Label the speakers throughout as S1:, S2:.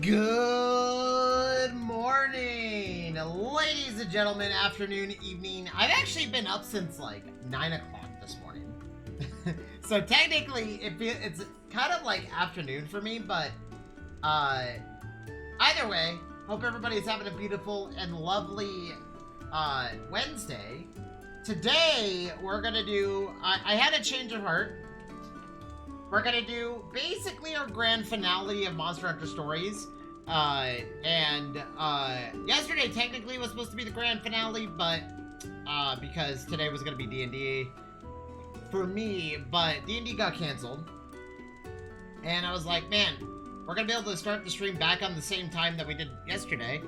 S1: Good morning, ladies and gentlemen, afternoon, evening. I've actually been up since like 9 o'clock this morning. So technically, it's kind of like afternoon for me, but either way, hope everybody's having a beautiful and lovely Wednesday. Today, we're gonna do, I had a change of heart. We're gonna do basically our grand finale of Monster Hunter Stories. Yesterday technically was supposed to be the grand finale, but because today was gonna be D&D for me, but D&D got canceled. And I was like, man, we're gonna be able to start the stream back on the same time that we did yesterday.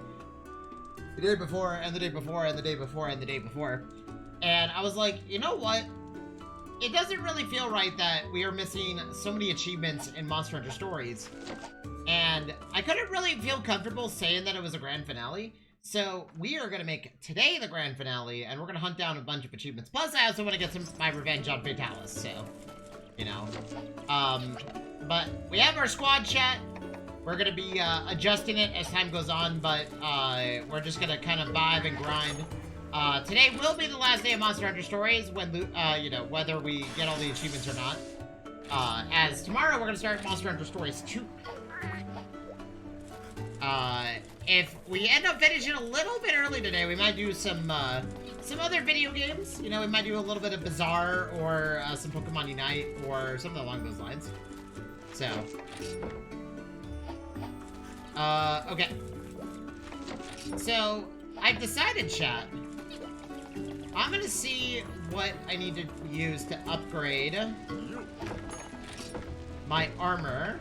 S1: The day before, and the day before, and the day before, and the day before. And I was like, you know what? It doesn't really feel right that we are missing so many achievements in Monster Hunter Stories. And I couldn't really feel comfortable saying that it was a grand finale. So we are going to make today the grand finale, and we're going to hunt down a bunch of achievements. Plus, I also want to get my revenge on Fatalis, so, you know. But we have our squad chat. We're going to be adjusting it as time goes on, but we're just going to kind of vibe and grind. Today will be the last day of Monster Hunter Stories, when, you know, whether we get all the achievements or not. As tomorrow we're going to start Monster Hunter Stories 2. If we end up finishing a little bit early today, we might do some other video games. You know, we might do a little bit of Bazaar, or some Pokemon Unite, or something along those lines. So, okay. So, I've decided, chat, I'm gonna see what I need to use to upgrade my armor.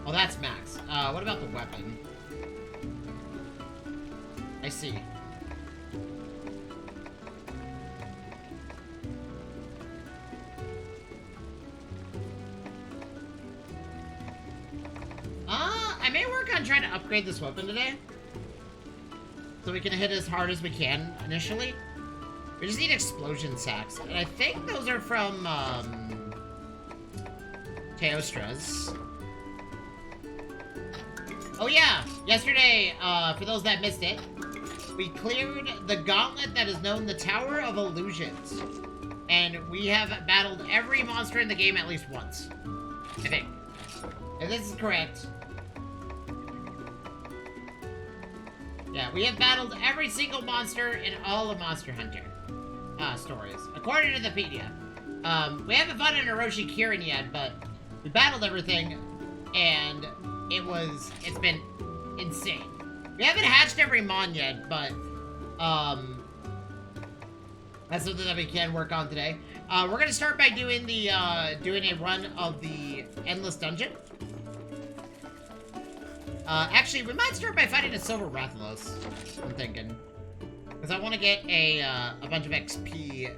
S1: Oh, that's max. What about the weapon? I see. I may work on trying to upgrade this weapon today, so we can hit as hard as we can initially. We just need explosion sacks, and I think those are from Teostra's. Oh yeah, yesterday, for those that missed it, we cleared the gauntlet that is known the Tower of Illusions. And we have battled every monster in the game at least once, I think. If this is correct. Yeah, we have battled every single monster in all of Monster Hunter stories, according to the Wikipedia. We haven't fought an Orochi Kirin yet, but we battled everything, and it's been insane. We haven't hatched every Mon yet, but that's something that we can work on today. We're gonna start by doing doing a run of the Endless Dungeon. Actually, we might start by fighting a Silver Rathalos, I'm thinking. Because I want to get a bunch of XP.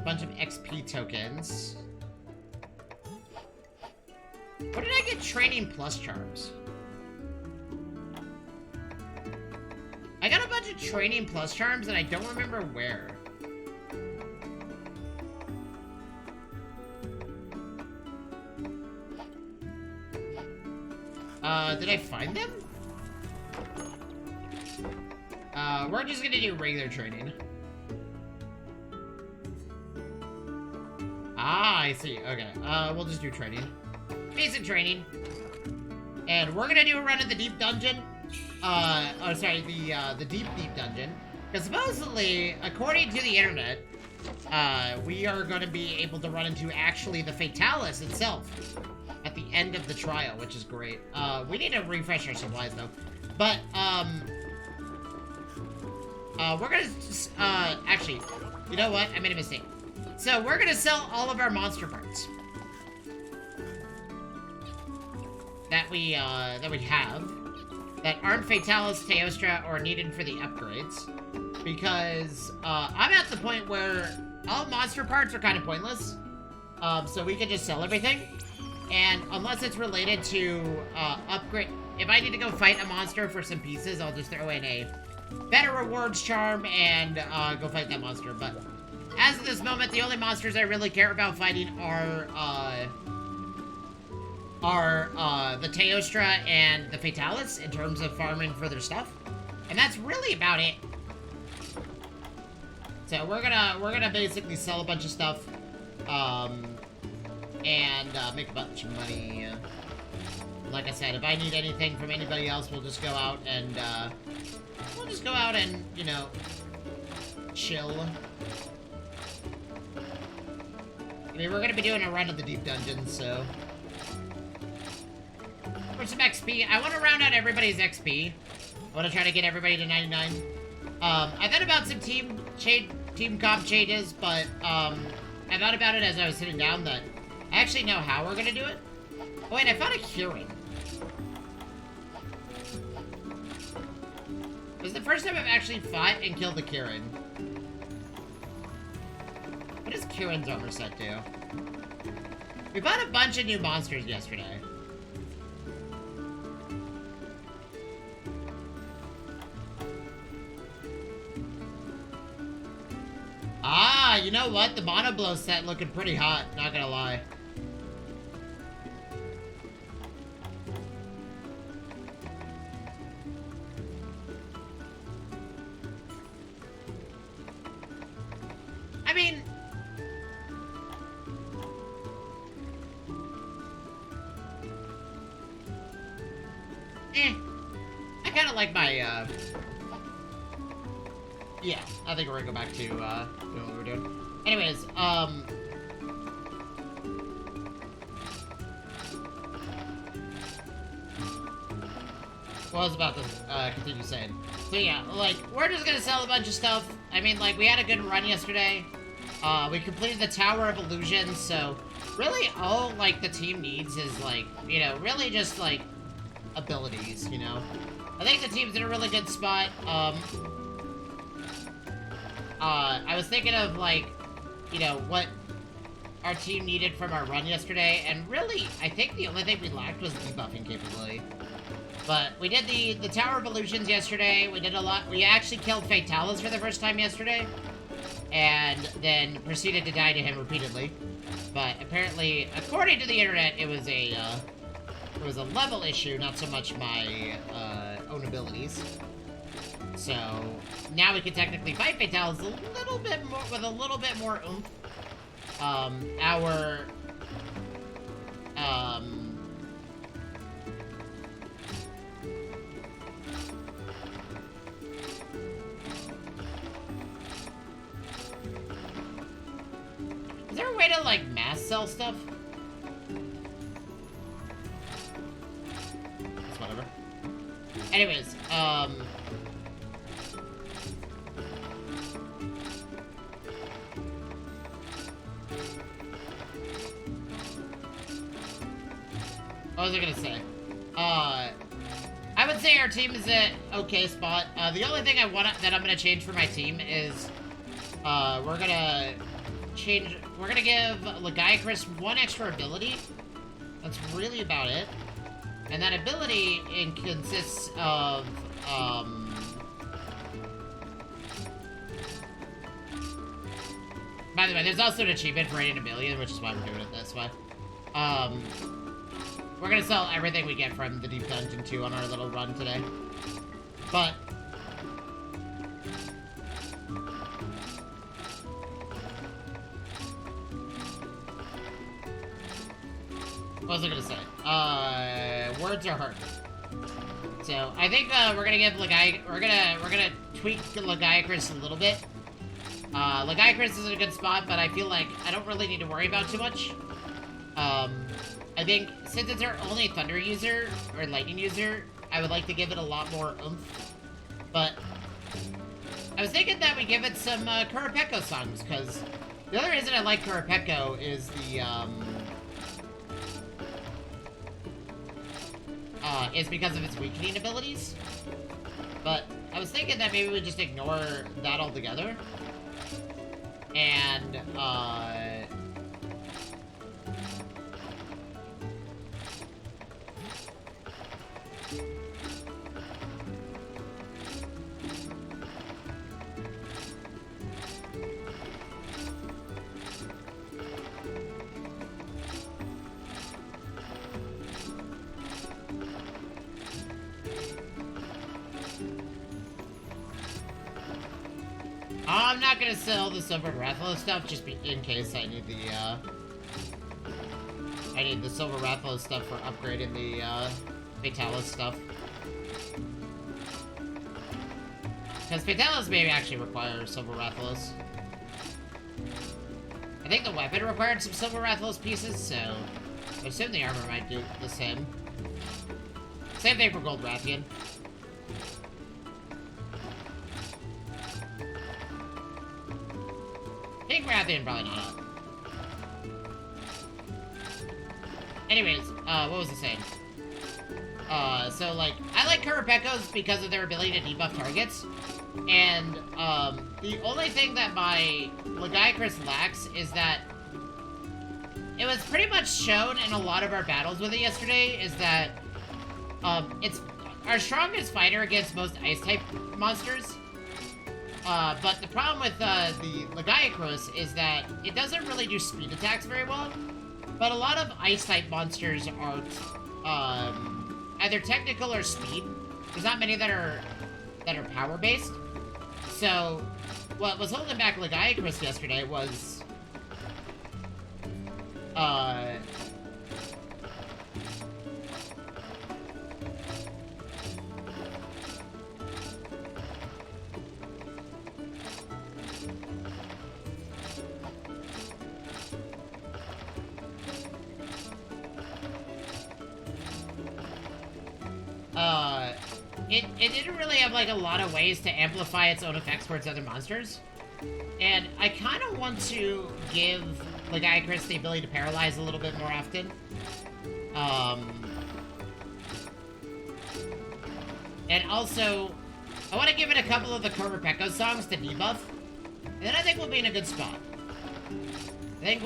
S1: Bunch of XP tokens. What did I get? Training plus charms. I got a bunch of training plus charms, and I don't remember where. Did I find them? We're just gonna do regular training. Ah, I see. Okay. We'll just do training. Basic training. And we're gonna do a run of the deep dungeon. Oh, sorry, the deep dungeon. Because supposedly, according to the internet, we are gonna be able to run into actually the Fatalis itself at the end of the trial, which is great. We need to refresh our supplies though. But, we're gonna just, actually, you know what? I made a mistake. So we're gonna sell all of our monster parts that we have that aren't Fatalis, Teostra, or needed for the upgrades, because I'm at the point where all monster parts are kind of pointless. So we can just sell everything, and unless it's related to upgrade, if I need to go fight a monster for some pieces, I'll just throw in a better rewards charm and go fight that monster. But as of this moment, the only monsters I really care about fighting are the Teostra and the Fatalis in terms of farming for their stuff. And that's really about it. So we're gonna basically sell a bunch of stuff, and make a bunch of money. Like I said, if I need anything from anybody else, we'll just go out and you know, chill. I mean, we're gonna be doing a run of the deep dungeons, so for some XP. I want to round out everybody's XP. I want to try to get everybody to 99. I thought about some team comp changes, but I thought about it as I was sitting down that I actually know how we're gonna do it. Oh wait, I found a Kirin. This is the first time I've actually fought and killed the Kirin. What does Kirin's armor set do? We bought a bunch of new monsters yesterday. Ah, you know what? The Monoblow set looking pretty hot, not gonna lie. I mean, I kind of like my, yeah, I think we're gonna go back to, doing what we're doing. Anyways, what I was about to, continue saying. So yeah, like, we're just gonna sell a bunch of stuff. I mean, like, we had a good run yesterday. We completed the Tower of Illusions, so really all, like, the team needs is, like, you know, really just, like, abilities, you know? I think the team's in a really good spot. I was thinking of, like, you know, what our team needed from our run yesterday, and really, I think the only thing we lacked was debuffing capability. But we did the Tower of Illusions yesterday. We did a lot. We actually killed Fatalis for the first time yesterday, and then proceeded to die to him repeatedly. But apparently, according to the internet, it was a level issue, not so much my own abilities. So now we can technically fight Fatalis a little bit more with a little bit more oomph. Is there a way to, like, mass sell stuff? It's whatever. Anyways, what was I gonna say? I would say our team is at okay spot. The only thing that I'm gonna change for my team is, we're gonna give Lagiacrus one extra ability. That's really about it. And that ability consists of, by the way, there's also an achievement for rating 1 million, which is why we're doing it this way. We're gonna sell everything we get from the Deep Dungeon 2 on our little run today. But what was I gonna say? Words are hard. So I think we're gonna give we're gonna tweak Lagiacrus a little bit. Lagiacrus is in a good spot, but I feel like I don't really need to worry about too much. I think since it's our only Thunder user or Lightning user, I would like to give it a lot more oomph. But I was thinking that we give it some Kurapeko songs, because the other reason I like Kurapeko is is because of its weakening abilities. But I was thinking that maybe we just ignore that altogether. And, I'm not gonna sell the Silver Rathalos stuff just in case I need the Silver Rathalos stuff for upgrading the Fatalis stuff. Because Fatalis maybe actually require Silver Rathalos. I think the weapon required some Silver Rathalos pieces, so I assume the armor might do the same. Same thing for Gold Rathian. Pink Rathian probably not. Anyways, what was I saying? So, like, I like Kurapekos because of their ability to debuff targets. And, the only thing that my Lagiacrus lacks is that it was pretty much shown in a lot of our battles with it yesterday, is that, it's our strongest fighter against most Ice-type monsters. But the problem with, the Lagiacrus is that it doesn't really do speed attacks very well. But a lot of Ice-type monsters are, either technical or speed. There's not many that are power-based. So, what was holding back Lagiacrus yesterday was, it didn't really have, like, a lot of ways to amplify its own effects towards other monsters. And I kind of want to give Lagiacrus the ability to paralyze a little bit more often. And also, I want to give it a couple of the Kurapekos songs to debuff. And then I think we'll be in a good spot. I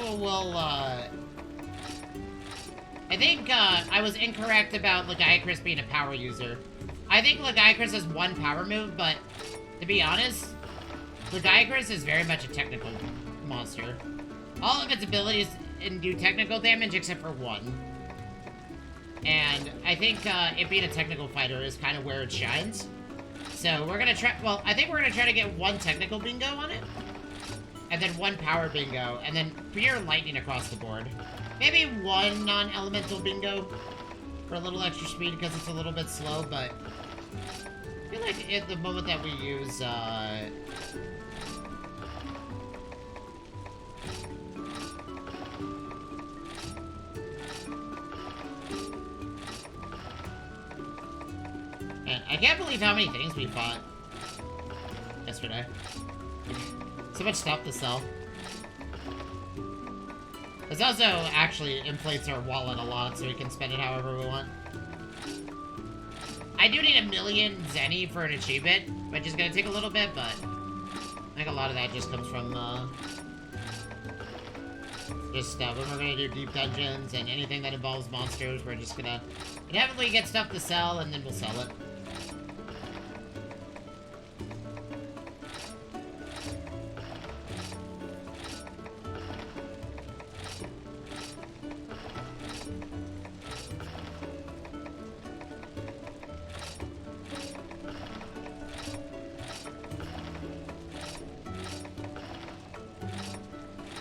S1: think I was incorrect about Lagiacrus being a power user. I think Lagiacrus has one power move, but to be honest, Lagiacrus is very much a technical monster. All of its abilities do technical damage except for one. And I think it being a technical fighter is kind of where it shines. So we're gonna try, well, I think we're gonna try to get one technical bingo on it. And then one power bingo, and then pure lightning across the board. Maybe one non-elemental bingo for a little extra speed because it's a little bit slow, but I feel like at the moment that we use, Man, I can't believe how many things we fought yesterday. So much stuff to sell. This also actually inflates our wallet a lot, so we can spend it however we want. I do need 1 million Zenny for an achievement, which is gonna take a little bit, but I think a lot of that just comes from, just, when we're gonna do deep dungeons and anything that involves monsters, we're just gonna inevitably get stuff to sell, and then we'll sell it.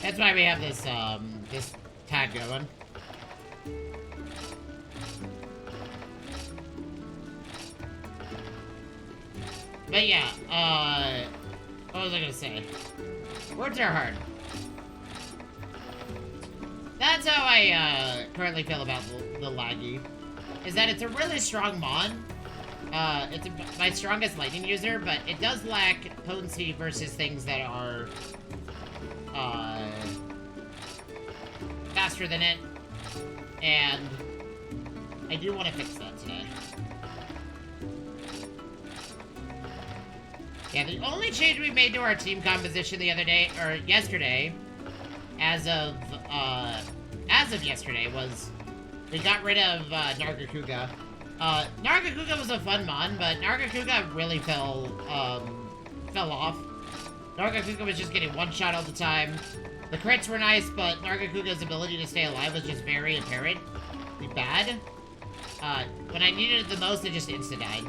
S1: That's why we have this, this tag going. But yeah, what was I gonna say? Words are hard. That's how I, currently feel about the Laggy. Is that it's a really strong mon. It's my strongest lightning user, but it does lack potency versus things that are, faster than it, and I do want to fix that today. Yeah, the only change we made to our team composition the other day, or yesterday, as of yesterday, was we got rid of, Nargacuga. Nargacuga was a fun mon, but Nargacuga really fell off. Nargacuga was just getting one shot all the time. The crits were nice, but Nargacuga's ability to stay alive was just very apparently bad. When I needed it the most, it just insta-died.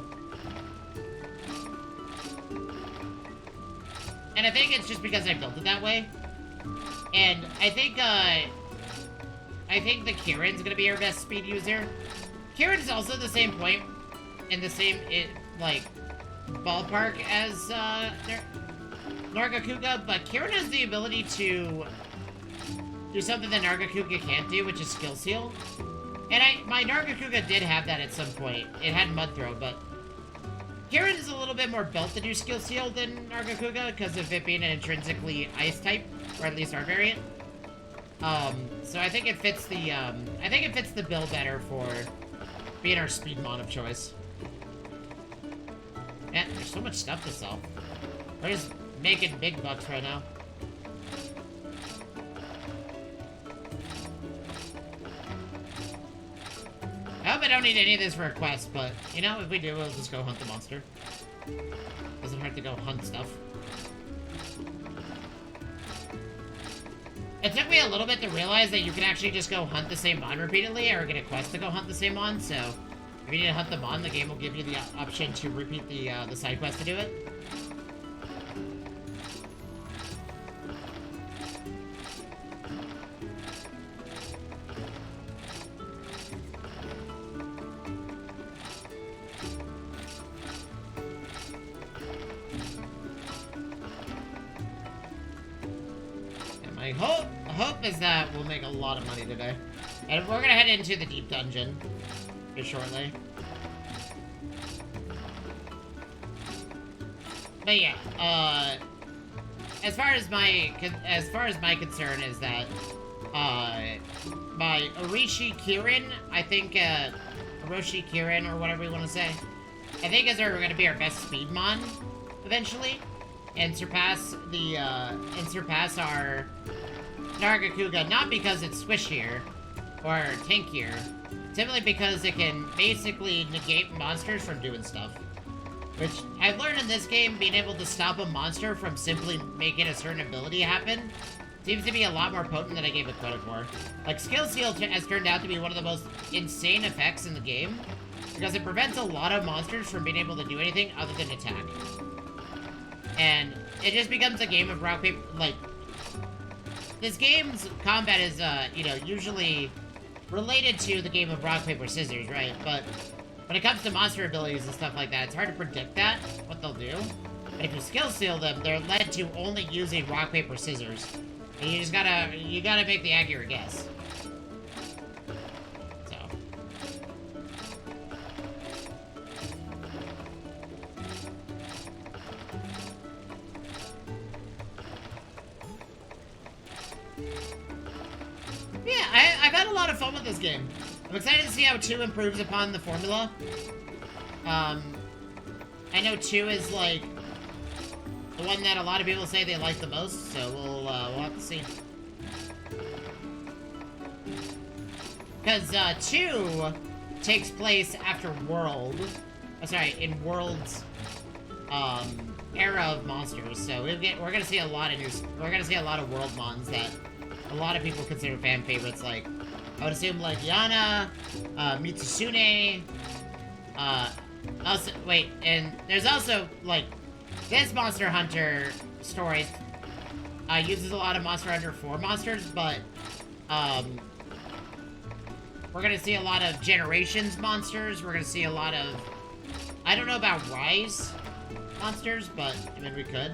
S1: And I think it's just because I built it that way. And I think the Kieran's gonna be our best speed user. Kieran's also the same point, in the same, like, ballpark as, Nargacuga, but Kieran has the ability to do something that Nargacuga can't do, which is Skill Seal. And my Nargacuga did have that at some point. It had Mud Throw, but Kieran is a little bit more built to do Skill Seal than Nargacuga because of it being an intrinsically Ice type, or at least our variant. So I think it fits the bill better for being our Speedmon of choice. Man, there's so much stuff to sell. We're just making big bucks right now. I hope I don't need any of this for a quest, but, you know, if we do, we'll just go hunt the monster. Doesn't hurt to go hunt stuff. It took me a little bit to realize that you can actually just go hunt the same mon repeatedly, or get a quest to go hunt the same mon, so if you need to hunt the mon, the game will give you the option to repeat the side quest to do it. My hope is that we'll make a lot of money today. And we're gonna head into the deep dungeon here shortly. But yeah, as far as my concern is that my Orochi Kirin, I think Orochi Kirin, or whatever you want to say, I think is gonna be our best Speedmon eventually, and surpass our Nargacuga, not because it's squishier or tankier, simply because it can basically negate monsters from doing stuff. Which I've learned in this game, being able to stop a monster from simply making a certain ability happen seems to be a lot more potent than I gave it credit for. Like, Skill Seal has turned out to be one of the most insane effects in the game, because it prevents a lot of monsters from being able to do anything other than attack. And it just becomes a game of rock, paper, like, this game's combat is, you know, usually related to the game of rock, paper, scissors, right? But when it comes to monster abilities and stuff like that, it's hard to predict what they'll do. But if you Skill Seal them, they're led to only using rock, paper, scissors. And you just gotta make the accurate guess. So. Yeah, I've had a lot of fun with this game. I'm excited to see how 2 improves upon the formula. I know 2 is, like, the one that a lot of people say they like the most, so we'll have to see. Because, 2 takes place after World. Oh, sorry, in World's, era of monsters, so we're gonna see a lot of World mons that a lot of people consider fan favorites, like, I would assume, like, Yana, Mitsusune, also, wait, and there's also, like, this Monster Hunter story, uses a lot of Monster Hunter 4 monsters, but, we're gonna see a lot of Generations monsters, we're gonna see a lot of, I don't know about Rise monsters, but, I mean, we could.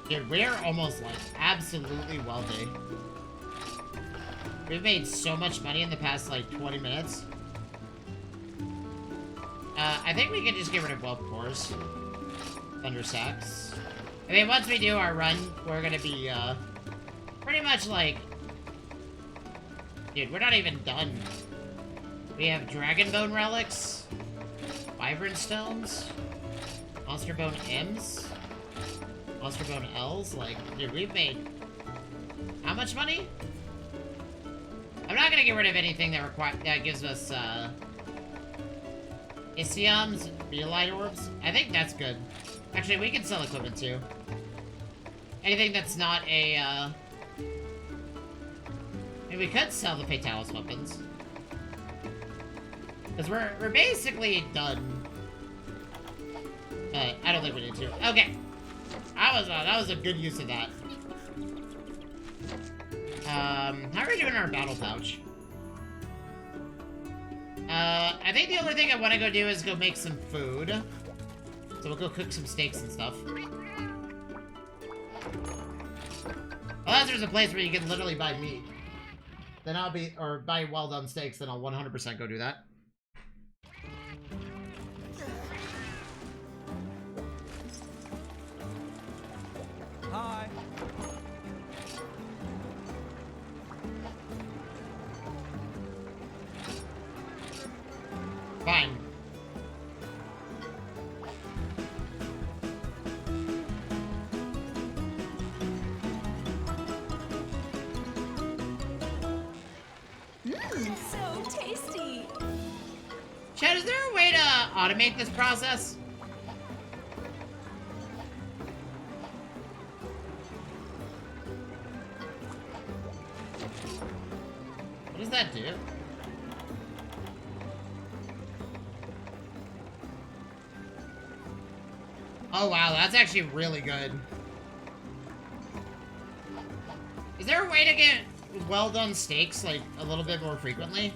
S1: Dude, we're almost, like, absolutely wealthy. We've made so much money in the past, like, 20 minutes. I think we can just get rid of Wealth Cores. Thunder Sacks. I mean, once we do our run, we're gonna be, pretty much, like... Dude, we're not even done. We have Dragon Bone Relics. Vibrant Stones. Monster Bone M's. Monster Bone L's, like, dude, we've made how much money? I'm not gonna get rid of anything that gives us Isiums, Beelite orbs. I think that's good. Actually, we can sell equipment too. Anything that's not a, I mean, we could sell the Fatalis weapons. Because we're basically done. But I don't think we need to. Okay. That was a good use of that. How are we doing our battle pouch? I think the only thing I want to go do is go make some food. So we'll go cook some steaks and stuff. Unless there's a place where you can literally buy meat. Then I'll be, or buy well-done steaks, then I'll 100% go do that.
S2: Hi.
S1: Fine.
S3: So tasty.
S1: Chad, is there a way to automate this process? What does that do? Oh wow, that's actually really good. Is there a way to get well-done steaks, like, a little bit more frequently?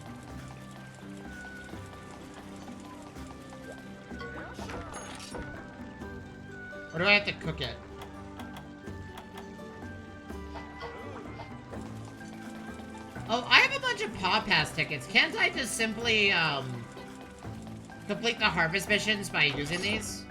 S1: Or do I have to cook it? Oh, I have a bunch of Paw Pass tickets. Can't I just simply, complete the harvest missions by using these?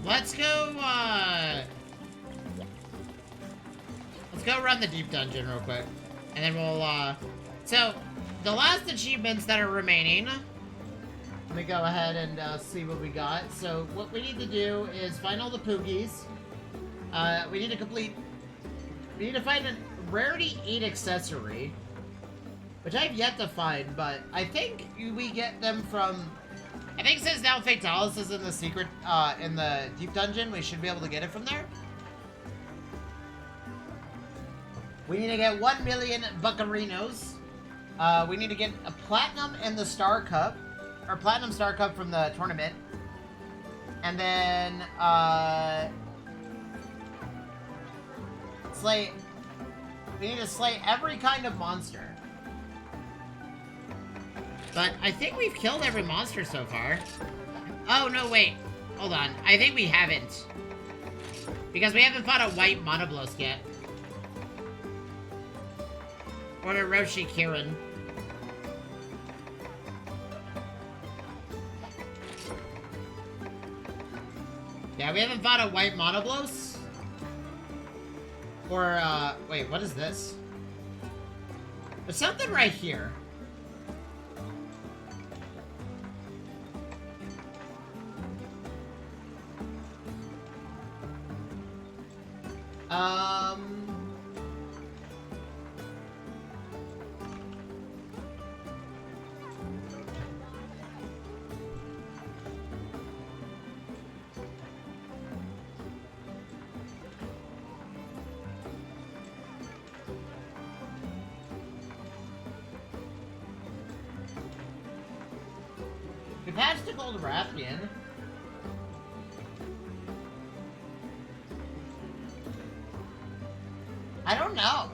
S1: Let's go, let's go run the deep dungeon real quick. And then we'll, so, the last achievements that are remaining, let me go ahead and, see what we got. So, what we need to do is find all the Poogies. We need to find a Rarity 8 accessory, which I've yet to find, but I think we get them from... I think since now Fatalis is in the secret, in the deep dungeon, we should be able to get it from there. We need to get 1 million Buccarinos. We need to get a Platinum and the Star Cup, or Platinum Star Cup from the tournament. And then, we need to slay every kind of monster. But I think we've killed every monster so far. Oh, no, wait. Hold on. I think we haven't. Because we haven't fought a white Monoblosk yet. Or a Roshi Kirin. Yeah, we haven't fought a white Monoblosk. Or, wait, what is this? There's something right here. We patched the Gold Rathian. I don't know.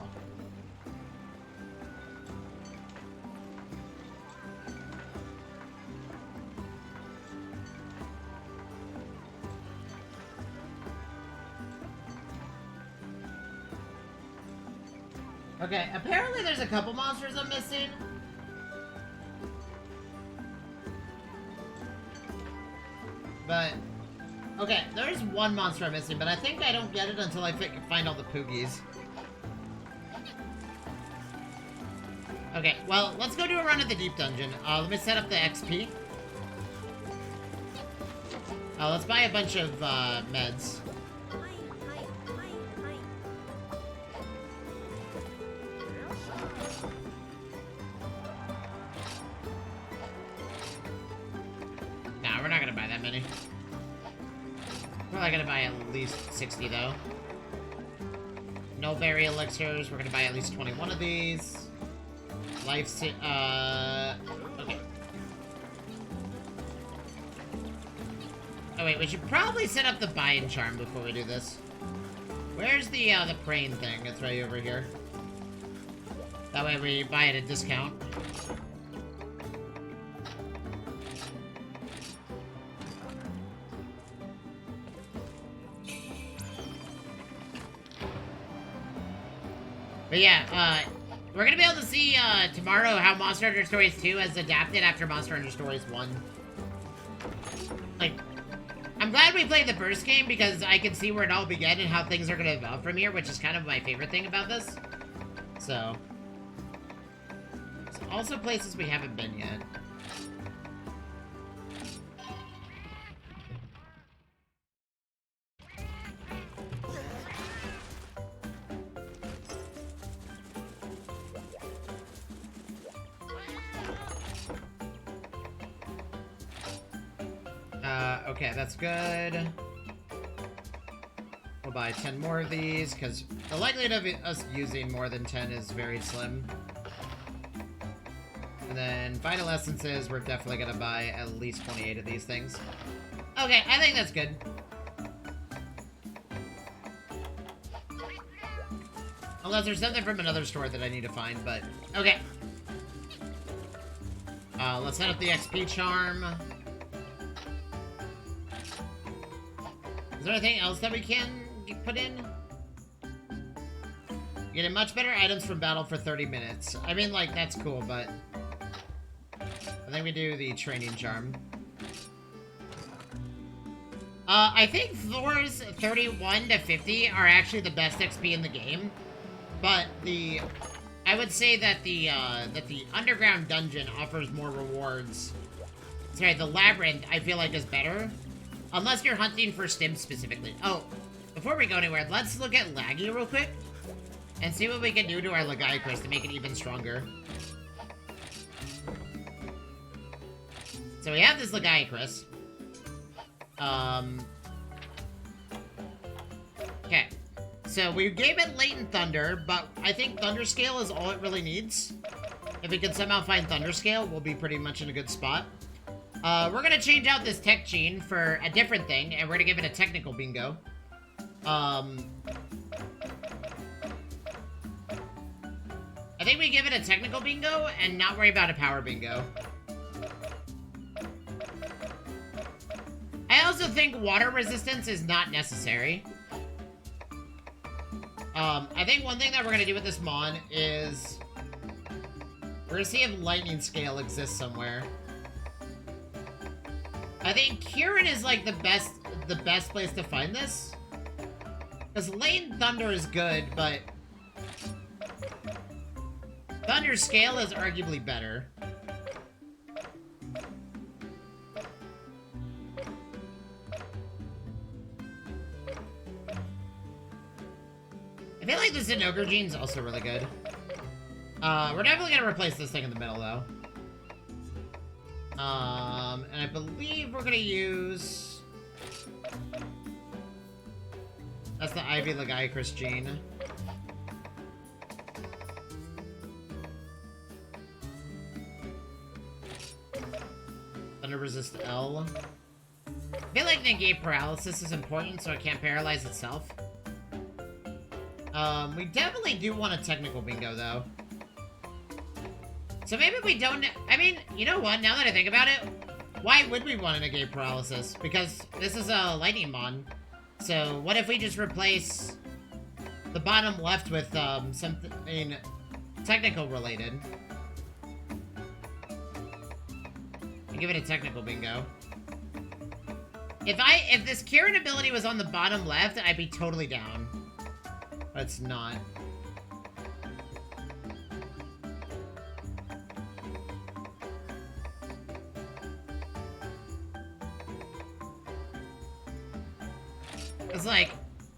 S1: Okay, apparently there's a couple monsters I'm missing. But, okay, there's one monster I'm missing, but I think I don't get it until I find all the Poogies. Okay, well, let's go do a run at the Deep Dungeon. Let me set up the XP. Let's buy a bunch of, meds. Nah, we're not gonna buy that many. We're probably gonna buy at least 60, though. No berry elixirs. We're gonna buy at least 21 of these. Okay. Oh, wait, we should probably set up the buy-in charm before we do this. Where's the praying thing? It's right over here. That way we buy it at a discount. But yeah, we're gonna be able to see, tomorrow how Monster Hunter Stories 2 has adapted after Monster Hunter Stories 1. Like, I'm glad we played the first game because I can see where it all began and how things are gonna evolve from here, which is kind of my favorite thing about this. So also places we haven't been yet. Okay, that's good. We'll buy 10 more of these, because the likelihood of us using more than 10 is very slim. And then Vital Essences, we're definitely going to buy at least 28 of these things. Okay, I think that's good. Unless there's something from another store that I need to find, but... Okay. Let's set up the XP charm. Is there anything else that we can put in? Getting much better items from battle for 30 minutes. I mean, like, that's cool, but... I think we do the training charm. I think floors 31 to 50 are actually the best XP in the game. But I would say that the underground dungeon offers more rewards. Sorry, the labyrinth, I feel like, is better. Unless you're hunting for stims specifically. Oh, before we go anywhere, let's look at Laggy real quick. And see what we can do to our Lagiacrus to make it even stronger. So we have this Lagiacrus. Okay. So we gave it Latent Thunder, but I think Thunder Scale is all it really needs. If we can somehow find Thunder Scale, we'll be pretty much in a good spot. We're gonna change out this Tech Gene for a different thing, and we're gonna give it a Technical Bingo. I think we give it a Technical Bingo and not worry about a Power Bingo. I also think Water Resistance is not necessary. I think one thing that we're gonna do with this Mon is... we're gonna see if Lightning Scale exists somewhere. I think Kieran is, like, the best place to find this. Because Latent Thunder is good, but... Thunder Scale is arguably better. I feel like the Zinogre Gene is also really good. We're definitely gonna replace this thing in the middle, though. And I believe we're gonna use... that's the Ivy Lagiacrus Gene. Thunder Resist L. I feel like Negate Paralysis is important so it can't paralyze itself. We definitely do want a Technical Bingo, though. So maybe we don't... I mean, you know what? Now that I think about it, why would we want a Negate Paralysis? Because this is a Lightning Mon. So what if we just replace the bottom left with something technical related. I'll give it a technical bingo. If this Kieran ability was on the bottom left, I'd be totally down. But it's not. It's like,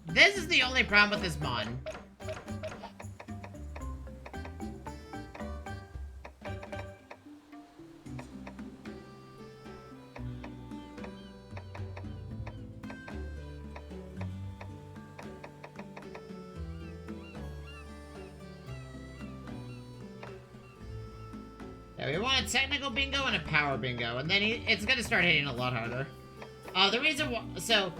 S1: this is the only problem with this Mon. Yeah, we want a technical bingo and a power bingo, and then it's gonna start hitting a lot harder. The reason why, so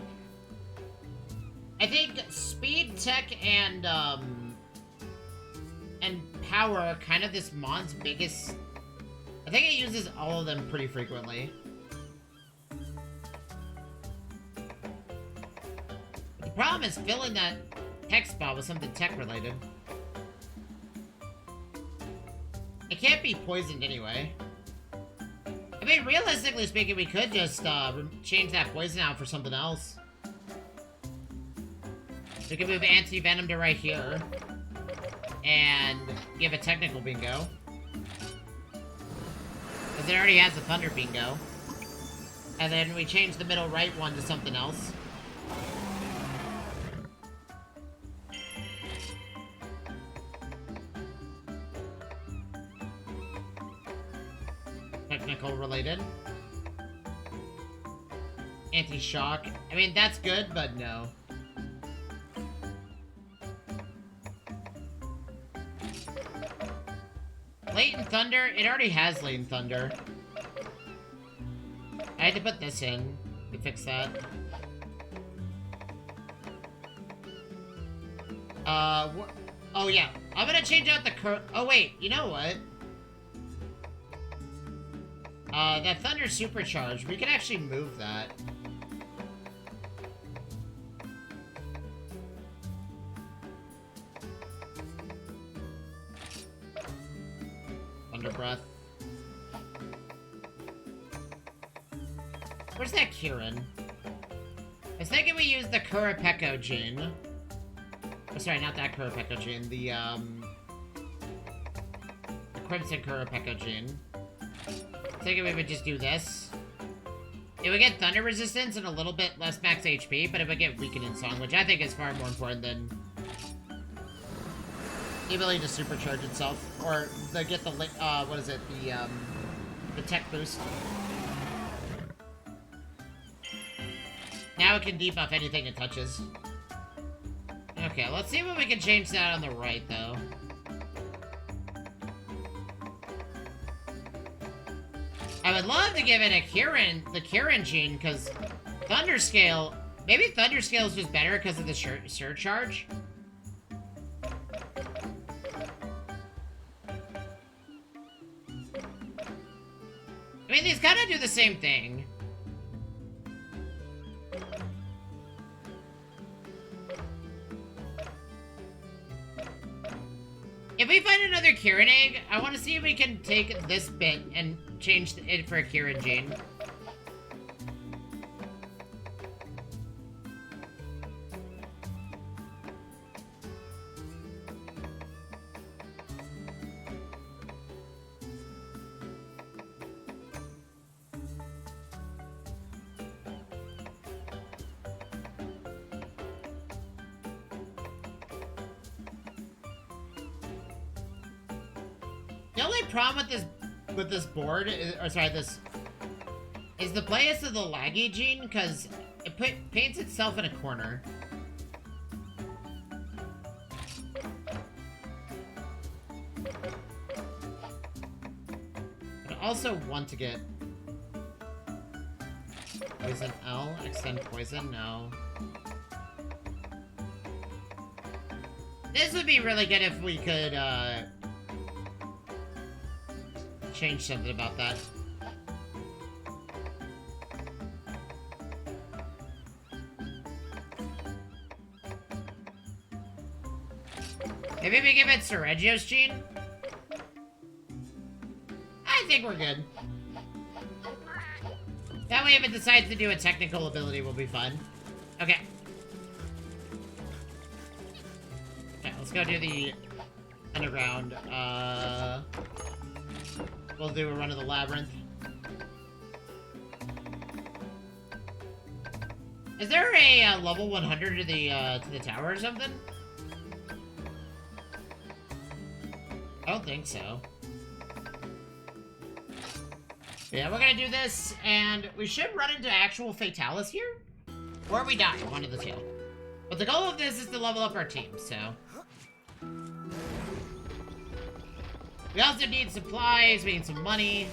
S1: I think speed, tech, and power are kind of this Mon's biggest. I think it uses all of them pretty frequently. But the problem is filling that tech spot with something tech related. It can't be poisoned anyway. I mean, realistically speaking, we could just change that poison out for something else. We could move Anti-Venom to right here. And give a technical bingo. Because it already has a Thunder bingo. And then we change the middle right one to something else. Technical related. Anti-shock. I mean, that's good, but no. Latent Thunder? It already has Latent Thunder. I had to put this in to fix that. Oh yeah. I'm gonna change out the oh wait, you know what? That Thunder Supercharge, we can actually move that. Thunder Breath. Where's that Kieran? I was thinking we use the Kurapeko gene. Oh, sorry, not that Kurapeko gene. The Crimson Kurapeko gene. I think we would just do this. It would get Thunder Resistance and a little bit less max HP, but it would get Weaken in Song, which I think is far more important than the ability to supercharge itself. Or get the, what is it, the tech boost. Now it can debuff anything it touches. Okay, let's see what we can change that on the right, though. I would love to give it a Kieran, the Kieran gene, because Thunderscale, maybe Thunderscale is just better because of the surcharge. I mean, these kind of do the same thing. If we find another Kieran egg, I want to see if we can take this bit and change it for a Kieran gene. The only problem with this board is, or sorry, this is the place of the laggy gene, because it paints itself in a corner. I also want to get Poison L, extend poison, no. This would be really good if we could, change something about that. Maybe we give it Sergio's gene? I think we're good. That way if it decides to do a technical ability, we'll be fine. Okay. Okay, let's go do the underground. We'll do a run of the labyrinth. Is there a level 100 to the tower or something? I don't think so. Yeah, we're gonna do this, and we should run into actual Fatalis here. Or we die, one of the two. But the goal of this is to level up our team, so... We also need supplies, we need some money.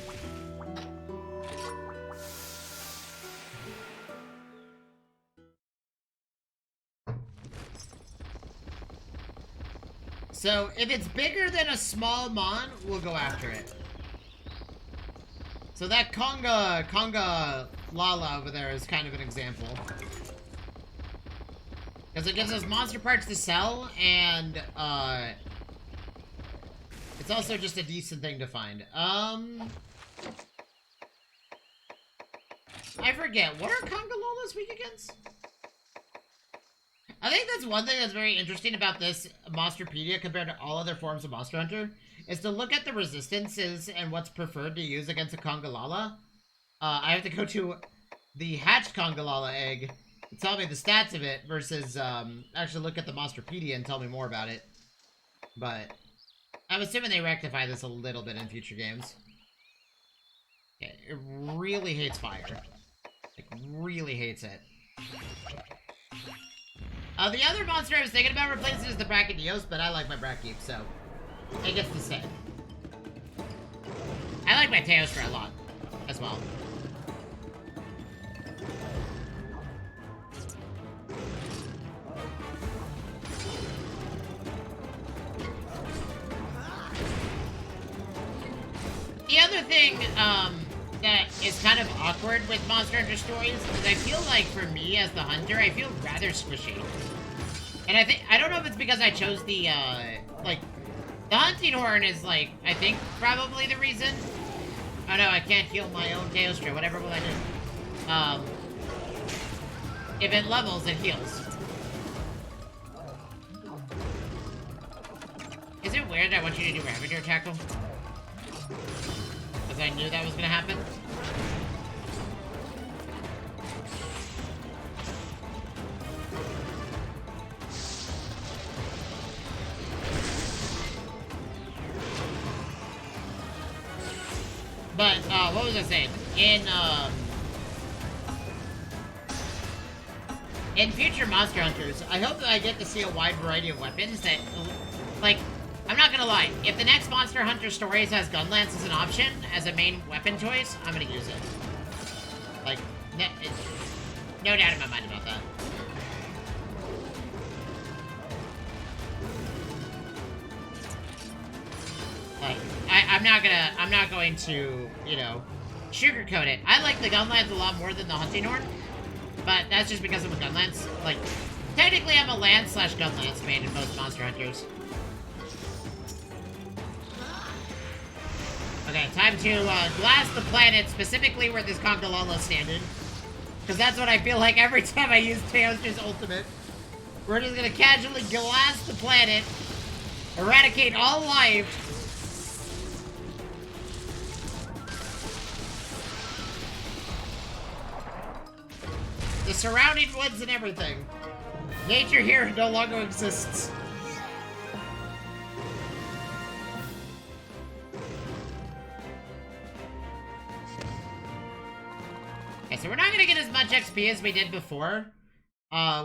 S1: So, if it's bigger than a small mon, we'll go after it. So that Conga Lala over there is kind of an example. Because it gives us monster parts to sell, and, it's also just a decent thing to find. I forget, what are Conga Lalas weak against? I think that's one thing that's very interesting about this Monsterpedia compared to all other forms of Monster Hunter, is to look at the resistances and what's preferred to use against a Congalala. I have to go to the hatched Congalala egg to tell me the stats of it versus actually look at the Monsterpedia and tell me more about it. But I'm assuming they rectify this a little bit in future games. Yeah, it really hates fire. Like, really hates it. The other monster I was thinking about replacing is the Brachydios, but I like my Brachyp, so it gets to stay. I like my Teostra a lot, as well. The other thing, that is kind of awkward with Monster Hunter stories is I feel like, for me as the hunter, I feel rather squishy. And I don't know if it's because I chose the, like, the hunting horn is, like, I think probably the reason. Oh no, I can't heal my own Teostra. Whatever will I do? If it levels, it heals. Is it weird I want you to do Ravager Tackle? Because I knew that was gonna happen. But, what was I saying? In future Monster Hunters, I hope that I get to see a wide variety of weapons that, like, I'm not gonna lie, if the next Monster Hunter Stories has Gunlance as an option, as a main weapon choice, I'm gonna use it. Like, no doubt in my mind about that. Like, I'm not going to, you know, sugarcoat it. I like the Gunlance a lot more than the Hunting Horn, but that's just because I'm a Gunlance. Like, technically I'm a Lance / Gunlance main in most Monster Hunters. Okay, time to blast the planet, specifically where this Congalala is standing. Because that's what I feel like every time I use Teostra's ultimate. We're just gonna casually blast the planet, eradicate all life. The surrounding woods and everything. Nature here no longer exists. Okay, so we're not gonna get as much XP as we did before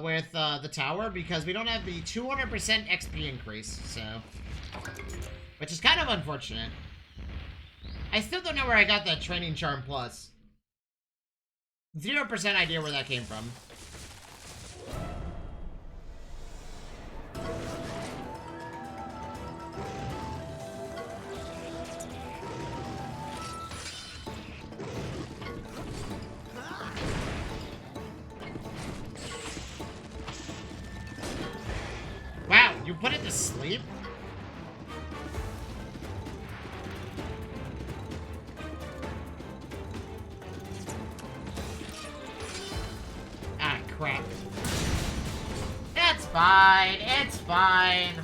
S1: with the tower because we don't have the 200% XP increase, so... Which is kind of unfortunate. I still don't know where I got that Training Charm Plus. 0% idea where that came from. Wow, you put it to sleep? fine. It's fine.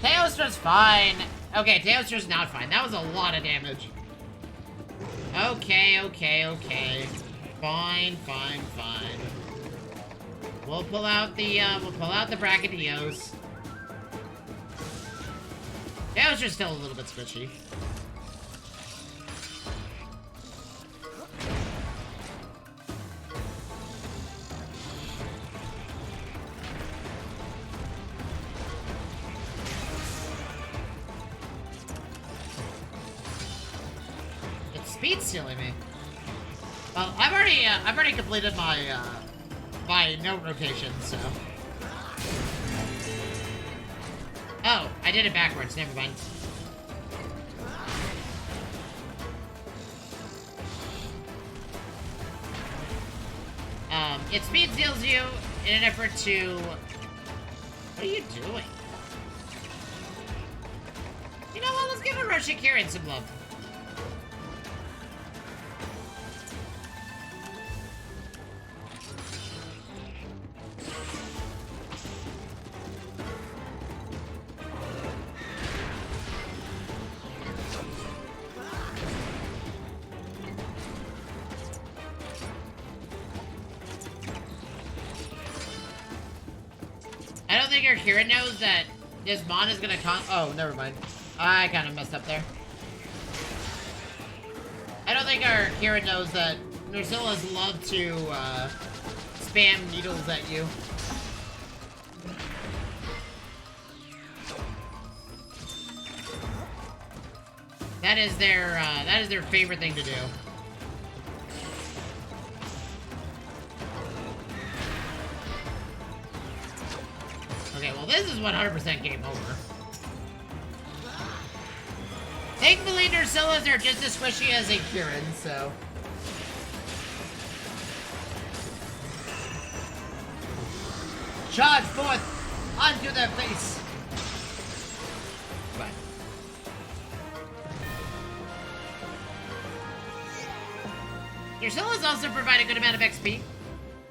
S1: Teostra's fine. Okay, Teostra's not fine. That was a lot of damage. Okay, okay, okay. Fine, fine, fine. We'll pull out the Brachydios. Teostra's still a little bit squishy. Speed stealing me. Well, I've already completed my my note rotation, so. Oh, I did it backwards. Never mind. It speed steals you in an effort to. What are you doing? You know what? Let's give Orochi Kirin some love. I don't think our Kirin knows that this Mon is gonna come. Oh, never mind. I kind of messed up there. I don't think our Kirin knows that Nersillas love to spam needles at you. That is their favorite thing to do. Okay, well this is 100% game over. Thankfully, Nersillas are just as squishy as a Kirin, so. Charge forth onto their face. Right. Nersillas also provide a good amount of XP.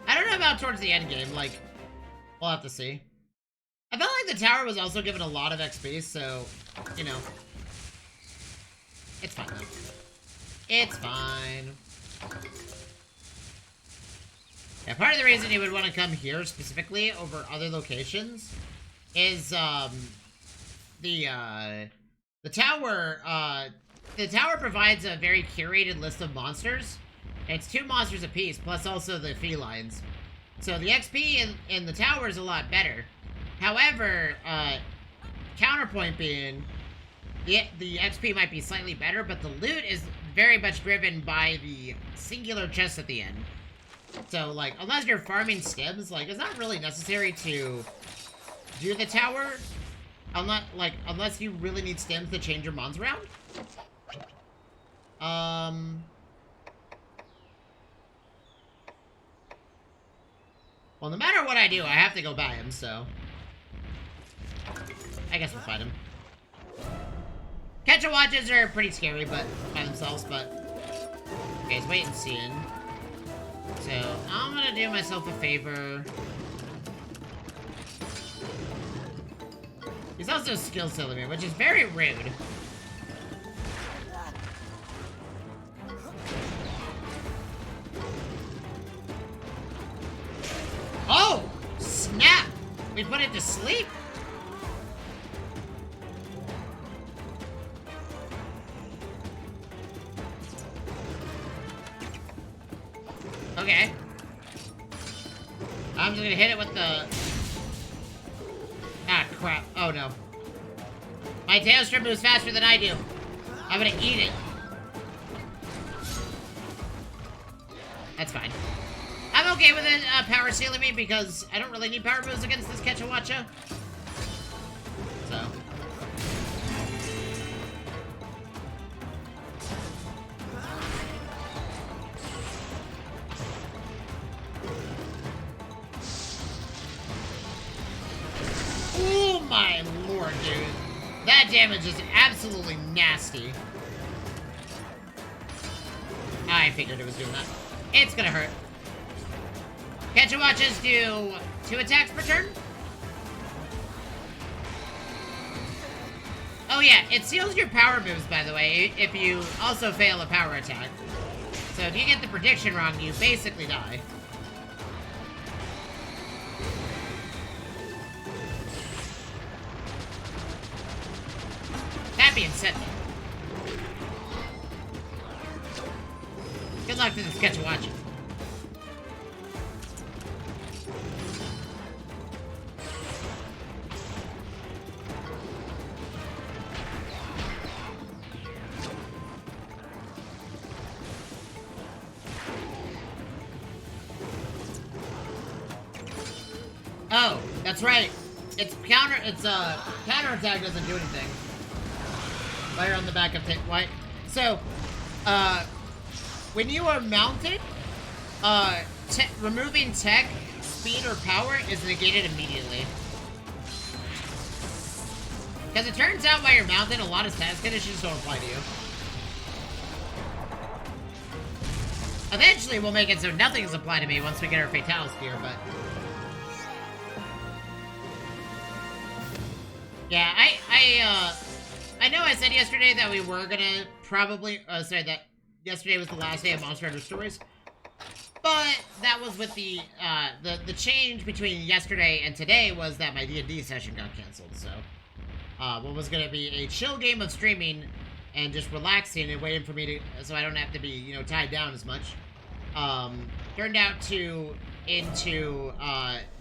S1: I don't know about towards the end game, like, we'll have to see. I felt like the tower was also given a lot of XP, so, you know. It's fine, though. It's fine. Yeah, part of the reason you would want to come here specifically over other locations is, the tower provides a very curated list of monsters. It's 2 monsters apiece, plus also the felines. So the XP in the tower is a lot better. However, counterpoint being, the XP might be slightly better, but the loot is very much driven by the singular chest at the end. So, like, unless you're farming stems, like, it's not really necessary to do the tower. Unless you really need stems to change your mons around. Well, no matter what I do, I have to go buy him, so. I guess we'll fight him. Catch-a watches are pretty scary, but by themselves, but. Okay, let's wait and see. So, I'm gonna do myself a favor. He's also skill stealing me, which is very rude. Oh! Snap! We put it to sleep! Okay. I'm just gonna hit it with the... Ah, crap. Oh, no. My tail strip moves faster than I do. I'm gonna eat it. That's fine. I'm okay with it power sealing me because I don't really need power moves against this Quechua. So. Oh my lord, dude. That damage is absolutely nasty. I figured it was doing that. It's gonna hurt. Quechuas do 2 attacks per turn. Oh yeah, it seals your power moves, by the way, if you also fail a power attack. So if you get the prediction wrong, you basically die. That being said, though, good luck to the sketch watching. Oh, that's right. It's counterattack doesn't do anything. Fire on the back of white. So, when you are mounted, removing tech, speed, or power is negated immediately. Because it turns out while you're mounted, a lot of status conditions don't apply to you. Eventually, we'll make it so nothing's applied to me once we get our Fatalis gear, but... Yeah, I know I said yesterday that we were gonna probably, sorry, that yesterday was the last day of Monster Hunter Stories. But that was with the change between yesterday and today was that my D&D session got canceled, so. What was gonna be a chill game of streaming and just relaxing and waiting for me to, so I don't have to be, you know, tied down as much. Turned out into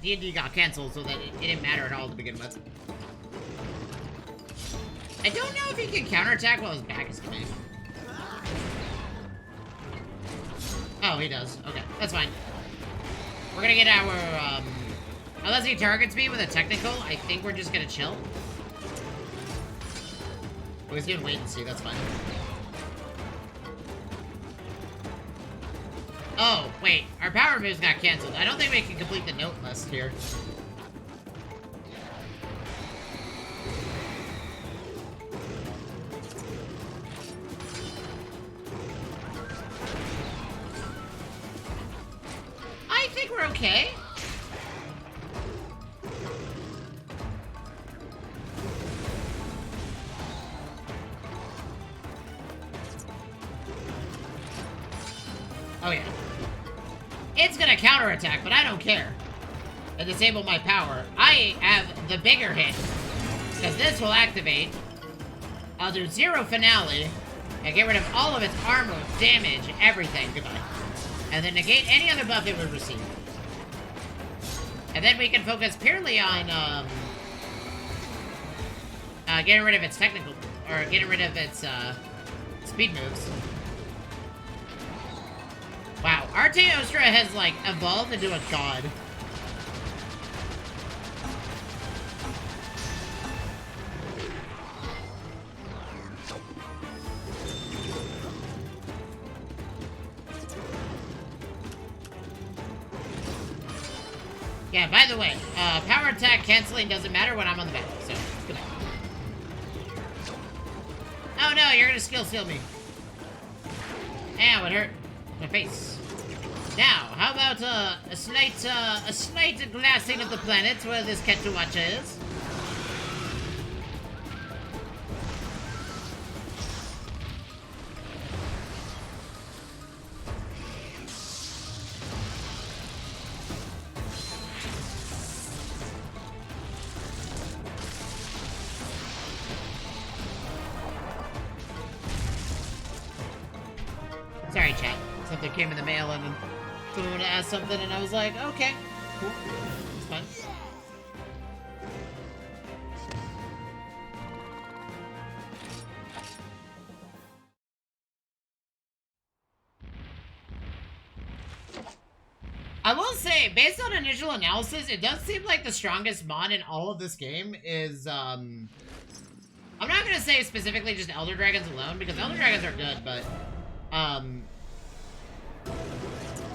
S1: D&D got canceled, so that it didn't matter at all to begin with. I don't know if he can counterattack while his back is coming. Oh, he does. Okay, that's fine. We're gonna get our, unless he targets me with a technical, I think we're just gonna chill. Oh, he's gonna wait and see, that's fine. Oh, wait, our power moves got canceled. I don't think we can complete the note list here. I think we're okay. Oh yeah. It's gonna counterattack, but I don't care. And disable my power. I have the bigger hit. Because this will activate. I'll do 0 finale. And get rid of all of its armor, damage, everything. Goodbye. And then negate any other buff it would receive. And then we can focus purely on, getting rid of its technical, or getting rid of its, speed moves. Wow, Arteostra has, like, evolved into a god. Yeah, by the way, power attack canceling doesn't matter when I'm on the back, so, goodbye. Oh no, you're gonna skill steal me. Ow, it hurt my face. Now, how about, a slight glassing of the planet where this Ketuacha is? Sorry, chat. Something came in the mail and someone asked something and I was like, okay, cool. It's fine. I will say, based on initial analysis, it does seem like the strongest mon in all of this game is, I'm not gonna say specifically just Elder Dragons alone, because Elder Dragons are good, but,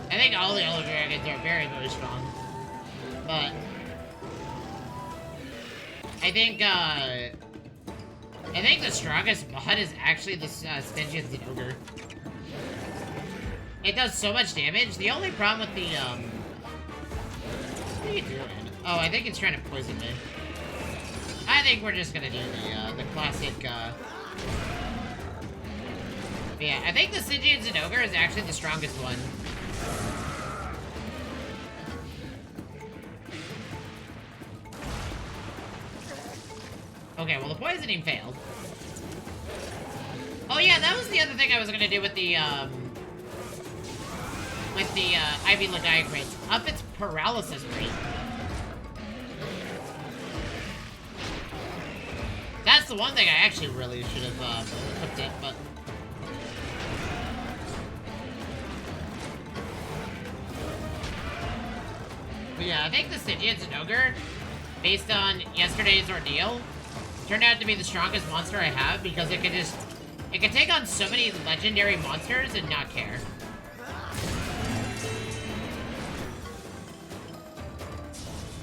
S1: I think all the Elder Dragons are very, very strong. But I think the strongest mod is actually the Stygian Zinogre. It does so much damage. The only problem with the what are you doing? Oh, I think it's trying to poison me. Either think we're just gonna do the classic, yeah, I think the Stygian Zinogre is actually the strongest one. Okay, well, the poisoning failed. Oh, yeah, that was the other thing I was gonna do with the Ivy Legiac rates. Up its paralysis rate. That's the one thing I actually really should have, equipped it, but... But yeah, I think the Stygian Zinogre, based on yesterday's ordeal, turned out to be the strongest monster I have because it can take on so many legendary monsters and not care.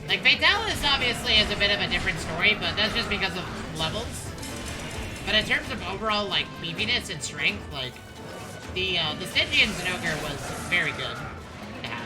S1: Like, Fatalis obviously is a bit of a different story, but that's just because of levels. But in terms of overall, like, beefiness and strength, like, the Stygian Zinogre was very good to have.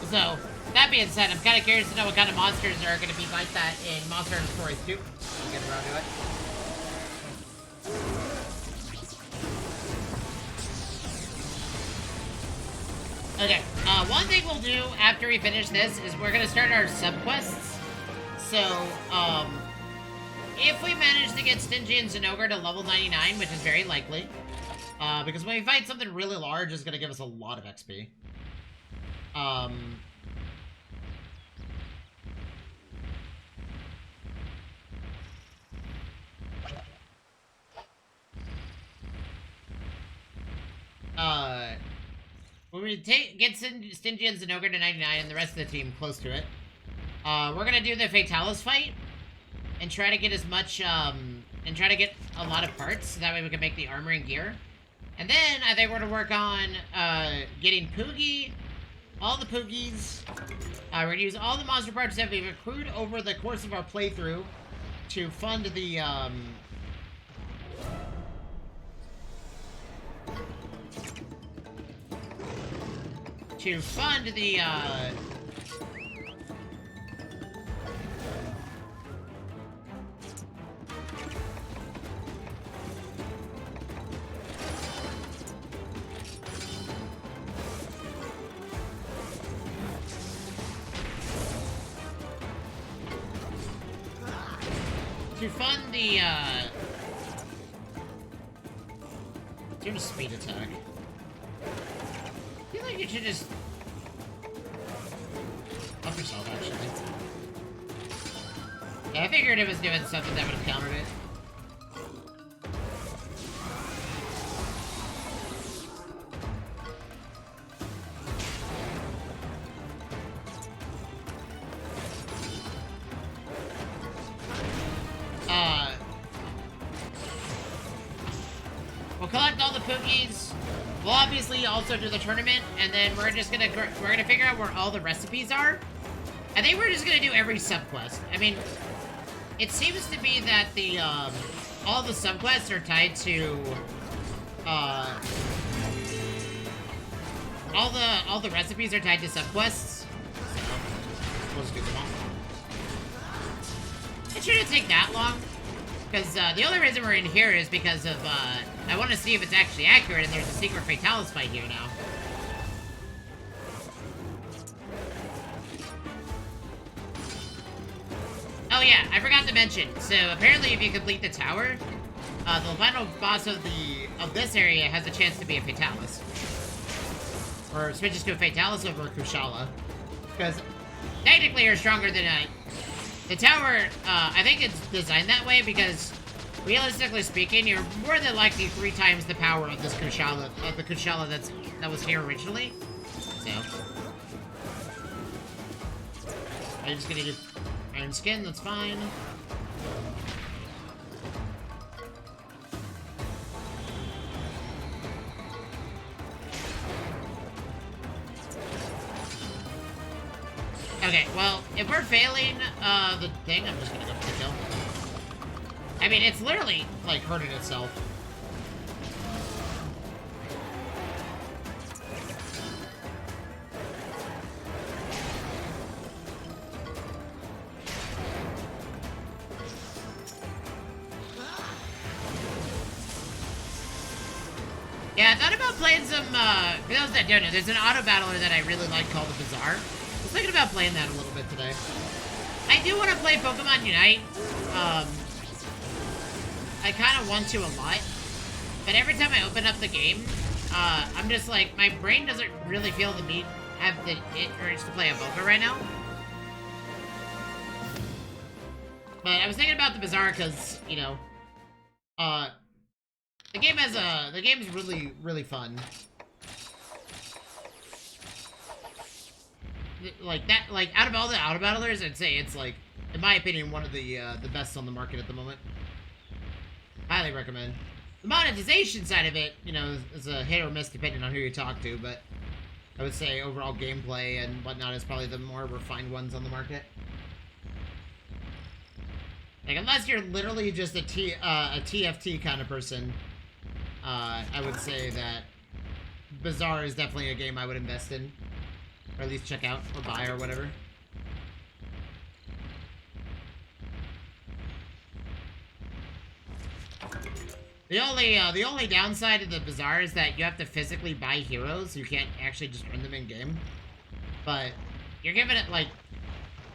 S1: So, that being said, I'm kind of curious to know what kind of monsters are going to be like that in Monster Hunter Stories 2. I'll get around to it. Okay, one thing we'll do after we finish this is we're going to start our subquests. So, if we manage to get Stygian Zinogre to level 99, which is very likely, because when we fight something really large, it's going to give us a lot of XP. When we get Stygian Zinogre to 99 and the rest of the team close to it, we're gonna do the Fatalis fight and try to get as much, and try to get a lot of parts so that way we can make the armor and gear. And then I think we're gonna work on, getting Poogie, all the Poogies. We're gonna use all the monster parts that we've accrued over the course of our playthrough to fund the, do the speed attack. I feel like you should just up yourself, actually. Yeah, I figured it was doing something that would have countered it. We'll collect all the Poogies. We'll obviously also do the tournament, and then we're gonna figure out where all the recipes are. I think we're just gonna do every subquest. I mean, it seems to be that the all the subquests are tied to all the recipes are tied to subquests. So let's do them all. It shouldn't take that long, because the only reason we're in here is because of I want to see if it's actually accurate, and there's a secret Fatalis fight here now. Oh yeah, I forgot to mention. So apparently, if you complete the tower, the final boss of this area has a chance to be a Fatalis, or switches to a Fatalis over a Kushala, because technically you're stronger than the tower. I think it's designed that way because realistically speaking, you're more than likely 3 times the power of this Kushala, the Kushala that was here originally. So, I'm just gonna do Iron Skin. That's fine. Okay, well, if we're failing the thing, I'm just gonna go for the kill. I mean, it's literally, like, hurting itself. Yeah, I thought about playing some, for those that don't know, there's an auto battler that I really like called the Bazaar. I was thinking about playing that a little bit today. I do want to play Pokemon Unite. I kind of want to a lot. But every time I open up the game, I'm just like, my brain doesn't really feel the need, have the urge to play a Avoka right now. But I was thinking about the Bazaar because, you know, the game's really, really fun. Like that, like out of all the auto battlers, I'd say it's like, in my opinion, one of the best on the market at the moment. Highly recommend. The monetization side of it, you know, is a hit or miss depending on who you talk to, but I would say overall gameplay and whatnot is probably the more refined ones on the market. Like, unless you're literally just a TFT kind of person, I would say that Bazaar is definitely a game I would invest in. Or at least check out, or buy, or whatever. The only downside of the Bazaar is that you have to physically buy heroes. You can't actually just earn them in-game. But you're giving it, like...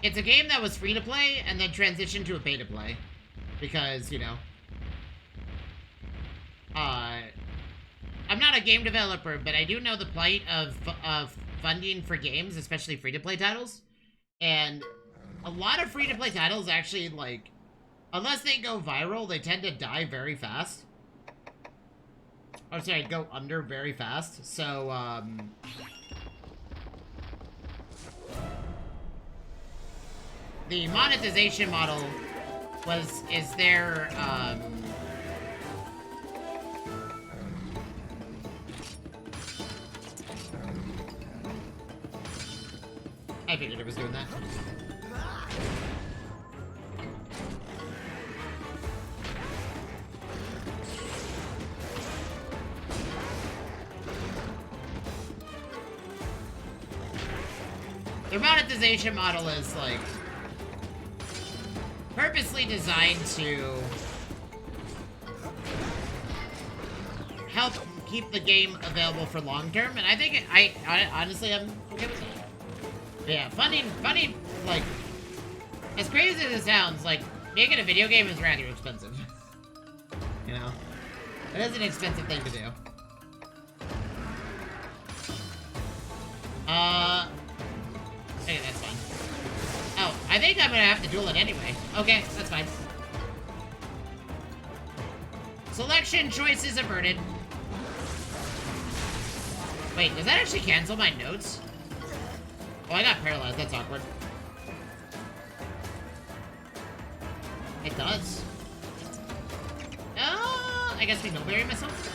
S1: It's a game that was free-to-play, and then transitioned to a pay-to-play. Because, you know... I'm not a game developer, but I do know the plight of funding for games, especially free-to-play titles. And a lot of free-to-play titles actually, like... Unless they go viral, they tend to die very fast. Or sorry, go under very fast. So, the monetization model is their, I figured it was doing that. Their monetization model is, like, purposely designed to help keep the game available for long term, and I think I honestly, I'm okay with that. But yeah, funding, like, as crazy as it sounds, like, making a video game is rather expensive. You know? It is an expensive thing to do. Okay, that's fine. Oh, I think I'm gonna have to duel it anyway. Okay, that's fine. Selection choices averted. Wait, does that actually cancel my notes? Oh, I got paralyzed. That's awkward. It does. Oh, I guess we no-berry myself.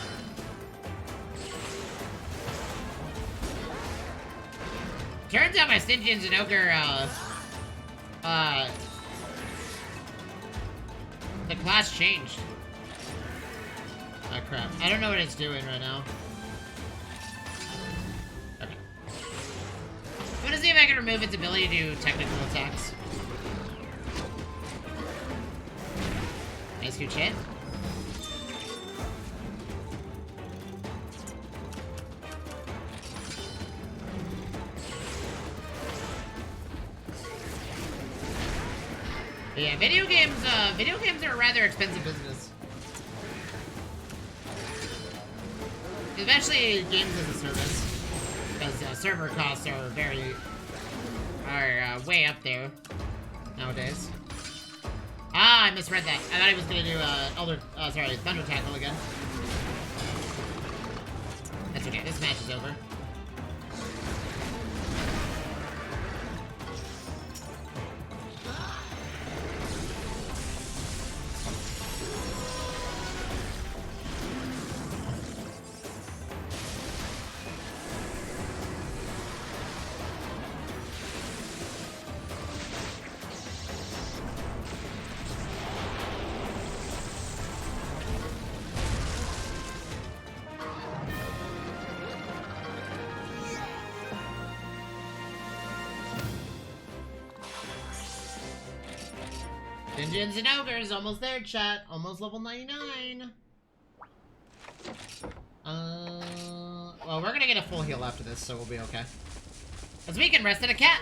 S1: Turns out my Stygian Zinogre, the class changed. Oh, crap. I don't know what it's doing right now. Okay. I'm gonna see if I can remove its ability to do technical attacks. Nice good shit. Yeah, video games are a rather expensive business. Especially games as a service. Because server costs are way up there nowadays. Ah, I misread that. I thought he was gonna do Thunder Tackle again. That's okay, this match is over. Dungeons and Ogres, almost there, chat. Almost level 99. Well, we're gonna get a full heal after this, so we'll be okay. Because we can rest in a cat.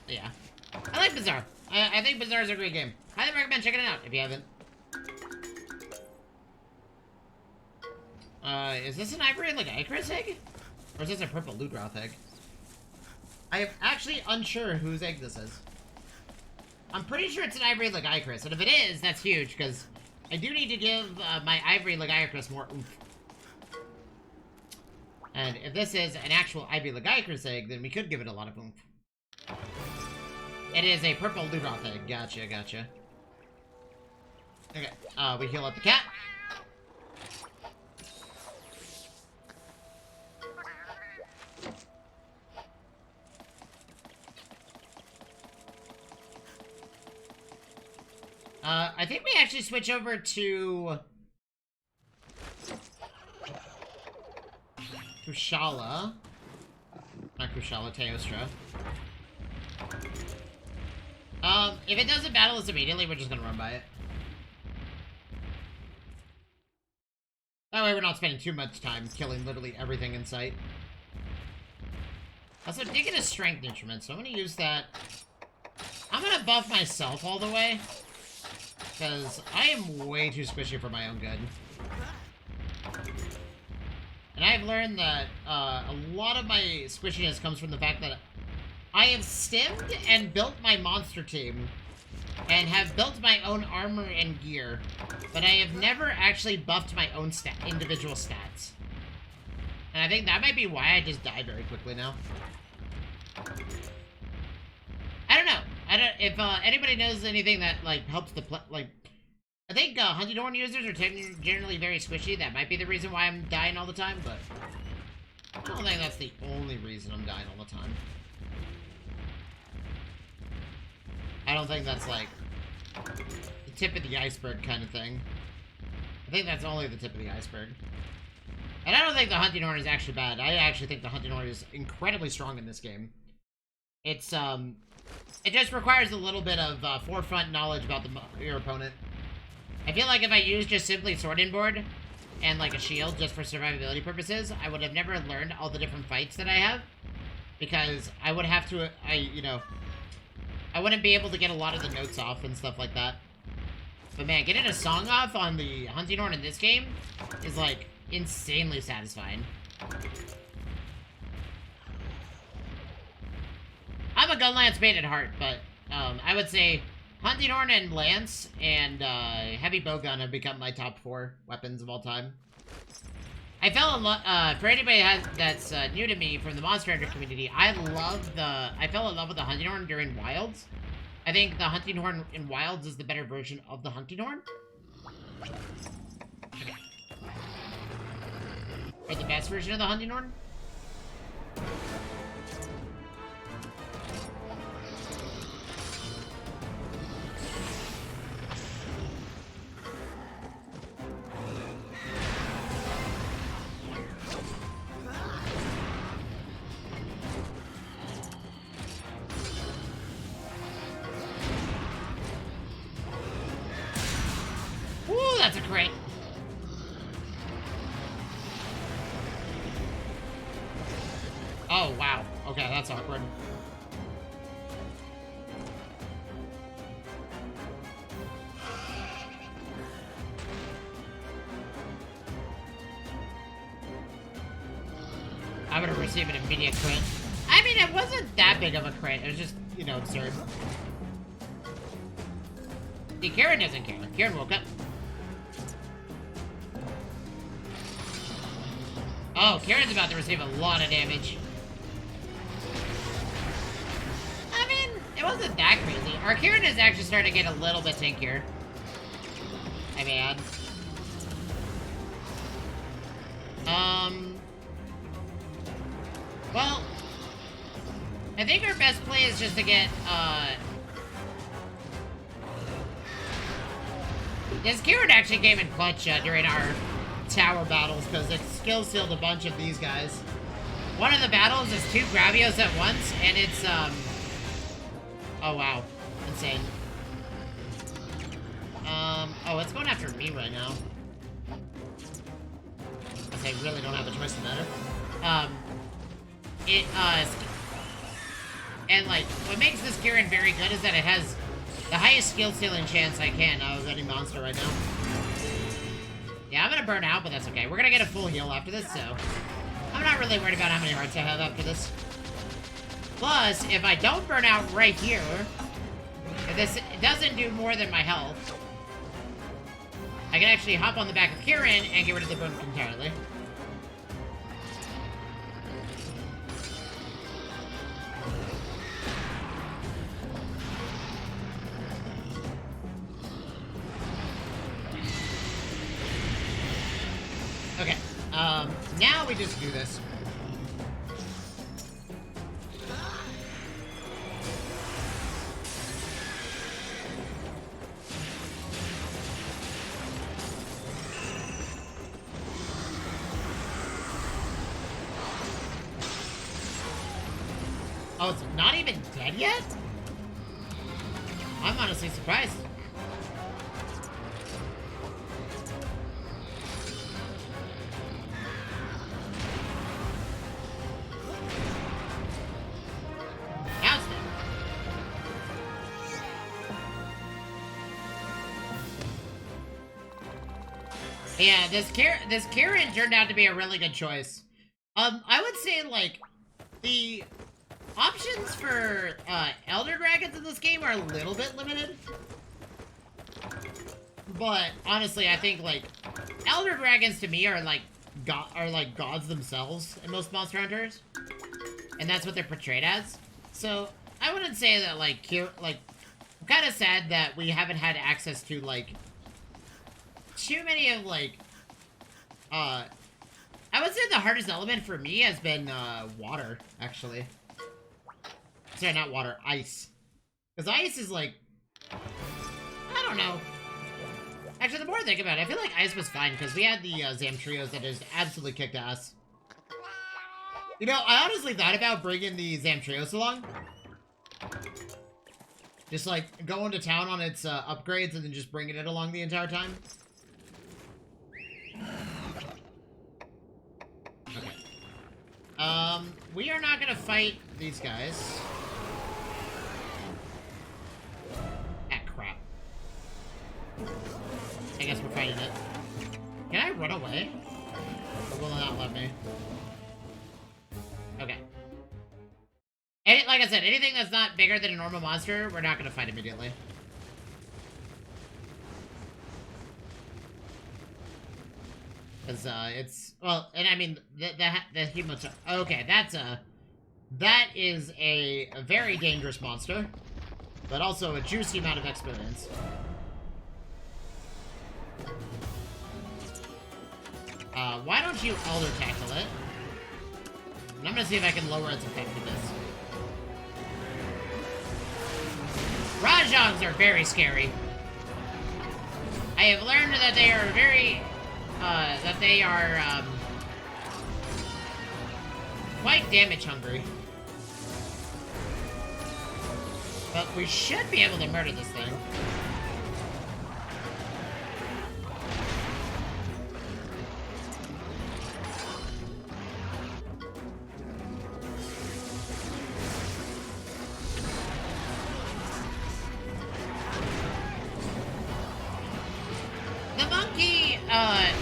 S1: Yeah. I like Bazaar. I think Bazaar is a great game. Highly recommend checking it out if you haven't. Is this an Ivory like Icarus egg? Or is this a purple Ludroth egg? I am actually unsure whose egg this is. I'm pretty sure it's an Ivory like Icarus, and if it is, that's huge, because I do need to give my Ivory like Icarus more oomph. And if this is an actual Ivory like Icarus egg, then we could give it a lot of oomph. It is a purple Ludroth egg. Gotcha, gotcha. Okay, we heal up the cat. I think we actually switch over to Kushala. Not Kushala, Teostra. If it doesn't battle us immediately, we're just gonna run by it. That way we're not spending too much time killing literally everything in sight. Also, did get a strength instrument, so I'm gonna use that. I'm gonna buff myself all the way. Because I am way too squishy for my own good. And I've learned that a lot of my squishiness comes from the fact that I have stemmed and built my monster team. And have built my own armor and gear. But I have never actually buffed my own individual stats. And I think that might be why I just died very quickly now. I don't know. If anybody knows anything that like helps the I think Hunting Horn users are generally very squishy. That might be the reason why I'm dying all the time, but I don't think that's the only reason I'm dying all the time. I don't think that's like the tip of the iceberg kind of thing. I think that's only the tip of the iceberg. And I don't think the Hunting Horn is actually bad. I actually think the Hunting Horn is incredibly strong in this game. It's it just requires a little bit of forefront knowledge about your opponent. I feel like if I used just simply Sword and Board and like a shield just for survivability purposes, I would have never learned all the different fights that I have. Because I would have to, I wouldn't be able to get a lot of the notes off and stuff like that. But man, getting a song off on the Hunting Horn in this game is like insanely satisfying. I'm a Gunlance main at heart, but I would say Hunting Horn and Lance and Heavy Bowgun have become my top 4 weapons of all time. I fell in love, for anybody that's new to me from the Monster Hunter community, I fell in love with the Hunting Horn during Wilds. I think the Hunting Horn in Wilds is the better version of the Hunting Horn. Okay. Or the best version of the Hunting Horn. That's a crit. Oh, wow. Okay, that's awkward. I'm gonna receive an immediate crit. I mean, it wasn't that big of a crit. It was just you know, absurd. See, Karen doesn't care. Karen woke up. Oh, Karen's about to receive a lot of damage. I mean, it wasn't that crazy. Our Karen is actually starting to get a little bit tankier. I mean, well, I think our best play is just to get, Yes, Kieran actually came in clutch during our tower battles because it skill sealed a bunch of these guys. One of the battles is 2 Gravios at once, and it's, oh wow, insane. Oh, it's going after me right now. I really don't have a choice in the matter. And like, what makes this Kieran very good is that it has the highest skill stealing chance I can of any monster right now. Yeah, I'm gonna burn out, but that's okay. We're gonna get a full heal after this, so I'm not really worried about how many hearts I have after this. Plus, if I don't burn out right here, if this doesn't do more than my health, I can actually hop on the back of Kieran and get rid of the burn entirely. Okay, now we just do this. Oh, it's not even dead yet? I'm honestly surprised. Now it's dead. Yeah, this Kieran turned out to be a really good choice. I would say, like, the options for Elder Dragons in this game are a little bit limited. But honestly, I think like Elder Dragons to me are like gods themselves in most Monster Hunters. And that's what they're portrayed as. So I wouldn't say that I'm kind of sad that we haven't had access to like too many of like I would say the hardest element for me has been water, actually. Sorry, not water, ice. Because ice is like, I don't know. Actually, the more I think about it, I feel like ice was fine because we had the Zamtrios that just absolutely kicked ass. You know, I honestly thought about bringing the Zamtrios along. Just like going to town on its upgrades and then just bringing it along the entire time. Okay. We are not gonna fight these guys. Ah, crap. I guess we're fighting it. Can I run away? Or will it not let me? Okay. And like I said, anything that's not bigger than a normal monster, we're not gonna fight immediately. Because, it's, well, and I mean, the Hemotop, okay, that is a very dangerous monster, but also a juicy amount of experience. Why don't you Elder Tackle it? And I'm gonna see if I can lower its effectiveness. Rajongs are very scary. I have learned that they are very, quite damage hungry. But we should be able to murder this thing.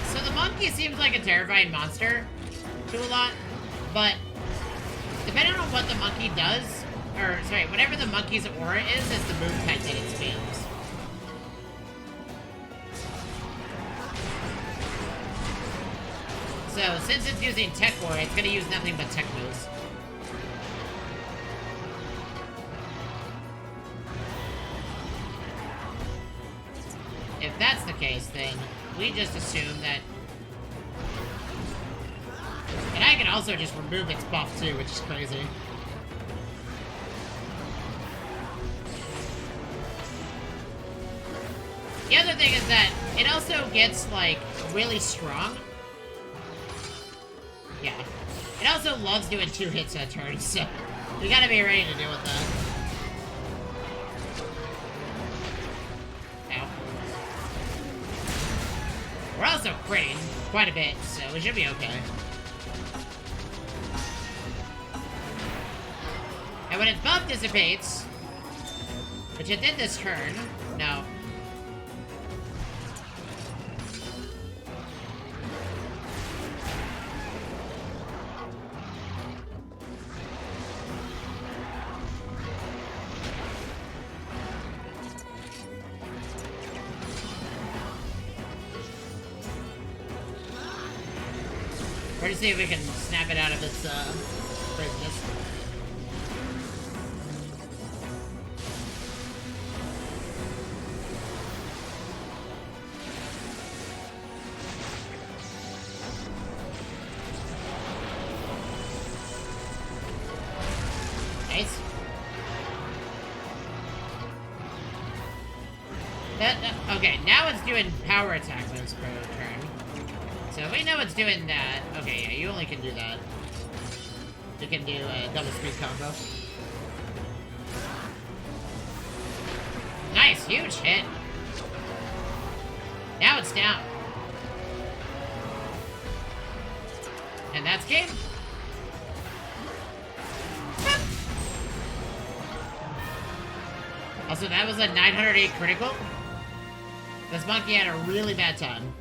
S1: So the monkey seems like a terrifying monster to a lot, but depending on what the monkey does, or sorry, whatever the monkey's aura is the move type that it spams. So, since it's using Tech Aura, it's gonna use nothing but Tech moves. If that's the case, then we just assume that... And I can also just remove its buff too, which is crazy. The other thing is that it also gets, like, really strong. Yeah. It also loves doing 2 hits a turn, so you gotta be ready to deal with that. Ow. We're also critting quite a bit, so we should be okay. And when its buff dissipates, which it did this turn, no. We're gonna see if we can snap it out of its craziness. Nice. Okay, now it's doing power attack moves per turn. So we know it's doing that. Okay, yeah, you only can do that. You can do a double speed combo. Nice, huge hit. Now it's down. And that's game. Also, that was a 908 critical. This monkey had a really bad time.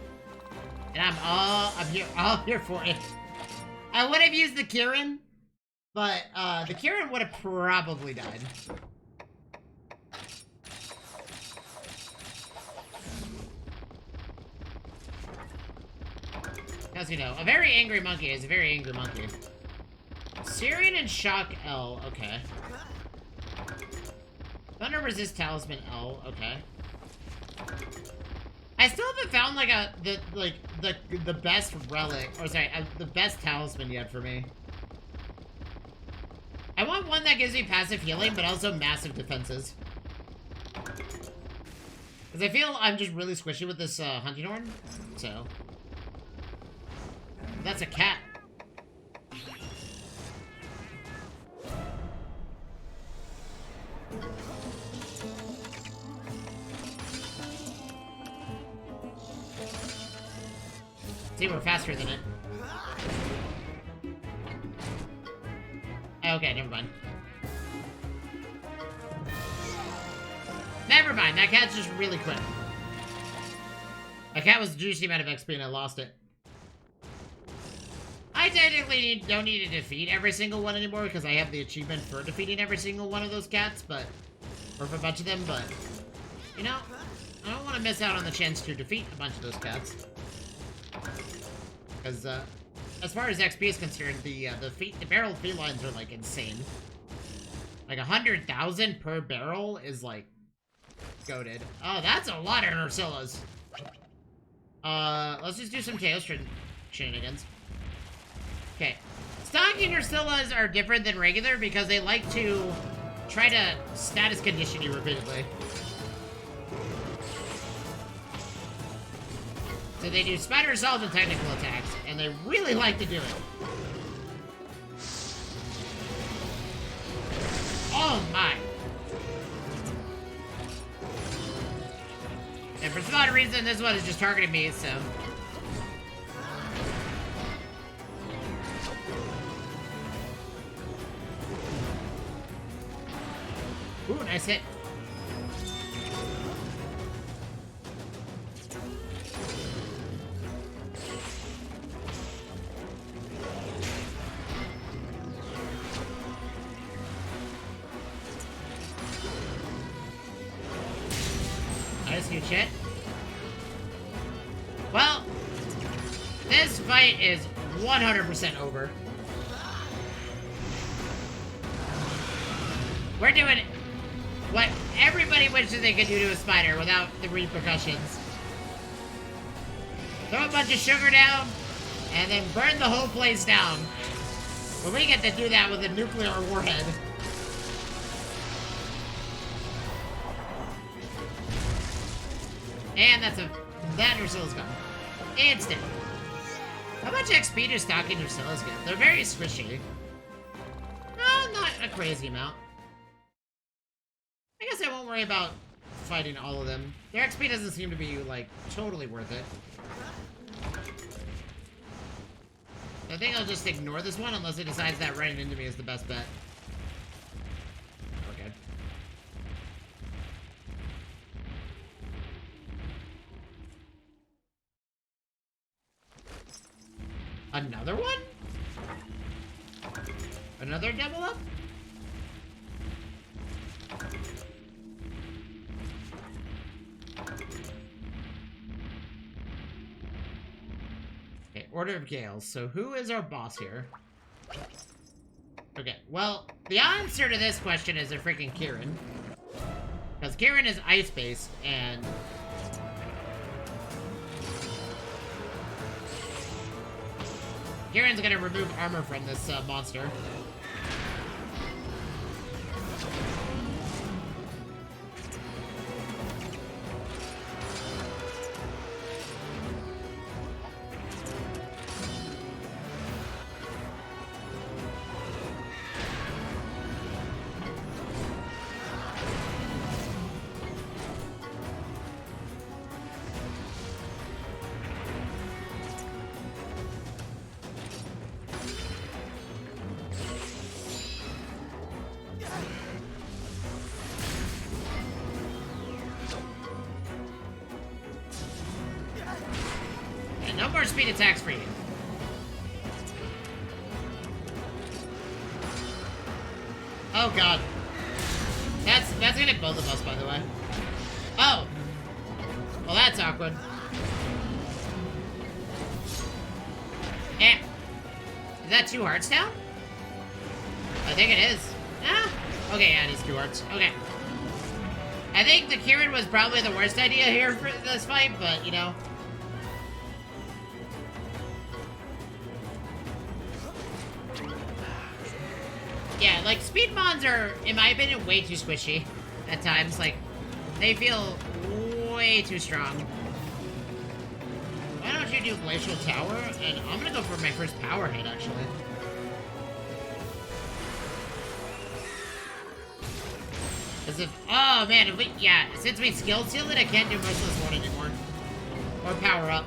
S1: And I'm here for it. I would have used the Kirin, but the Kirin would have probably died. As you know, a very angry monkey is a very angry monkey. Syrian and Shock L, okay. Thunder Resist Talisman L, okay. I still haven't found like the best relic, or sorry, the best talisman yet for me. I want one that gives me passive healing, but also massive defenses. Because I feel I'm just really squishy with this hunting horn, so. That's a cat. See, we're faster than it. Okay, never mind. Never mind, that cat's just really quick. That cat was a juicy amount of XP and I lost it. I technically don't need to defeat every single one anymore because I have the achievement for defeating every single one of those cats, but... Or for a bunch of them, but... You know, I don't want to miss out on the chance to defeat a bunch of those cats. Because, as far as XP is concerned, the barrel felines are, like, insane. Like, 100,000 per barrel is, like, goated. Oh, that's a lot of Ursillas. Let's just do some Chaos shenanigans. Okay. Stocking Ursillas are different than regular because they like to try to status condition you repeatedly. So they do spider assault and technical attacks, and they really like to do it. Oh my! And for some odd reason, this one is just targeting me, so... Ooh, nice hit. That's new shit. Well, this fight is 100% over. We're doing what everybody wishes they could do to a spider without the repercussions. Throw a bunch of sugar down, and then burn the whole place down. But we get to do that with a nuclear warhead. And that Ursilla's gone. Instant. How much XP does stocking Ursilla's get? They're very squishy. No, not a crazy amount. I guess I won't worry about fighting all of them. Their XP doesn't seem to be, like, totally worth it. I think I'll just ignore this one unless it decides that running into me is the best bet. Okay. Another one? Another double up? Okay, Order of Gales. So who is our boss here? Okay, well, the answer to this question is a freaking Kirin. Because Kirin is ice-based, and... Kirin's gonna remove armor from this monster. No more speed attacks for you. Oh god. That's gonna hit both of us, by the way. Oh! Well, that's awkward. Eh. Is that 2 hearts now? I think it is. Ah. Okay, yeah, it is 2 hearts. Okay. I think the Kirin was probably the worst idea here for this fight, but, you know... Yeah, like, speed mons are, in my opinion, way too squishy at times. Like, they feel way too strong. Why don't you do Glacial Tower? And I'm gonna go for my first power hit, actually. As if, oh man, if we, yeah, since we skill seal it, I can't do Merciless Ward anymore. Or power up.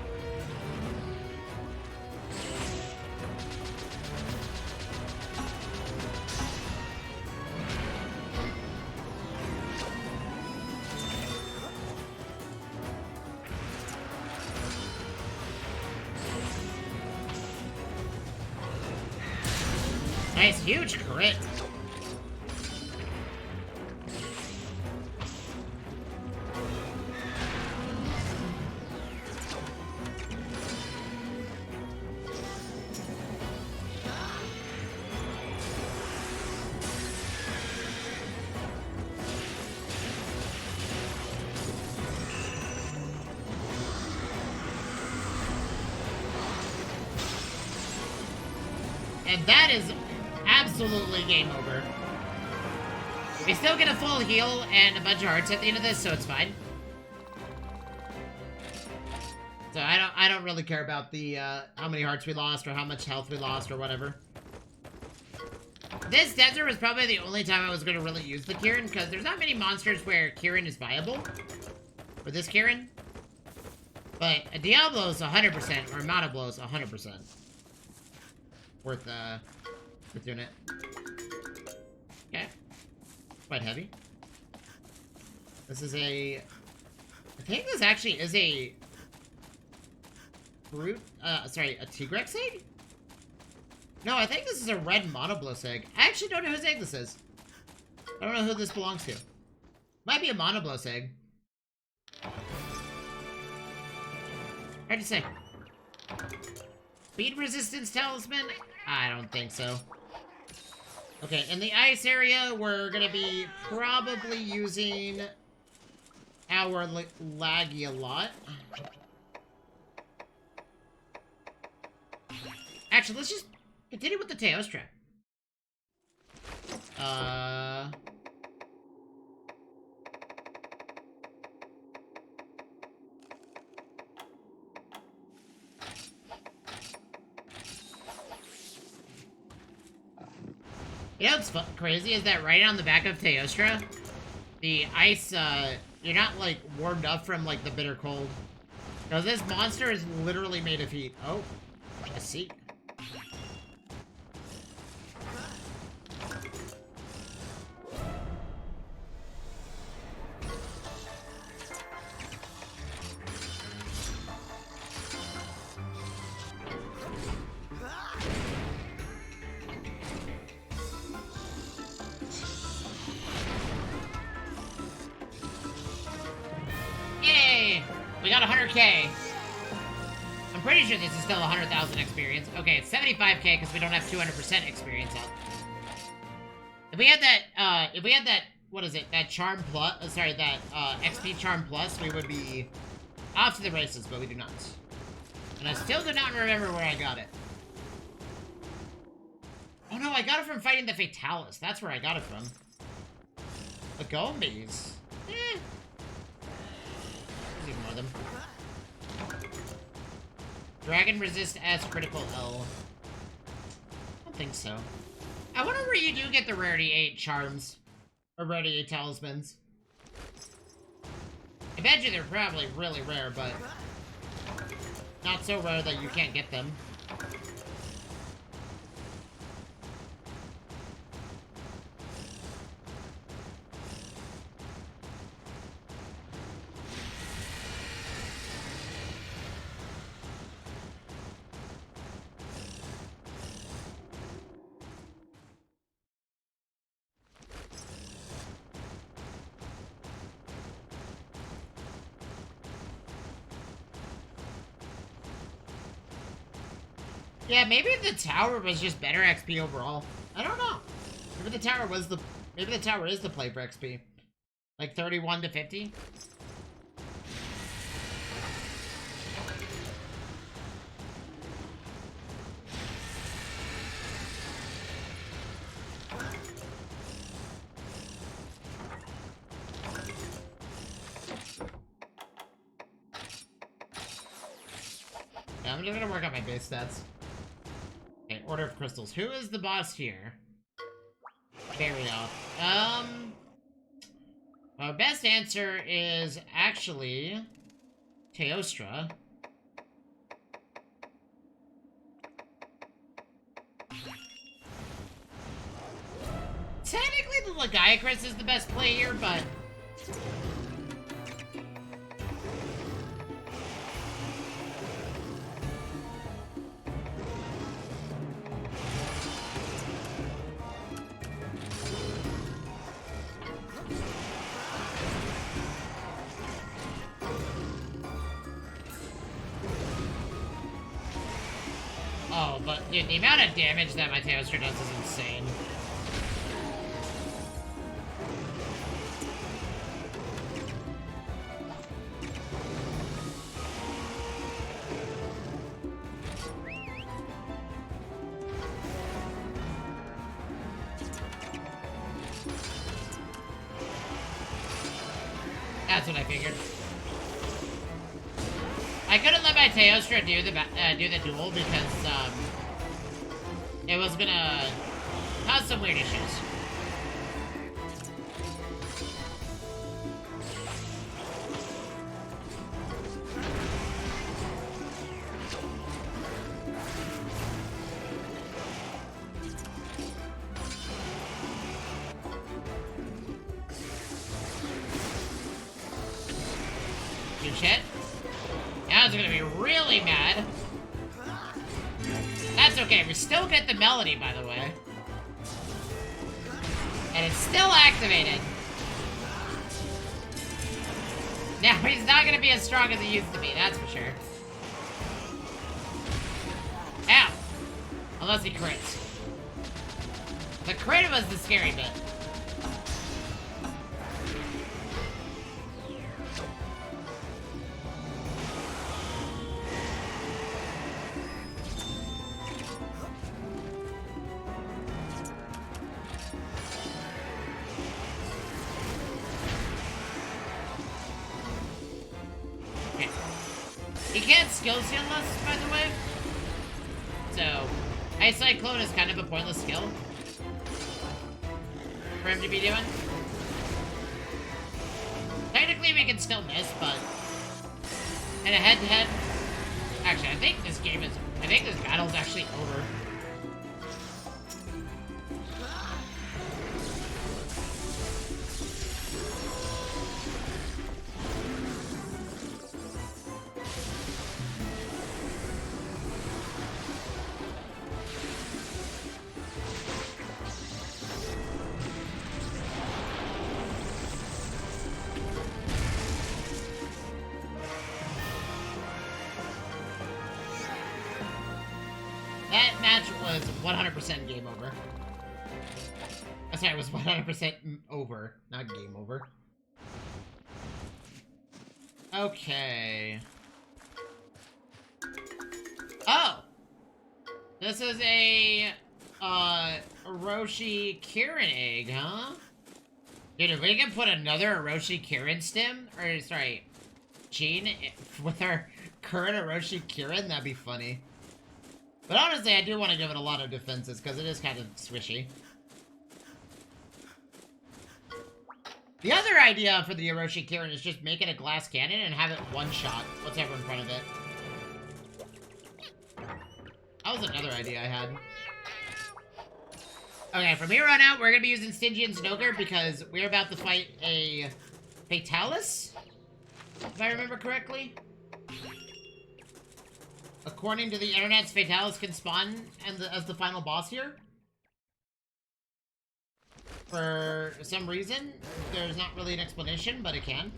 S1: Nice, huge crit. And that is absolutely game over. We still get a full heal and a bunch of hearts at the end of this, so it's fine. So I don't really care about the how many hearts we lost or how much health we lost or whatever. This desert was probably the only time I was going to really use the Kirin, because there's not many monsters where Kirin is viable. For this Kirin. But a Diablo's 100%, or a Monoblo's 100%. Worth doing it. Okay. Quite heavy. This is a... I think this actually is a... Brute... sorry, a Tigrex egg? No, I think this is a red Monoblos egg. I actually don't know whose egg this is. I don't know who this belongs to. Might be a Monoblos egg. Hard to say. Speed resistance talisman? I don't think so. Okay, in the ice area, we're gonna be probably using our laggy a lot. Actually, let's just continue with the Teostra. You know what's crazy is that right on the back of Teostra, the ice, you're not, like, warmed up from, like, the bitter cold. Because this monster is literally made of heat. Oh, I see. We got 100k. I'm pretty sure this is still 100,000 experience. Okay, it's 75k because we don't have 200% experience up. If we had that, what is it? That charm plus, sorry, that XP charm plus, we would be off to the races, but we do not. And I still do not remember where I got it. Oh no, I got it from fighting the Fatalis. That's where I got it from. The Gombies. Eh. Ignore them. Dragon resist as critical L. I don't think so. I wonder where you do get the rarity 8 charms. Or rarity 8 talismans. I bet you they're probably really rare, but not so rare that you can't get them. Yeah, maybe the tower was just better XP overall. I don't know. Maybe the tower was the is the play for XP. Like 31 to 50. Yeah, I'm just gonna work on my base stats. Okay, Order of Crystals. Who is the boss here? Barioth. Our best answer is actually Teostra. Technically, the Lagiacrus is the best play here, but dude, the amount of damage that my Teostra does is insane. That's what I figured. I couldn't let my Teostra do the duel because it was gonna cause some weird issues. Good shit. Now it's gonna be really mad. That's okay, we still get the melody, by the way. And it's still activated. Now, he's not gonna be as strong as he used to be, that's for sure. Unless he crits. The crit was the scary bit. Okay. He can't skill steal us, by the way. So, Ice Cyclone is kind of a pointless skill for him to be doing. Technically, we can still miss, but in a head-to-head, actually, I think this battle's actually over. That match was 100% game over. Sorry, it was 100% over, not game over. Okay. Oh! This is a, Orochi Kirin egg, huh? Dude, if we can put another Orochi Kirin stem, or, sorry, gene with our current Orochi Kirin, that'd be funny. But honestly, I do want to give it a lot of defenses, because it is kind of swishy. The other idea for the Orochi Kirin is just make it a glass cannon and have it one-shot whatever in front of it. That was another idea I had. Okay, from here on out, we're going to be using Stygian Snoker because we're about to fight a Fatalis, if I remember correctly. According to the internet, Fatalis can spawn as the final boss here. For some reason, there's not really an explanation, but it can.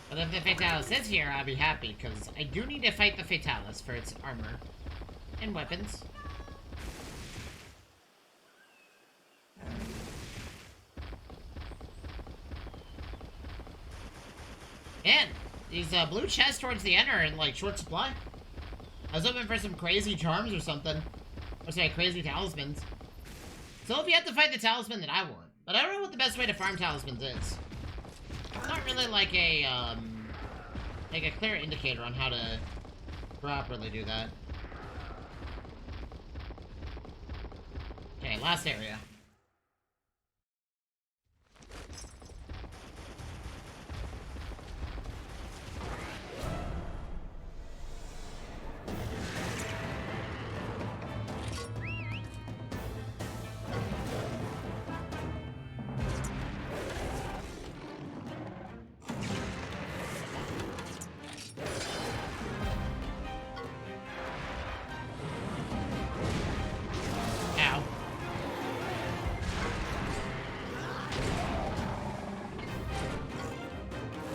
S1: But if the Fatalis is here, I'll be happy, because I do need to fight the Fatalis for its armor and weapons. And these blue chests towards the end are in, like, short supply. I was hoping for some crazy charms or something. Or say, crazy talismans. So if you have to fight the talisman that I want. But I don't know what the best way to farm talismans is. It's not really like a clear indicator on how to properly do that. Okay, last area.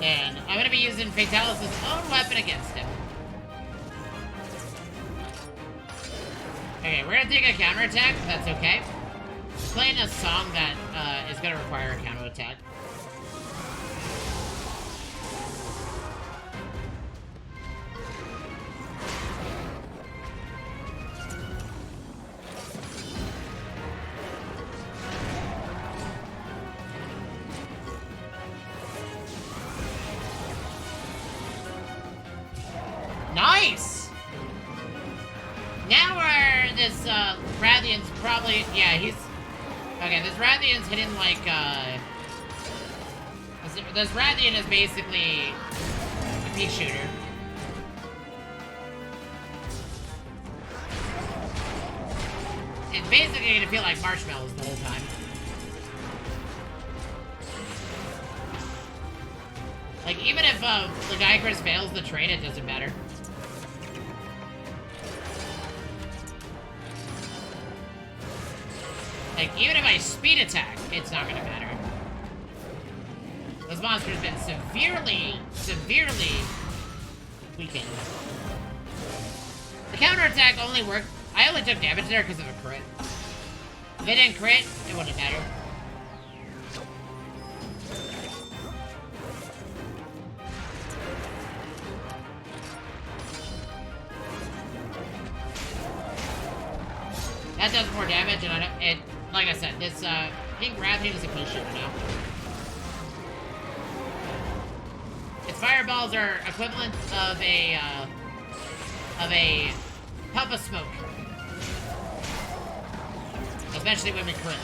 S1: And I'm gonna be using Fatalis' own weapon against him. Okay, we're gonna take a counterattack, if that's okay. Playing a song that is gonna require a counterattack. Nice! this Rathian's probably, yeah, he's, okay, this Rathian's hitting like, this Rathian is basically a pea shooter. It's basically gonna feel like marshmallows the whole time. Like, even if the Gaiacrus fails the trade, it doesn't matter. Like, even if I speed attack, it's not gonna matter. This monster's been severely weakened. The counterattack only worked. I only took damage there because of a crit. If it didn't crit, it wouldn't matter. That does more damage, and like I said, this King Rathian is a pea shooter now. Its fireballs are equivalent of a puff of smoke, especially when we crit,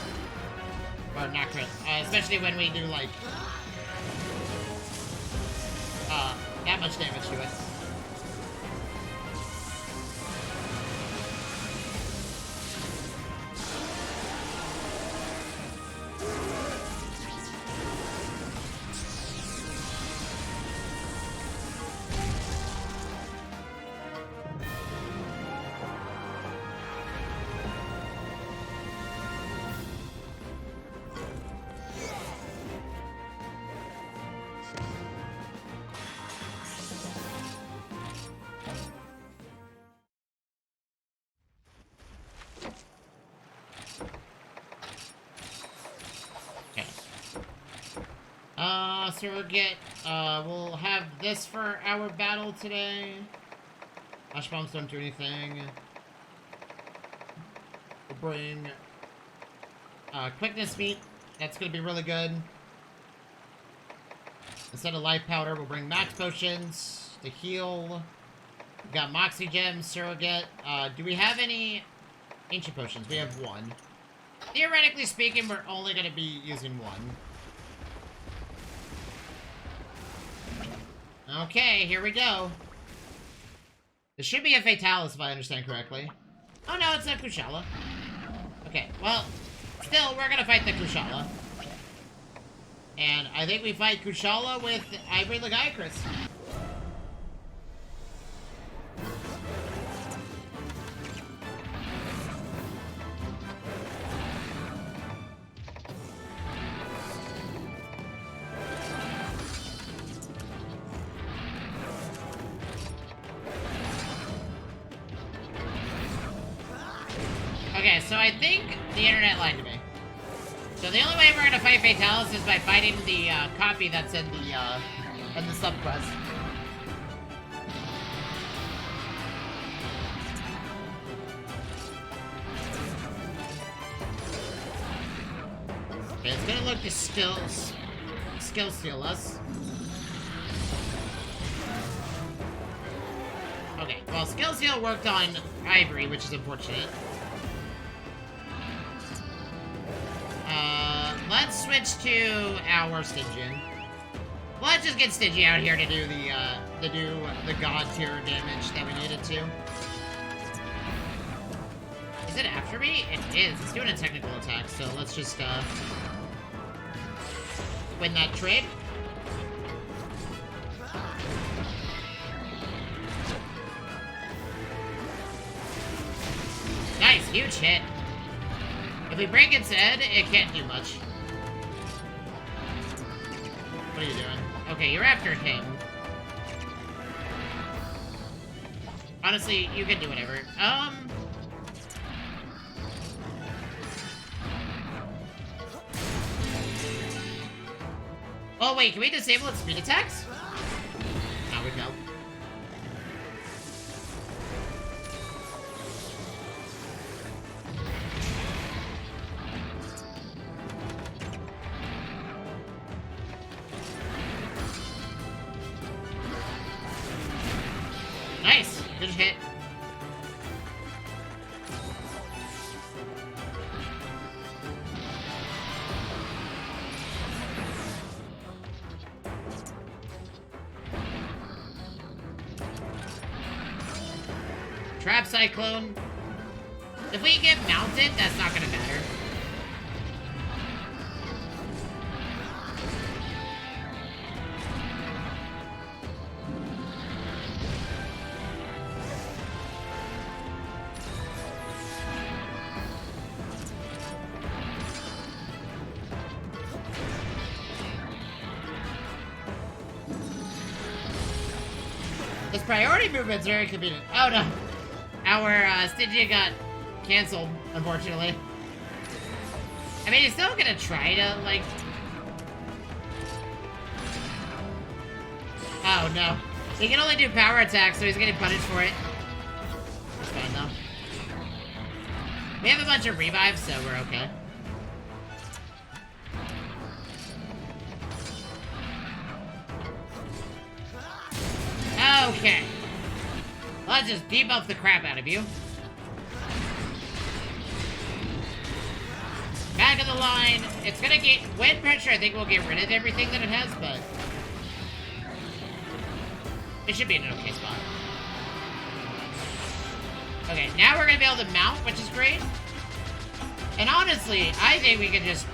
S1: or not crit. Especially when we do like that much damage to it. Surrogate, we'll have this for our battle today. Ash bombs don't do anything. We'll bring quickness meat. That's gonna be really good. Instead of life powder, we'll bring max potions to heal. We've got Moxie gems, surrogate. Do we have any ancient potions? We have one. Theoretically speaking, we're only gonna be using one. Okay, here we go. This should be a Fatalis, if I understand correctly. Oh no, it's a Kushala. Okay, well, still, we're gonna fight the Kushala. And I think we fight Kushala with Ivory the Gaiacrus. Okay, so I think the internet lied to me. So the only way we're gonna fight Fatalis is by fighting the copy that's in the sub-quest. Okay, it's gonna look to skill steal us. Okay, well, skill steal worked on Ivory, which is unfortunate. Let's switch to our Stygian. Let's just get Stygian out here to do the god tier damage that we needed to. Is it after me? It is. It's doing a technical attack, so let's just win that trade. Nice, huge hit. If we break its head, it can't do much. What are you doing? Okay, you're after him. Honestly, you can do whatever. Oh wait, can we disable its speed attacks? Now we go. Nice! Good hit. Trap Cyclone. If we get mounted, that's not gonna matter. This priority movement's very convenient. Oh no! Our Stygia got canceled, unfortunately. I mean, he's still gonna try to, like... Oh no. He can only do power attacks, so he's getting punished for it. It's fine though. We have a bunch of revives, so we're okay. Okay. Let's just debuff the crap out of you. Back of the line. It's gonna get... Wind pressure, I think we'll get rid of everything that it has, but... It should be in an okay spot. Okay, now we're gonna be able to mount, which is great. And honestly, I think we can just...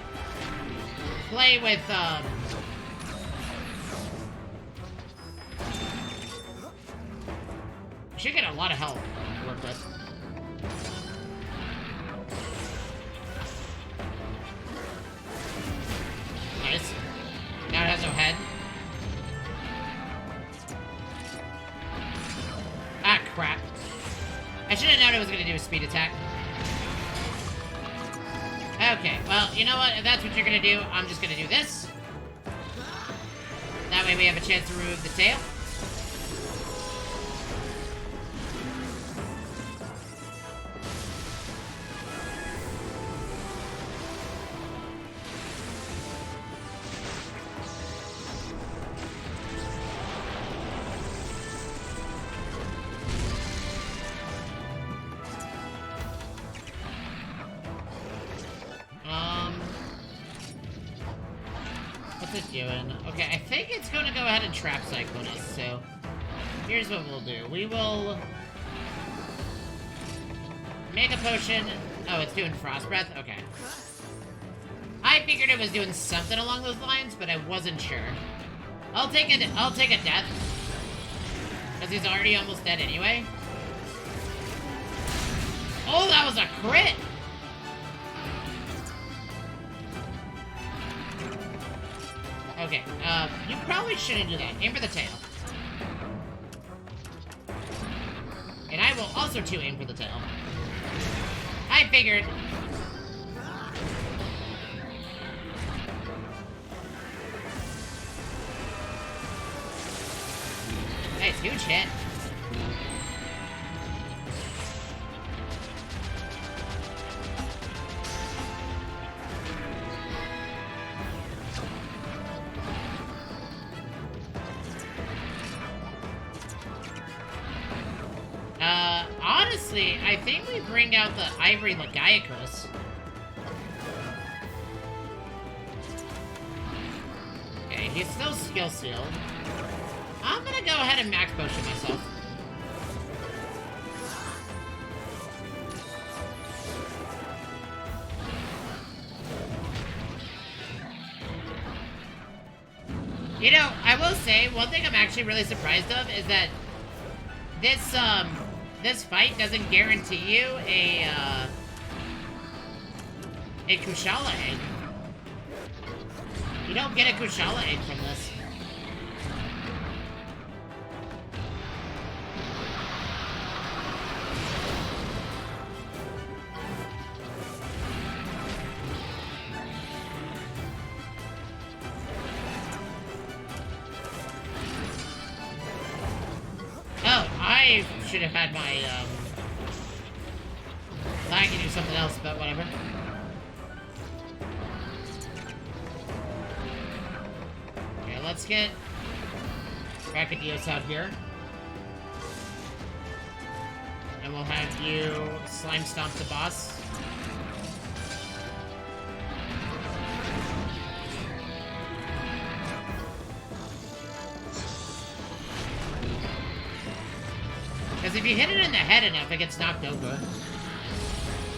S1: play with, should get a lot of help to work with. Nice. Now it has no head. Ah, crap. I should have known it was going to do a speed attack. Okay, well, you know what? If that's what you're going to do, I'm just going to do this. That way we have a chance to remove the tail. What's it doing? Okay, I think it's going to go ahead and Trap Cyclone us, so... Here's what we'll do. We will... make a potion... Oh, it's doing Frost Breath? Okay. I figured it was doing something along those lines, but I wasn't sure. I'll take a death. Because he's already almost dead anyway. Oh, that was a crit! Okay, you probably shouldn't do that. Aim for the tail. And I will also, too, aim for the tail. I figured. Nice, huge hit. Honestly, I think we bring out the Ivory Lagiacrus. Okay, he's still skill sealed. I'm gonna go ahead and max potion myself. You know, I will say, one thing I'm actually really surprised of is that this fight doesn't guarantee you a Kushala egg. You don't get a Kushala egg from this. I should have had my, I can do something else, but whatever. Okay, let's get Rakadios out here. And we'll have you Slime Stomp the boss. Because if if you hit it in the head enough, it gets knocked over.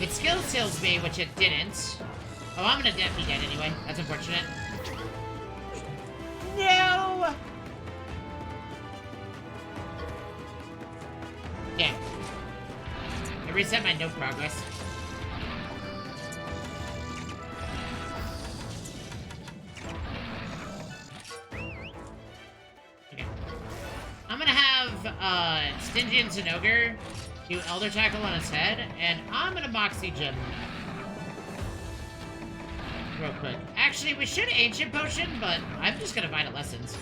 S1: It skill seals me, which it didn't. Oh, I'm gonna be dead anyway. That's unfortunate. No! Yeah. I reset my no progress. Okay. I'm gonna have, Stygian Zinogre do Elder Tackle on his head, and I'm gonna Moxie Gem real quick. Actually, we should Ancient Potion, but I'm just gonna Vital Essence.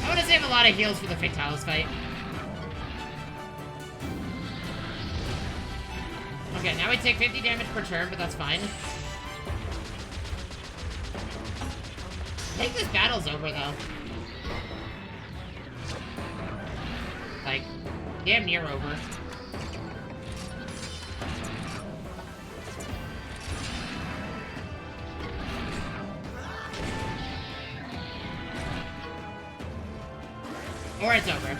S1: I want to save a lot of heals for the Fatalis fight. Okay, now we take 50 damage per turn, but that's fine. I think this battle's over, though. Like, damn near over. Or it's over.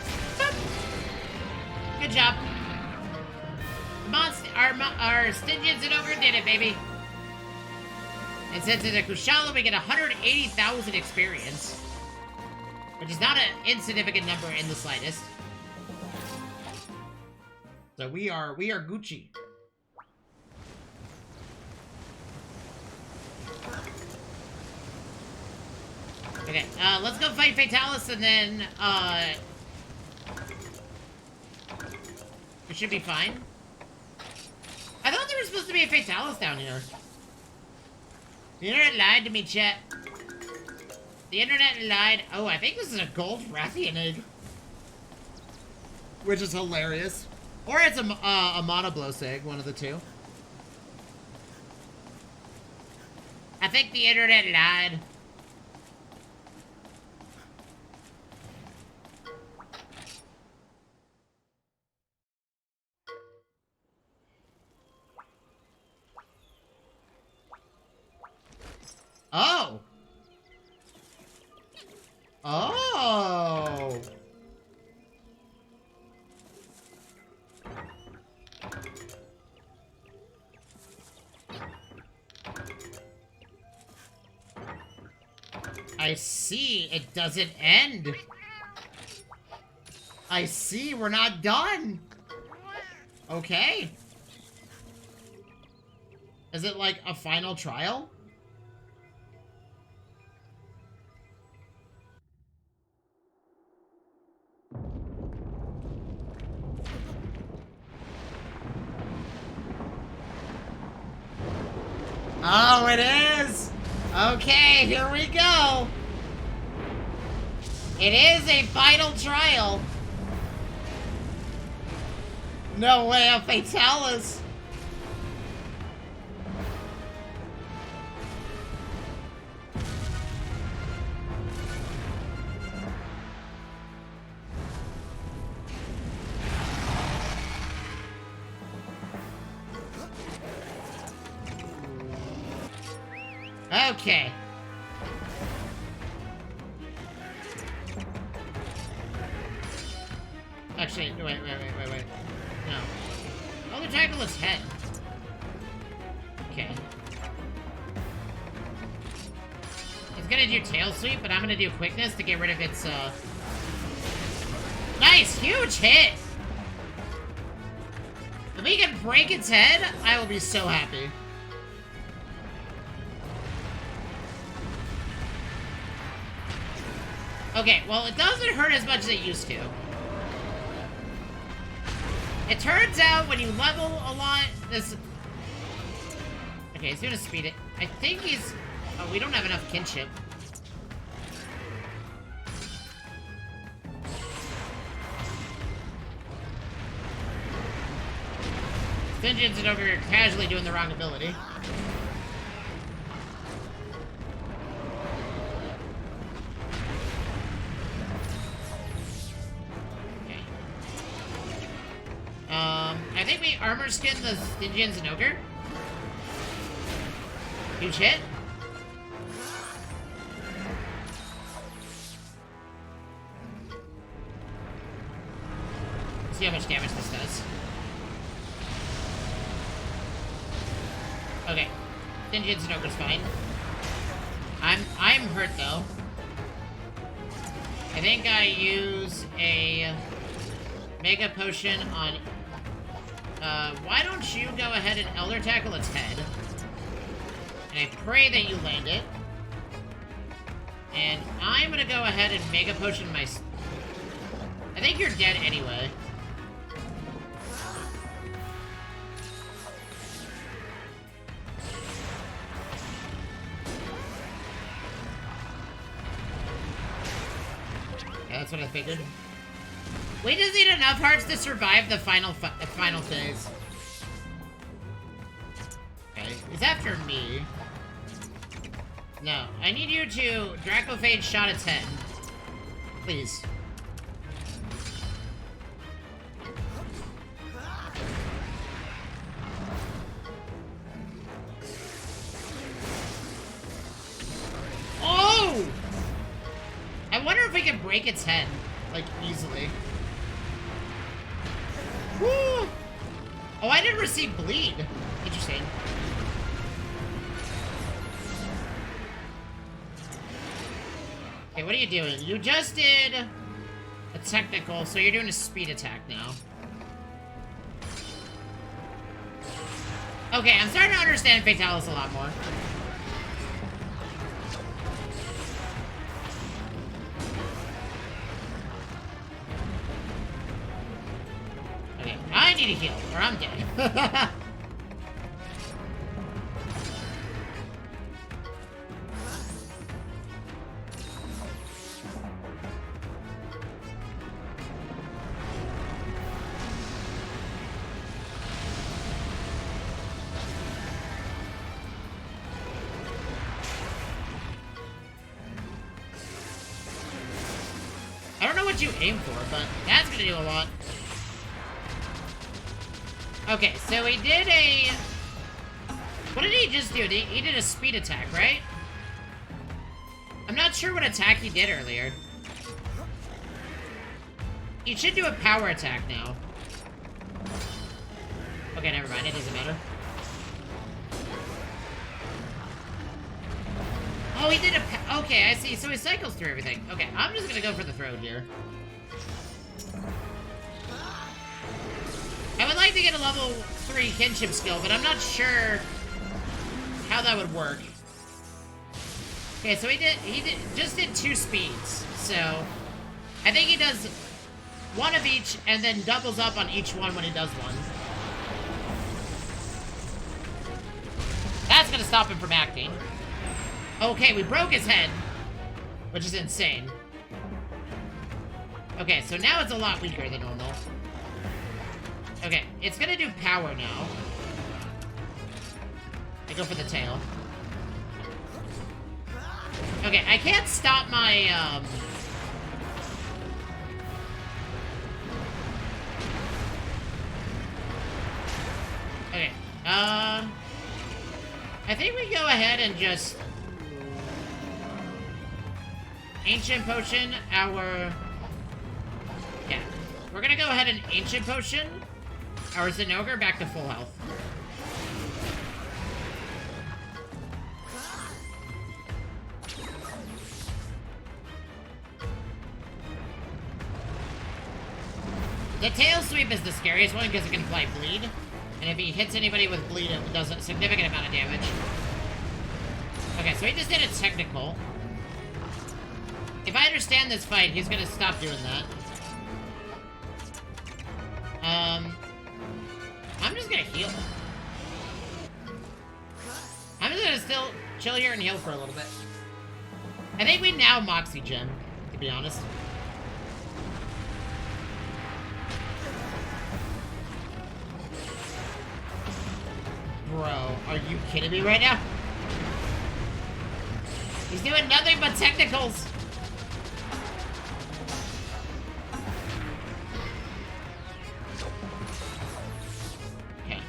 S1: Good job. Our Stygian Zinogre did it, baby. And since it's a Kushala, we get 180,000 experience. Which is not an insignificant number in the slightest. So we are Gucci. Okay, let's go fight Fatalis and then, it should be fine. I thought there was supposed to be a Fatalis down here. The internet lied to me, chat. The internet lied. Oh, I think this is a gold Rathian egg. Which is hilarious. Or it's a Monoblos egg, one of the two. I think the internet lied. Oh! Oh! I see. It doesn't end. I see. We're not done. Okay. Is it like a final trial? Oh, it is! Okay, here we go! It is a final trial! No way, a Fatalis! Okay. Actually, wait. No. Oh, the tackle its head. Okay. It's gonna do tail sweep, but I'm gonna do quickness to get rid of its, Nice! Huge hit! If we can break its head, I will be so happy. Okay, well, it doesn't hurt as much as it used to. It turns out when you level a lot, this... Okay, he's gonna speed it. I think he's... Oh, we don't have enough kinship. Stygian Zinogre casually doing the wrong ability. I think we armor skin the Stygian Zinogre. Huge hit. See how much damage this does. Okay. Denji and Sunoko's fine. I'm hurt though. I think I use a Mega Potion on... why don't you go ahead and Elder Tackle its head? And I pray that you land it. And I'm gonna go ahead and Mega Potion my... I think you're dead anyway. Yeah, that's what I figured. We just need enough hearts to survive the final phase. Okay, he's after me. No, I need you to Dracophage shot its head. Please. Oh! I wonder if we can break its head, like, easily. Woo! Oh, I didn't receive bleed. Interesting. Okay, what are you doing? You just did a technical, so you're doing a speed attack now. Okay, I'm starting to understand Fatalis a lot more. Okay, I need a heal, or I'm dead. I don't know what you aim for, but that's gonna do a lot. Okay, so he did a... What did he just do? He did a speed attack, right? I'm not sure what attack he did earlier. He should do a power attack now. Okay, never mind. It doesn't matter. Oh, he did a... Okay, I see. So he cycles through everything. Okay, I'm just gonna go for the throw here. I would like to get a level 3 kinship skill, but I'm not sure how that would work. Okay, so he just did 2 speeds. So I think he does one of each and then doubles up on each one when he does one. That's gonna stop him from acting. Okay, we broke his head, which is insane. Okay, so now it's a lot weaker than normal. Okay, it's gonna do power now. I go for the tail. Okay, I can't stop my, Okay, I think we go ahead and just... Ancient Potion our... Yeah, we're gonna go ahead and Ancient Potion our Zinogre back to full health. The tail sweep is the scariest one because it can apply bleed. And if he hits anybody with bleed, it does a significant amount of damage. Okay, so he just did a technical. If I understand this fight, he's gonna stop doing that. I'm just gonna heal. I'm just gonna still chill here and heal for a little bit. I think we now Moxie Gem, to be honest. Bro, are you kidding me right now? He's doing nothing but technicals. Okay.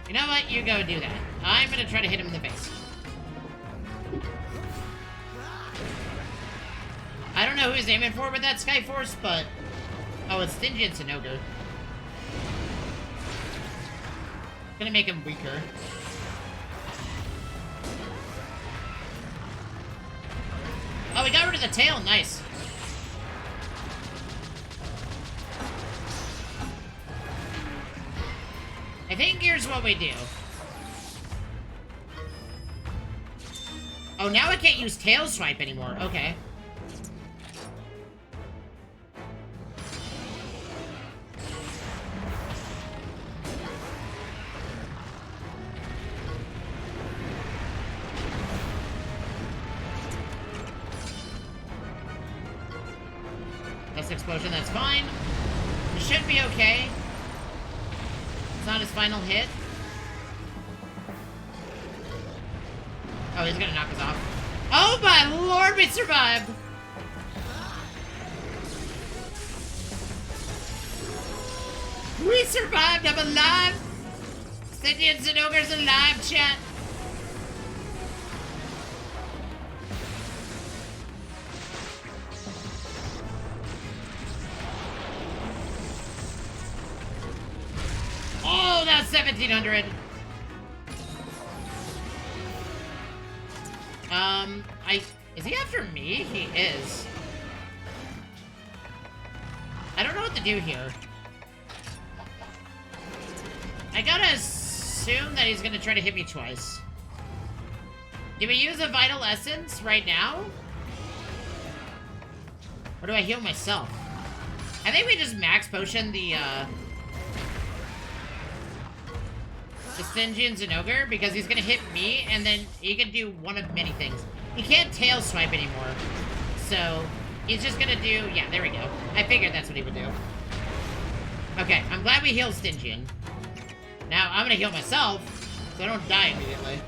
S1: You know what?
S3: what? You go do that. I'm gonna try to hit him in the face. I don't know who he's aiming for with that Skyforce, but... Oh, it's Stingy and Sinogar. Gonna make him weaker. Oh, we got rid of the tail. Nice. I think here's what we do. Oh, now I can't use Tail Swipe anymore. Okay. Dust Explosion, that's fine. It should be okay. It's not his final hit. Oh, he's gonna knock us off. Oh my lord, we survived! We survived, I'm alive! Stingy and Zinogre's alive, chat! Oh, that's 1700. Is he after me? He is. I don't know what to do here. I gotta assume that he's gonna try to hit me twice. Do we use a Vital Essence right now? Or do I heal myself? I think we just Max Potion the Stingy and Zinogre, because he's gonna hit me, and then he can do one of many things. He can't Tail Swipe anymore, so he's just gonna do... Yeah, there we go. I figured that's what he would do. Okay, I'm glad we healed Stingian. Now, I'm gonna heal myself, so I don't die immediately.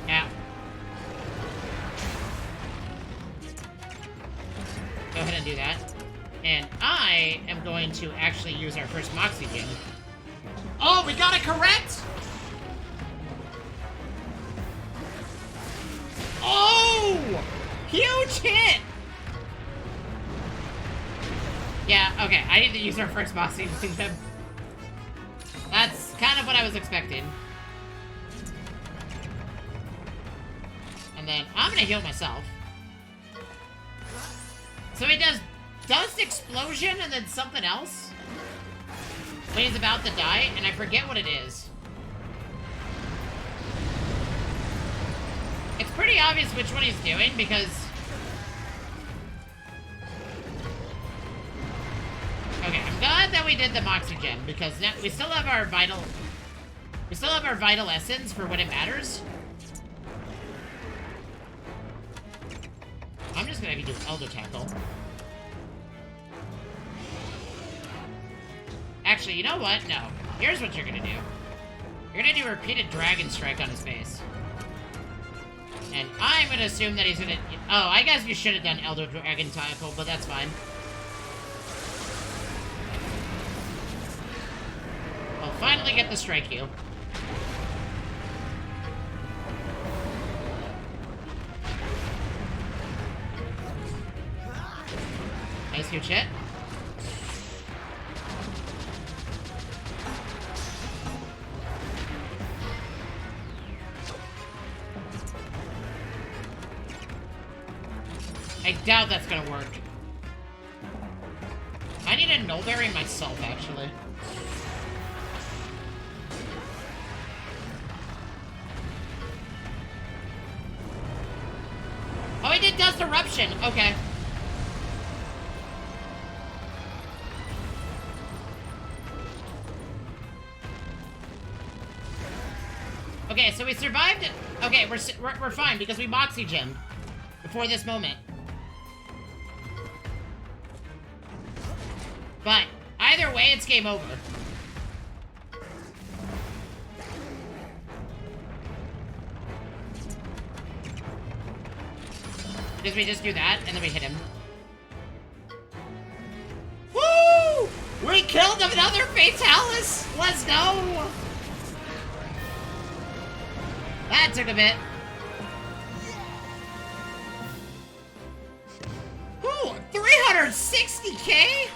S3: Yeah. Go ahead and do that. And I am going to actually use our first Moxie Gym. Oh, we got it correct! Oh! Huge hit! Yeah, okay, I need to use our first Moxie Gym. That's kind of what I was expecting. And then I'm gonna heal myself. So he does Dust Explosion and then something else when he's about to die, and I forget what it is. It's pretty obvious which one he's doing, because... Okay, I'm glad that we did the Moxie Gem, because now we still have our Vital... We still have our Vital Essence for when it matters. I'm just gonna have you do Elder Tackle. Actually, you know what? No. Here's what you're gonna do. You're gonna do repeated Dragon Strike on his face. And I'm gonna assume that he's gonna... Oh, I guess you should have done Elder Dragon Tackle, but that's fine. We'll finally get the Strike Heal. Nice huge hit. I doubt that's gonna work. I need a Nullberry myself, actually. Oh, he did Dust Eruption! Okay. Okay, so we survived it. Okay, we're fine, because we Moxie Gemmed before this moment. But either way, it's game over. Because we just do that, and then we hit him. Woo! We killed another Fatalis! Let's go! That took a bit. Ooh, 360k?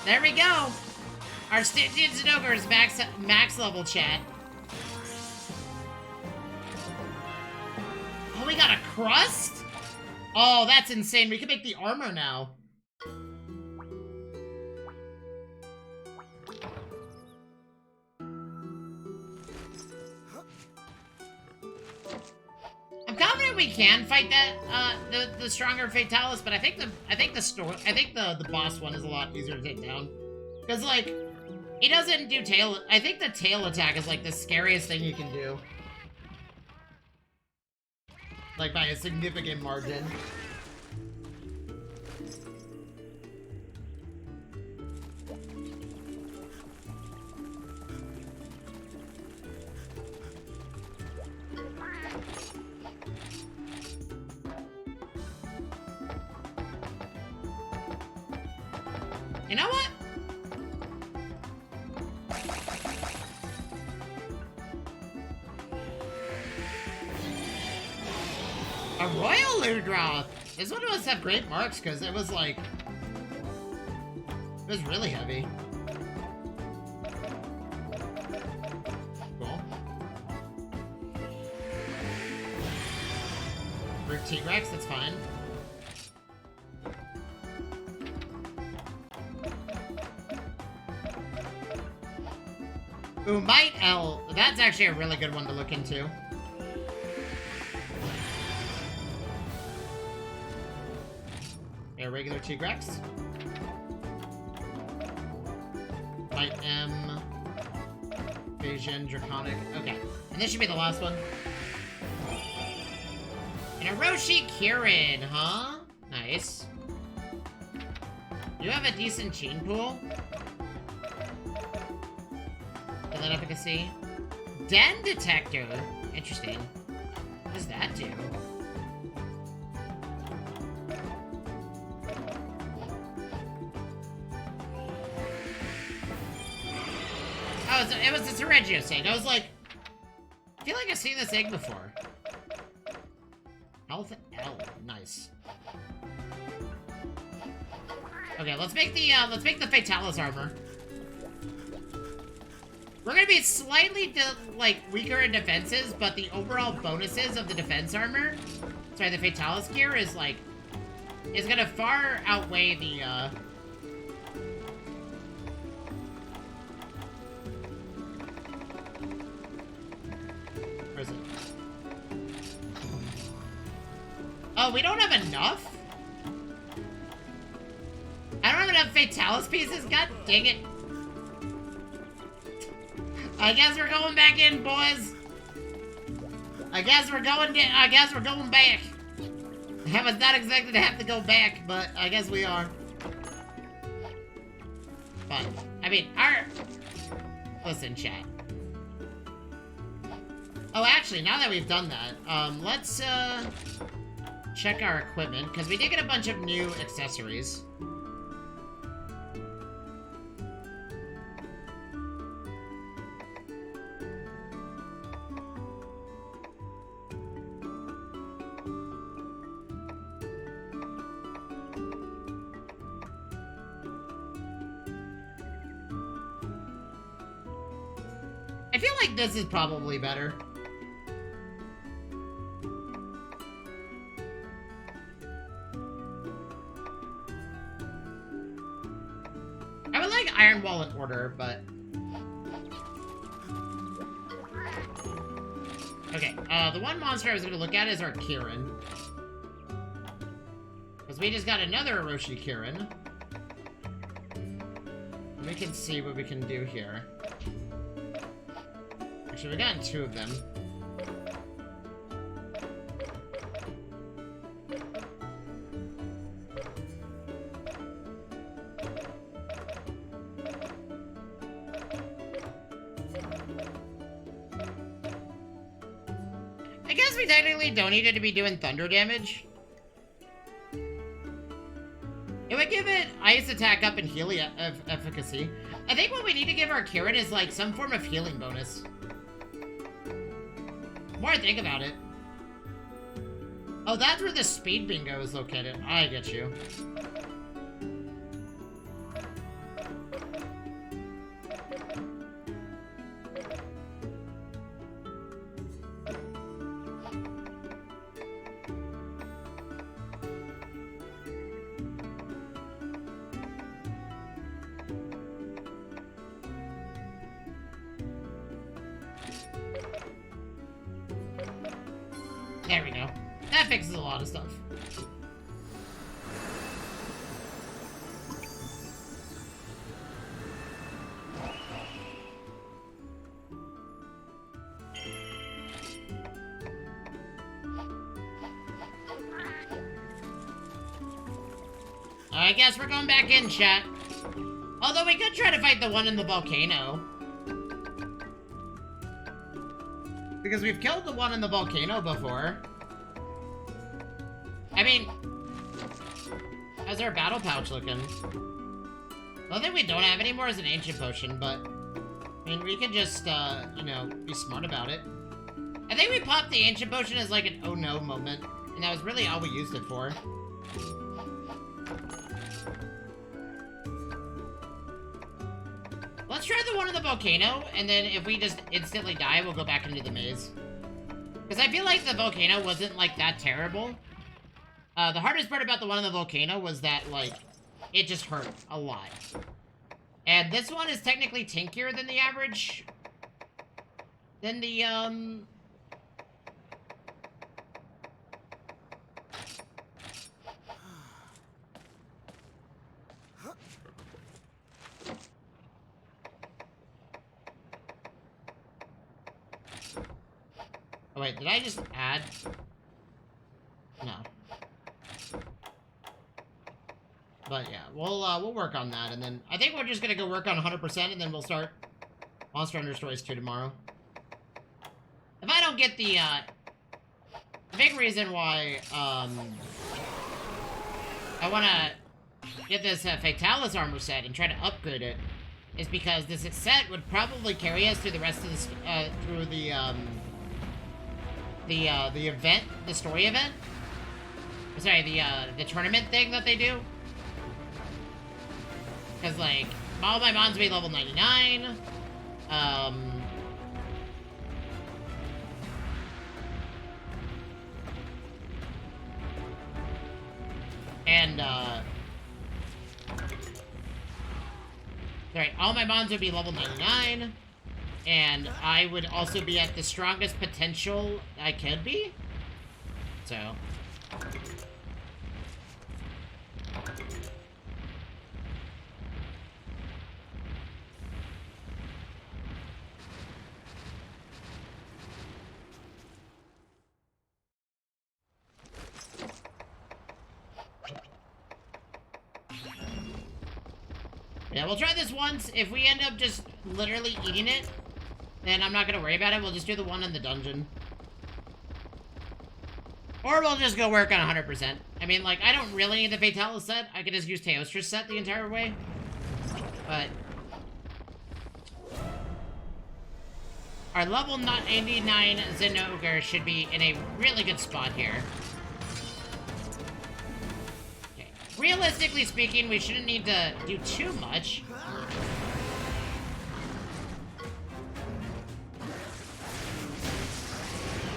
S3: There we go. Our Stygians and Ogres max level, chat. Oh, we got a crust? Oh, that's insane. We can make the armor now. I'm confident we can fight that the stronger Fatalis, but I think the boss one is a lot easier to take down. Cause like he doesn't do tail. I think the tail attack is like the scariest thing you can do. Like by a significant margin. You know what? A Royal Ludroth! This one must have great marks, because it was like... It was really heavy. Cool. Brute T-Rex, that's fine. Ooh, Might L. That's actually a really good one to look into. A regular T-Rex. Might M. Phasian, Draconic. Okay. And this should be the last one. An Orochi Kirin, huh? Nice. You have a decent gene pool. That efficacy. Den Detector. Interesting. What does that do? Oh, it was a Teregios egg. I was like, I feel like I've seen this egg before. Health L. Nice. Okay, let's make the Fatalis armor. We're gonna be slightly, weaker in defenses, but the overall bonuses of the defense armor, sorry, the Fatalis gear is, is gonna far outweigh the, Where is it? Oh, we don't have enough? I don't have enough Fatalis pieces? God dang it. I guess we're going back in, boys. I guess we're going back. I was not expected to have to go back, but I guess we are. But, I mean, listen, chat. Oh, actually, now that we've done that, let's, check our equipment, because we did get a bunch of new accessories. I feel like this is probably better. I would like Iron Wall in order, but... Okay, the one monster I was gonna look at is our Kirin. Because we just got another Orochi Kirin. We can see what we can do here. Actually, we've gotten two of them. I guess we technically don't need it to be doing thunder damage. It would give it ice attack up and healing efficacy. I think what we need to give our Kieran is like some form of healing bonus. The more I think about it. Oh, that's where the speed bingo is located. I get you. There we go. That fixes a lot of stuff. I guess we're going back in, chat. Although we could try to fight the one in the volcano. Because we've killed the one in the volcano before. I mean, how's our battle pouch looking? The only thing we don't have anymore is an ancient potion, but I mean, we could just, you know, be smart about it. I think we popped the ancient potion as like an oh no moment, and that was really all we used it for. Let's try the one in the volcano, and then if we just instantly die, we'll go back into the maze. Because I feel like the volcano wasn't, like, that terrible. The hardest part about the one in the volcano was that, like, it just hurt a lot. And this one is technically tinkier than the average. Than the, Oh, wait, did I just add? No. But yeah, we'll work on that, and then I think we're just gonna go work on 100%, and then we'll start Monster Hunter Stories 2 tomorrow. If I don't get the big reason why, I wanna get this Fatalis armor set and try to upgrade it, is because this set would probably carry us through the rest of the, through the event, the story event. Sorry, the tournament thing that they do. Because, like, all my mons be level 99. Sorry, all my mons would be level 99. And I would also be at the strongest potential I could be. So. Yeah, we'll try this once. If we end up just literally eating it, then I'm not gonna worry about it. We'll just do the one in the dungeon. Or we'll just go work on 100%. I mean, like, I don't really need the Fatalis set. I could just use Teostra's set the entire way. But our level 89 Zinogre should be in a really good spot here. Okay. Realistically speaking, we shouldn't need to do too much.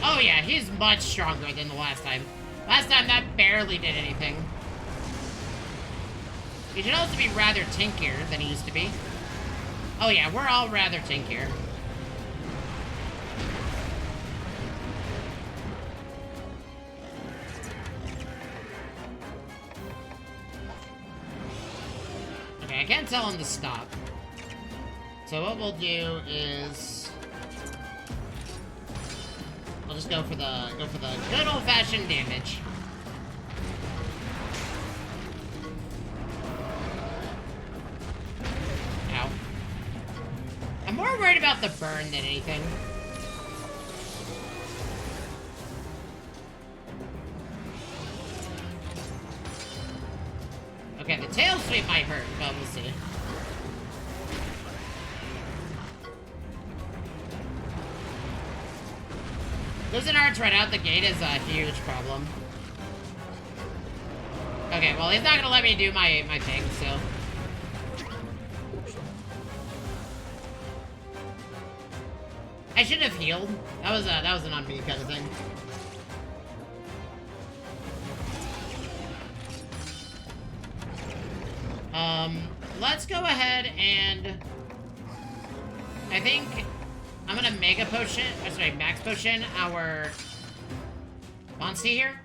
S3: Oh yeah, he's much stronger than the last time. Last time that barely did anything. He should also be rather tinkier than he used to be. Oh yeah, we're all rather tinkier. Okay, I can't tell him to stop. So what we'll do is we'll just go for the good old-fashioned damage. Ow. I'm more worried about the burn than anything. Okay, the tail sweep might hurt, but we'll see. Losing arts right out the gate is a huge problem. Okay, well, he's not gonna let me do my thing, so... I should have healed. That was an on me kind of thing. Let's go ahead and... I think I'm gonna Mega Potion, or sorry, Max Potion our Monstie here.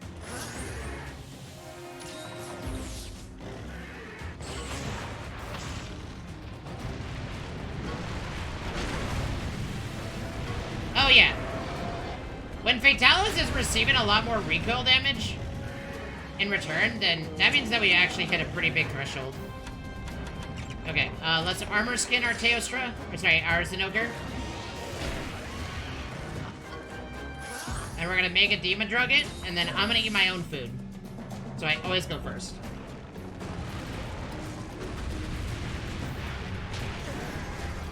S3: Oh yeah. When Fatalis is receiving a lot more recoil damage in return, then that means that we actually hit a pretty big threshold. Okay, let's armor skin our Teostra. Or sorry, our Zinogre. And we're gonna make a demon drug it, and then I'm gonna eat my own food. So I always go first.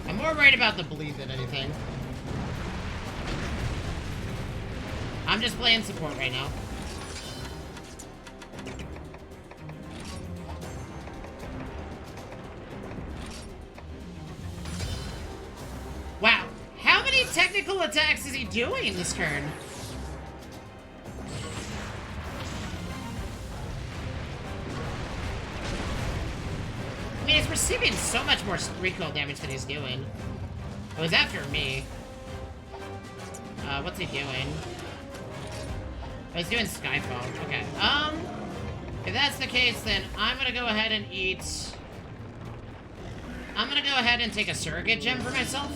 S3: I'm more worried about the bleed than anything. I'm just playing support right now. Wow, how many technical attacks is he doing this turn? I mean, he's receiving so much more recoil damage than he's doing. It was after me. What's he doing? Oh, he's doing Skyfall. Okay. If that's the case, then I'm gonna go ahead and eat... I'm gonna go ahead and take a surrogate gem for myself.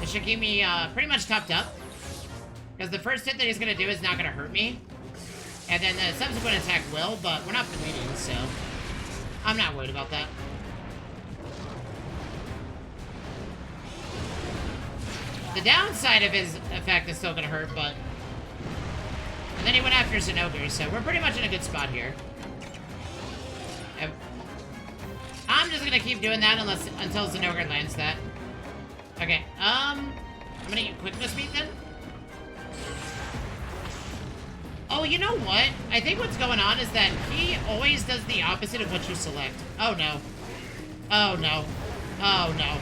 S3: It should keep me, pretty much topped up. Because the first hit that he's gonna do is not gonna hurt me. And then the subsequent attack will, but we're not bleeding, so... I'm not worried about that. The downside of his effect is still gonna hurt, but... And then he went after Zinogre, so we're pretty much in a good spot here. I'm just gonna keep doing that until Zinogre lands that. Okay, I'm gonna get quickness speed then. Oh, you know what? I think what's going on is that he always does the opposite of what you select. Oh no. Oh no. Oh no.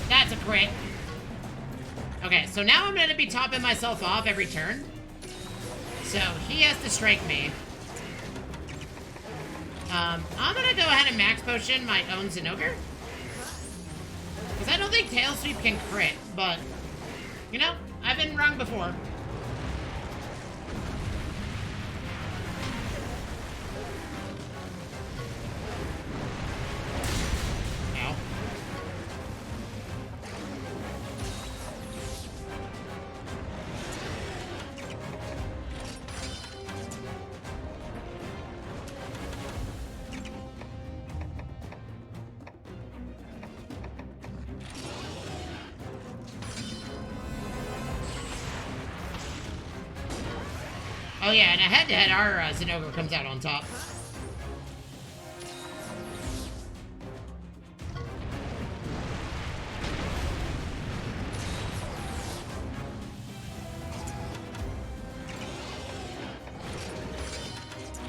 S3: That's a crit. Okay, so now I'm gonna be topping myself off every turn. So he has to strike me. I'm gonna go ahead and Max Potion my own Zinogre. Because I don't think Tail Sweep can crit, but, you know, I've been wrong before. Ow. Oh yeah, and a head-to-head, our Zinogre comes out on top.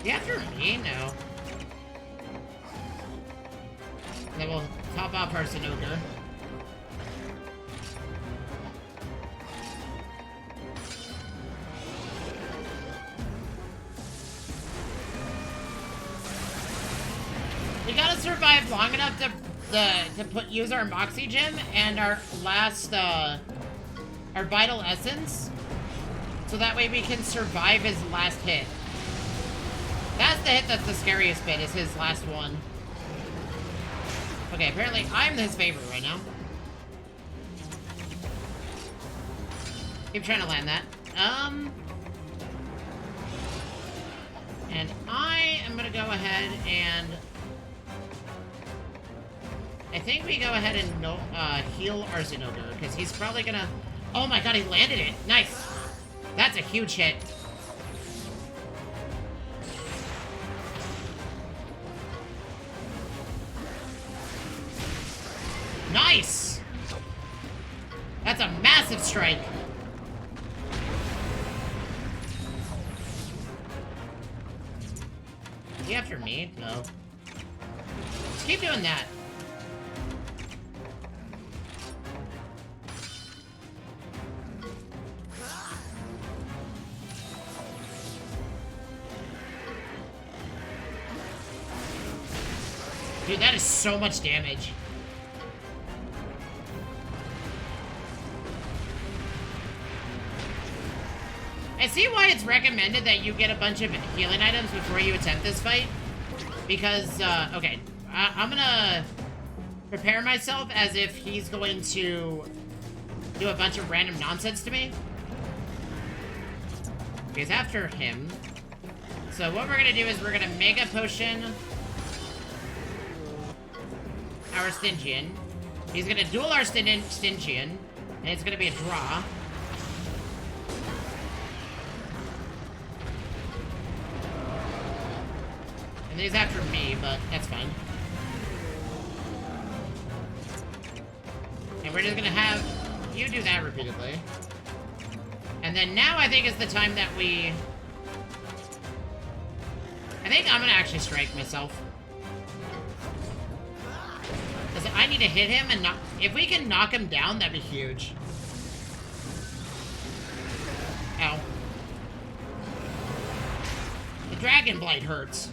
S3: You after me? No. Then we'll top off our Zinogre. We gotta survive long enough to use our Moxie Gem and our last, our Vital Essence. So that way we can survive his last hit. That's the hit that's the scariest bit, is his last one. Okay, apparently I'm his favorite right now. Keep trying to land that. And I am gonna go ahead and... I think we go ahead and heal our Zinogre, because he's probably gonna... Oh my god, he landed it! Nice! That's a huge hit. Nice! That's a massive strike. Is he after me? No. Let's keep doing that. Dude, that is so much damage. I see why it's recommended that you get a bunch of healing items before you attempt this fight. Because, okay, I'm gonna prepare myself as if he's going to do a bunch of random nonsense to me. Because after him... So what we're gonna do is we're gonna Mega Potion our Stygian. He's gonna duel our Stygian, and it's gonna be a draw. And he's after me, but that's fine. And we're just gonna have you do that repeatedly. And then now I think is the time that we... I think I'm gonna actually strike myself. Because I need to hit him and knock... If we can knock him down, that'd be huge. Ow. The Dragon Blight hurts.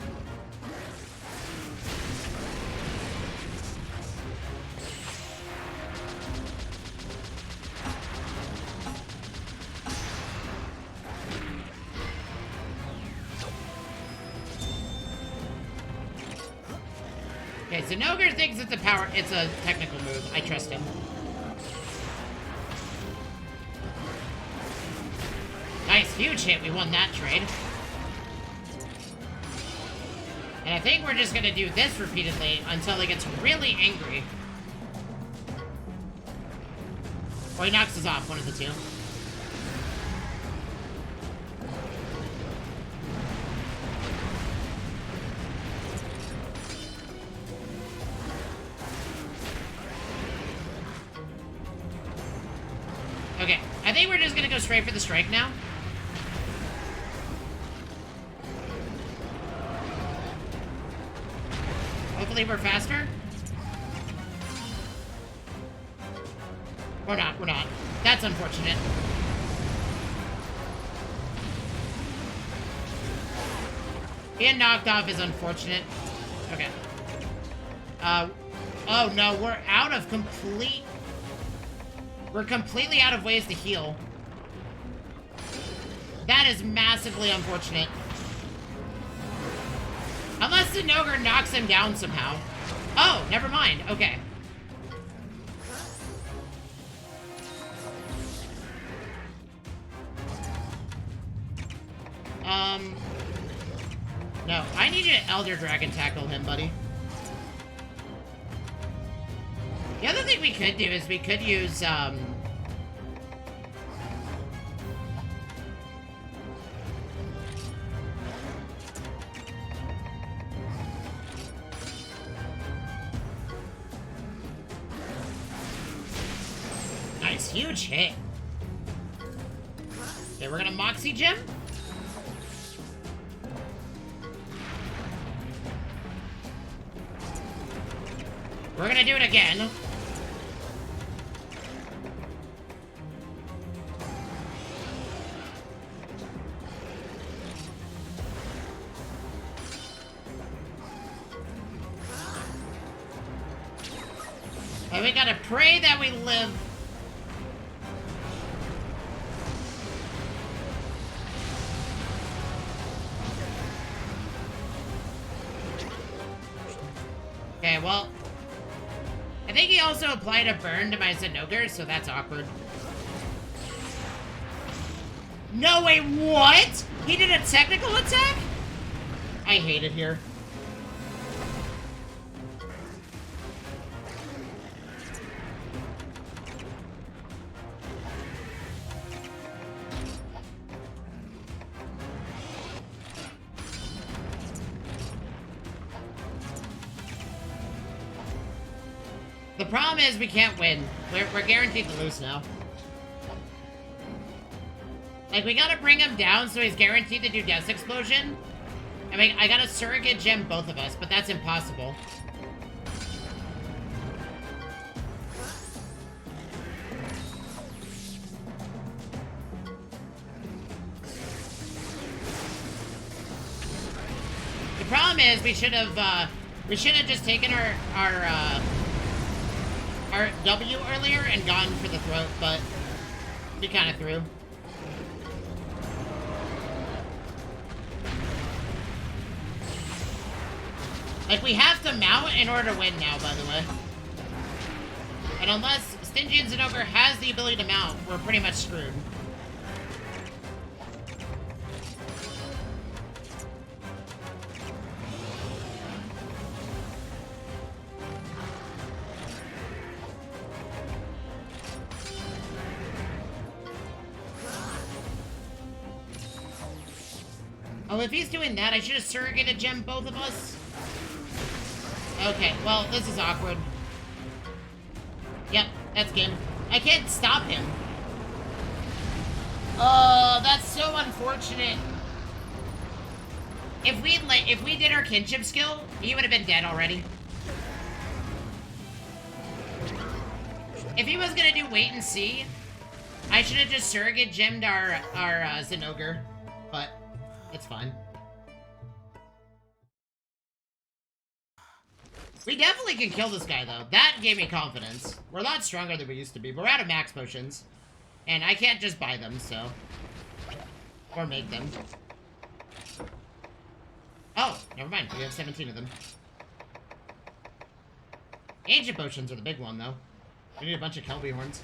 S3: Okay, so Nogre thinks it's a technical move. I trust him. Nice, huge hit. We won that trade. And I think we're just gonna do this repeatedly until he gets really angry. Or he knocks us off, one of the two. Okay, I think we're just gonna go straight for the strike now. Hopefully we're faster. We're not. That's unfortunate. Being knocked off is unfortunate. Okay. Oh no, we're out of complete... We're completely out of ways to heal. That is massively unfortunate. Unless the Nogre knocks him down somehow. Oh, never mind. Okay. No, I need you to Elder Dragon tackle him, buddy. The other thing we could do is we could use, Nice, huge hit. Okay, we're gonna Moxie Gem. We're gonna do it again. And we gotta pray that we live. Okay, well... I think he also applied a burn to my Zinogre, so that's awkward. No, wait, what? He did a technical attack? I hate it here. The problem is we can't win. We're guaranteed to lose now. Like, we gotta bring him down so he's guaranteed to do Death Explosion. I mean, I gotta surrogate gem both of us, but that's impossible. The problem is we should have just taken our W earlier and gone for the throat, but we kind of threw. Like, we have to mount in order to win now, by the way. And unless Stygian Zinogre has the ability to mount, we're pretty much screwed. Oh, if he's doing that, I should have surrogated gem both of us. Okay, well, this is awkward. Yep, that's game. I can't stop him. Oh, that's so unfortunate. If we did our kinship skill, he would have been dead already. If he was gonna do wait and see, I should have just surrogate gemmed our Zinogre, but it's fine. We definitely can kill this guy, though. That gave me confidence. We're a lot stronger than we used to be, but we're out of max potions. And I can't just buy them, so... Or make them. Oh, never mind. We have 17 of them. Ancient potions are the big one, though. We need a bunch of Kelby horns.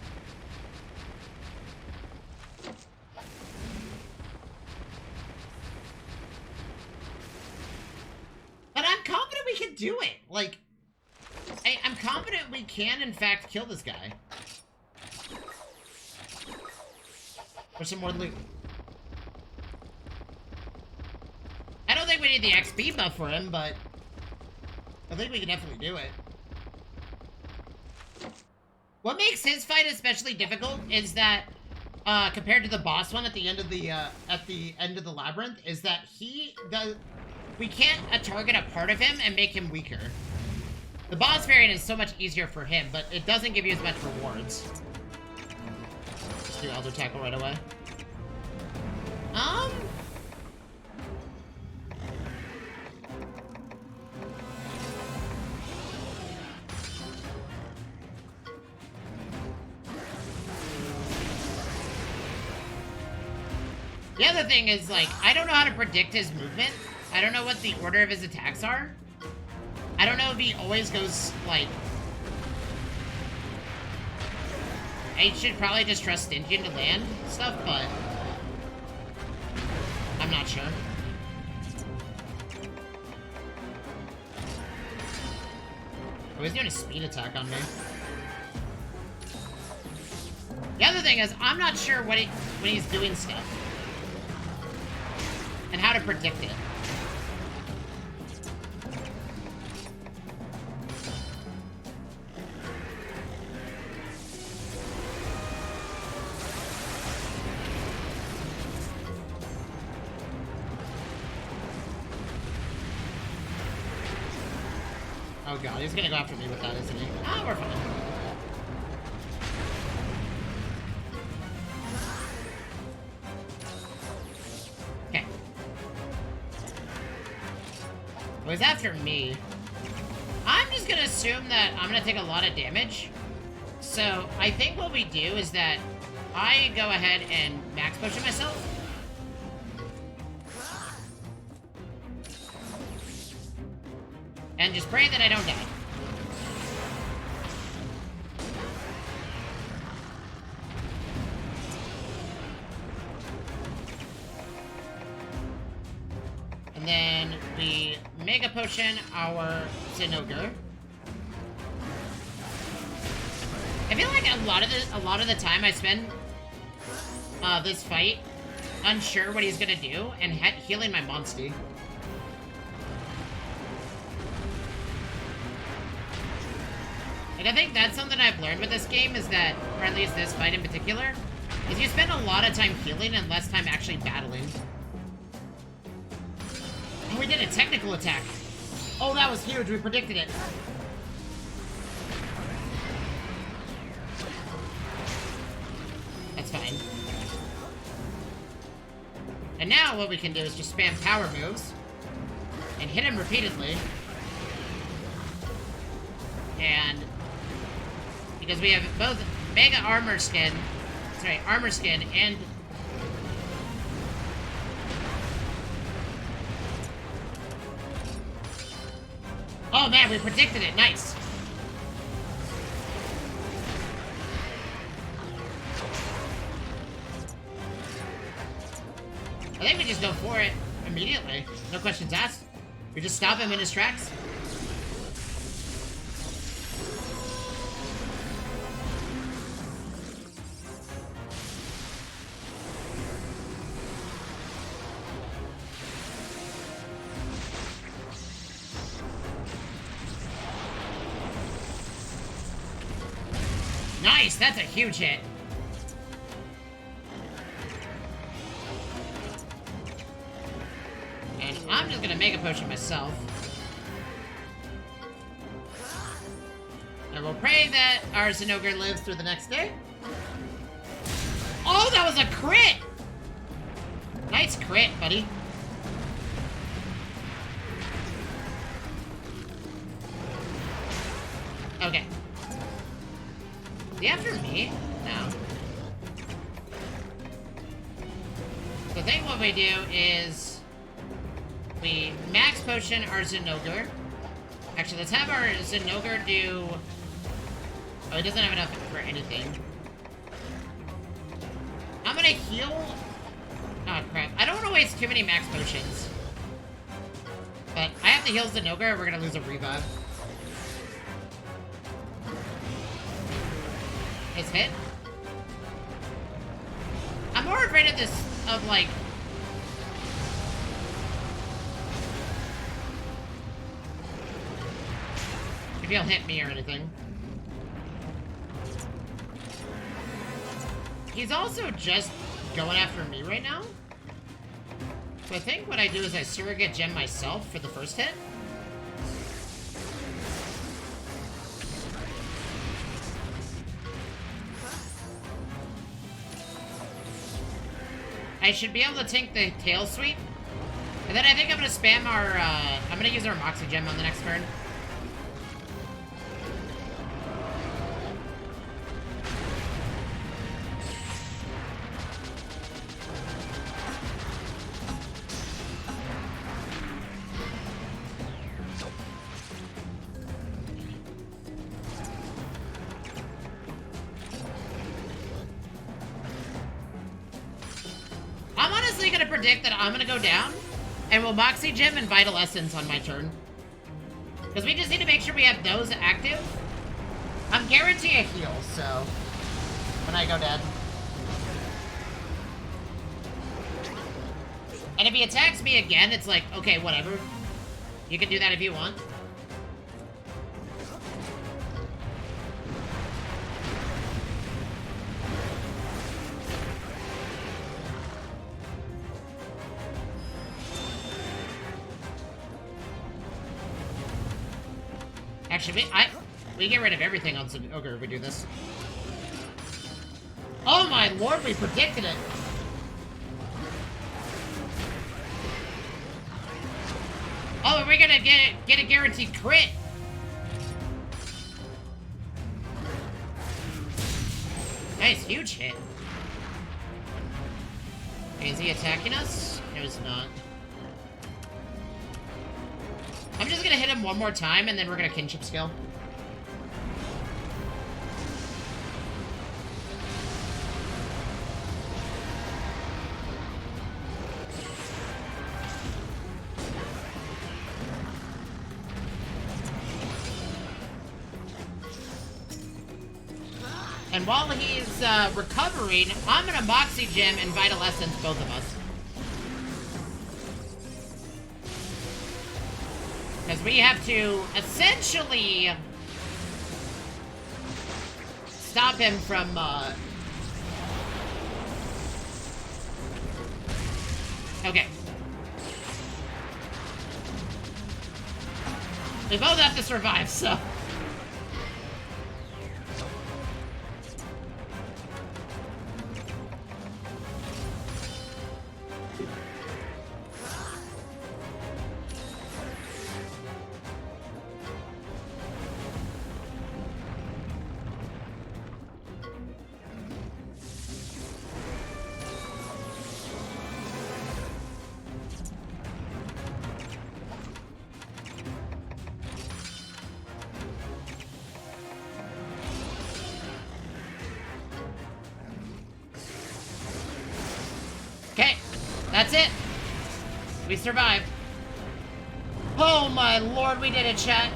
S3: But I'm confident we can do it. Like... I'm confident we can, in fact, kill this guy. For some more loot. I don't think we need the XP buff for him, but... I think we can definitely do it. What makes his fight especially difficult is that, compared to the boss one at the end of the labyrinth, is that we can't target a part of him and make him weaker. The boss variant is so much easier for him, but it doesn't give you as much rewards. Just do Elder Tackle right away. The other thing is, like, I don't know how to predict his movement. I don't know what the order of his attacks are. I don't know if he always goes, like... I should probably just trust Stygian to land stuff, but... I'm not sure. Oh, he's doing a speed attack on me. The other thing is, I'm not sure when he's doing stuff. And how to predict it. Oh god, he's gonna go after me with that, isn't he? Ah, we're fine. Okay. Well, he's after me. I'm just gonna assume that I'm gonna take a lot of damage. So, I think what we do is that I go ahead and max potion myself. And just pray that I don't die. And then we Mega Potion our Zinogre. I feel like a lot of the time I spend this fight unsure what he's gonna do and healing my Monstie. And I think that's something I've learned with this game is that, or at least this fight in particular, is you spend a lot of time healing and less time actually battling. Oh, we did a technical attack. Oh, that was huge. We predicted it. That's fine. And now what we can do is just spam power moves and hit him repeatedly. And because we have both Mega Armor Skin, Armor Skin, and oh man, we predicted it. Nice. I think we just go for it immediately. No questions asked. We just stop him in his tracks. Nice, that's a huge hit. And I'm just gonna Mega Potion myself. And we'll pray that our Zinogre lives through the next day. Oh, that was a crit! Nice crit, buddy. Okay. Is he after me? No. So I think what we do is we max potion our Zinogre. Actually, let's have our Zinogre do... Oh, he doesn't have enough for anything. I'm gonna heal... Oh, crap. I don't want to waste too many max potions. But I have to heal Zinogre or we're gonna lose a revive. Nice hit. I'm more afraid of this, of like... if he'll hit me or anything. He's also just going after me right now. So I think what I do is I surrogate gem myself for the first hit. I should be able to tank the tail sweep. And then I think I'm gonna spam our, I'm gonna use our Moxie Gem on the next turn. I'm honestly gonna predict that I'm gonna go down, and we'll Moxie Gem and Vital Essence on my turn. Because we just need to make sure we have those active. I'm guaranteed a heal, so... when I go dead. And if he attacks me again, it's like, okay, whatever. You can do that if you want. Actually, we get rid of everything on Zinogre if we do this. Oh my lord, we predicted it! Oh, are we gonna get a guaranteed crit? Nice, huge hit. Okay, is he attacking us? No, he's not. I'm just gonna hit him one more time, and then we're gonna kinship skill. And while he's recovering, I'm gonna Moxie Gem and Vital Essence both of us. Because we have to essentially stop him from, Okay. We both have to survive, so... Okay, that's it. We survived. Oh my lord, we did it, chat.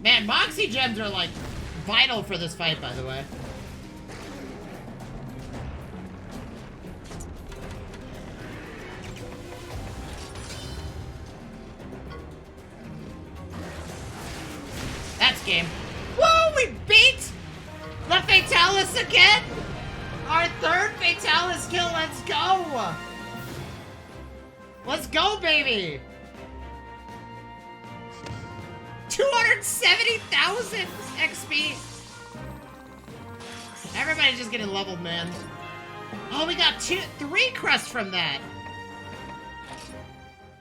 S3: Man, Moxie gems are like vital for this fight, by the way. That's game. Whoa, we beat the Fatalis again! Our third Fatalis kill, let's go! Let's go, baby! 270,000 XP! Everybody's just getting leveled, man. Oh, we got 3 crusts from that.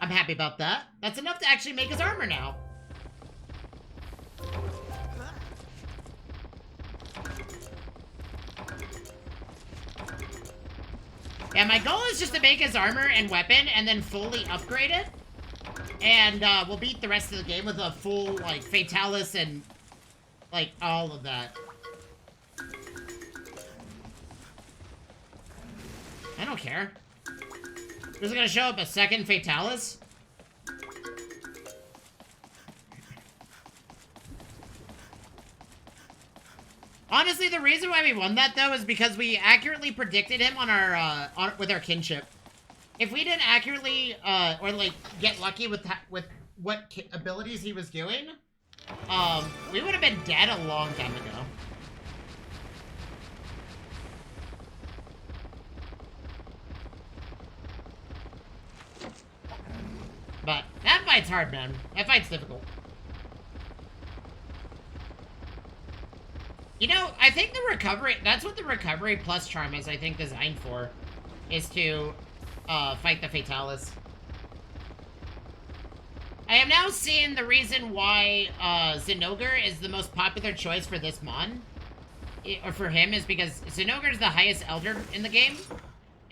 S3: I'm happy about that. That's enough to actually make his armor now. Yeah, my goal is just to make his armor and weapon and then fully upgrade it. And we'll beat the rest of the game with a full, like, Fatalis and, like, all of that. I don't care. There's gonna show up a second Fatalis. Honestly, the reason why we won that, though, is because we accurately predicted him on our, with our kinship. If we didn't accurately, or, like, get lucky with what abilities he was doing, we would have been dead a long time ago. But that fight's hard, man. That fight's difficult. You know, I think the recovery, that's what the recovery plus charm is, I think, designed for, is to fight the Fatalis. I am now seeing the reason why Zinogre is the most popular choice for this mon, or for him, is because Zinogre is the highest Elder in the game,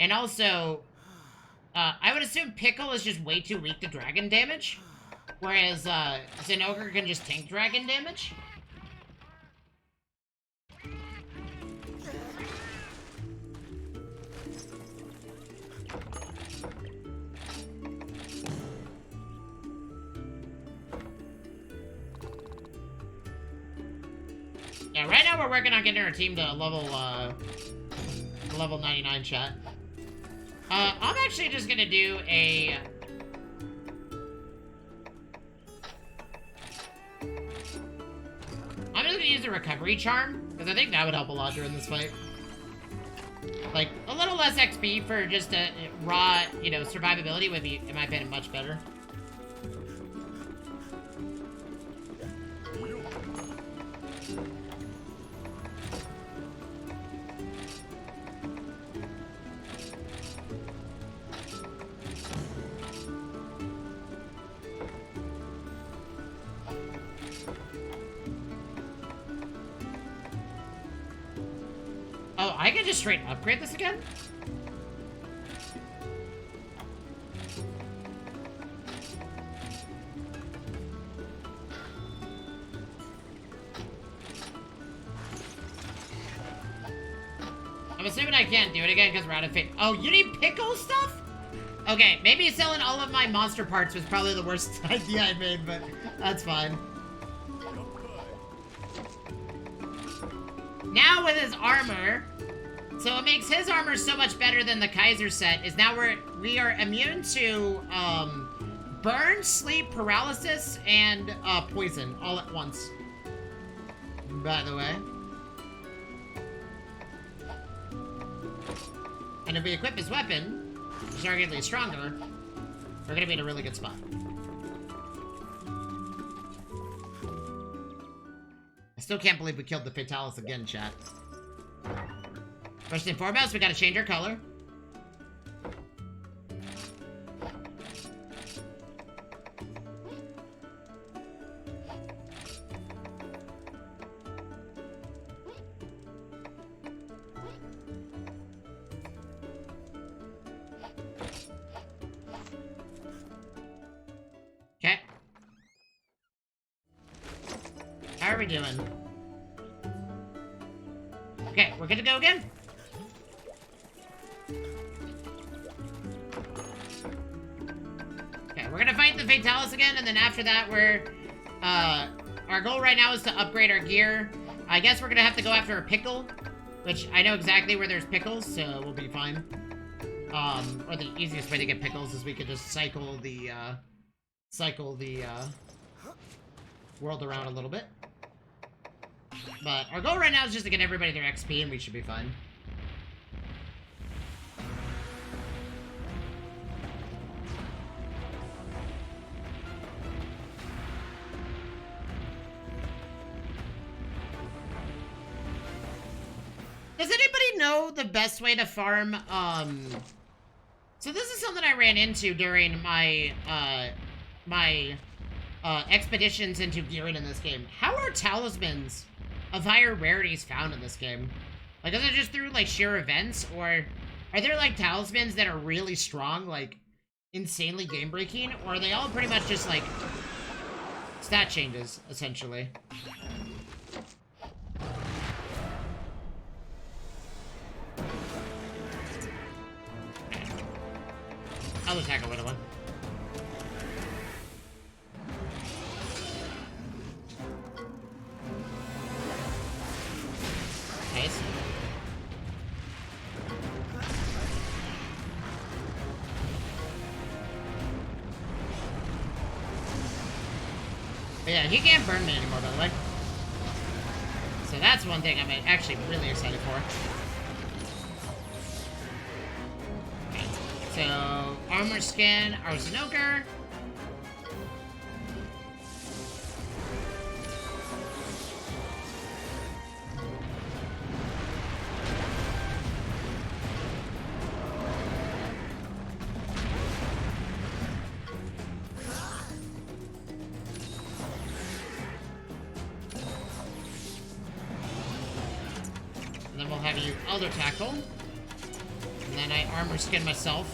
S3: and also, I would assume Pickle is just way too weak to dragon damage, whereas Zinogre can just tank dragon damage. Yeah, right now we're working on getting our team to level 99, chat. I'm actually just gonna do a... I'm just gonna use a recovery charm, because I think that would help a lot during this fight. Like, a little less XP for just a raw, you know, survivability would be, in my opinion, much better. Oh, I can just straight upgrade this again? I'm assuming I can't do it again because we're out of fate. Oh, you need pickle stuff? Okay, maybe selling all of my monster parts was probably the worst idea I made, but that's fine. Now with his armor, so what makes his armor so much better than the Kaiser set is now we are immune to burn, sleep, paralysis, and poison all at once. By the way. And if we equip his weapon, which is arguably stronger, we're gonna be in a really good spot. I still can't believe we killed the Fatalis again, chat. First and foremost, we gotta change our color. Okay. How are we doing? Okay, we're good to go again? Okay, we're gonna fight the Fatalis again, and then after that, our goal right now is to upgrade our gear. I guess we're gonna have to go after a pickle, which I know exactly where there's pickles, so we'll be fine. Or the easiest way to get pickles is we could just cycle the world around a little bit. But our goal right now is just to get everybody their XP, and we should be fine. Does anybody know the best way to farm, So this is something I ran into during my, expeditions into gearing in this game. How are talismans of higher rarities found in this game? Like, is it just through, like, sheer events, or are there, like, talismans that are really strong, like, insanely game-breaking, or are they all pretty much just, like, stat changes, essentially? I'll attack a little one. Nice. But yeah, he can't burn me anymore, by the way. So that's one thing I'm actually really excited for. Okay. So, armor skin, Arsenoker. Elder Tackle. And then I armor skin myself.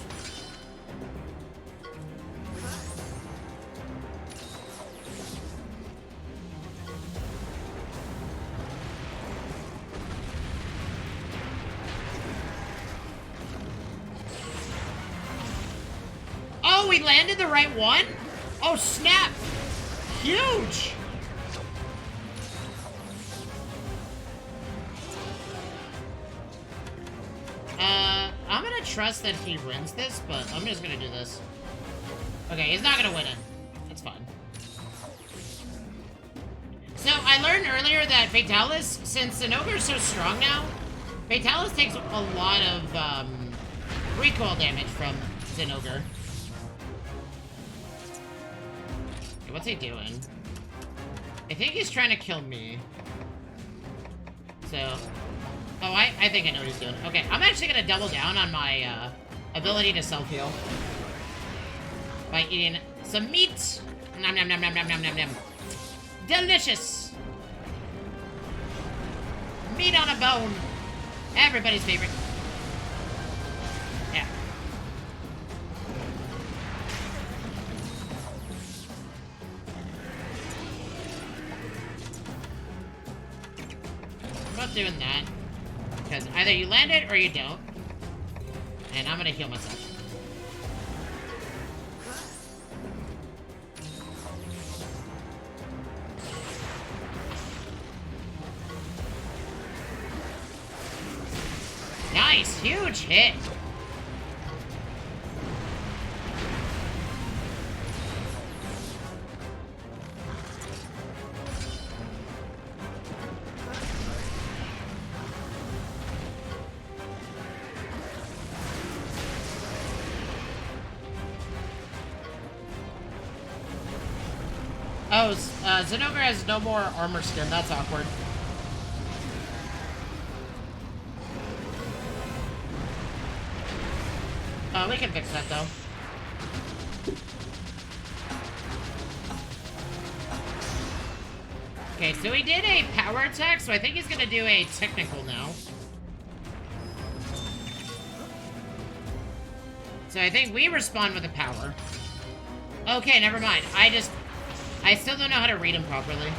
S3: Oh, we landed the right one? Oh, snap! Huge! I'm gonna trust that he wins this, but I'm just gonna do this. Okay, he's not gonna win it. That's fine. So, I learned earlier that Fatalis, since Zinogre's so strong now, Fatalis takes a lot of, recoil damage from Zinogre. Okay, what's he doing? I think he's trying to kill me. So... Oh, I think I know what he's doing. Okay, I'm actually gonna double down on my, ability to self-heal. By eating some meat. Nom nom nom nom nom nom nom nom. Delicious! Meat on a bone. Everybody's favorite. Yeah. I'm not doing that. Because either you land it or you don't. And I'm gonna heal myself. huge hit. Oh, Zinogre has no more armor skin. That's awkward. We can fix that, though. Okay, so he did a power attack, so I think he's gonna do a technical now. So I think we respond with a power. Okay, never mind. I still don't know how to read him properly.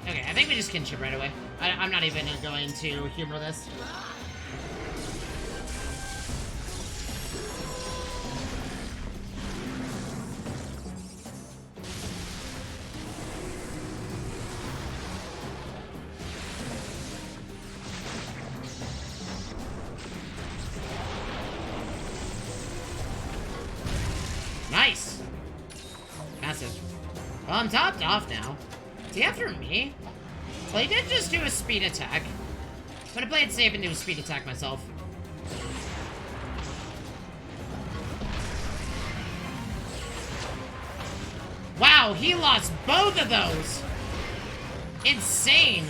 S3: Okay, I think we just kinship right away. I'm not even going to humor this. Nice! Massive. Well, I'm topped off now. Is he after me? Well, he did just do a speed attack. I'm gonna play it safe and do a speed attack myself. Wow, he lost both of those! Insane!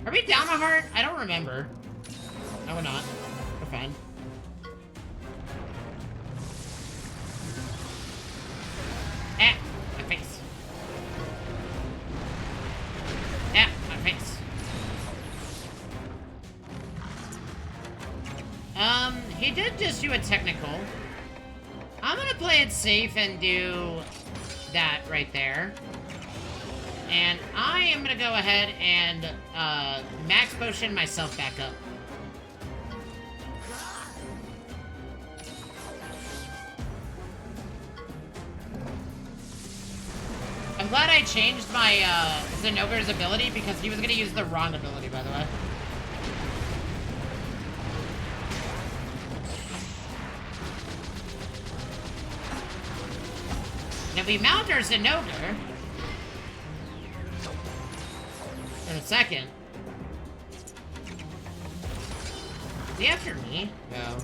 S3: Are we down a heart? I don't remember. No, we're not. We're fine. Ah, my face. Ah, my face. He did just do a technical. I'm gonna play it safe and do that right there. And I am gonna go ahead and max potion myself back up. I'm glad I changed my Zinogre's ability because he was gonna use the wrong ability, by the way. Now we mount our Zinogre in a second. Is he after me? No.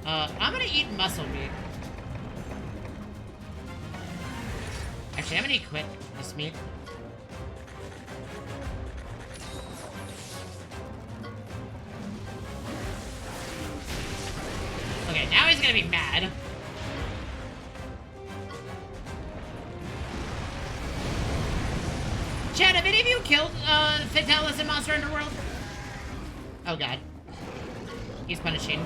S3: I'm gonna eat muscle meat. Actually, I'm gonna quit this meat. Okay, now he's gonna be mad. Chad, have any of you killed Fatalis in Monster Underworld? Oh god. He's punishing.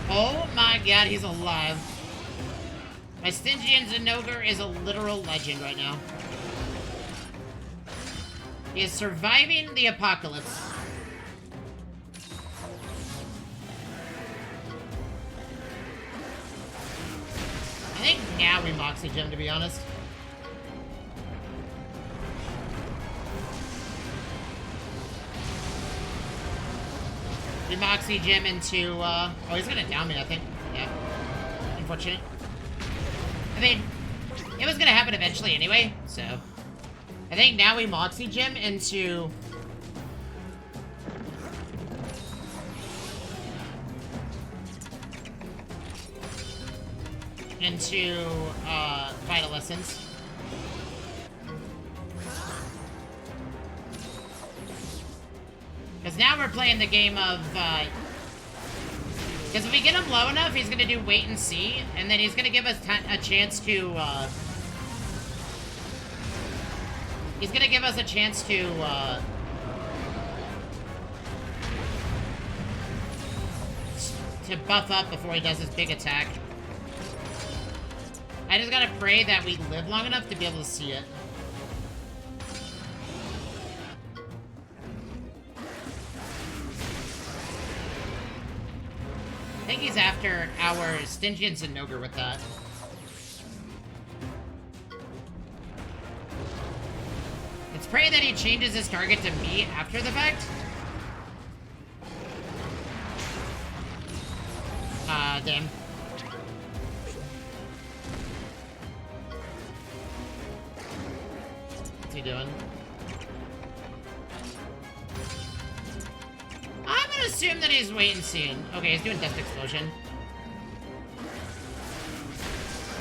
S3: Oh my god, he's alive. My Stygian Zinogre is a literal legend right now. He is surviving the apocalypse. I think now we Moxie Gem, to be honest. We Moxie Gem into, oh, he's gonna down me, I think. Yeah. Unfortunate. I mean, it was gonna happen eventually anyway, so. I think now we Moxie Gem into... Vital Essence. Because now we're playing the game of, because if we get him low enough, he's going to do wait and see, and then he's going to give us a chance to, he's going to give us a chance to, buff up before he does his big attack. I just gotta pray that we live long enough to be able to see it. think he's after our Stingians and Nogre with that. Let's pray that he changes his target to me after the fact. Damn. What's he doing? I'm gonna assume that he's wait and seeing. Okay, he's doing Dust Explosion.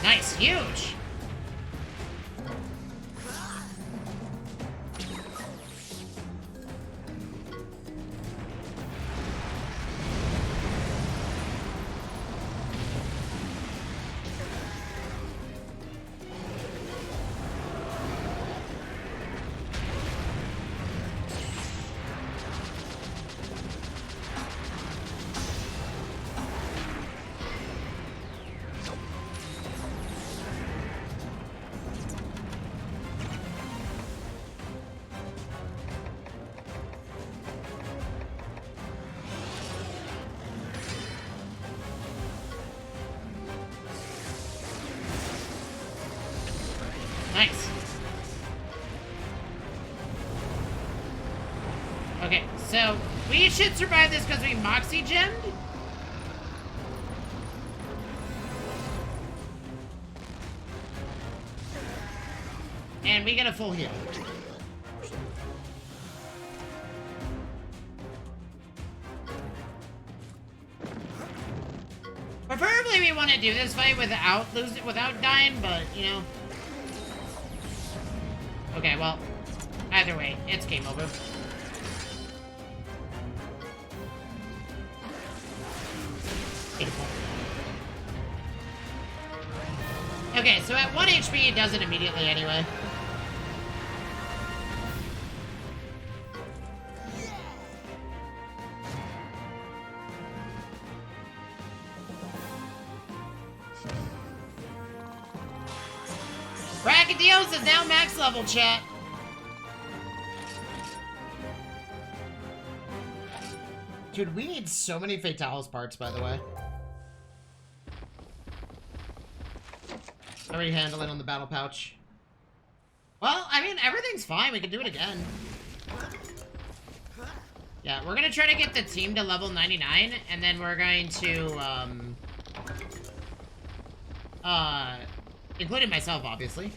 S3: Nice, huge! Nice. Okay, so we should survive this because we Moxie gemmed. And we get a full heal. Preferably we want to do this fight without dying, but you know. Okay, well, either way, it's game over. Beautiful. Okay, so at 1 HP, it does it immediately anyway. Brachydios is now max level, chat. Dude, we need so many Fatalis parts, by the way. How are you handling on the battle pouch? Well, I mean, everything's fine. We can do it again. Yeah, we're gonna try to get the team to level 99, and then we're going to, including myself, obviously.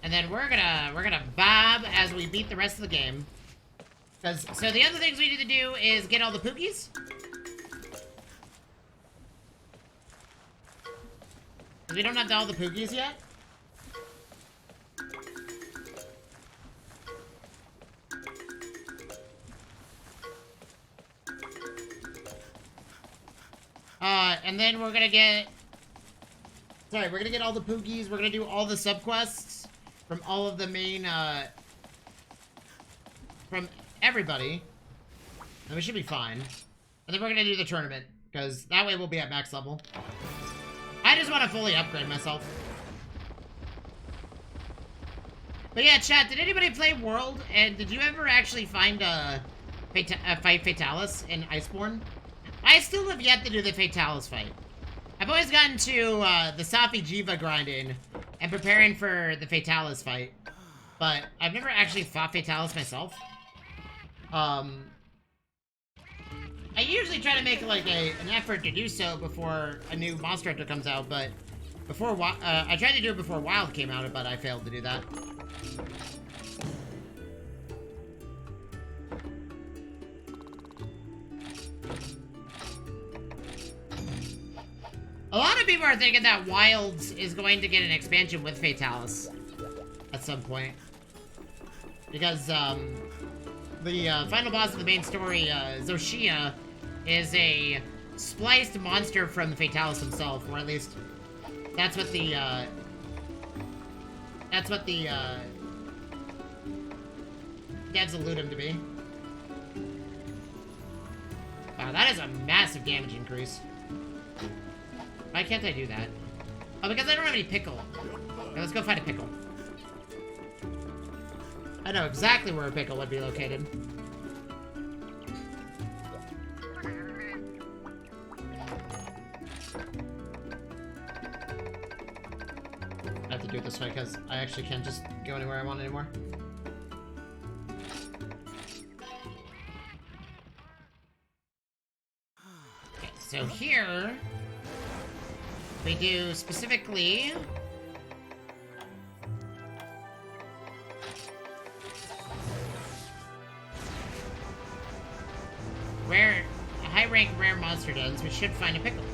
S3: And then we're gonna bob as we beat the rest of the game. So the other things we need to do is get all the Pookies. Because we don't have all the Pookies yet. And then we're gonna get... Sorry, we're gonna get all the Pookies. We're gonna do all the subquests from all of the main, from everybody. And we should be fine. And then we're gonna do the tournament, because that way we'll be at max level. I just want to fully upgrade myself. But yeah, chat, did anybody play World? And did you ever actually find a fight Fatalis in Iceborne? I still have yet to do the Fatalis fight. I've always gotten to the Safi Jiva grinding and preparing for the Fatalis fight. But I've never actually fought Fatalis myself. I usually try to make like an effort to do so before a new Monster Hunter comes out, but before I tried to do it before Wild came out, but I failed to do that. A lot of people are thinking that Wilds is going to get an expansion with Fatalis at some point. Because, the final boss of the main story, Zoshia, is a spliced monster from the Fatalis himself, or at least that's what the devs allude him to be. Wow, that is a massive damage increase. Why can't I do that? Oh, because I don't have any pickle. Okay, let's go find a pickle. I know exactly where a pickle would be located.
S1: this way, because I actually can't just go anywhere I want anymore.
S3: Okay, so here... we do specifically... rare... high-rank rare monster dens, we should find a pickle.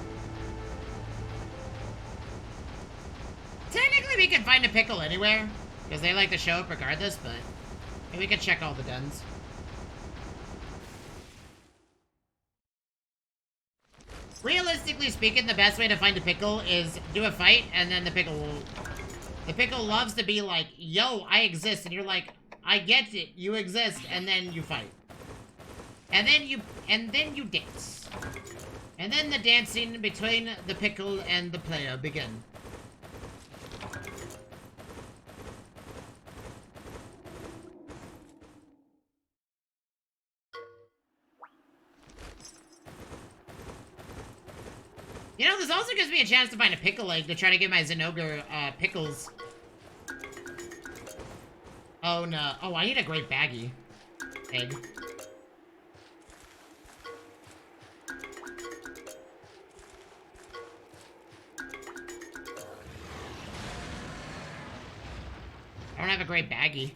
S3: Technically, we can find a pickle anywhere, because they like to show up regardless, but we could check all the dens. Realistically speaking, the best way to find a pickle is do a fight, and then the pickle will... the pickle loves to be like, yo, I exist, and you're like, I get it, you exist, and then you fight. And then you dance. And then the dancing between the pickle and the player begin. You know, this also gives me a chance to find a pickle egg to try to get my Zinogre, pickles. Oh, no. Oh, I need a great baggy egg. I don't have a great baggy.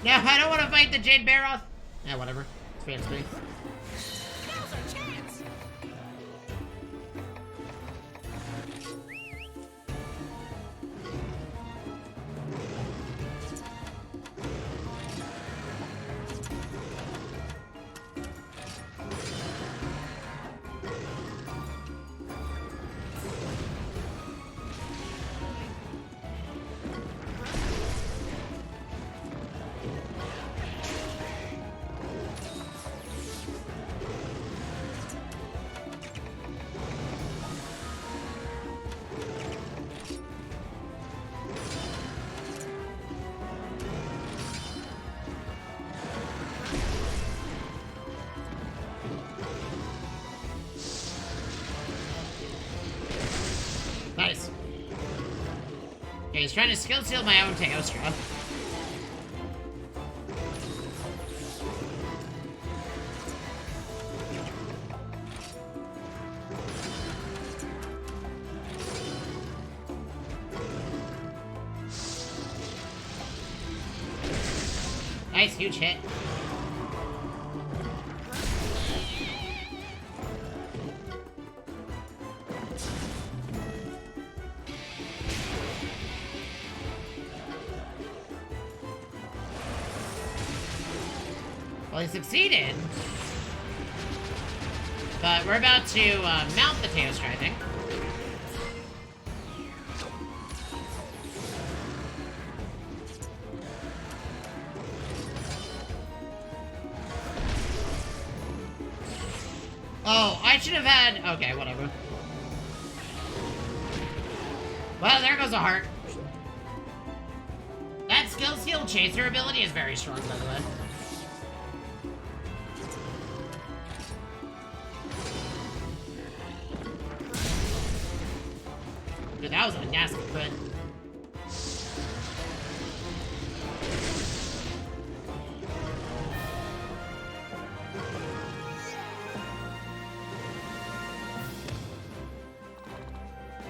S3: No, I don't want to fight the Jade Barroth. Yeah, whatever. It's fair to me. Nice. Okay, he's trying to skill steal my own Teostra. Nice, huge hit. Well, he succeeded. But we're about to mount the Teostra, I think. Oh, I should have had... okay, whatever. Well, there goes a heart. That skill steal chaser ability is very strong, by the way. Dude, that was a nasty crit.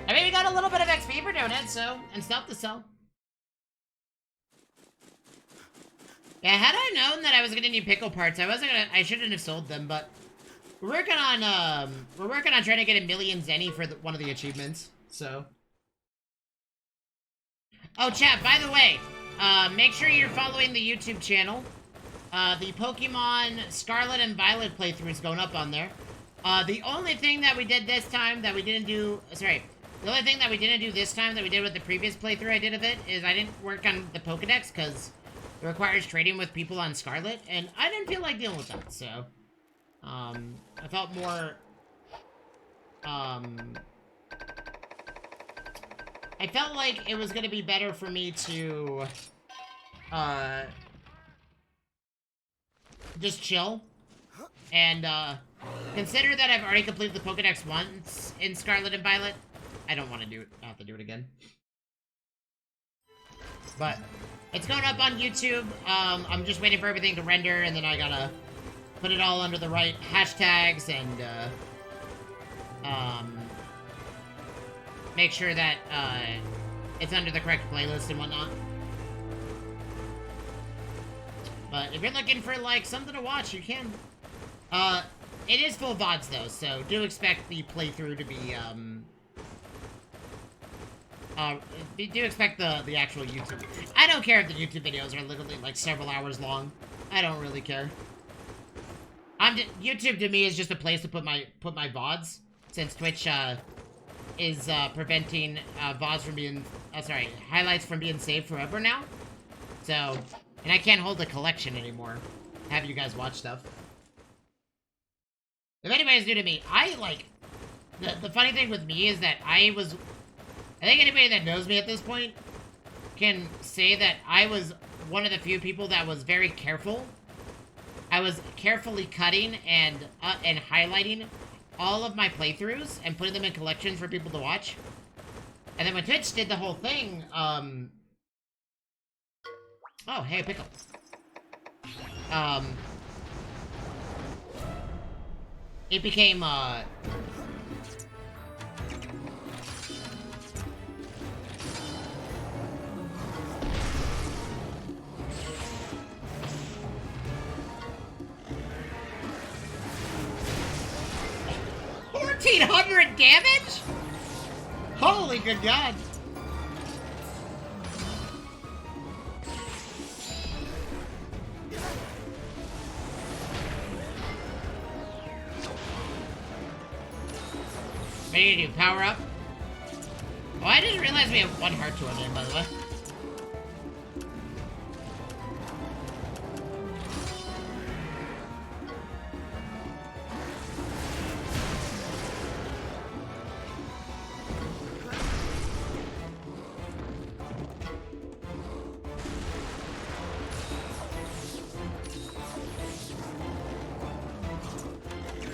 S3: I mean, we got a little bit of XP for doing it, so... and stealth to sell. Yeah, had I known that I was gonna need pickle parts, I shouldn't have sold them, but... we're working on trying to get a million Zenny for one of the achievements, so... Oh, chat, by the way, make sure you're following the YouTube channel. The Pokemon Scarlet and Violet playthrough is going up on there. The only thing that we did this time that we didn't do... sorry. The only thing that we didn't do this time that we did with the previous playthrough I did of it is I didn't work on the Pokedex because it requires trading with people on Scarlet, and I didn't feel like dealing with that, so... I felt more... I felt like it was gonna be better for me to, just chill, and, consider that I've already completed the Pokedex once in Scarlet and Violet, I don't want to have to do it again. But it's going up on YouTube. I'm just waiting for everything to render, and then I gotta put it all under the right hashtags and make sure that it's under the correct playlist and whatnot. But if you're looking for like something to watch, you can. It is full VODs though, so do expect the playthrough to be do expect the actual YouTube. I don't care if the YouTube videos are literally like several hours long. I don't really care. YouTube to me is just a place to put my VODs, since Twitch is preventing VODs from being highlights from being saved forever now. So, and I can't hold a collection anymore. Have you guys watch stuff? If anybody's new to me, I like the funny thing with me is that I think anybody that knows me at this point can say that I was one of the few people that was very careful. I was carefully cutting and highlighting all of my playthroughs and putting them in collections for people to watch. And then when Twitch did the whole thing, oh, hey, Pickle. It became, $1,400 damage? Holy good God. What do you do? Power up? Oh, I didn't realize we have one heart to our name, by the way.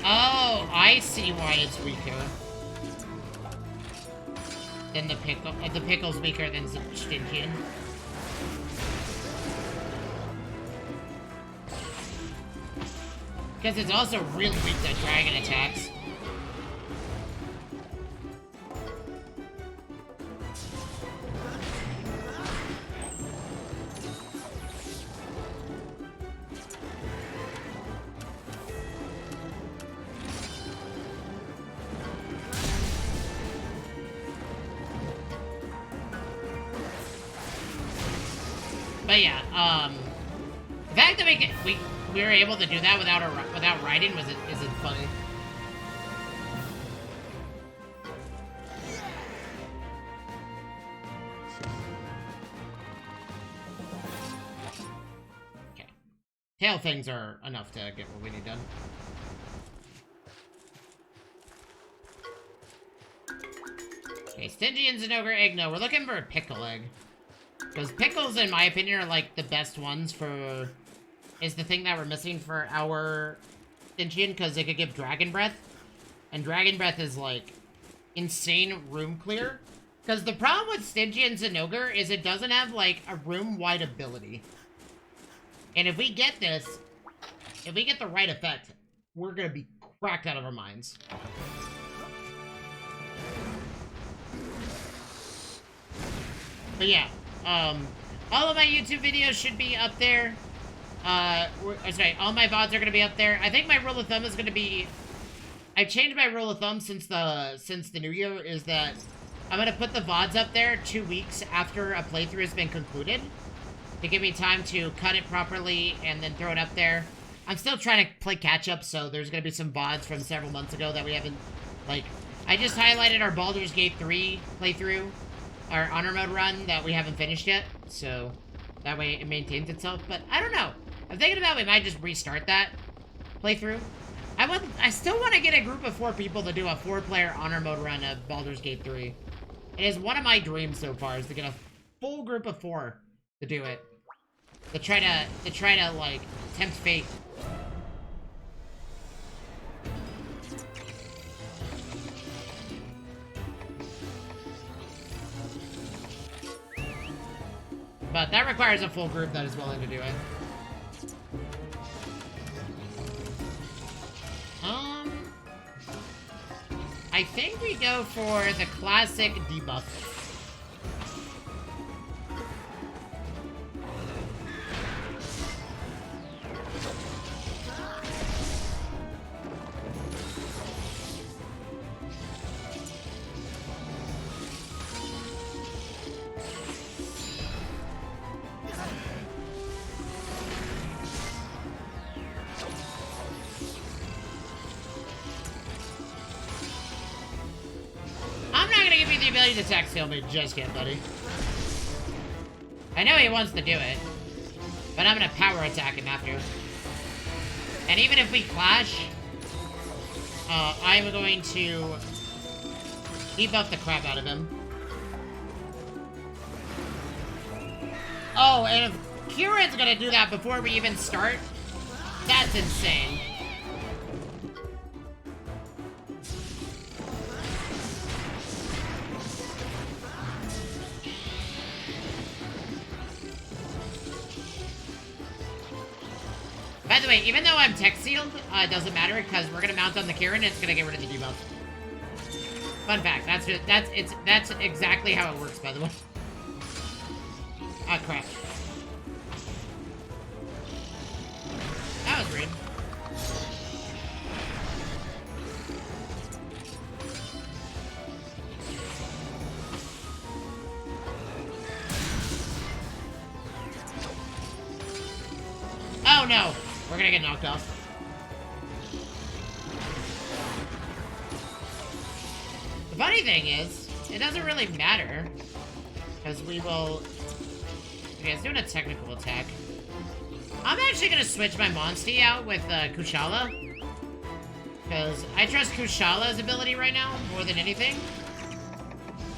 S3: Oh, I see why it's weaker. Then the pickle's weaker than Stygian. Because it's also really weak to dragon attacks. But yeah, the fact that we were able to do that without riding isn't funny. Okay, tail things are enough to get what we need done. Okay, Stygian Zinogre egg. No, we're looking for a pickle egg. Because pickles, in my opinion, are like the best ones for... is the thing that we're missing for our Stygian, because it could give Dragon Breath. And Dragon Breath is like insane room clear. Because the problem with Stygian Zinogre is it doesn't have like a room-wide ability. And if we get this, if we get the right effect, we're gonna be cracked out of our minds. But yeah. All of my YouTube videos should be up there. Sorry, all my VODs are gonna be up there. I think my rule of thumb is gonna be... I've changed my rule of thumb since the new year, is that I'm gonna put the VODs up there 2 weeks after a playthrough has been concluded, to give me time to cut it properly and then throw it up there. I'm still trying to play catch-up, so there's gonna be some VODs from several months ago that we haven't... Like, I just highlighted our Baldur's Gate 3 playthrough, our honor mode run that we haven't finished yet, so that way it maintains itself. But I don't know. I'm thinking about we might just restart that playthrough. I still want to get a group of 4 people to do a 4-player honor mode run of Baldur's Gate 3. It is one of my dreams so far, is to get a full group of 4 to do it. To try to like tempt fate. but that requires a full group that is willing to do it. I think we go for the classic debuff. Ability to attack Steelmate just yet, buddy. I know he wants to do it, but I'm gonna power attack him after. And even if we clash, I'm going to debuff the crap out of him. Oh, and if Kieran's gonna do that before we even start, that's insane. By the way, even though I'm tech sealed, it doesn't matter because we're gonna mount on the Kieran and it's gonna get rid of the debuff. Fun fact, that's exactly how it works, by the way. Ah, crap. That was rude. Oh no! We're gonna get knocked off. The funny thing is, it doesn't really matter. Because we will... Okay, it's doing a technical attack. I'm actually gonna switch my Monstie out with Kushala. Because I trust Kushala's ability right now more than anything.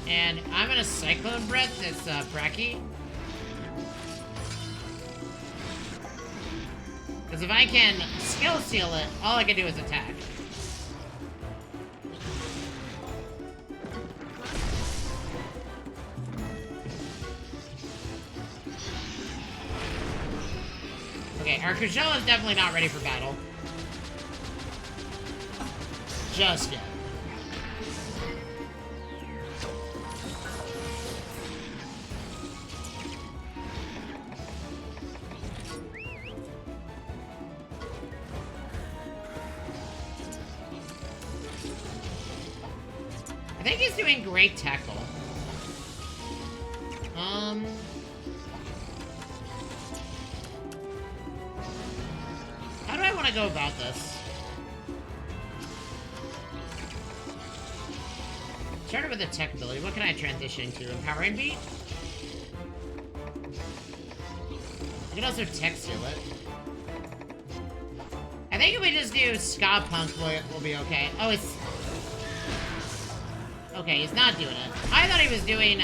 S3: And I'm gonna Cyclone Breath this Bracky. Because if I can skill seal it, all I can do is attack. Okay, our Kushala is definitely not ready for battle. Just yet. I think he's doing great tackle. How do I want to go about this? Started with a tech ability. What can I transition to? Empowering Beat? I can also tech seal it. I think if we just do Ska Punk, we'll be okay. Oh, it's... Okay, he's not doing it. I thought he was doing,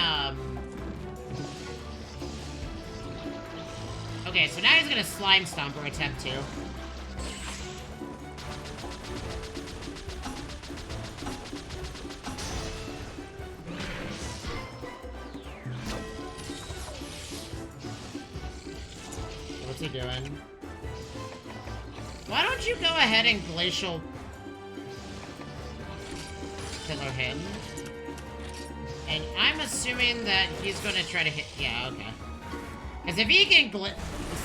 S3: Okay, so now he's gonna Slime Stomper attempt to. What's he doing? Why don't you go ahead and Glacial Pillar him? And I'm assuming that he's gonna try to hit... Yeah, okay. Because if he can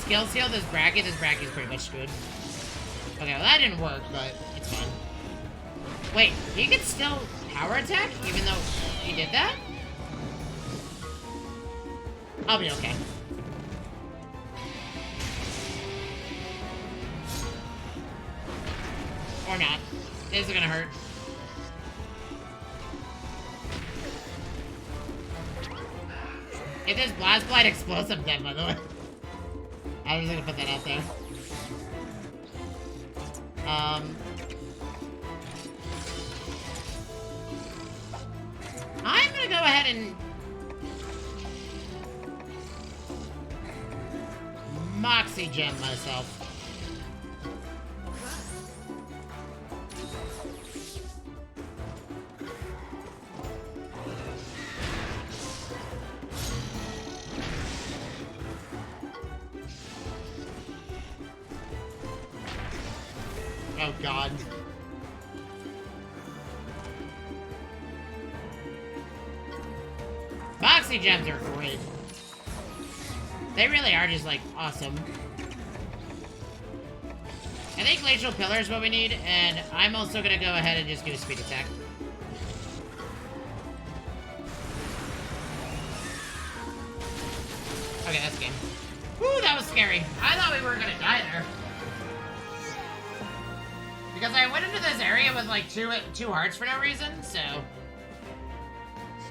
S3: skill seal this Bracky's pretty much screwed. Okay, well that didn't work, but it's fine. Wait, he can still power attack even though he did that? I'll be okay. Or not. This is gonna hurt. If this Blast Blight explodes, I'm dead, by the way. I was just gonna put that out there. I'm gonna go ahead and... Moxie Gem myself.
S1: Oh, God.
S3: Moxie gems are great. They really are just, like, awesome. I think Glacial Pillar is what we need, and I'm also gonna go ahead and just do a speed attack. Okay, that's game. Woo, that was scary. I thought we were gonna die there. Because I went into this area with, like, two hearts for no reason, so...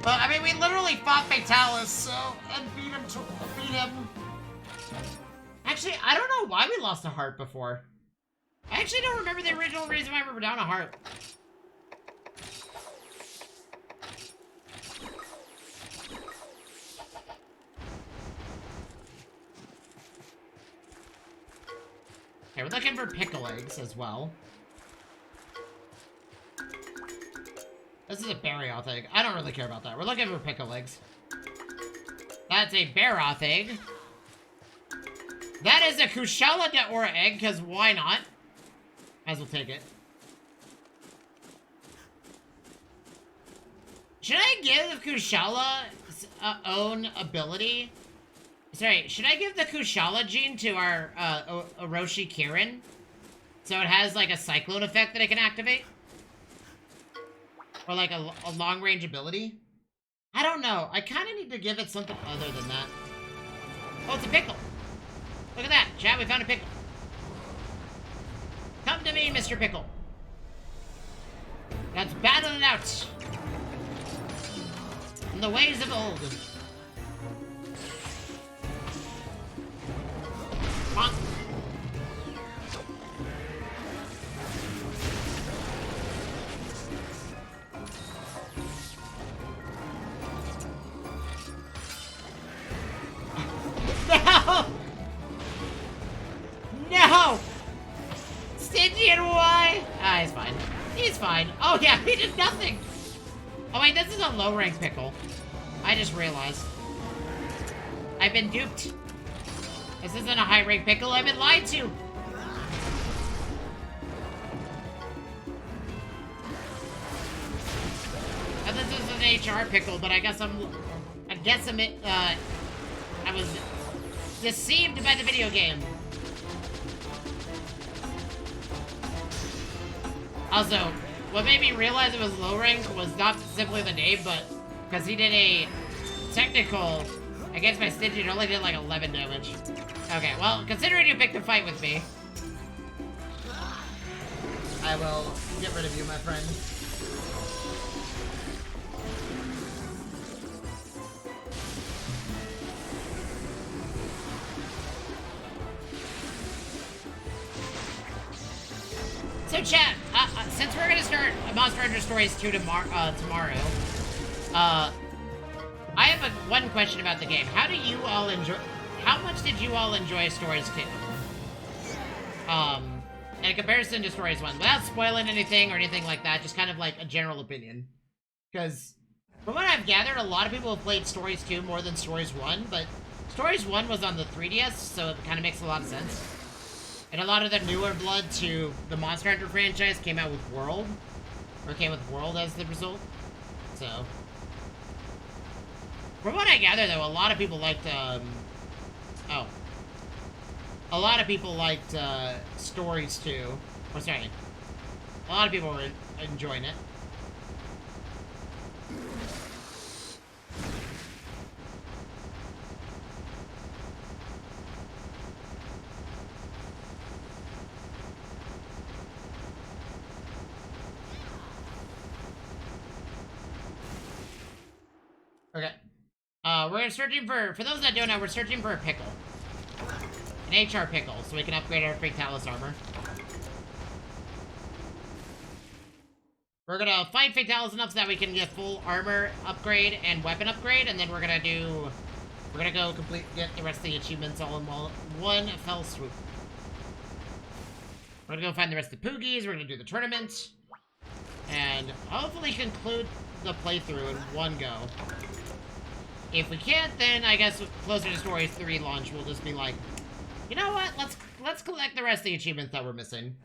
S3: Well, I mean, we literally fought Fatalis, so... And beat him. Actually, I don't know why we lost a heart before. I actually don't remember the original reason why we were down a heart. Okay, we're looking for pickle eggs as well. This is a Barioth egg. I don't really care about that. We're looking for pickle eggs. That's a Barioth egg. That is a Kushala Daora egg, because why not? As we'll take it. Should I give Kushala own ability? Sorry, should I give the Kushala gene to our Orochi Kirin? So it has like a cyclone effect that it can activate? Or like a long-range ability? I don't know. I kind of need to give it something other than that. Oh, it's a pickle. Look at that. Chat, we found a pickle. Come to me, Mr. Pickle. Let's battle it out. In the ways of old. Bonk. No! No! Stygian, why? Ah, he's fine. He's fine. Oh, yeah, he did nothing. Oh, wait, this is a low-rank pickle. I just realized. I've been duped. This isn't a high-rank pickle. I've been lied to. And this is an HR pickle, but I guess I was deceived by the video game. Also, what made me realize it was low rank was not simply the name, but because he did a technical against my Stygian, only did like 11 damage. Okay, well, considering you picked a fight with me,
S1: I will get rid of you, my friend.
S3: So chat, since we're gonna start Monster Hunter Stories 2 tomorrow, I have one question about the game. How much did you all enjoy Stories 2? In comparison to Stories 1, without spoiling anything or anything like that, just kind of like a general opinion. Because, from what I've gathered, a lot of people have played Stories 2 more than Stories 1, but Stories 1 was on the 3DS, so it kind of makes a lot of sense. And a lot of the newer blood to the Monster Hunter franchise came out with World. Or came with World as the result. So. From what I gather, though, a lot of people liked, A lot of people liked, Stories 2. Oh, sorry. A lot of people were enjoying it. Okay. We're searching for those that don't know, we're searching for a pickle. An HR pickle, so we can upgrade our Fatalis armor. We're gonna fight Fatalis enough so that we can get full armor upgrade and weapon upgrade, and then we're gonna go get the rest of the achievements all in one fell swoop. We're gonna go find the rest of the Poogies, we're gonna do the tournament, and hopefully conclude the playthrough in one go. If we can't, then I guess closer to Stories 3 launch, we'll just be like, you know what? Let's collect the rest of the achievements that we're missing.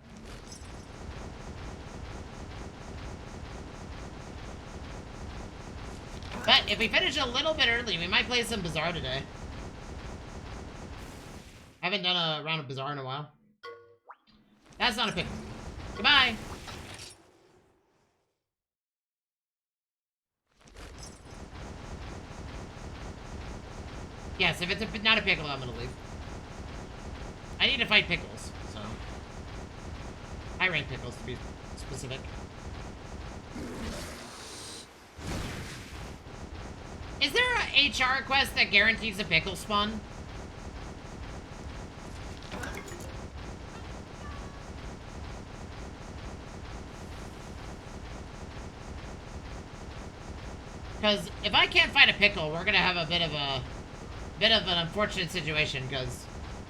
S3: But if we finish a little bit early, we might play some Bazaar today. I haven't done a round of Bazaar in a while. That's not a pickle. Goodbye. Yes, if it's not a pickle, I'm gonna leave. I need to fight pickles, so. I rank pickles to be specific. Is there a HR quest that guarantees a pickle spawn? Because if I can't find a pickle, we're gonna have a bit of an unfortunate situation. Because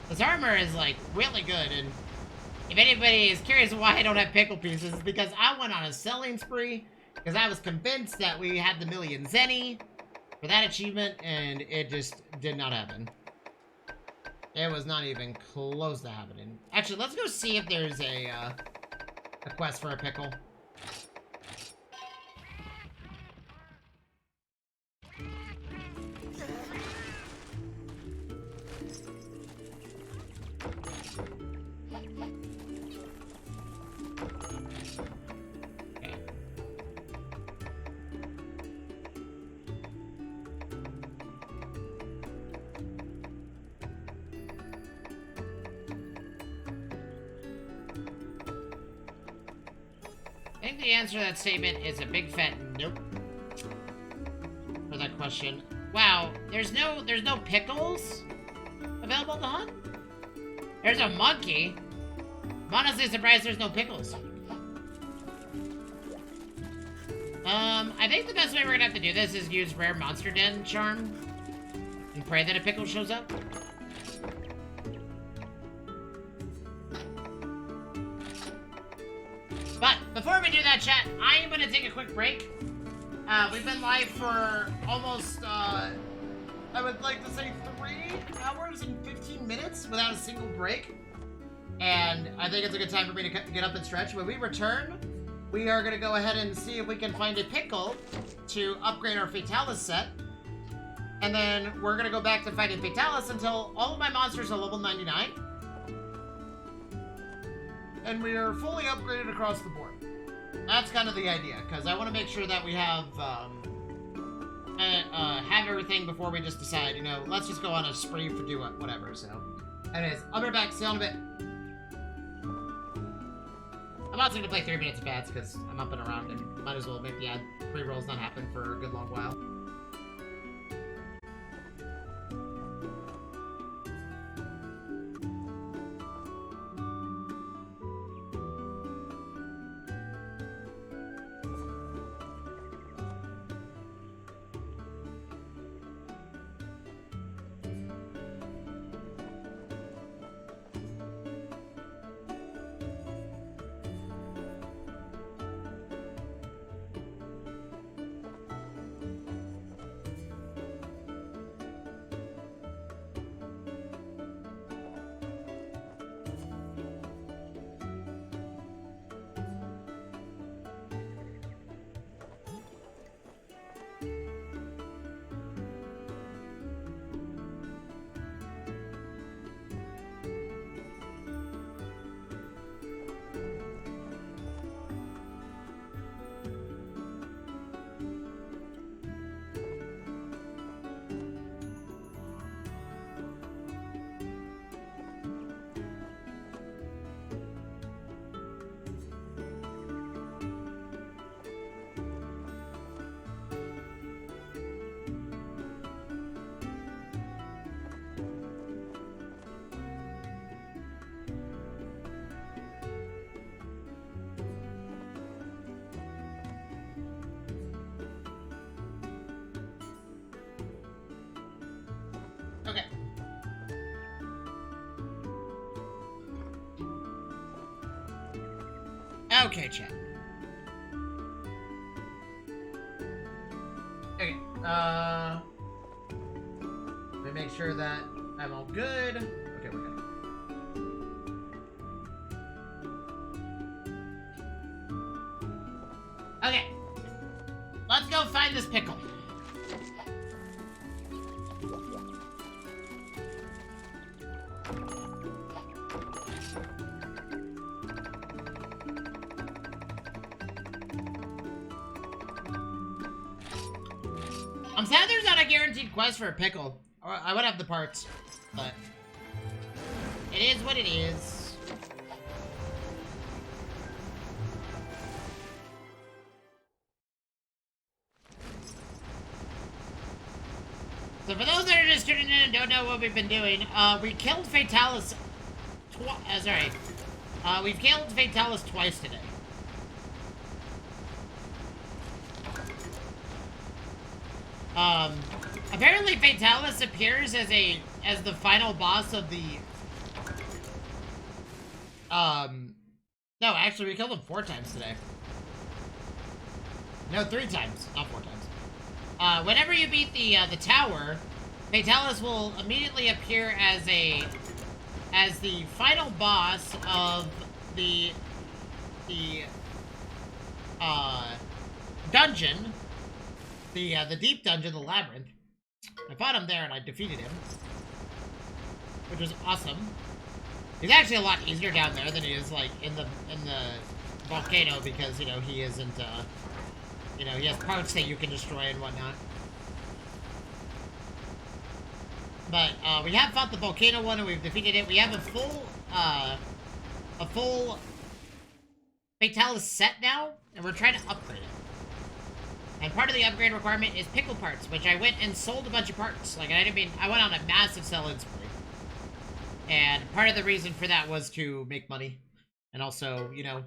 S3: this armor is like really good, and if anybody is curious why I don't have pickle pieces, it's because I went on a selling spree because I was convinced that we had the million zenny for that achievement, and it just did not happen. It was not even close to happening. Actually, let's go see if there's a quest for a pickle. I think the answer to that statement is a big fat nope. For that question. Wow, there's no pickles available to hunt? There's a monkey. I'm honestly surprised there's no pickles. I think the best way we're gonna have to do this is use Rare Monster Den charm and pray that a pickle shows up. But before we do that, chat, I am going to take a quick break. We've been live for almost, I would like to say 3 hours and 15 minutes without a single break. And I think it's a good time for me to get up and stretch. When we return, we are going to go ahead and see if we can find a pickle to upgrade our Fatalis set. And then we're going to go back to fighting Fatalis until all of my monsters are level 99. And we are fully upgraded across the board. That's kind of the idea, because I want to make sure that we have everything before we just decide, you know, let's just go on a spree for do whatever, so. Anyways, I'll be right back, see you in a bit. I'm also going to play 3 minutes of bats, because I'm up and around, and might as well make the ad pre-rolls not happen for a good long while. Okay. Okay, chat. Okay, let me make sure that I'm all good. Okay, we're good. Okay. Let's go find this pickle. I'm sad there's not a guaranteed quest for a pickle. Or I would have the parts, but it is what it is. So for those that are just tuning in and don't know what we've been doing, we killed Fatalis we've killed Fatalis twice today. Apparently Fatalis appears as the final boss of the, no, actually we killed him 4 times today. No, 3 times, not 4 times. Whenever you beat the tower, Fatalis will immediately appear as the final boss of the dungeon, the deep dungeon, the labyrinth. I fought him there and I defeated him, which was awesome. He's actually a lot easier down there than he is like in the volcano because, you know, he isn't you know, he has parts that you can destroy and whatnot. But we have fought the volcano one and we've defeated it. We have a full Fatalis set now, and we're trying to upgrade it. And part of the upgrade requirement is pickle parts, which I went and sold a bunch of parts. Like, I went on a massive selling spree. And part of the reason for that was to make money. And also, you know,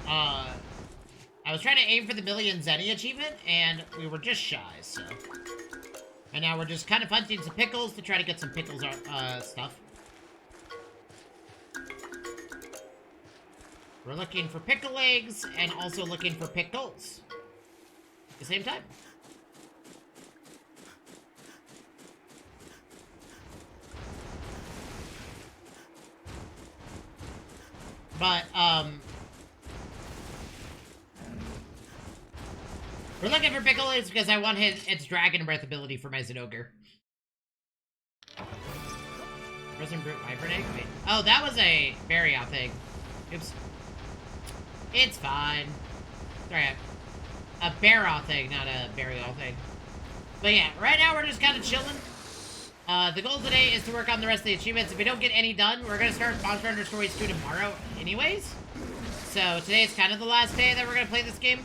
S3: I was trying to aim for the Million Zenny achievement, and we were just shy, so. And now we're just kind of hunting some pickles to try to get some pickles stuff. We're looking for pickle eggs and also looking for pickles at the same time. But, we're looking for pickle eggs because I want its dragon breath ability for my Zinogre. Frozen brute wyvern egg? Wait. Oh, that was a Barioth thing. Oops. It's fine. Sorry, a Barioth thing, not a Barioth thing. But yeah, right now we're just kind of chilling. The goal today is to work on the rest of the achievements. If we don't get any done, we're going to start Monster Hunter Stories 2 tomorrow anyways. So today is kind of the last day that we're going to play this game.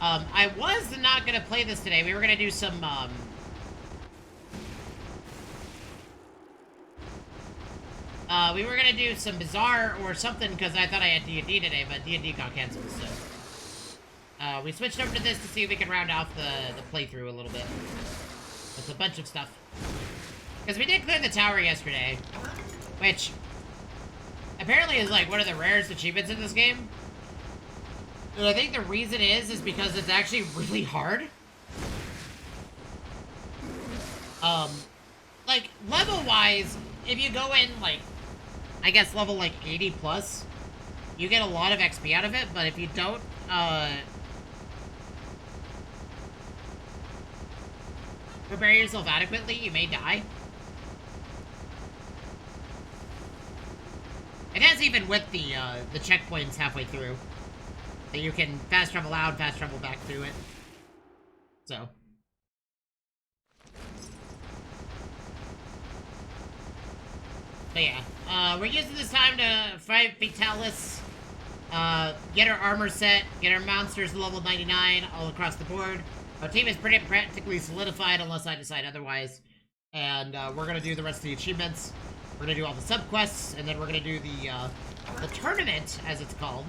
S3: I was not going to play this today. We were going to do some, we were going to do some Bizarre or something because I thought I had D&D today, but D&D got canceled, so. We switched over to this to see if we could round off the playthrough a little bit. It's a bunch of stuff. Because we did clear the tower yesterday, which apparently is like one of the rarest achievements in this game. And I think the reason is because it's actually really hard. Like, level-wise, if you go in, like, I guess level, like, 80 plus, you get a lot of XP out of it, but if you don't, prepare yourself adequately, you may die. And that's even with the checkpoints halfway through. That you can fast travel out, fast travel back through it. So. But yeah, we're using this time to fight Fatalis, get our armor set, get our monsters level 99 all across the board. Our team is pretty practically solidified unless I decide otherwise. And we're gonna do the rest of the achievements. We're gonna do all the subquests, and then we're gonna do the tournament, as it's called.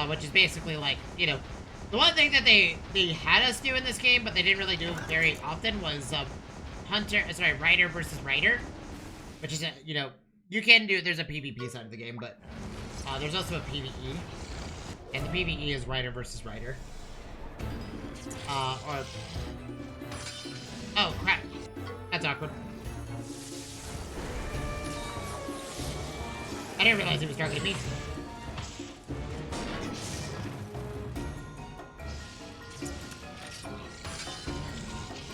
S3: Which is basically like, you know, the one thing that they had us do in this game, but they didn't really do very often, was Rider versus Rider. Which is, you know, you can do, there's a PvP side of the game, but there's also a PvE. And the PvE is Rider versus Rider. Oh, crap. That's awkward. I didn't realize he was targeting me.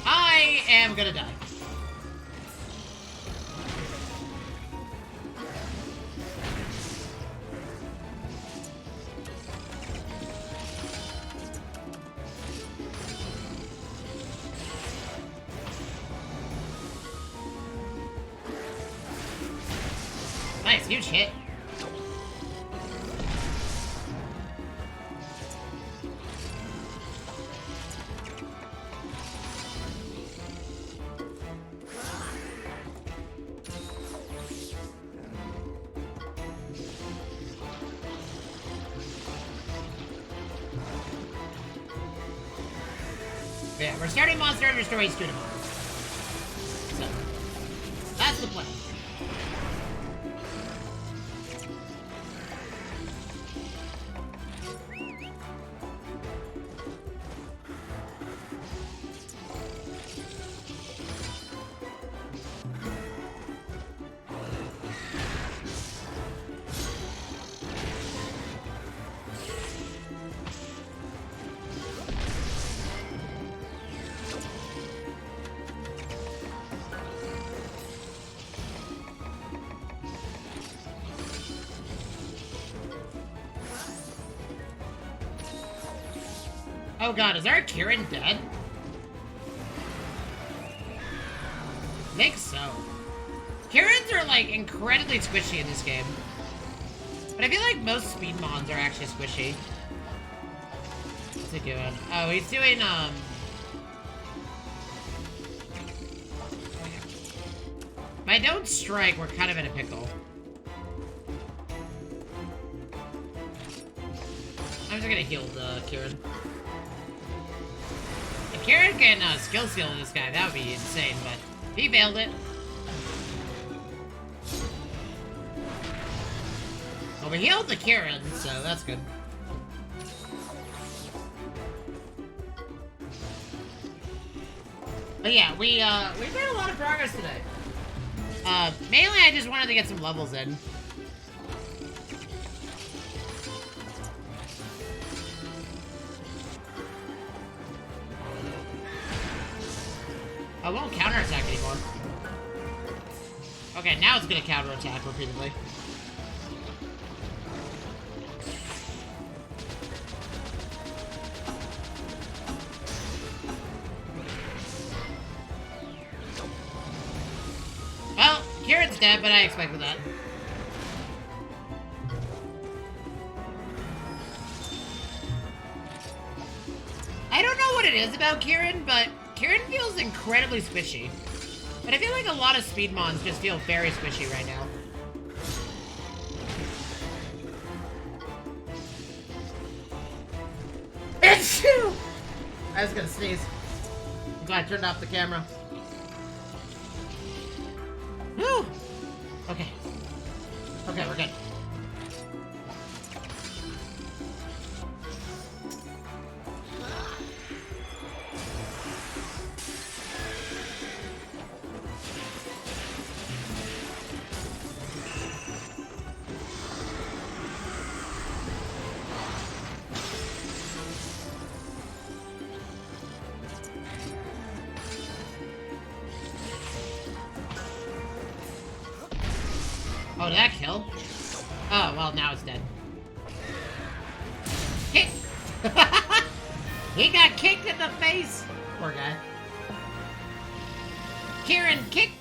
S3: I am gonna die. Nice, huge hit. Yeah, we're starting Monster Hunter Stories 2 tomorrow. So, that's the plan. Oh god, is our Kieran dead? I think so. Kierans are, like, incredibly squishy in this game. But I feel like most speed mons are actually squishy. What's he doing? Oh, he's doing, If I don't strike, we're kind of in a pickle. I'm just gonna heal the Kieran. If Kieran can skill steal this guy, that would be insane, but he failed it. Well, we healed the Kieran, so that's good. But yeah, we made a lot of progress today. Mainly I just wanted to get some levels in. I won't counterattack anymore. Okay, now it's gonna counterattack repeatedly. Well, Kieran's dead, but I expected that. I don't know what it is about Kieran, but Kieran feels incredibly squishy. But I feel like a lot of speed mons just feel very squishy right now. Achoo! I was gonna sneeze. That's why I turned off the camera. Whew! Okay. Okay, we're good. Oh, did that kill? Oh, well, now it's dead. Hit! He got kicked in the face! Poor guy. Kieran, kick!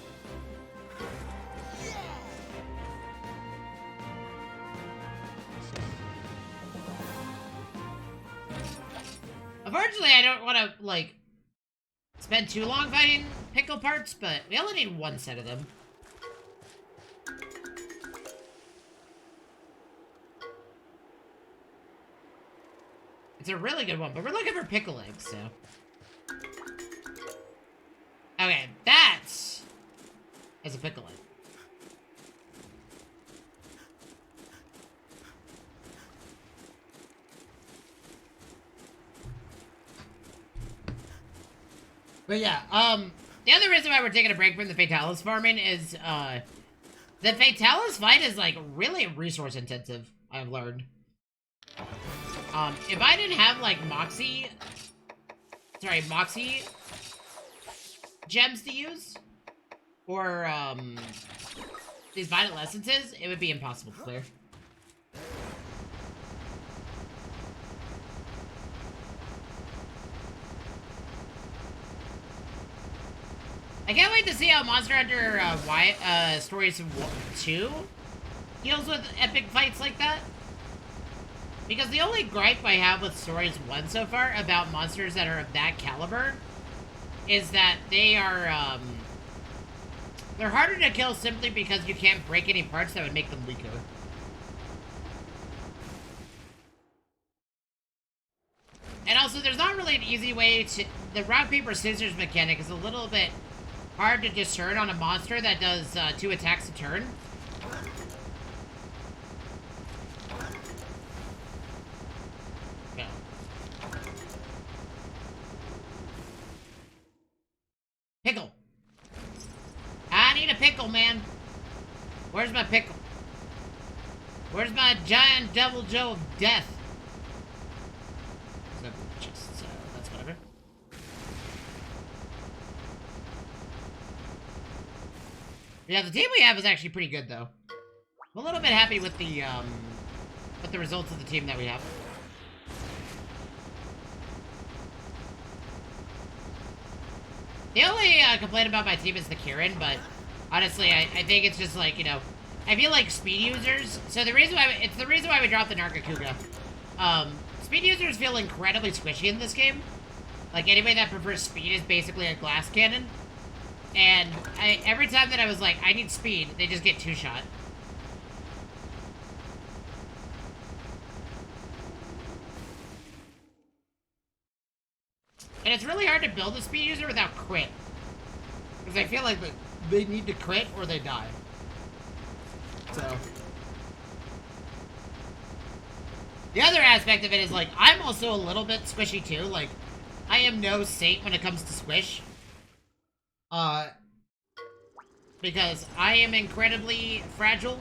S3: Unfortunately, I don't want to, like, spend too long fighting pickle parts, but we only need one set of them. It's a really good one, but we're looking for pickle eggs, so. Okay, that is a pickle egg. But yeah, the other reason why we're taking a break from the Fatalis farming is, the Fatalis fight is, like, really resource intensive, I've learned. If I didn't have, like, Moxie gems to use, or, these Violet Essences, it would be impossible to clear. I can't wait to see how Monster Hunter Stories 2 deals with epic fights like that. Because the only gripe I have with Stories 1 so far about monsters that are of that caliber is that they are, they're harder to kill simply because you can't break any parts that would make them weaker. And also, there's not really an easy way to... The rock, paper, scissors mechanic is a little bit hard to discern on a monster that does 2 attacks a turn. Go. Pickle. I need a pickle, man. Where's my pickle? Where's my giant double Joe of death? So that's whatever. Yeah, the team we have is actually pretty good, though. I'm a little bit happy with the results of the team that we have. The only complaint about my team is the Kieran, but honestly, I think it's just like, you know, I feel like speed users. So the reason why it's the reason why we dropped the Nargacuga. Speed users feel incredibly squishy in this game. Like anybody that prefers speed is basically a glass cannon. And every time that I was like, I need speed, they just get 2-shot. And it's really hard to build a speed user without crit. Because I feel like they need to crit or they die. So. The other aspect of it is, like, I'm also a little bit squishy, too. Like, I am no saint when it comes to squish. Because I am incredibly fragile.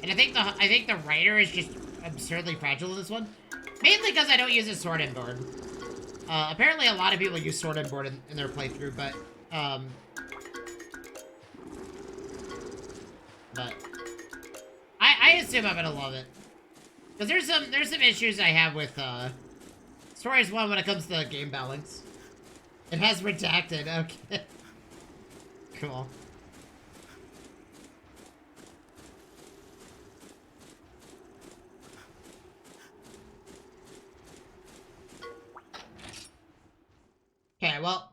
S3: And I think the writer is just absurdly fragile in this one. Mainly because I don't use a sword and board. Apparently a lot of people use sword and board in their playthrough, but I assume I'm gonna love it. Because there's some issues I have with Stories 1 when it comes to game balance. It has redacted, okay. Cool. Okay, well.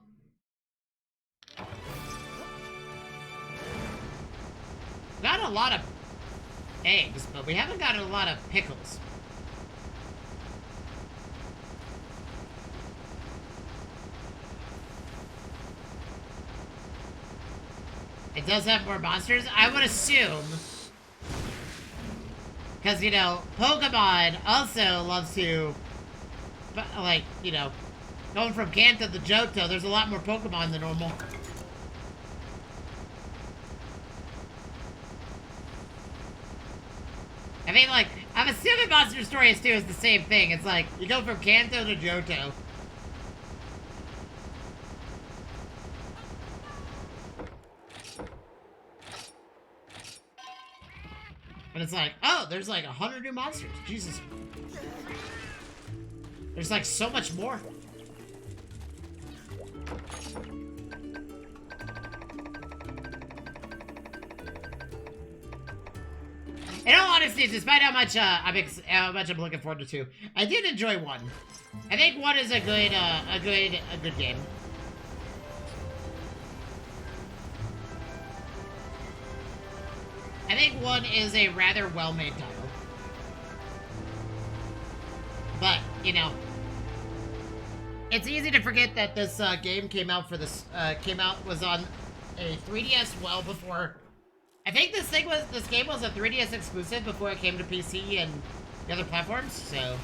S3: Got a lot of eggs, but we haven't got a lot of pickles. It does have more monsters? I would assume. Because, you know, Pokemon also loves to, like, you know, going from Kanto to Johto, there's a lot more Pokemon than normal. I mean, like, I'm assuming Monster Stories 2 is the same thing. It's like, you go from Kanto to Johto. And it's like, oh, there's like 100 new monsters. Jesus. There's like so much more. In all honesty, despite how much I'm looking forward to 2, I did enjoy 1. I think 1 is a good game. I think 1 is a rather well-made title. But, you know, it's easy to forget that this game was on a 3DS well before. I think this game was a 3DS exclusive before it came to PC and the other platforms, so.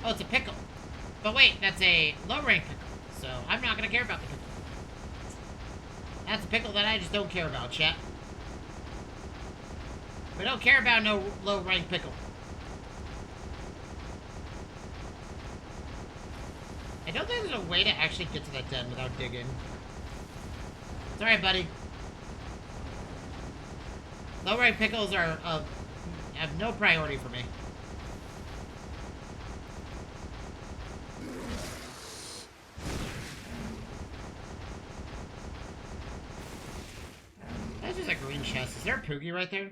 S3: Oh, it's a pickle. But wait, that's a low-rank pickle. So, I'm not gonna care about the pickle. That's a pickle that I just don't care about, chat. We don't care about no low-rank pickle. I don't think there's a way to actually get to that den without digging. It's alright, buddy. Low-rank pickles are, have no priority for me. chest. Is there a Poogie right there?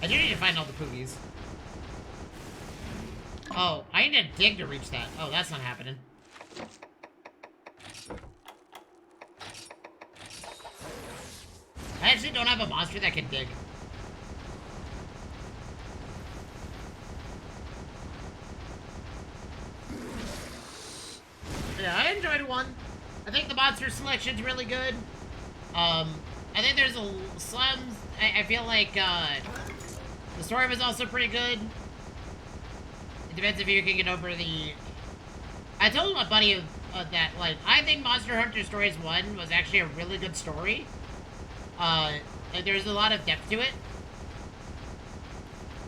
S3: I do need to find all the Poogies. Oh, I need to dig to reach that. Oh, that's not happening. I actually don't have a monster that can dig. Yeah, I enjoyed one. I think the monster selection's really good. I think there's some... I feel like, the story was also pretty good. It depends if you can get over the... I told my buddy that, like, I think Monster Hunter Stories 1 was actually a really good story. There's a lot of depth to it.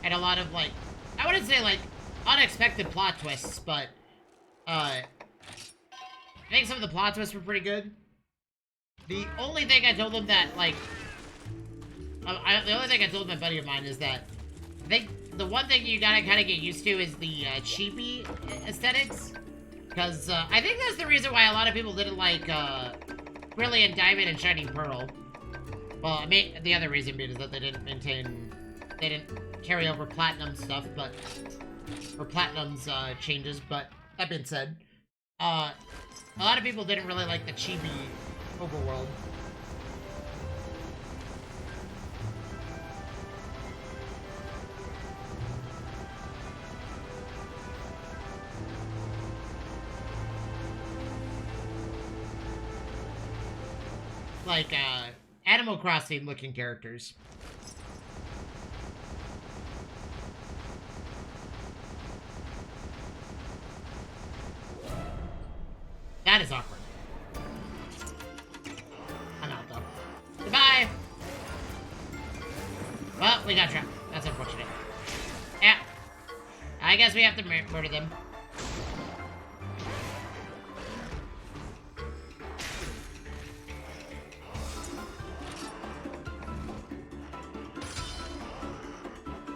S3: And a lot of, like... I wouldn't say, like, unexpected plot twists, but, I think some of the plot twists were pretty good. The only thing I told him that, like... the only thing I told my buddy of mine is that I think the one thing you gotta kind of get used to is the cheapy aesthetics. Because I think that's the reason why a lot of people didn't like Brilliant Diamond and Shining Pearl. Well, I mean, the other reason being is that they didn't carry over Platinum stuff, but... Or Platinum's changes, but that being said, a lot of people didn't really like the chibi overworld. Like, Animal Crossing looking characters. That is awkward. I'm out, though. Goodbye! Well, we got trapped. That's unfortunate. Yeah. I guess we have to murder them.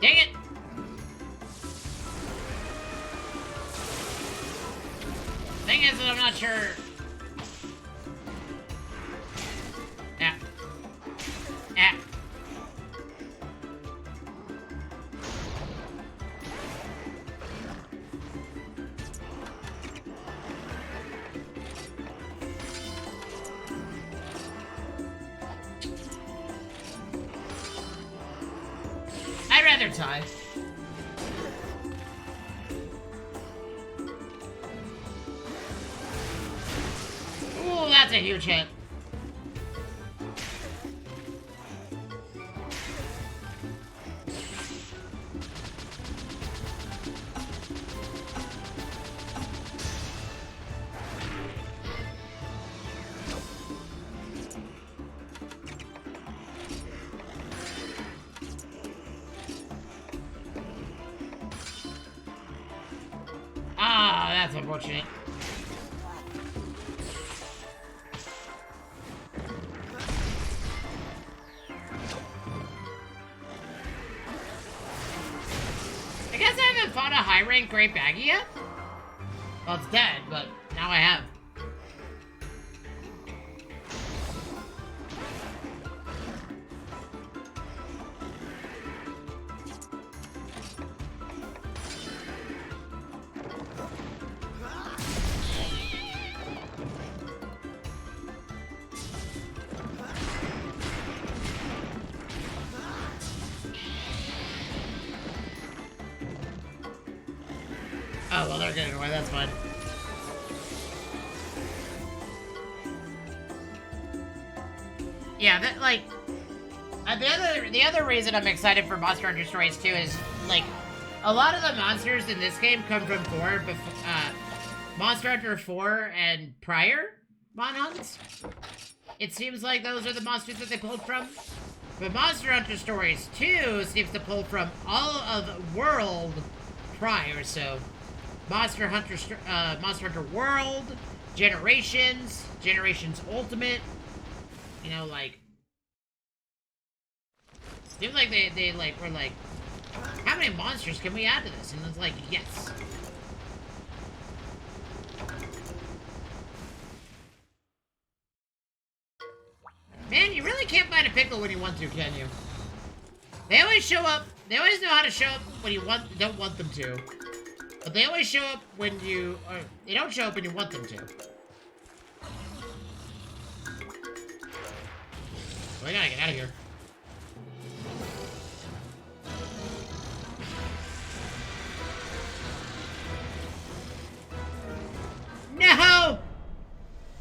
S3: Dang it! Thing is that I'm not sure. Yeah. Yeah. I'd rather tie. Ooh, that's a huge hit. Ah, that's unfortunate. I guess I haven't fought a high-rank Great Baggy yet? Well, it's dead, but now I have. Oh, well, they're getting away, that's fine. Yeah, that, like... the other reason I'm excited for Monster Hunter Stories 2 is, like, a lot of the monsters in this game come from Monster Hunter 4 and prior Mon Hunts. It seems like those are the monsters that they pulled from. But Monster Hunter Stories 2 seems to pull from all of the world prior, so... Monster Hunter World, Generations, Generations Ultimate, you know, like, seems like they like, were like, how many monsters can we add to this? And it's like, yes. find a pickle when you want to, can you? They always show up. They always know how to show up when you don't want them to. But they always show up when you... Or they don't show up when you want them to. We gotta get out of here. No!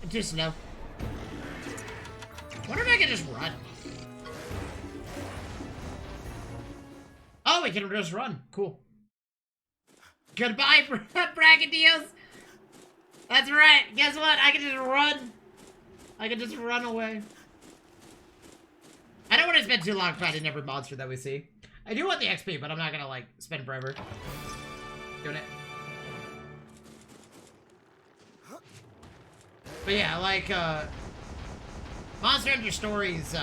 S3: I'm too slow. Wonder if I can just run. Oh, we can just run. Cool. Goodbye, Bragadios. That's right. Guess what? I can just run. I can just run away. I don't want to spend too long fighting every monster that we see. I do want the XP, but I'm not gonna, like, spend forever doing it. But yeah, like, Monster Hunter Stories,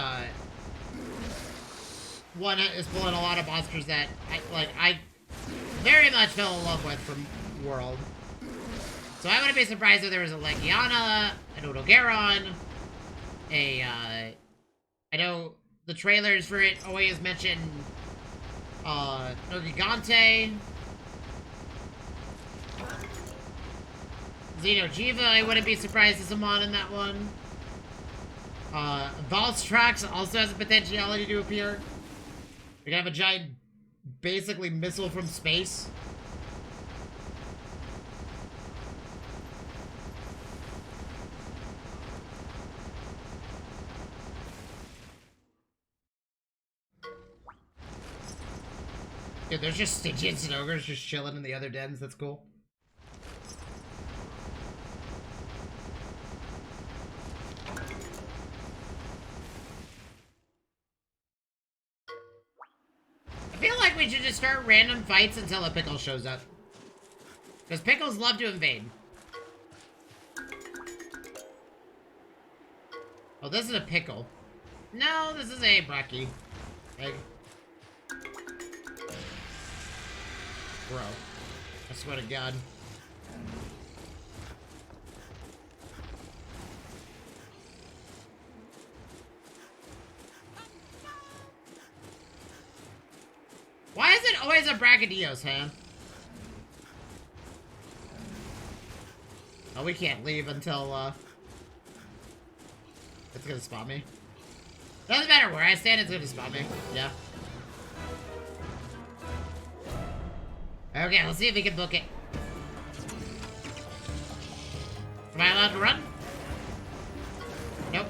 S3: one is pulling a lot of monsters that, I very much fell in love with from World. So I wouldn't be surprised if there was a Legiana, an Odogaron, I know the trailers for it always mention, Nogigante, Xeno'jiiva, I wouldn't be surprised to summon in that one. Valstrax also has the potentiality to appear. We're gonna have a giant, basically, missile from space. Dude, there's just Stygians and Ogres just chilling in the other dens, that's cool. I feel like we should just start random fights until a pickle shows up. Because pickles love to invade. Oh, this is a pickle. No, this is a Brachy. Egg. Bro. I swear to God. Why is it always a Brachydios, huh? Oh, we can't leave until, it's gonna spawn me. Doesn't matter where I stand, it's gonna spawn me. Yeah. Okay, let's see if we can book it. Am I allowed to run? Nope.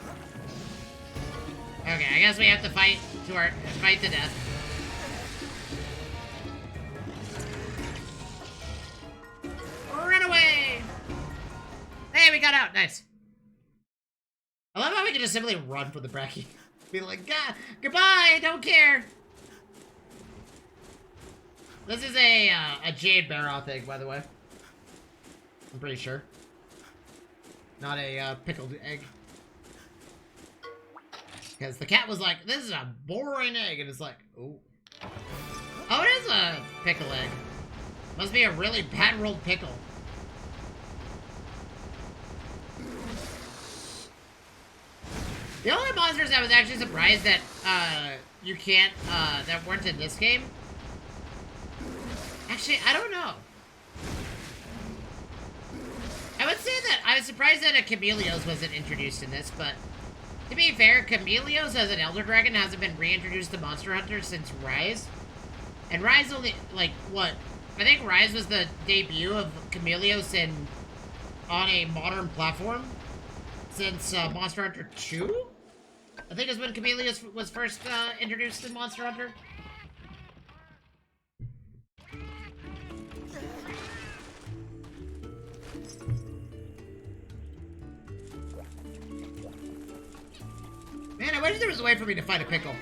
S3: Okay, I guess we have to fight to death. Run away! Hey, we got out. Nice. I love how we can just simply run for the Brachy. Be like, God, goodbye, don't care. This is a Jade Barroth egg, by the way. I'm pretty sure. Not a pickled egg. Because the cat was like, this is a boring egg, and it's like, ooh. Oh, it is a pickle egg. Must be a really bad rolled pickle. The only monsters I was actually surprised that you can't that weren't in this game. Actually, I don't know. I would say that I was surprised that a Chameleos wasn't introduced in this, but to be fair, Chameleos as an Elder Dragon hasn't been reintroduced to Monster Hunter since Rise. And Rise only, like, what? I think Rise was the debut of Chameleos on a modern platform since Monster Hunter 2? I think is when Chameleos was first introduced in Monster Hunter. Man, I wish there was a way for me to fight a pickle.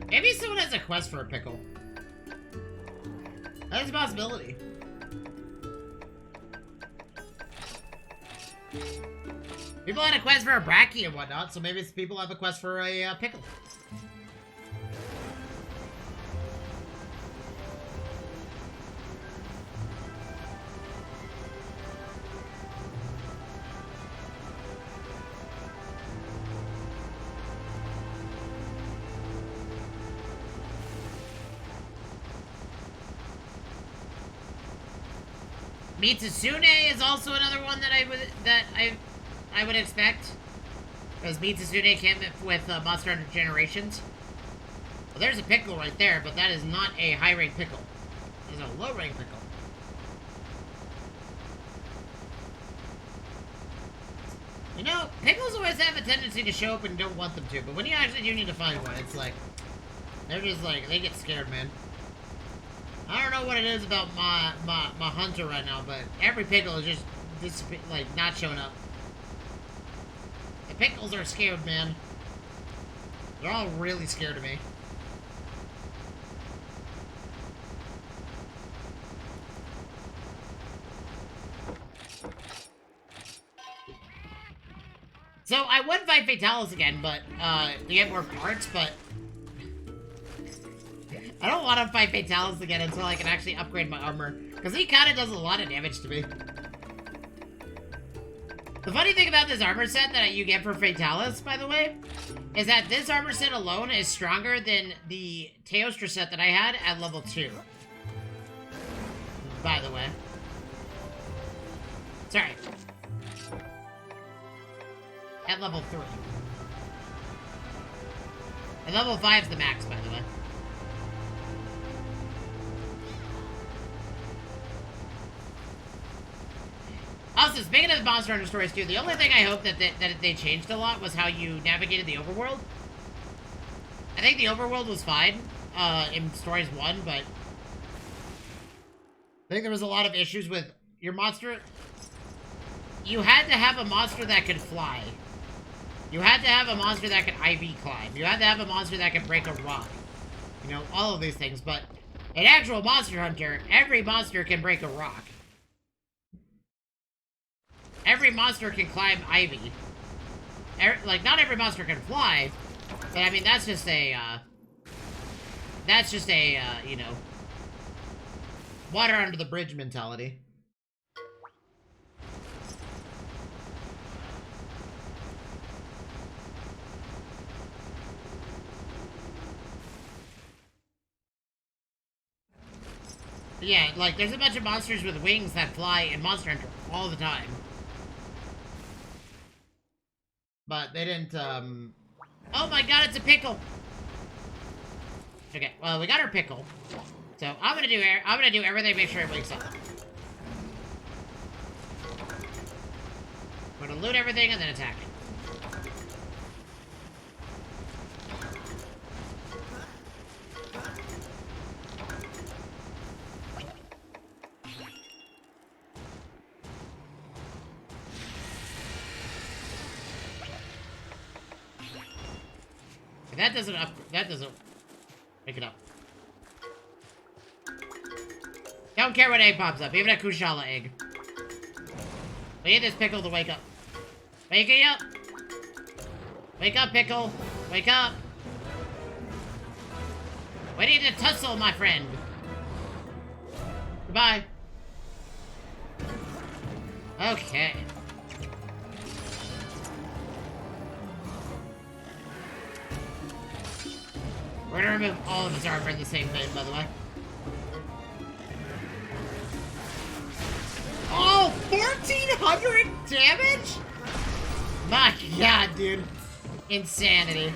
S3: Maybe someone has a quest for a pickle. That's a possibility. People had a quest for a Brachy and whatnot, so maybe people have a quest for a pickle. Mitsusune is also another one that I would expect. Because Mitsusune came with Monster Hunter Generations. Well, there's a pickle right there, but that is not a high-rank pickle. It's a low-rank pickle. You know, pickles always have a tendency to show up when you don't want them to, but when you actually do need to find one, it's like, they're just like, they get scared, man. I don't know what it is about my hunter right now, but every pickle is just like, not showing up. The pickles are scared, man. They're all really scared of me. So, I would fight Fatalis again, but, to get more parts, but... I don't want to fight Fatalis again until I can actually upgrade my armor. Because he kind of does a lot of damage to me. The funny thing about this armor set that you get for Fatalis, by the way, is that this armor set alone is stronger than the Teostra set that I had at level 2. By the way. Sorry. At level 3. And level 5 is the max, by the way. Also, speaking of Monster Hunter Stories 2, the only thing I hope that they changed a lot was how you navigated the overworld. I think the overworld was fine in Stories 1, but I think there was a lot of issues with your monster. You had to have a monster that could fly. You had to have a monster that could IV climb. You had to have a monster that could break a rock. You know, all of these things, but in actual Monster Hunter, every monster can break a rock. Every monster can climb ivy. Like, not every monster can fly, but I mean, that's just a, you know, water under the bridge mentality. Yeah, like, there's a bunch of monsters with wings that fly in Monster Hunter all the time. But they didn't, Oh my god, it's a pickle! Okay, well, we got our pickle. So, I'm gonna do everything to make sure it wakes up. We're gonna loot everything and then attack it. That doesn't make it up. Don't care what egg pops up, even a Kushala egg. We need this pickle to wake up. Wake up! Wake up, pickle! Wake up! We need to tussle, my friend! Goodbye. Okay. We're gonna remove all of his armor in the same vein, by the way. Oh, 1,400 damage? My god, dude. Insanity.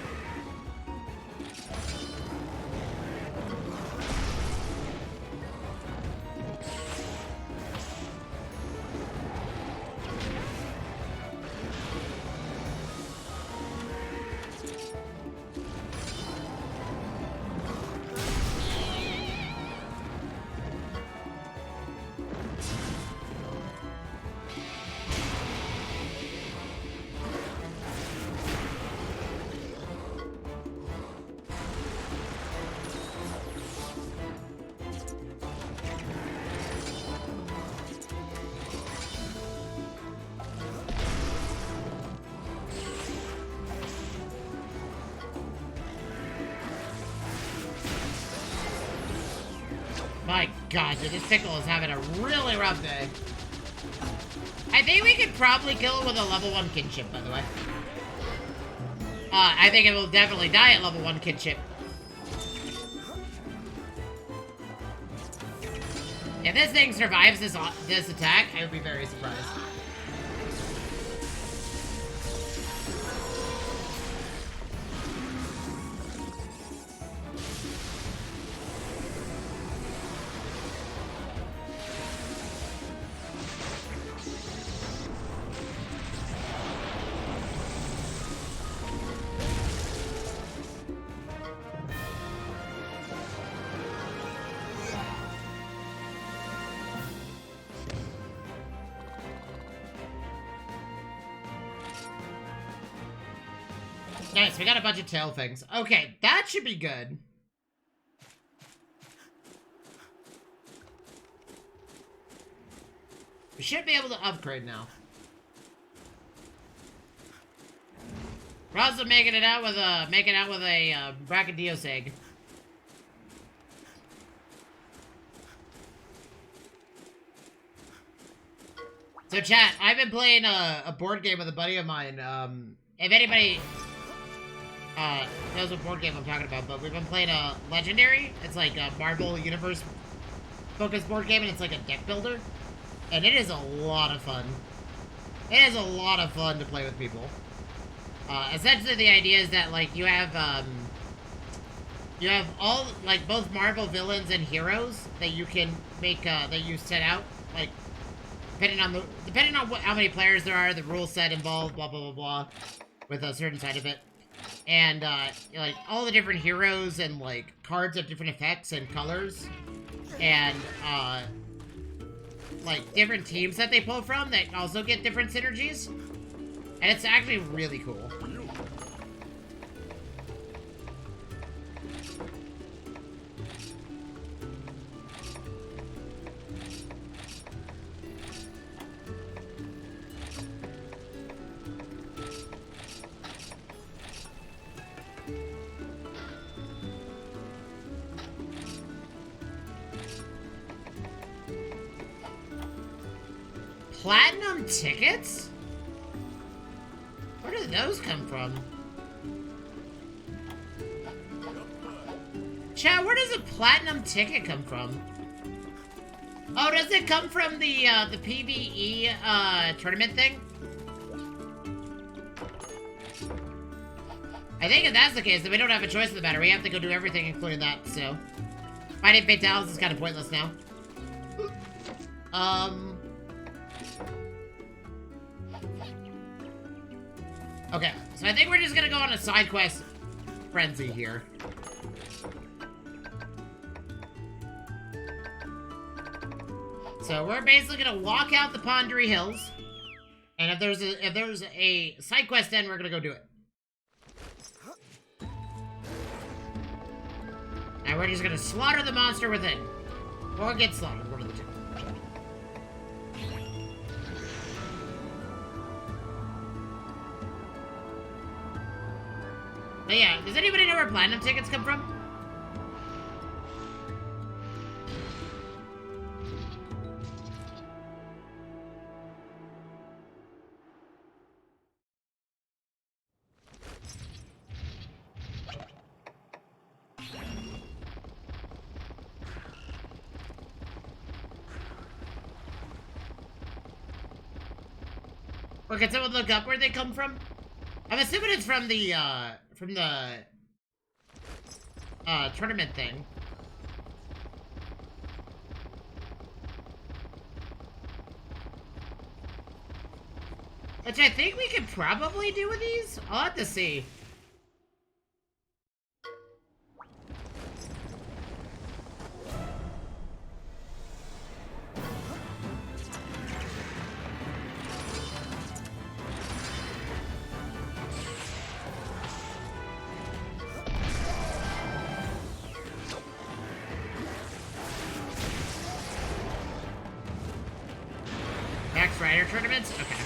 S3: My god, dude, this pickle is having a really rough day. I think we could probably kill it with a level 1 kinship, by the way. I think it will definitely die at level 1 kinship. If this thing survives this attack,
S1: I would be very surprised.
S3: nice, we got a bunch of tail things. Okay, that should be good.
S1: We should be able to upgrade now.
S3: We're also making out with a Brachydios egg. So chat, I've been playing a board game with a buddy of mine. If anybody knows what board game I'm talking about, but we've been playing a Legendary. It's like a Marvel Universe focused board game, and it's like a deck builder. And it is a lot of fun. It is a lot of fun to play with people. Essentially the idea is that, like, you have all, like, both Marvel villains and heroes that you can make, that you set out, like, depending on how many players there are, the rule set involved, blah, blah, blah, blah, with a certain side of it. And, like, all the different heroes and, like, cards have different effects and colors. And, like, different teams that they pull from that also get different synergies. And it's actually really cool. Platinum tickets? Where did those come from? Chat, where does a platinum ticket come from? Oh, does it come from the PvE tournament thing? I think if that's the case, then we don't have a choice in the matter. We have to go do everything, including that, so. Fighting Fatalis is kind of pointless now. Okay, so I think we're just gonna go on a side quest frenzy here. So we're basically gonna walk out the Pondry Hills, and if there's a side quest end, we're gonna go do it. And we're just gonna slaughter the monster within, or get slaughtered, one of the two. But yeah, does anybody know where platinum tickets come from? Or can someone look up where they come from? I'm assuming it's from the tournament thing. Which I think we could probably do with these. I'll have to see. Max Rider tournaments? Okay.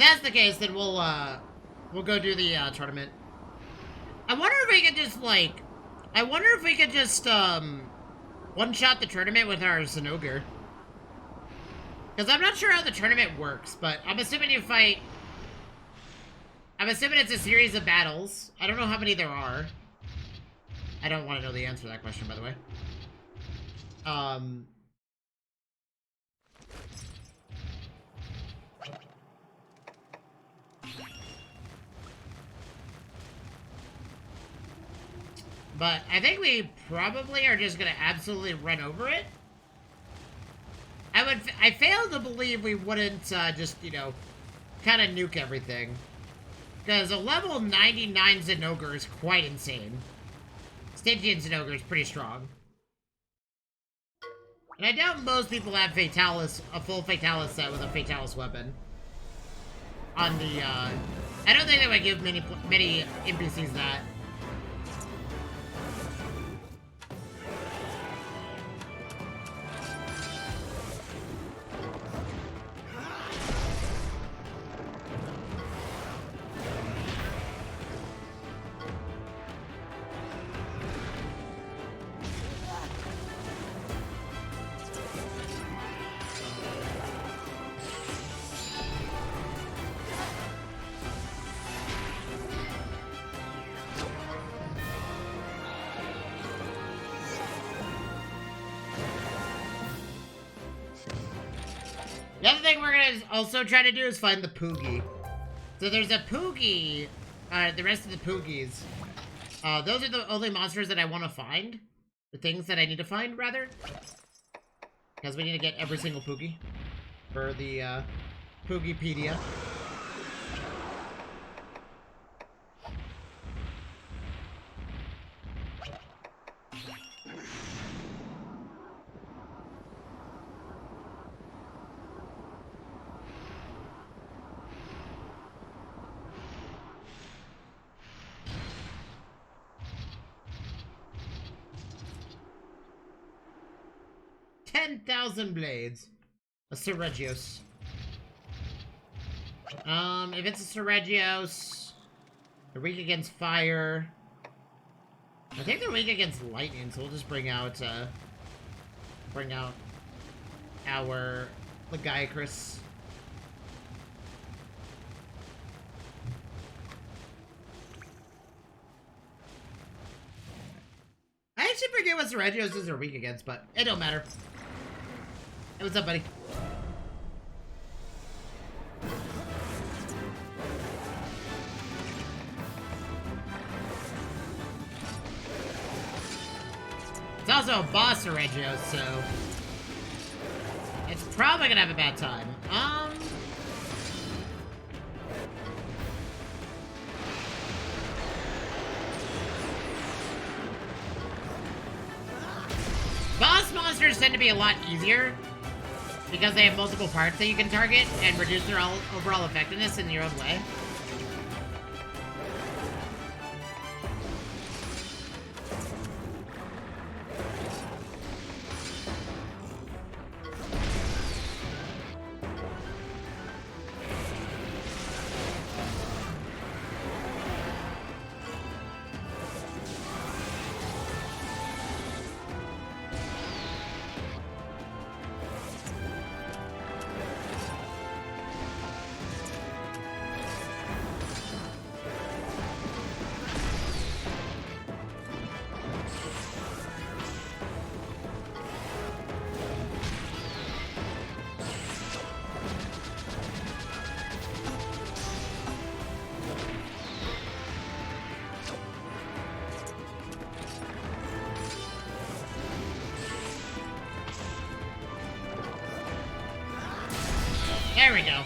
S3: that's the case, then we'll go do the tournament. I wonder if we could just like, one-shot the tournament with our Zinogre. Because I'm not sure how the tournament works, but I'm assuming you fight. I'm assuming it's a series of battles. I don't know how many there are. I don't want to know the answer to that question, by the way. But I think we probably are just gonna absolutely run over it. I fail to believe we wouldn't just, you know, kind of nuke everything. Because a level 99 Zinogre is quite insane. Stygian Zinogre is pretty strong. And I doubt most people have Fatalis, a full Fatalis set with a Fatalis weapon. On the, I don't think they would give many NPCs that. The other thing we're gonna also try to do is find the Poogie. So there's a Poogie, the rest of the Poogies. Those are the only monsters that I want to find. The things that I need to find, rather. Because we need to get every single Poogie for the, Poogiepedia. $10,000 blades. A Seregios. If it's a Seregios, they're weak against fire. I think they're weak against lightning, so we'll just bring out our Lagiacrus. I actually forget what Seregios are weak against, but it don't matter. Hey, what's up, buddy? It's also a boss Seregios, so it's probably gonna have a bad time. Boss monsters tend to be a lot easier because they have multiple parts that you can target and reduce their overall effectiveness in your own way. There we go.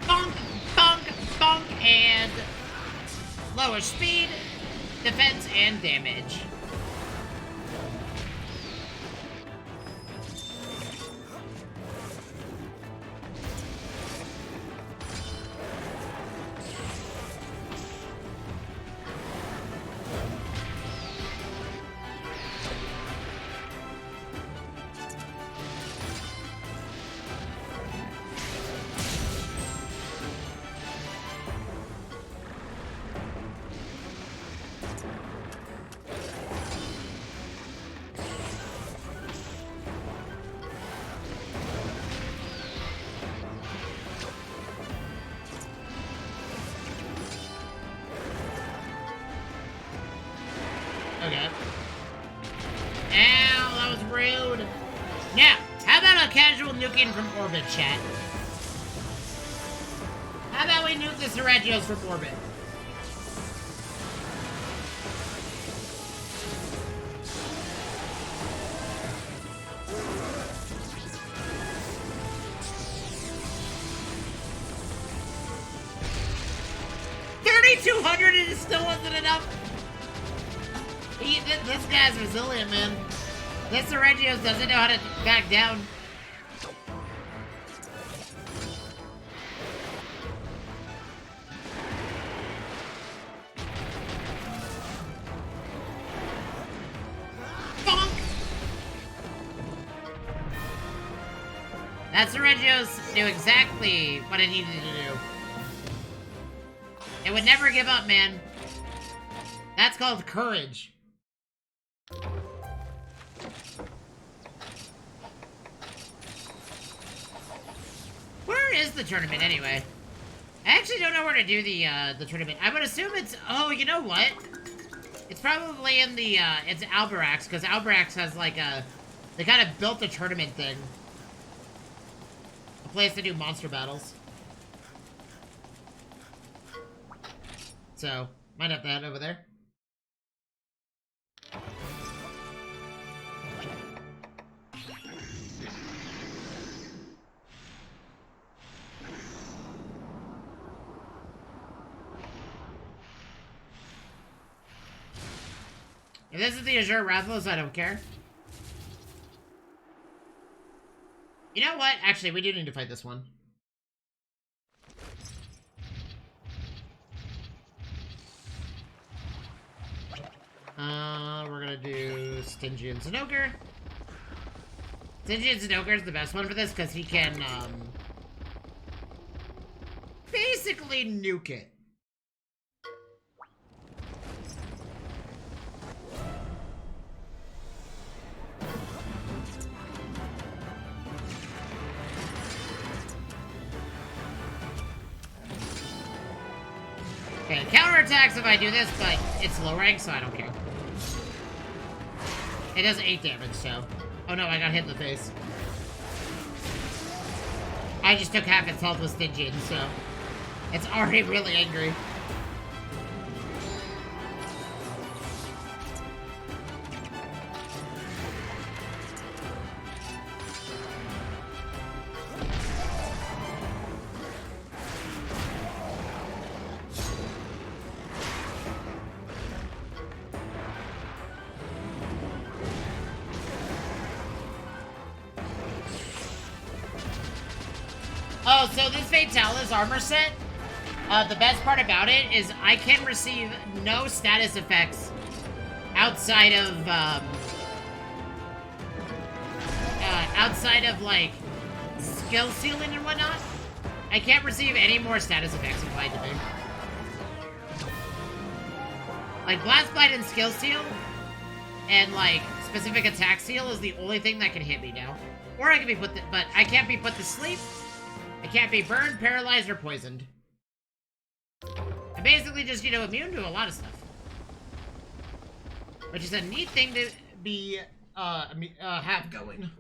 S3: Bonk, bonk, bonk, and lower speed, defense, and damage. Okay. Ow, that was rude. Now, how about a casual nuking from orbit, chat? How about we nuke the Seregios from orbit? $3,200 and it still wasn't enough. This guy's resilient, man. This Seregios doesn't know how to back down. Bonk! That Seregios knew exactly what it needed to do. It would never give up, man. That's called courage. Where is the tournament anyway? I actually don't know where to do the tournament. I would assume it's, oh, you know what? It's probably in the, it's Alberax, because Alberax has like a, they kind of built a tournament thing. A place to do monster battles. So, might have to head over there. If this is the Azure Rathalos, I don't care. You know what? Actually, we do need to fight this one. We're gonna do Stingy and Zenoker. Stingy and Zenoker is the best one for this, because he can, basically nuke it. Okay, counterattacks if I do this, but it's low rank, so I don't care. It does 8 damage, so... Oh no, I got hit in the face. I just took half its health with Stygian, so... It's already really angry. Oh, so this Fatalis armor set, the best part about it is I can receive no status effects outside of, like, skill ceiling and whatnot. I can't receive any more status effects applied to me. Like, Blast Bite and Skill Seal, and, like, specific attack seal is the only thing that can hit me now. Or I can be put but I can't be put to sleep. I can't be burned, paralyzed, or poisoned. I'm basically just, you know, immune to a lot of stuff. Which is a neat thing to be, have going.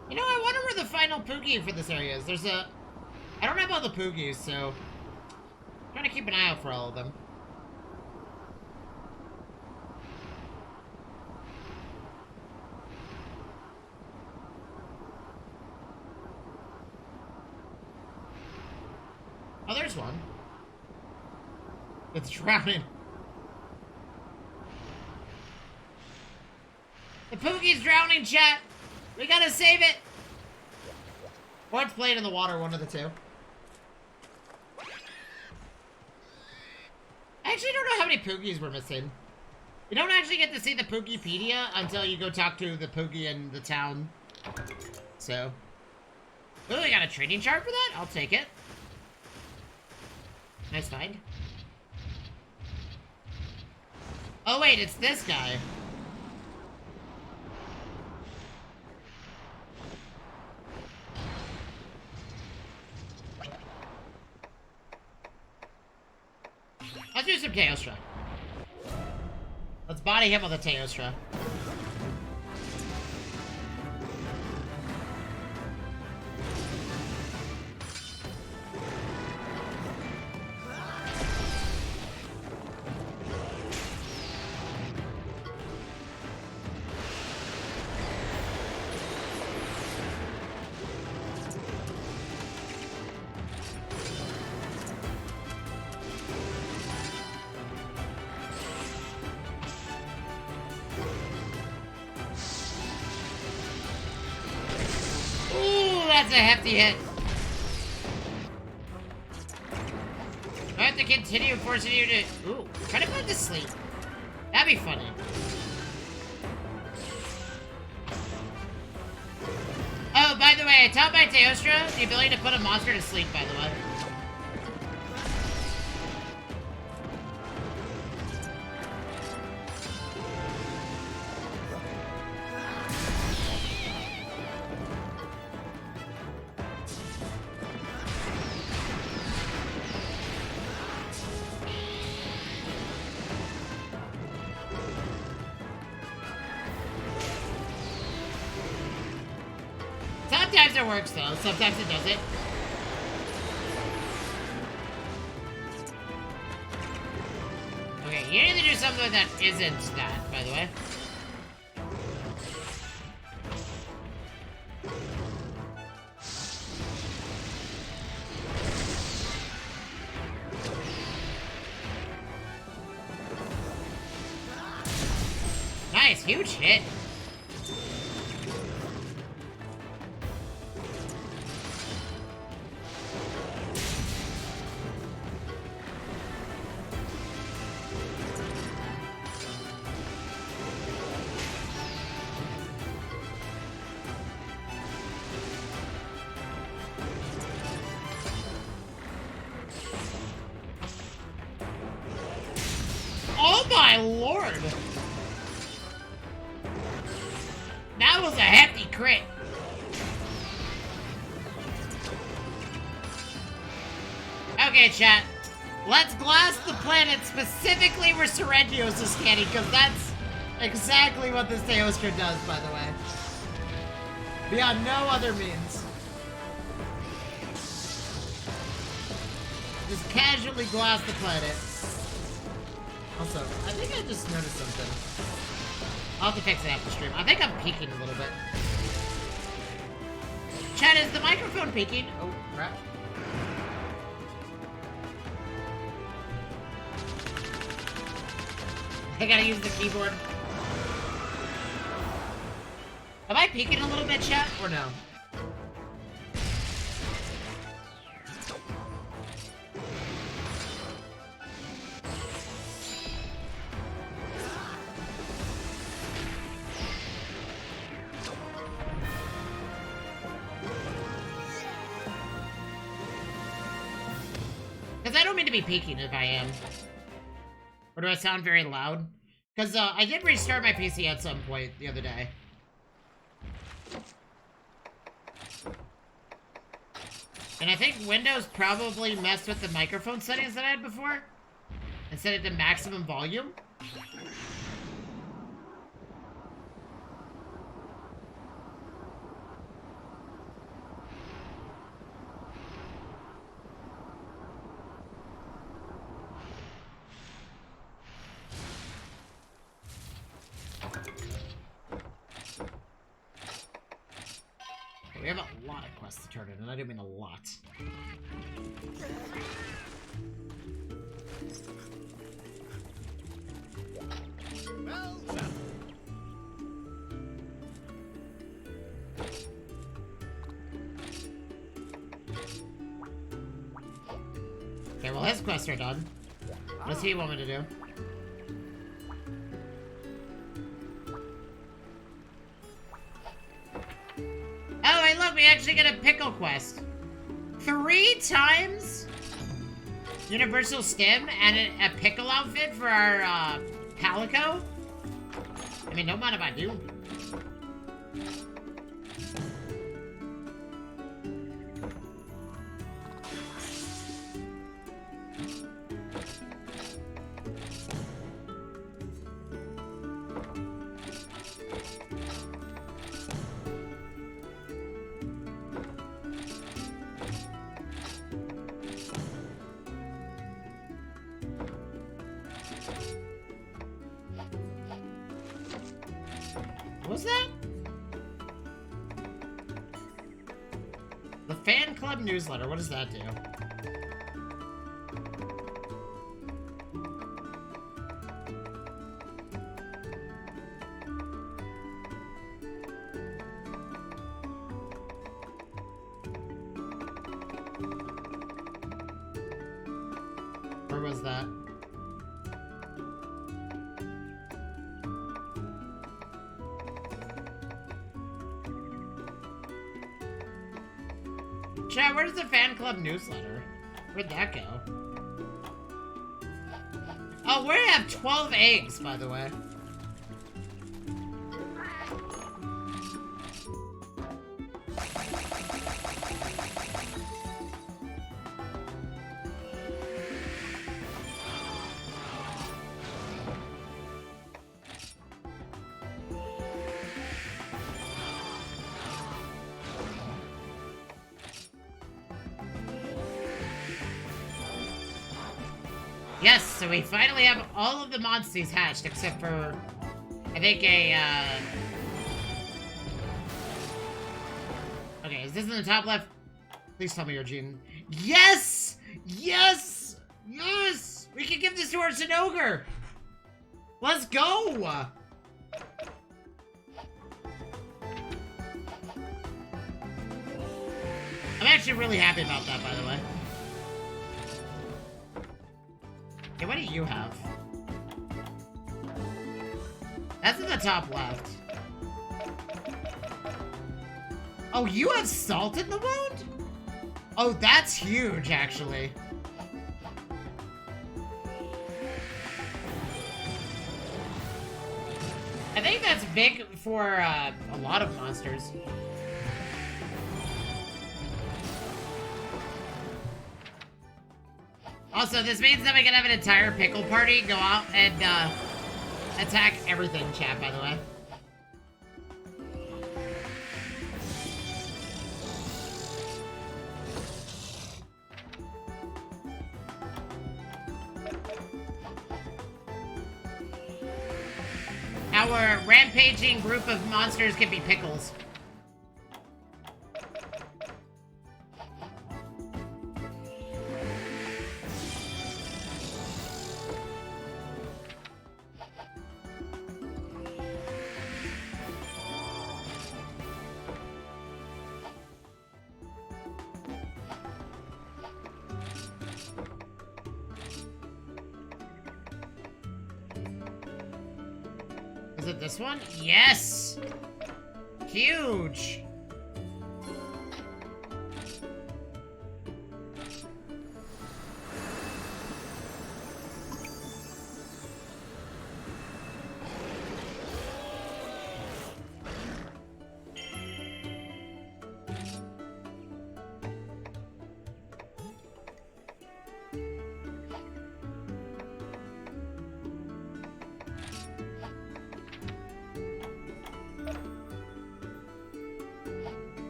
S3: You know, I wonder where the final Poogie for this area is. There's a... I don't know about the Poogies, so... I'm trying to keep an eye out for all of them. Oh, there's one. It's drowning. The Poogie's drowning, chat! We gotta save it! Or it's playing in the water, one of the two. I actually don't know how many Poogies we're missing. You don't actually get to see the Poogiepedia until you go talk to the Poogie in the town. So. Oh, we got a training chart for that? I'll take it. Nice find. Oh wait, it's this guy. Let's do some Teostra. Let's body him with a Teostra. That's a hefty hit. I have to continue forcing you to... Ooh, try to put to sleep. That'd be funny. Oh, by the way, I taught my Teostra the ability to put a monster to sleep, by the way. Sometimes it works, though. Sometimes it doesn't. Okay, you need to do something that isn't that, by the way. Nice, huge hit. Oh my lord! That was a hefty crit. Okay, chat. Let's glass the planet specifically where Serengios is standing, because that's exactly what this Teostra does, by the way. Beyond no other means. Just casually glass the planet. Also, I think I just noticed something. I'll have to fix it after stream. I think I'm peaking a little bit. Chat, is the microphone peaking? Oh, crap. I gotta use the keyboard. Am I peaking a little bit, chat, or no? Because I don't mean to be peaking if I am. Or do I sound very loud? Because I did restart my PC at some point the other day. And I think Windows probably messed with the microphone settings that I had before. And set it to maximum volume. We have a lot of quests to turn in, and I do mean a lot.
S2: Well done.
S3: Okay, well his quests are done. What does he want me to do? Oh, hey, look, we actually get a pickle quest. 3 times Universal Stim and a pickle outfit for our Palico? I mean, don't mind if I do. What was that? The fan club newsletter. What does that do? Where was that? Chat, where's the fan club newsletter? Where'd that go? Oh, we have 12 eggs, by the way. Yes, so we finally have all of the monsters hatched, except for, I think, Okay, is this in the top left? Please tell me, Eugene. Yes! Yes! Yes! We can give this to our Zinogre! Let's go! I'm actually really happy about that, by the way. Okay, what do you have? That's in the top left. Oh, you have salt in the wound? Oh, that's huge, actually. I think that's big for a lot of monsters. Also, this means that we can have an entire pickle party go out and attack everything, chat, by the way. Our rampaging group of monsters can be pickles. Is it this one? Yes! Huge!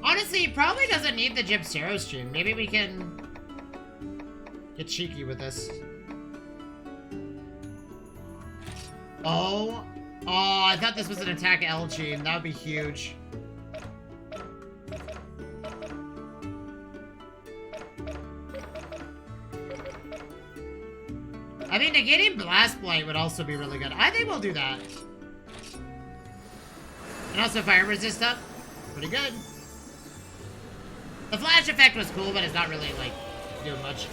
S3: Honestly, he probably doesn't need the Gypsero stream. Maybe we can get cheeky with this. Oh. Oh, I thought this was an attack L gene. That would be huge. I mean, negating Blast Blight would also be really good. I think we'll do that. And also fire resist up. Pretty good. The flash effect was cool, but it's not really, like, doing much.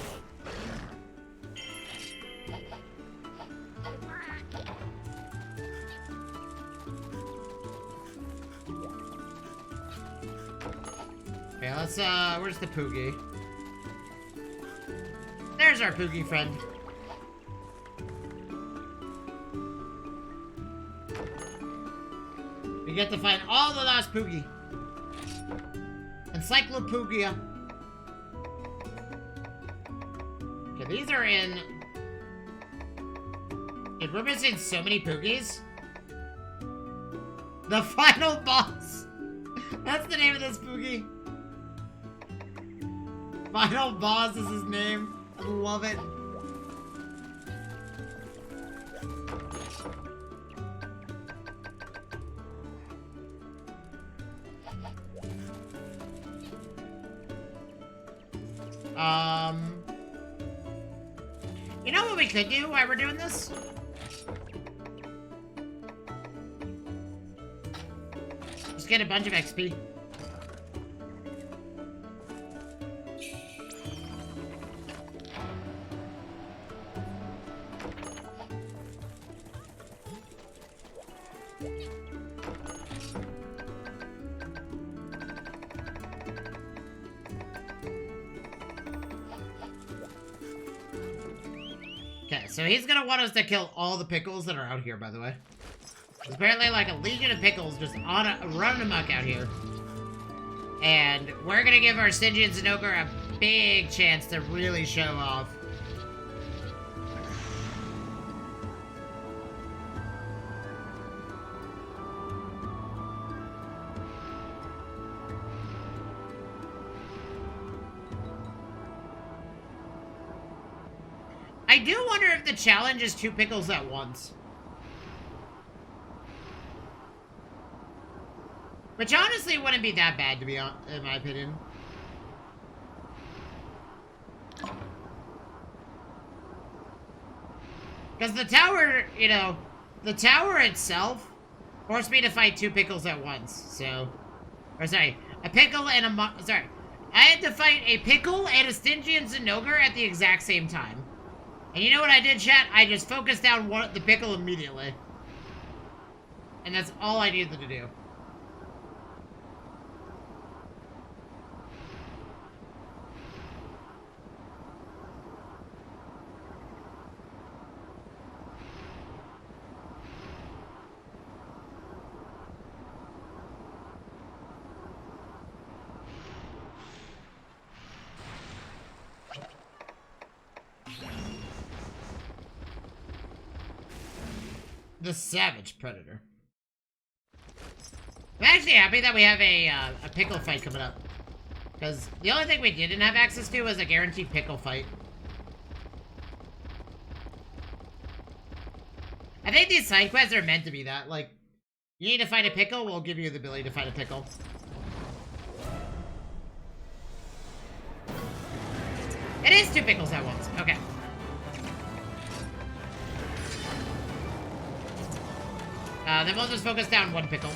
S3: Okay, let's, where's the Poogie? There's our Poogie friend. We get to find all the last Poogie. Encyclopedia. Okay, these are in... If we're missing so many Poogies... The final boss! That's the name of this Poogie. Final boss is his name. I love it. You know what we could do while we're doing this? Just get a bunch of XP. Okay, so he's gonna want us to kill all the pickles that are out here, by the way. There's apparently like a legion of pickles just running amok out here. And we're gonna give our Stygian Zinogre a big chance to really show off. I do wonder if the challenge is 2 pickles at once. Which honestly wouldn't be that bad, to be honest, in my opinion. Because the tower, you know, the tower itself forced me to fight 2 pickles at once, so... Or sorry, a pickle and a sorry. I had to fight a pickle and a Stygian Zinogre at the exact same time. And you know what I did, chat? I just focused down the pickle immediately. And that's all I needed to do. The Savage Predator. I'm actually happy that we have a pickle fight coming up. Because the only thing we didn't have access to was a guaranteed pickle fight. I think these side quests are meant to be that. Like, you need to fight a pickle, we'll give you the ability to fight a pickle. It is 2 pickles at once. Okay. Then we'll just focus down 1 pickle.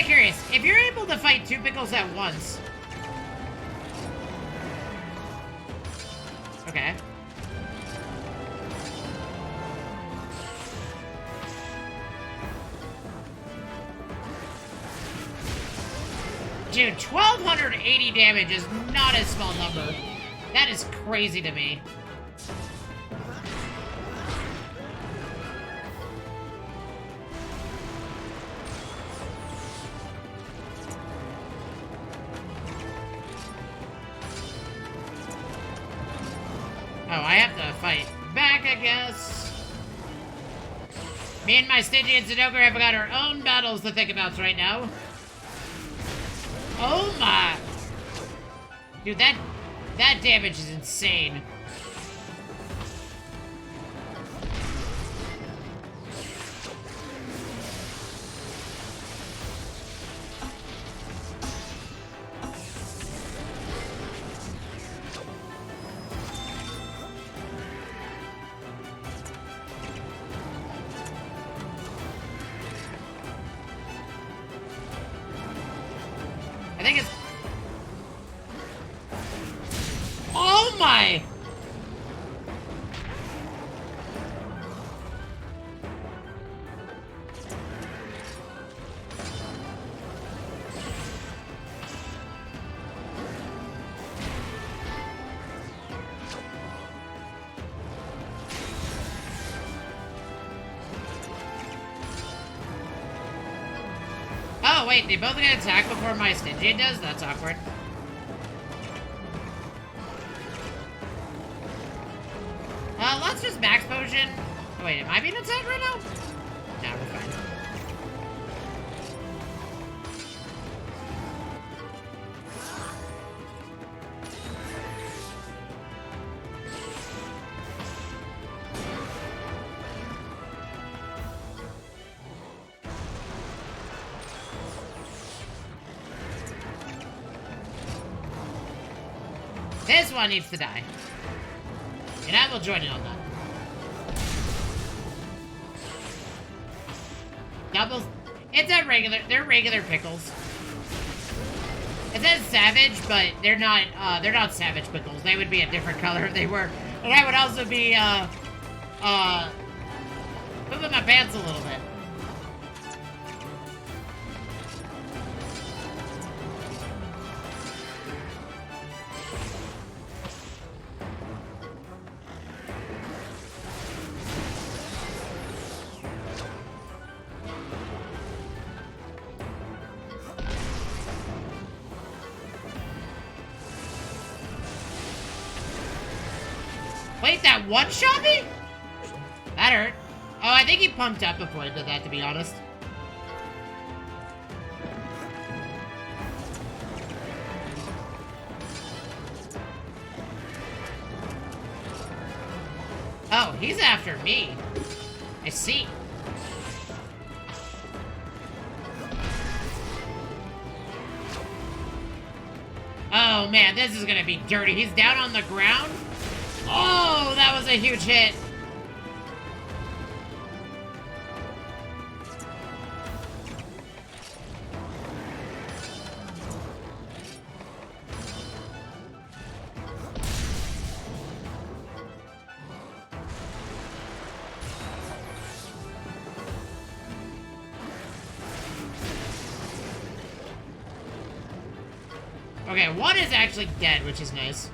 S3: Curious, if you're able to fight 2 pickles at once. Okay. Dude, 1280 damage is not a small number. That is crazy to me. Oh, I have to fight back, I guess. Me and my Stygian Zinogre have got our own battles to think about right now. Oh my! Dude, that damage is insane. think it's... Oh my! Oh, wait, they both get attacked before my Stygian does? That's awkward. Let's just max potion. Oh, wait, am I being attacked right now? No, we're fine. This one needs to die. And I will join in on that. Doubles. It's a regular. They're regular pickles. It says savage, but they're not savage pickles. They would be a different color if they were. And I would also be, moving my pants a little bit. Wait, that one-shot me? That hurt. Oh, I think he pumped up before I did that, to be honest. Oh, he's after me. I see. Oh, man, this is gonna be dirty. He's down on the ground. Oh, that was a huge hit. Okay, one is actually dead, which is nice.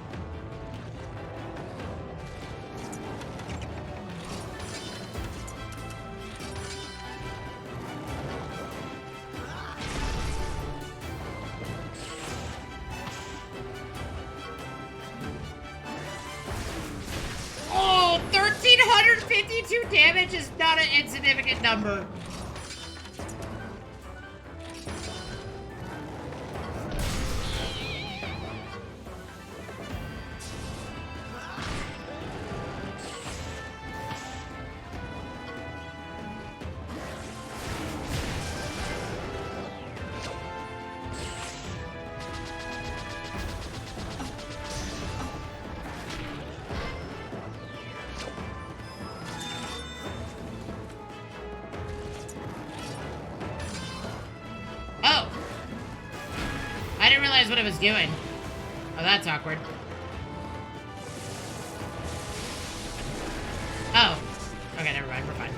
S3: Oh, 1,352 damage is not an insignificant number. What it was doing. Oh, that's awkward. Oh. Okay, never mind. We're fine.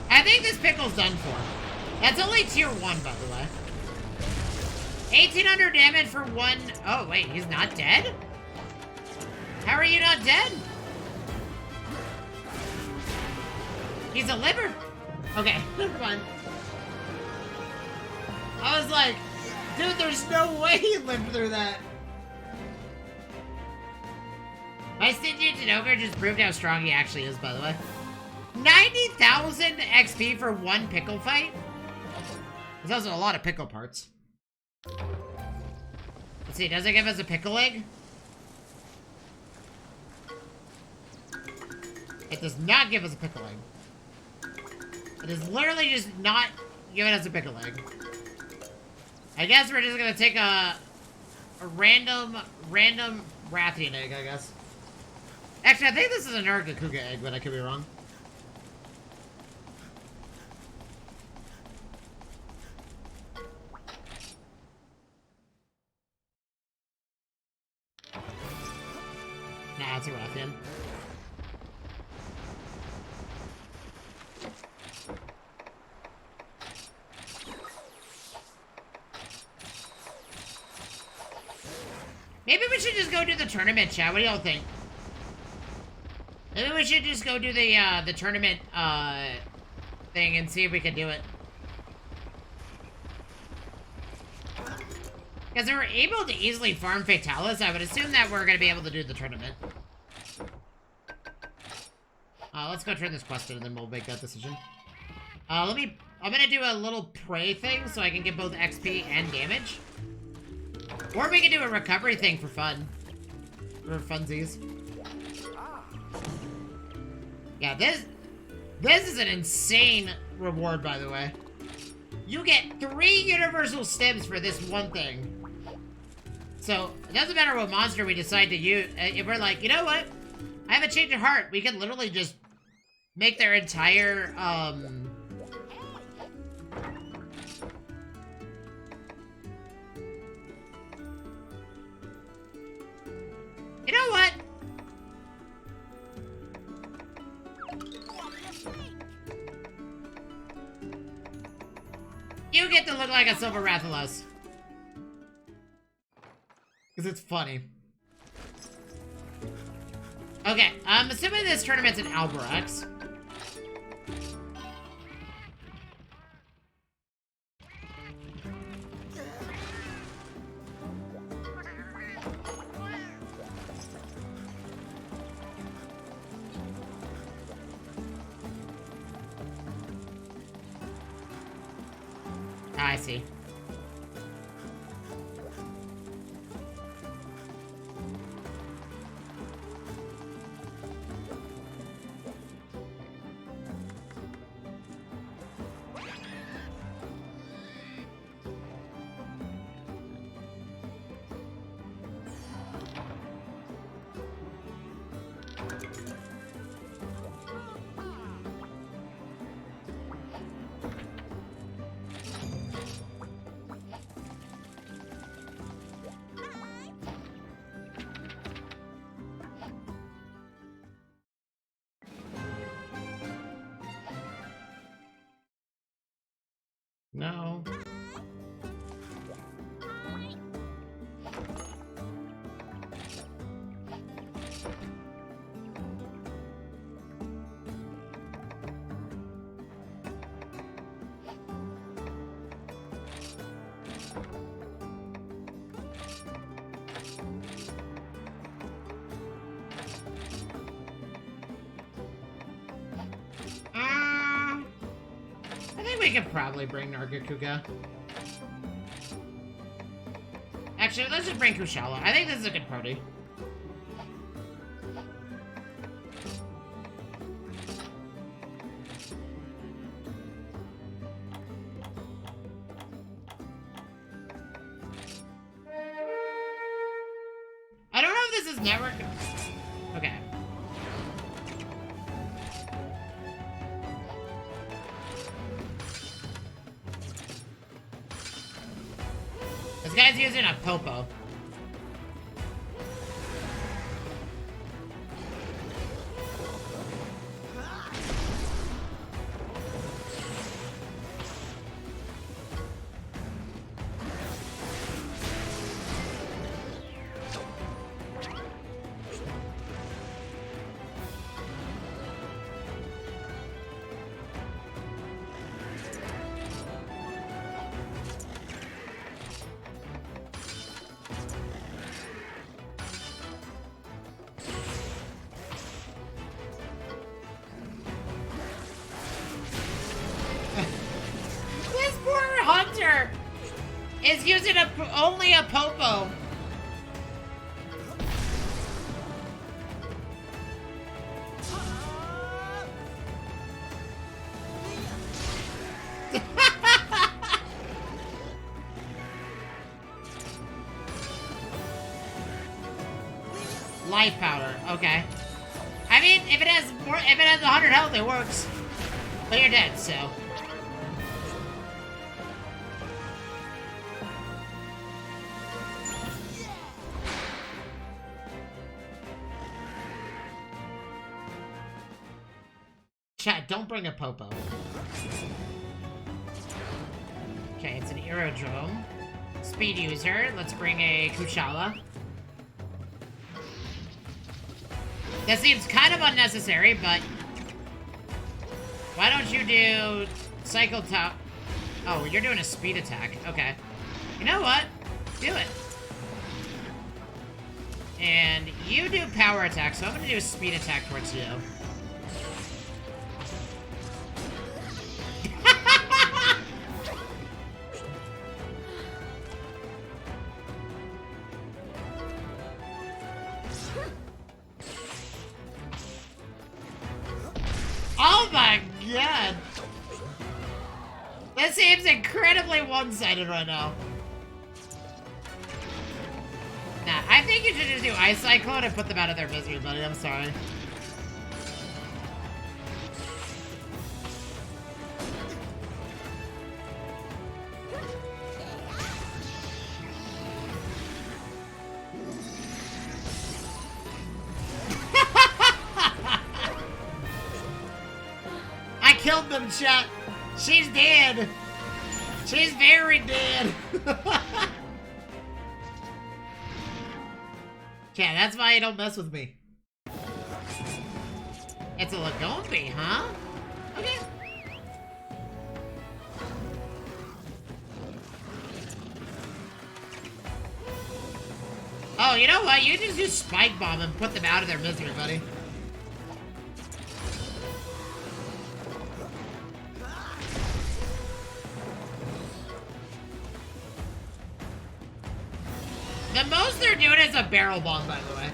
S3: I think this pickle's done for. That's only tier 1, by the way. 1,800 damage for one... Oh, wait, he's not dead? How are you not dead? He's a liver. Okay, never mind. I was like, dude, there's no way he lived through that. My Stygian Ogre just proved how strong he actually is, by the way. 90,000 XP for one pickle fight? There's also a lot of pickle parts. Let's see, does it give us a pickle egg? It does not give us a pickle egg. It is literally just not giving us a pickle egg. I guess we're just gonna take a random Rathian egg, I guess. Actually, I think this is an Nargacuga egg, but I could be wrong. Nah, it's a Rathian. Maybe we should just go do the tournament, chat. What do y'all think? Maybe we should just go do the tournament, thing and see if we can do it. Because if we're able to easily farm Fatalis, I would assume that we're going to be able to do the tournament. Let's go turn this quest in and then we'll make that decision. I'm going to do a little pray thing so I can get both XP and damage. Or we can do a recovery thing for fun. For funsies. Yeah, this is an insane reward, by the way. You get 3 universal stims for this one thing. So, it doesn't matter what monster we decide to use. If we're like, you know what? I have a change of heart. We can literally just make their entire, You know what? You get to look like a Silver Rathalos. Because it's funny. Okay, I'm assuming this tournament's in Albrecht. I see. No. I think we could probably bring Nargacuga. Actually, let's just bring Kushala. I think this is a good party. I don't know if this is network. Okay. This guy's using a Popo. Is using only a Popo. life powder. Okay. I mean, if it has 100 health, it works. But you're dead, so. Chat, don't bring a Popo. Okay, it's an aerodrome. Speed user. Let's bring a Kushala. That seems kind of unnecessary, but... Why don't you do... Cycle top... Oh, you're doing a speed attack. Okay. You know what? Do it. And you do power attack, so I'm gonna do a speed attack towards you. Oh my god! This seems incredibly one-sided right now. Nah, I think you should just do Ice Cyclone and put them out of their misery, buddy. I'm sorry. I killed them, chat. She's dead. She's very dead. Yeah, that's why you don't mess with me. It's a Lagombi, huh? Okay. Oh, you know what? You just do Spike Bomb and put them out of their misery, buddy. The most they're doing is a barrel bomb, by the way.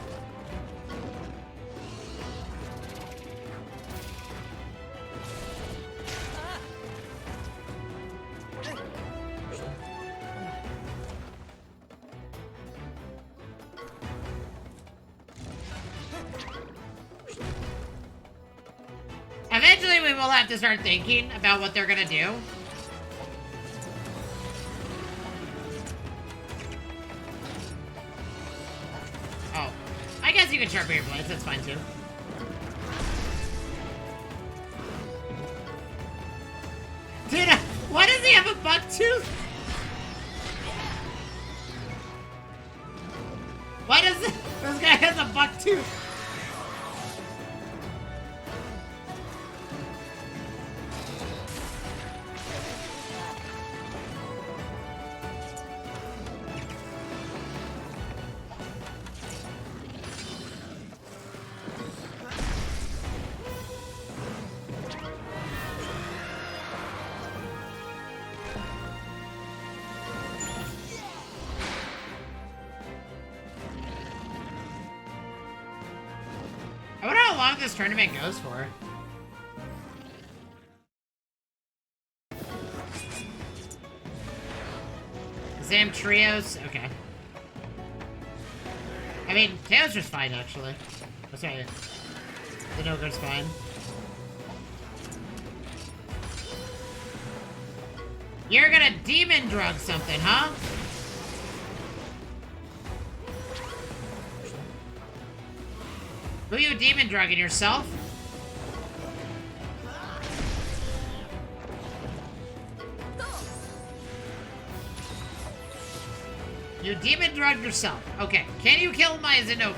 S3: Eventually, we will have to start thinking about what they're gonna do. Oh, I guess you can sharpen your blades, that's fine too. Dude, why does he have a buck tooth? Why does this guy has a buck tooth? I wonder how long this tournament goes for. Zam Trios? Okay. I mean, Tails just fine, actually. Oh, sorry. The Ogre's fine. You're gonna demon drug something, huh? Who you demon drugging, yourself? You demon drugged yourself. Okay, can you kill my Zinogre?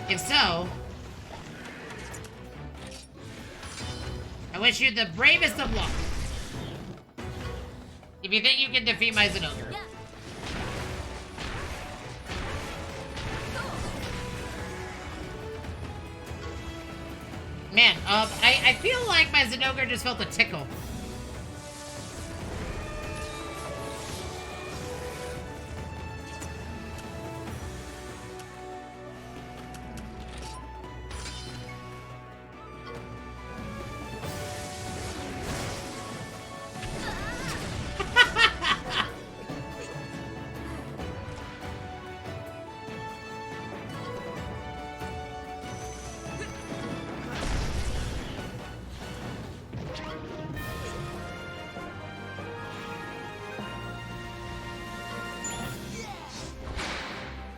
S3: If so... I wish you the bravest of luck. If you think you can defeat my Zinogre. Man, I feel like my Zinogre just felt a tickle.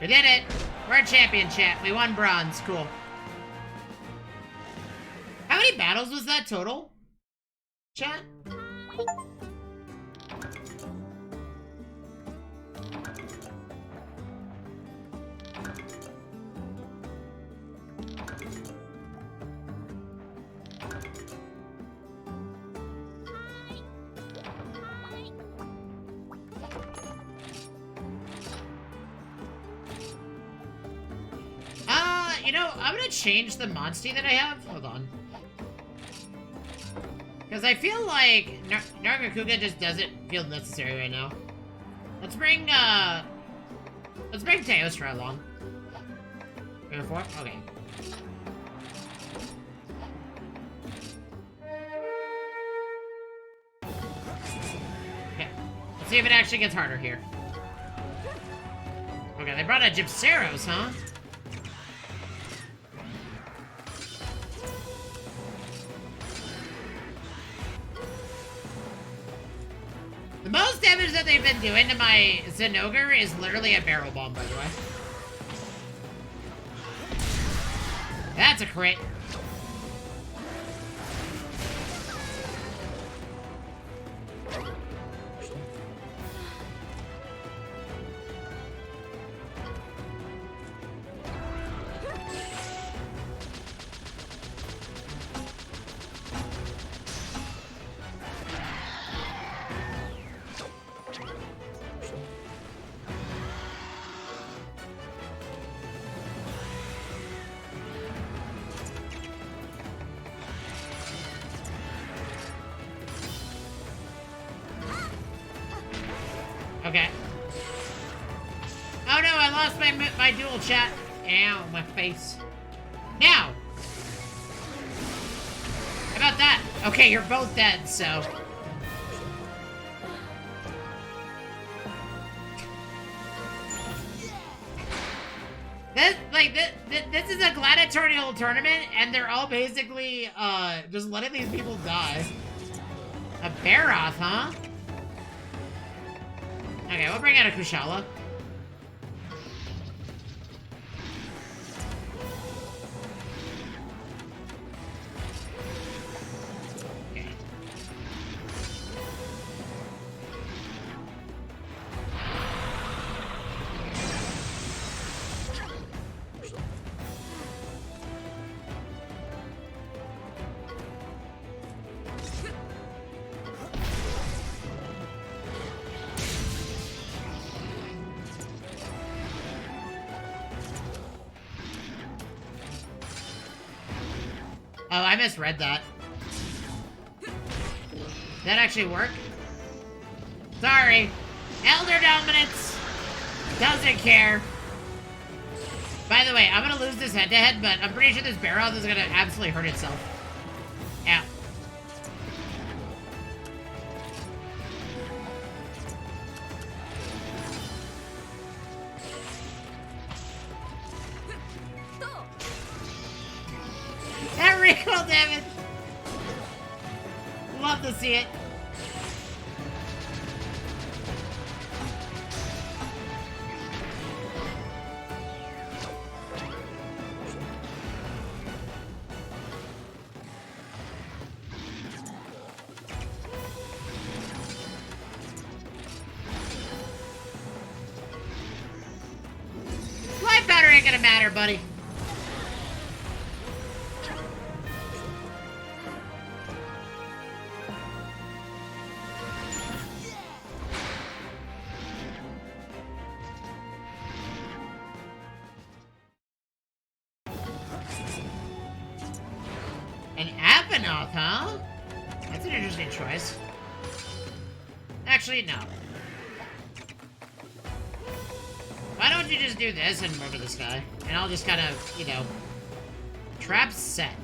S3: We did it! We're a champion, chat. We won bronze. Cool. How many battles was that total? Chat? You know, I'm gonna change the Monstie that I have. Hold on. Because I feel like Nargacuga just doesn't feel necessary right now. Let's bring Teostra along. Go for it? Okay. Okay. Let's see if it actually gets harder here. Okay, they brought a Gypceros, huh? The most damage that they've been doing to my Zinogre is literally a barrel bomb, by the way. That's a crit. Okay. Oh no, I lost my dual chat. Ow, my face. Now! How about that? Okay, you're both dead, so... This is a gladiatorial tournament, and they're all basically, just letting these people die. A Baroth, huh? Okay, we'll bring out a Kushala. Okay. Oh, I misread that. Did that actually work? Sorry. Elder Dominance doesn't care. By the way, I'm gonna lose this head-to-head, but I'm pretty sure this Baroth is gonna absolutely hurt itself. Yeah. That recoil damage! Love to see it. Life powder ain't gonna matter, buddy. An Abenoth, huh? That's an interesting choice. Actually, no. Why don't you just do this and murder this guy? And I'll just kind of, you know... Trap set.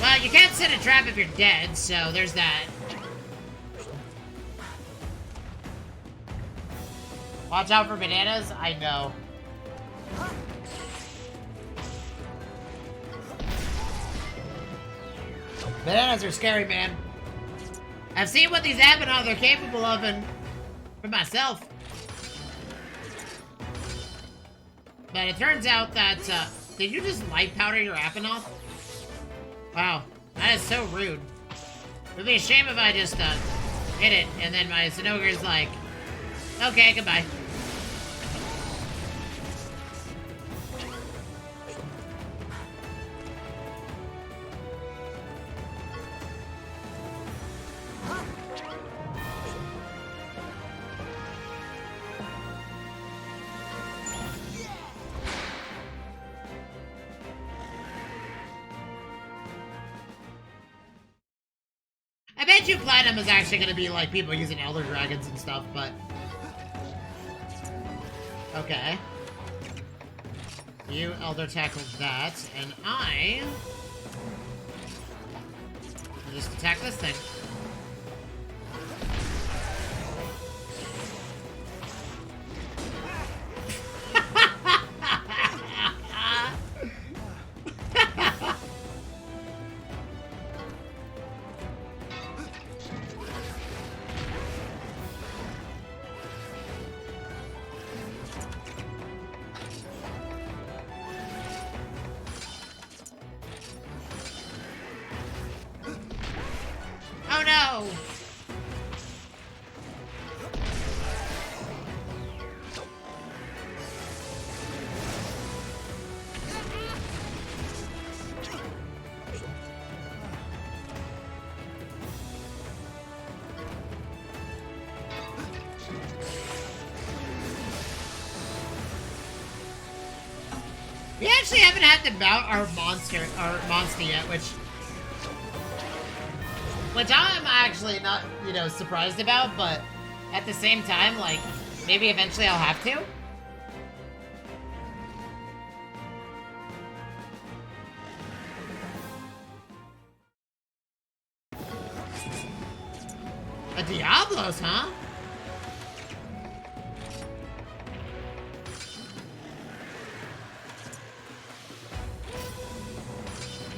S3: Well, you can't set a trap if you're dead, so there's that. Watch out for bananas? I know. Bananas are scary, man. I've seen what these Abenoth are capable of, and for myself. But it turns out that, did you just life powder your Apinoth? Wow, that is so rude. It would be a shame if I just, hit it, and then my Zinogre's like, okay, goodbye. I bet you Platinum is actually gonna be like people using Elder Dragons and stuff, but... Okay. You Elder tackled that, and I... will just attack this thing. Oh no! We actually haven't had to mount our monster yet, which I'm actually not, you know, surprised about, but at the same time, like, maybe eventually I'll have to. A Diablos, huh?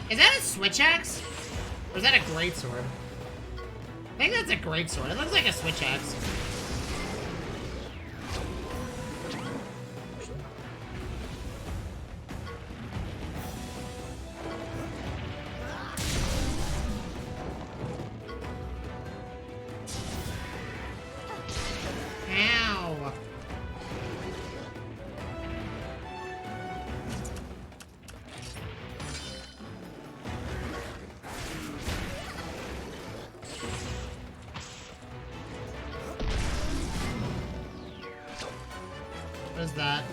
S3: Is that a switch axe? Or is that a greatsword? I think that's a greatsword. It looks like a switch axe. Ow. What is that?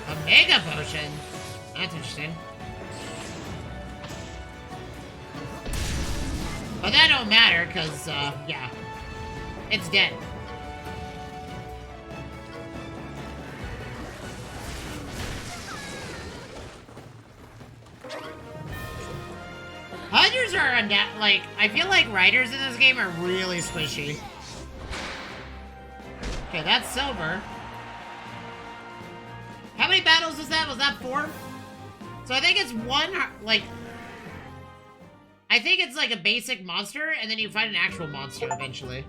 S3: A mega potion? That's interesting. But that don't matter, because, yeah. It's dead. Hunters are, like, I feel like riders in this game are really squishy. Okay, that's silver. How many battles was that? Was that 4? So I think it's one, like... I think it's like a basic monster, and then you fight an actual monster eventually.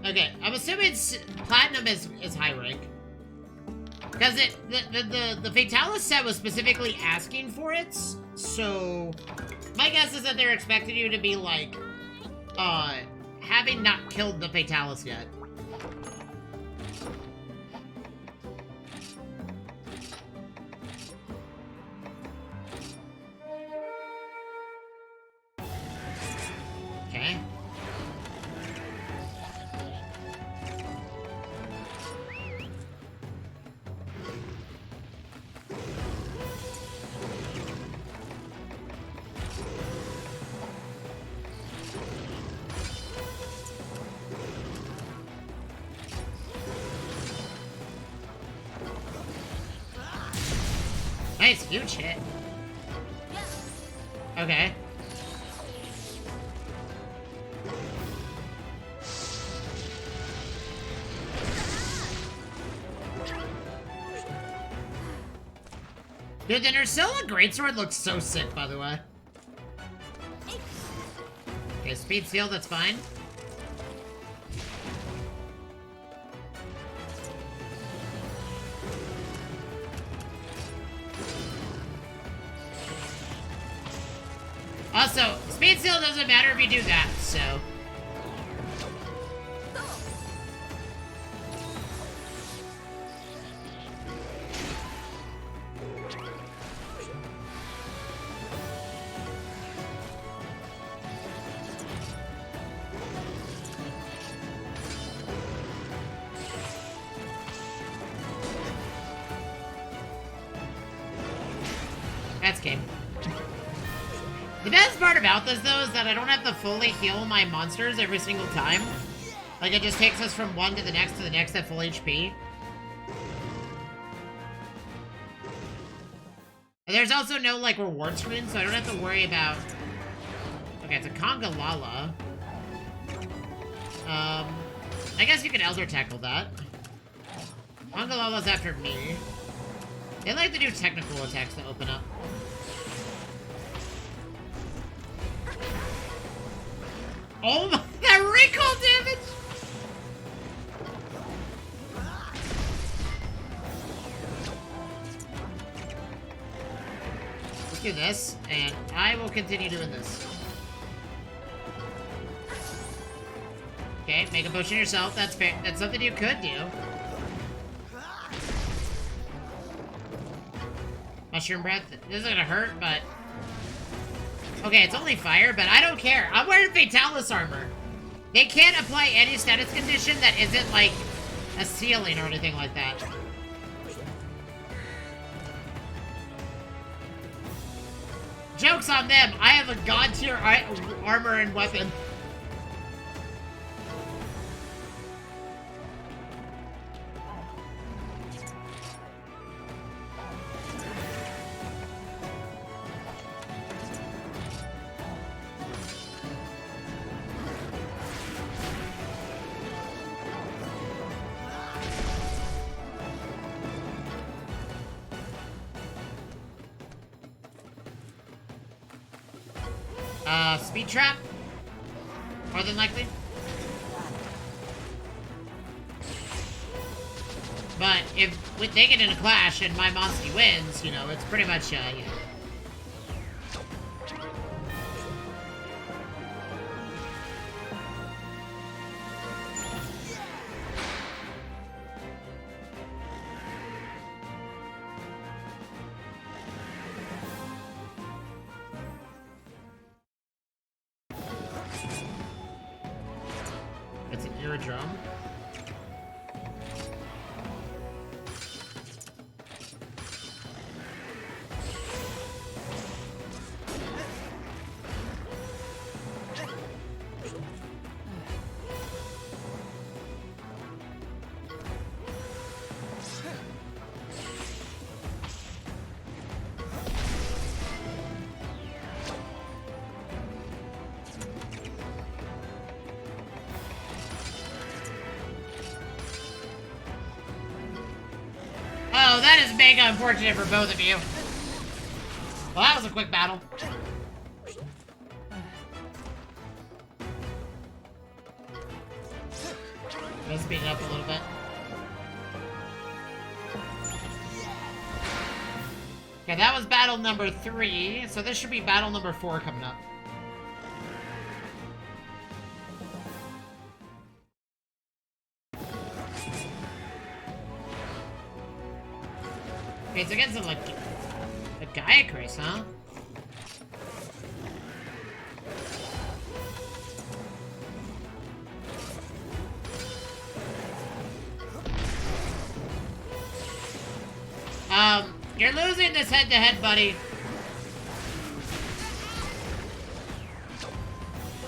S3: Okay, I'm assuming Platinum is high rank. Because the Fatalis set was specifically asking for it, so... My guess is that they're expecting you to be, like, having not killed the Fatalis yet. Okay. Nice, huge hit. Okay. Dude, the Nursilla Greatsword looks so sick, by the way. Okay, speed seal, that's fine. Also, speed seal doesn't matter if you do that, so... That's game. The best part about this, though, is that I don't have to fully heal my monsters every single time. Like, it just takes us from one to the next at full HP. And there's also no, like, reward screen, so I don't have to worry about... Okay, it's a Conga Lala. I guess you can Elder Tackle that. Conga Lala's after me. They like to do technical attacks to open up. Oh my, that recall damage! Let's do this, and I will continue doing this. Okay, make a potion yourself, that's fair. That's something you could do. Mushroom breath, this isn't gonna hurt, but... Okay, it's only fire, but I don't care. I'm wearing Fatalis armor. They can't apply any status condition that isn't, like, a ceiling or anything like that. Joke's on them. I have a god tier armor and weapon. Speed trap? More than likely. But if they get in a clash and my Monstie wins, you know, it's pretty much, you know. It's an aerodrome. Oh, that is mega unfortunate for both of you. Well, that was a quick battle. Let's speed it up a little bit. Okay, that was battle number 3, so this should be battle number 4 coming up. Okay, it's against like a Gaiacrace, huh? You're losing this head-to-head, buddy.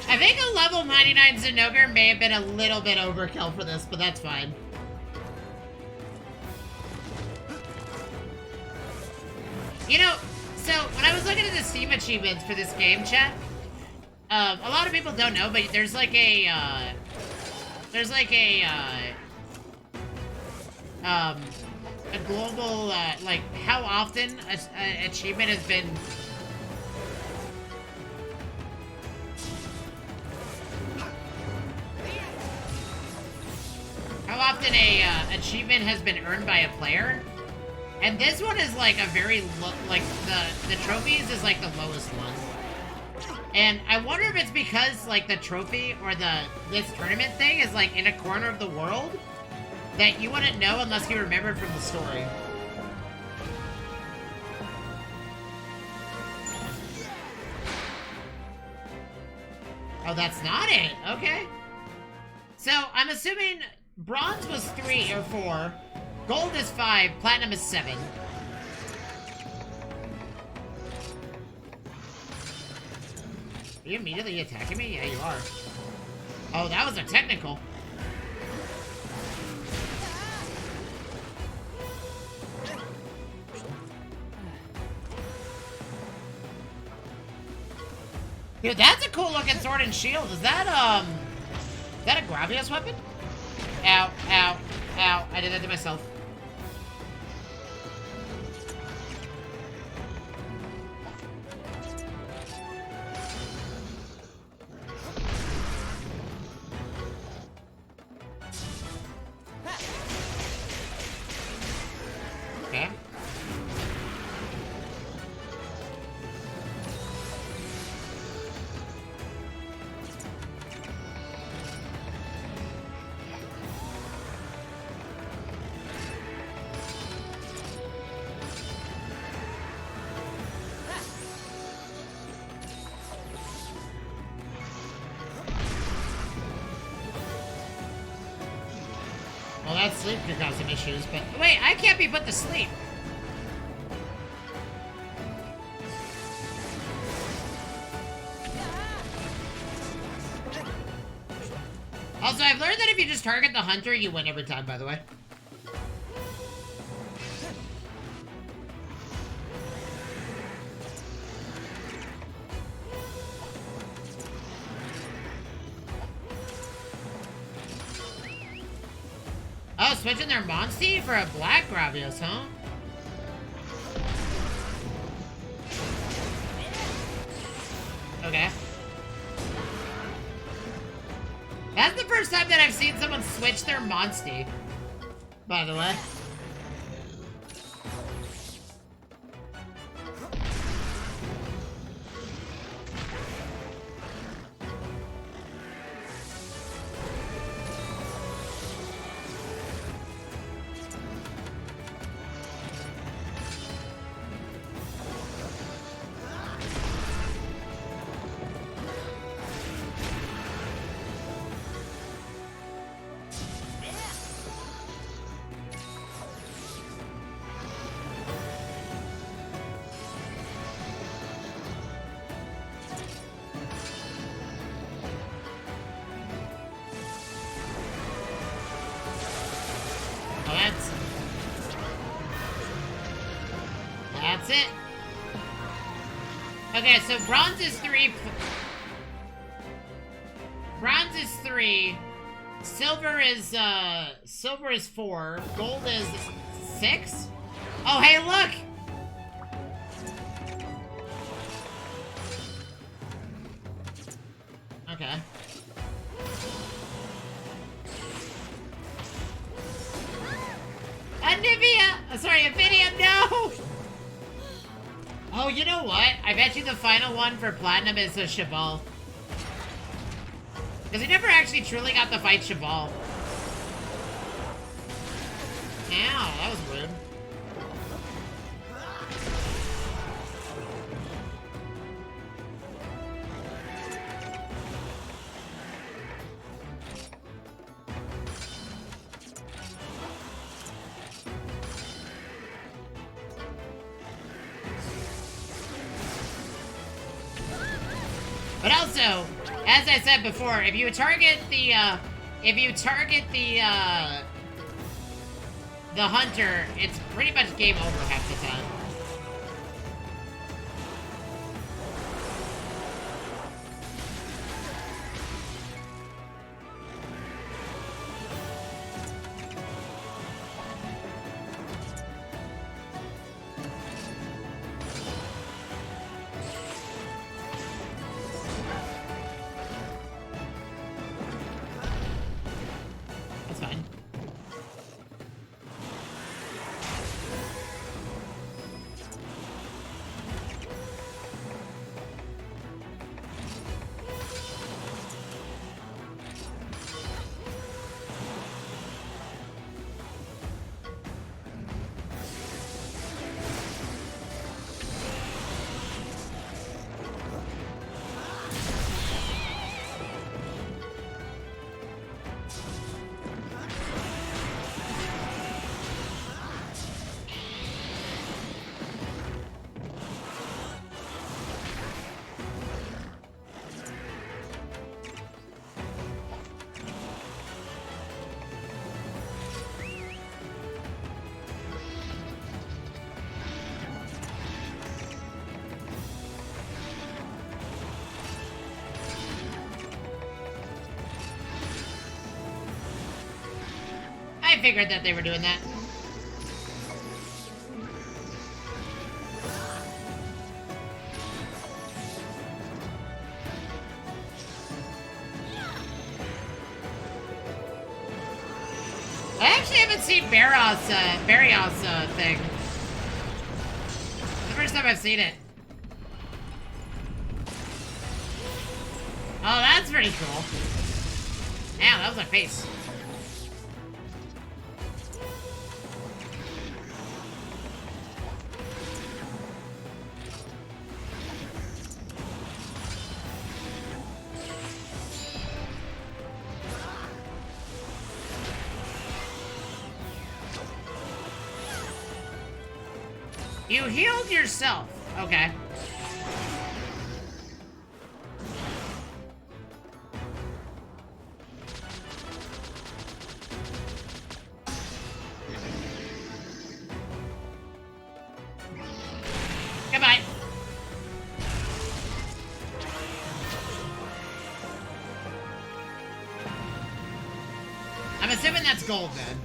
S3: I think a level 99 Zinogre may have been a little bit overkill for this, but that's fine. You know, so when I was looking at the Steam achievements for this game, chat, a lot of people don't know, but there's like a a global, like, how often a achievement has been... How often a achievement has been earned by a player. And this one is, like, a very low... Like, the trophies is, like, the lowest one. And I wonder if it's because, like, the trophy or this tournament thing is, like, in a corner of the world that you wouldn't know unless you remembered from the story. Oh, that's not it. Okay. So, I'm assuming bronze was 3 or 4, gold is 5, platinum is 7. Are you immediately attacking me? Yeah, you are. Oh, that was a technical. Dude, that's a cool looking sword and shield. Is that a Gravios weapon? Ow, ow, ow. I did that to myself. Okay. Well, that sleep could cause some issues, but... Wait, I can't be put to sleep. Also, I've learned that if you just target the hunter, you win every time, by the way. Oh, switching their Monstie for a black Gravios, huh? Okay. That's the first time that I've seen someone switch their Monstie, by the way. That's it. Okay, so bronze is 3. Bronze is 3. Silver is 4. Gold is 6. Oh, hey, look! Okay. Anivia! Sorry, Avidia, no! Oh, you know what? I bet you the final one for Platinum is a Cheval. Because he never actually truly got to fight Cheval. Ow, that was rude. But also, as I said before, if you target the hunter, it's pretty much game over half the time. I figured that they were doing that. I actually haven't seen Barrios' thing. The first time I've seen it. Oh, that's pretty cool. Ow, that was my face. You healed yourself. Okay. Goodbye. I'm assuming that's gold then.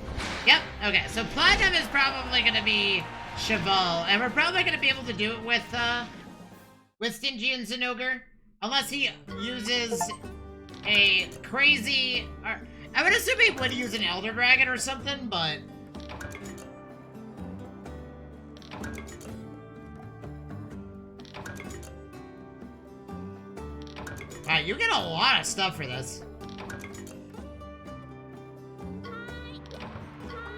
S3: Yep, okay, so platinum is probably gonna be Cheval, and we're probably gonna be able to do it with Stingy and Zinogre, unless he uses a crazy, I would assume he would use an Elder Dragon or something, but wow, you get a lot of stuff for this.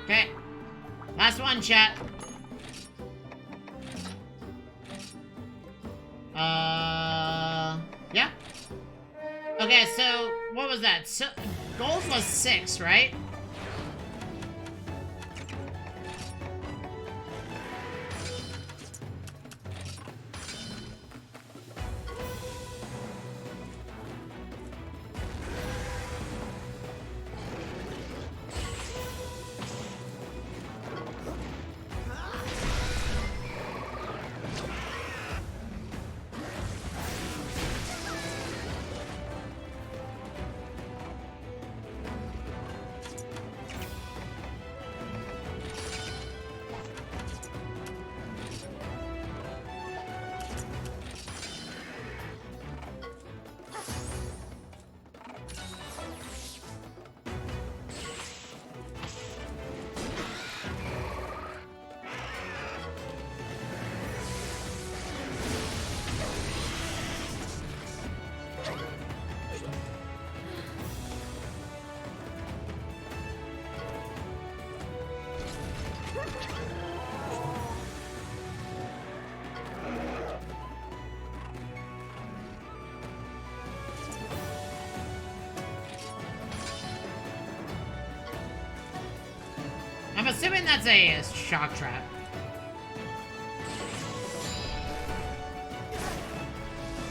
S3: Okay. Last one, chat. Yeah. Okay, so, what was that? So, gold was 6, right? I'm assuming that's a shock trap.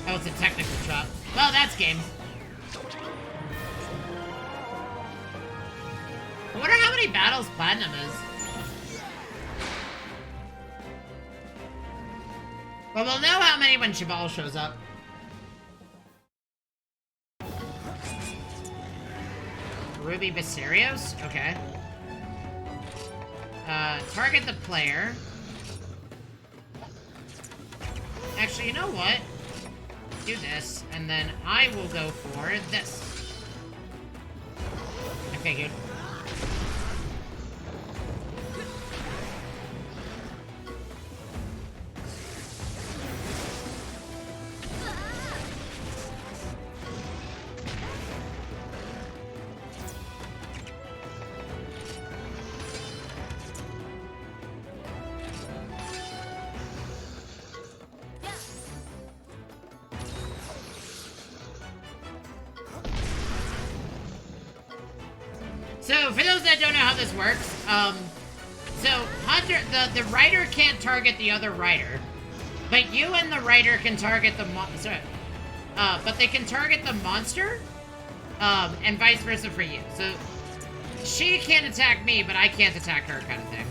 S3: Oh, it's a technical trap. Well, that's game. I wonder how many battles Platinum is. Well, we'll know how many when Cheval shows up. Ruby Basarios? Okay. Target the player. Actually, you know what? Do this, and then I will go for this. I figured. So, for those that don't know how this works, so Hunter, the rider can't target the other rider, but you and the rider can target the monster. But they can target the monster, and vice versa for you. So, she can't attack me, but I can't attack her, kind of thing.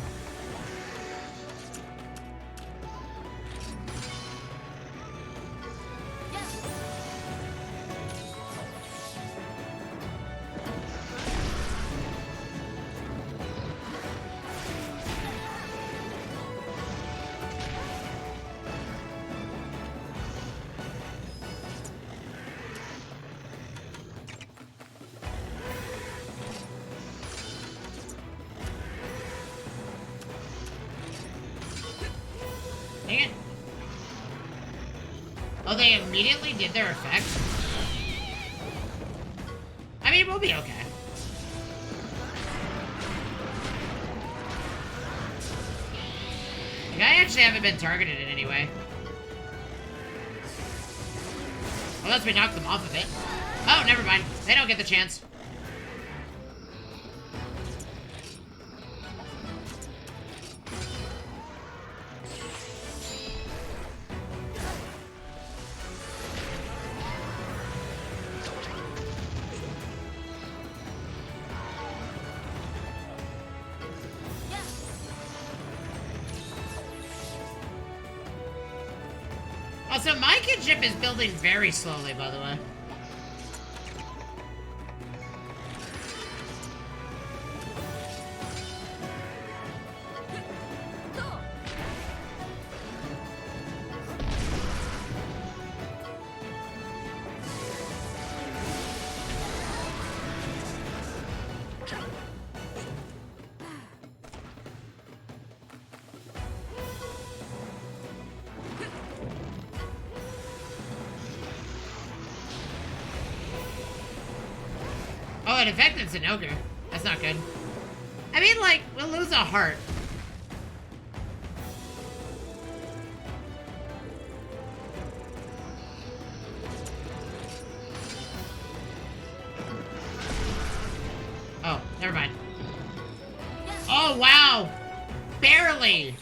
S3: Oh, they immediately did their effect? I mean, we'll be okay. Like, I actually haven't been targeted in any way. Unless we knock them off of it. Oh, never mind. They don't get the chance. Also, my kinship is building very slowly, by the way. Oh, it affected Zinogre. That's not good. I mean, like, we'll lose a heart. Oh, never mind. Oh, wow! Barely!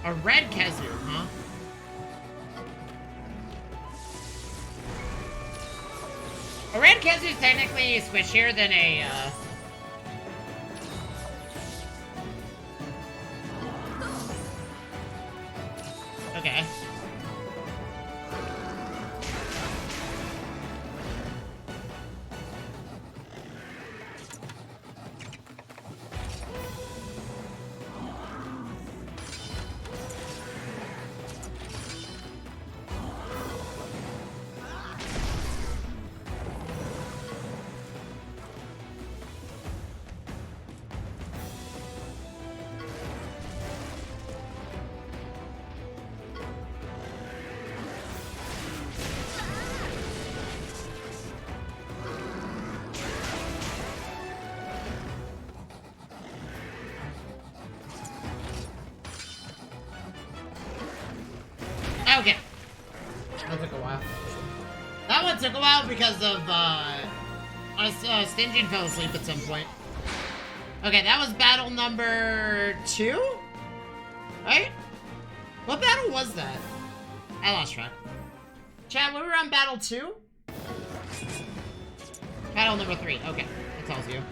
S3: A red Kezu, huh? A red Kezu is technically squishier than a, Okay. Okay. That took a while. That one took a while because of, Stingian fell asleep at some point. Okay, that was battle number 2? Right? What battle was that? I lost track. Chat, we were on battle 2? Battle number 3. Okay, that tells you.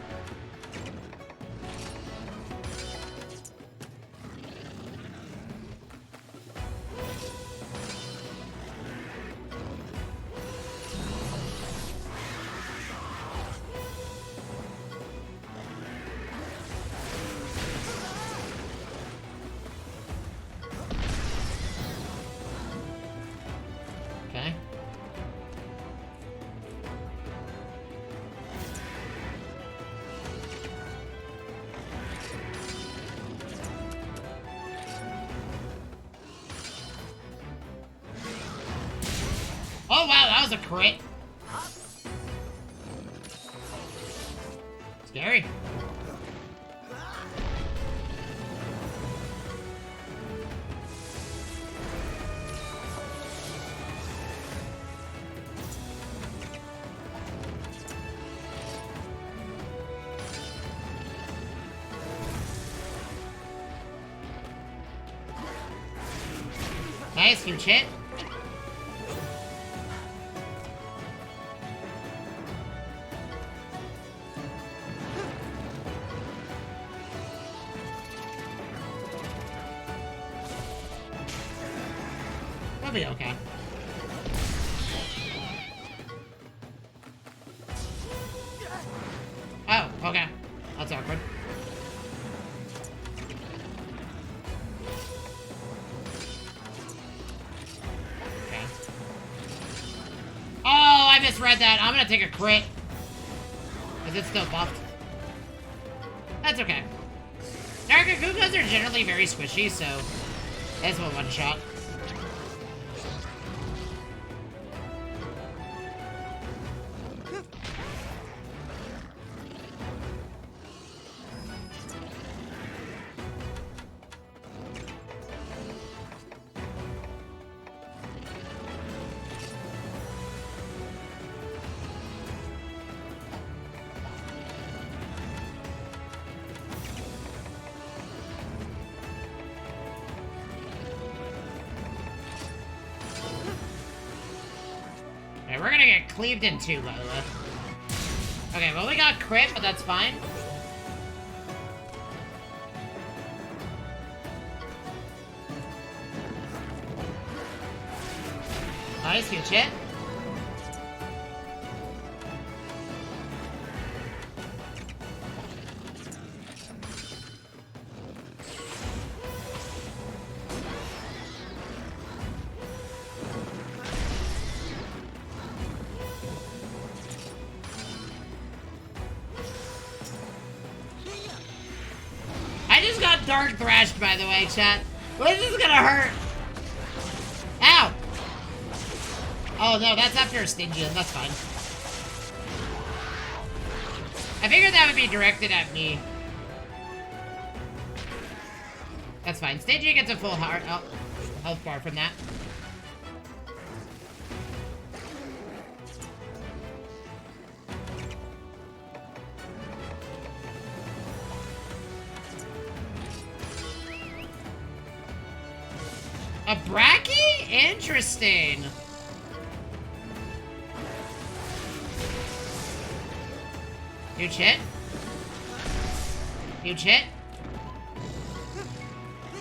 S3: Okay. Oh wow, that was a crit. Scary. Nice, huge hit. We'll be okay. Oh, misread that. I'm gonna take a crit. Is it still buffed? That's okay. Nargacugas are generally very squishy, so that's one shot. We're gonna get cleaved in too, by the way. Okay, well, we got crit, but that's fine. Nice, good shit. Dark thrashed, by the way, chat. This is gonna hurt. Ow! Oh no, that's after a Stygian. That's fine. I figured that would be directed at me. That's fine. Stygian gets a full health bar from that. A Bracky? Interesting. Huge hit. Huge hit.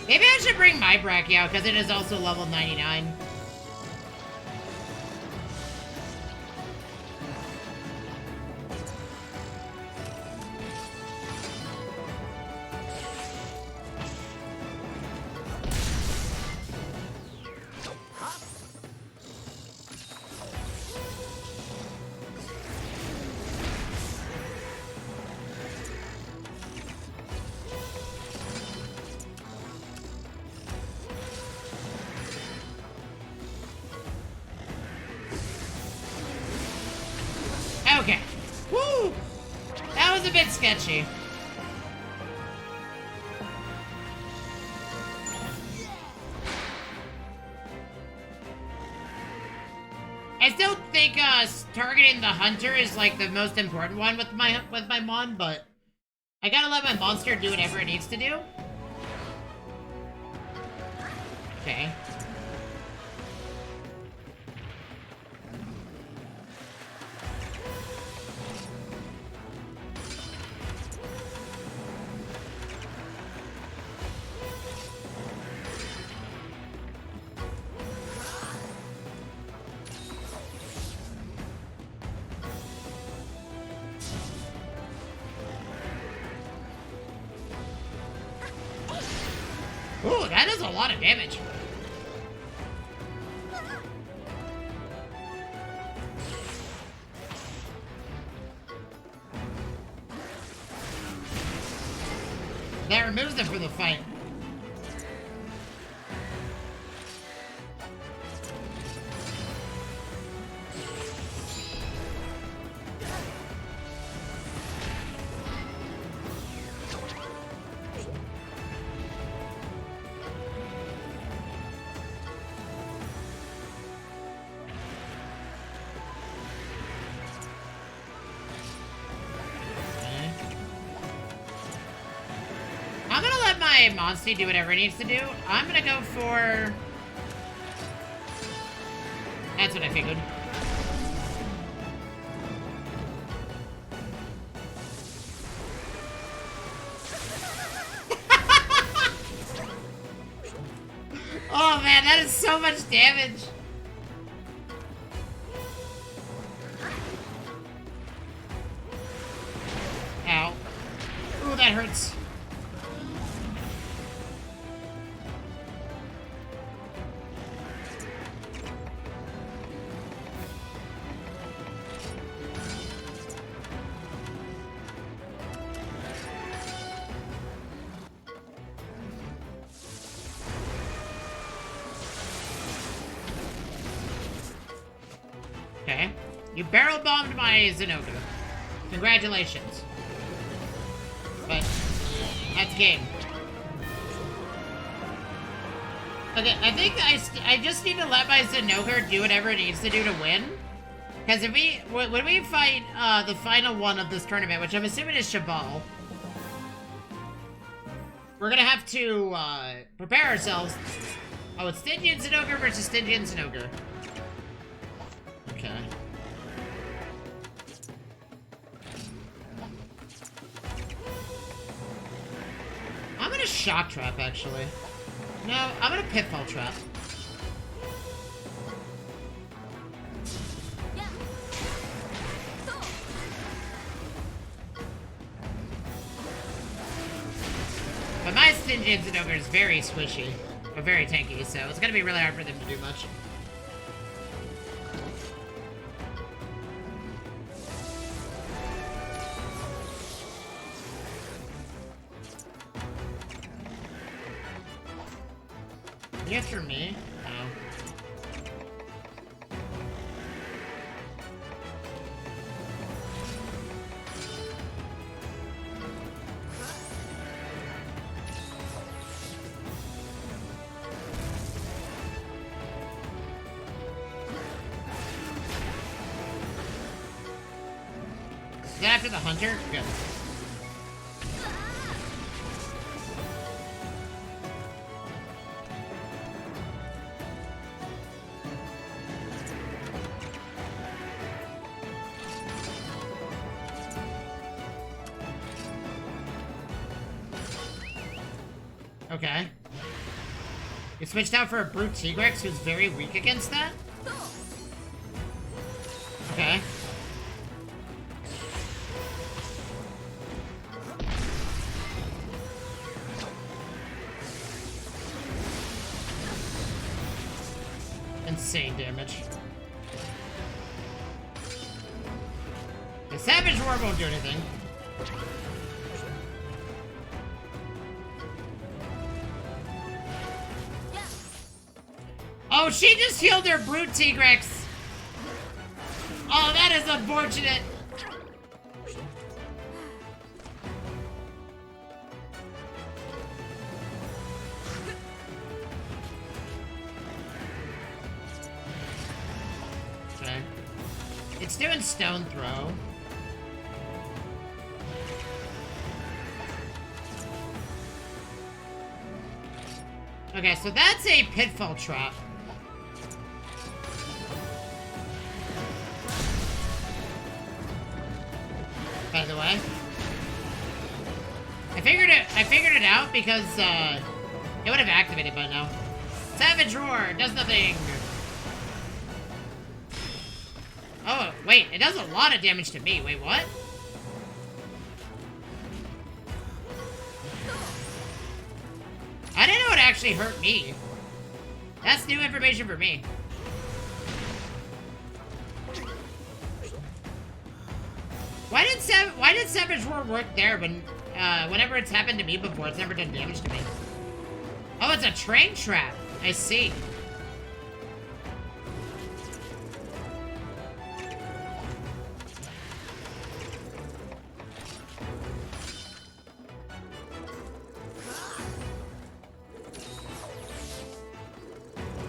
S3: Maybe I should bring my Bracky out, because it is also level 99. Okay. Woo! That was a bit sketchy. I still think targeting the hunter is like the most important one with my mon, but I gotta let my monster do whatever it needs to do. Okay. Ooh, that is a lot of damage. That removes them from the fight. Monsty do whatever it needs to do. I'm gonna go for... That's what I figured. Oh man, that is so much damage. Ow. Ooh, that hurts. You barrel bombed my Zenogre. Congratulations. But that's game. Okay, I think I just need to let my Zenogre do whatever it needs to do to win. Because when we fight the final one of this tournament, which I'm assuming is Shabal, we're gonna have to prepare ourselves. Oh, it's Stygian Zenogre versus Stygian Zenogre. Okay. I'm gonna Shock Trap, actually. No, I'm gonna Pitfall Trap. But my Stygian Zenogre is very squishy, or very tanky, so it's gonna be really hard for them to do much. Yes, for me? No. Is that after the hunter? Good. Okay. You switched out for a Brute Tigrex who's very weak against that? Okay. Insane damage. The Savage Roar won't do anything. Oh, she just healed her Brute Tigrex. Oh, that is unfortunate. Okay. It's doing Stone Throw. Okay, so that's a Pitfall Trap. By the way, I figured it out because it would have activated by now. Savage Roar does nothing. Oh wait, it does a lot of damage to me. Wait, what? I didn't know it actually hurt me. That's new information for me. Why did Savage Roar work there when, whenever it's happened to me before, it's never done damage to me? Oh, it's a train trap. I see.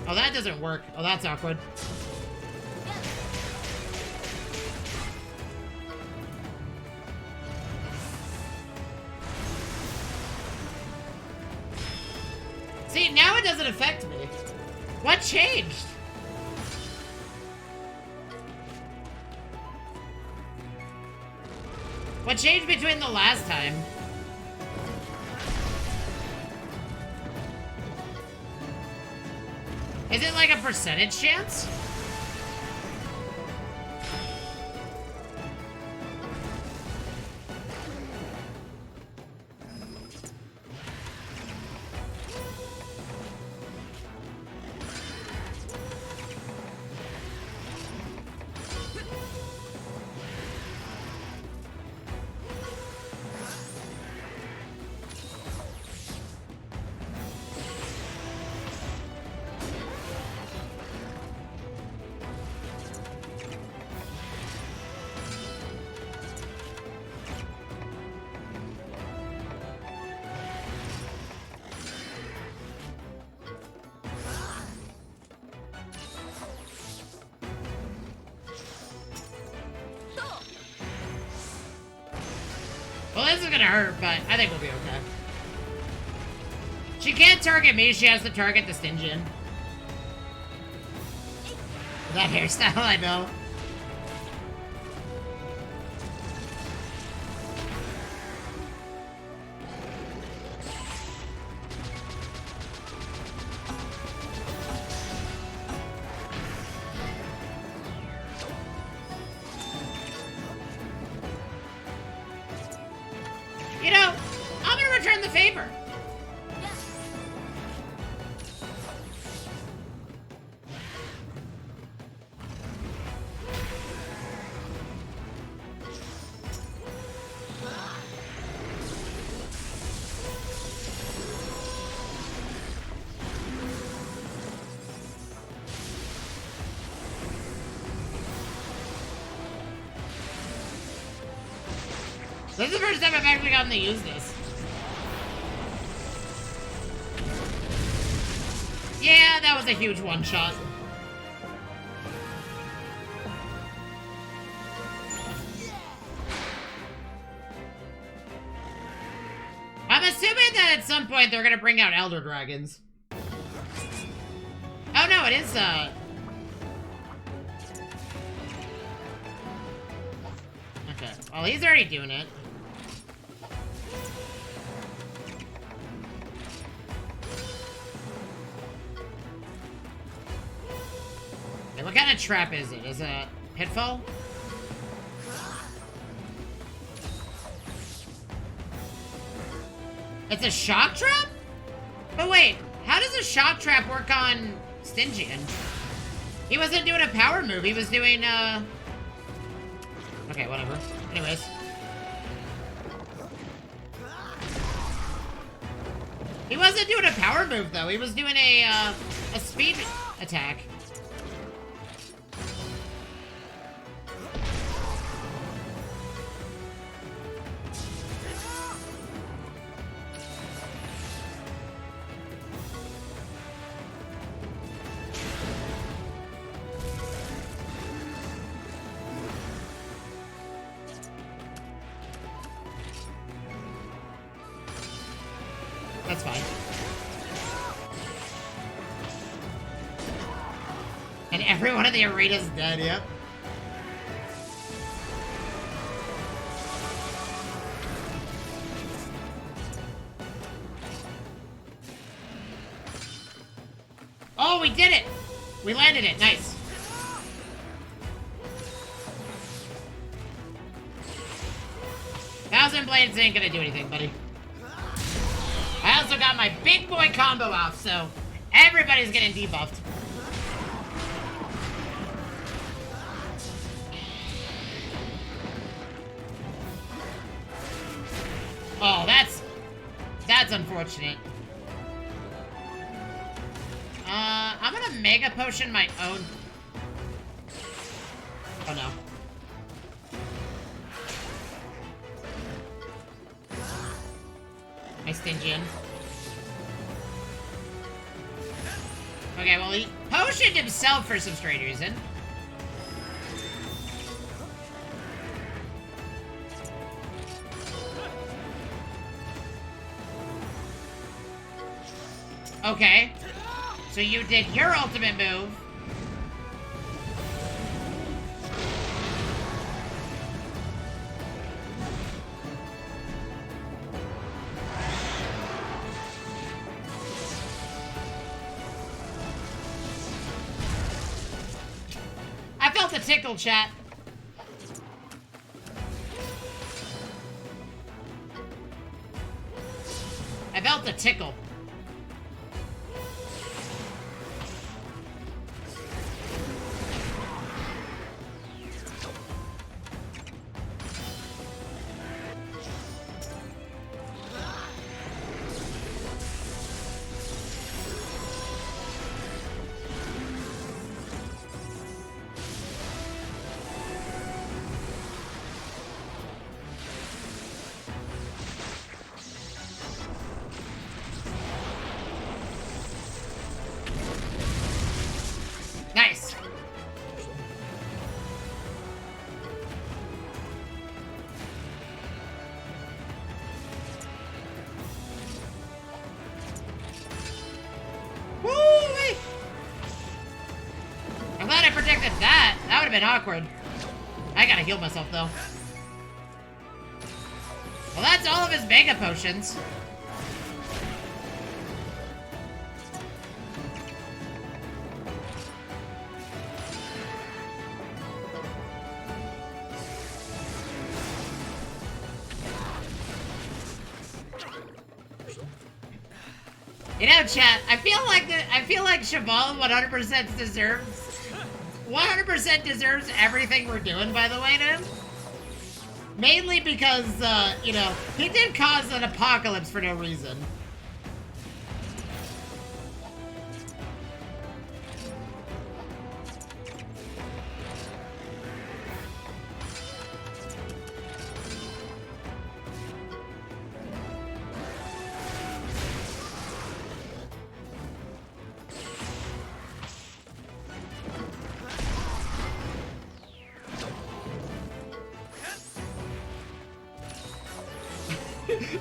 S3: Oh, that doesn't work. Oh, that's awkward. See, now it doesn't affect me. What changed? What changed between the last time? Is it like a percentage chance? gonna hurt, but I think we'll be okay. She can't target me, she has to target the Stygian. That hairstyle, I know. You know, I'm gonna return the favor. This is the first time I've actually gotten to use this. Yeah, that was a huge one-shot. I'm assuming that at some point they're gonna bring out Elder Dragons. Oh no, it is, Okay, well, he's already doing it. Okay, what kind of trap is it? Is it a pitfall? It's a shock trap? But wait, how does a shock trap work on Stygian? He wasn't doing a power move, he was doing, Okay, whatever. Anyways. He wasn't doing a power move, though. He was doing a speed attack. That's fine. And everyone in the arena's dead, yep. Oh, we did it! We landed it, nice. Thousand Blades ain't gonna do anything, buddy. I also got my big boy combo off, so everybody's getting debuffed. Oh, that's unfortunate. I'm gonna Mega Potion my own. Oh no. My Stygian. Okay, well, he potioned himself for some strange reason. Okay. So you did your ultimate move. I felt the tickle, chat. I felt the tickle. been awkward. I gotta heal myself, though. Well, that's all of his Mega Potions. You know, chat, I feel like Cheval 100% deserves everything we're doing, by the way, to him. Mainly because, you know, he did cause an apocalypse for no reason.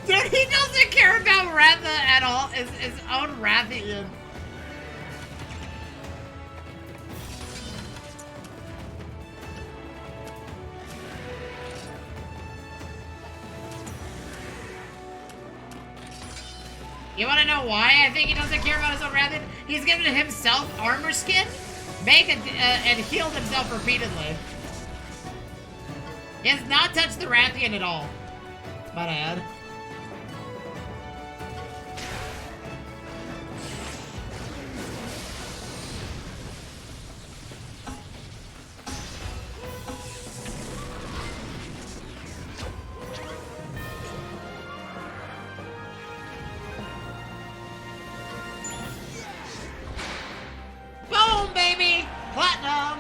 S3: Dude, he doesn't care about Ratha at all. His own Rathian. You wanna know why I think he doesn't care about his own Rathian? He's given himself armor skin, and healed himself repeatedly. He has not touched the Rathian at all. Might I add. Boom, baby! Platinum!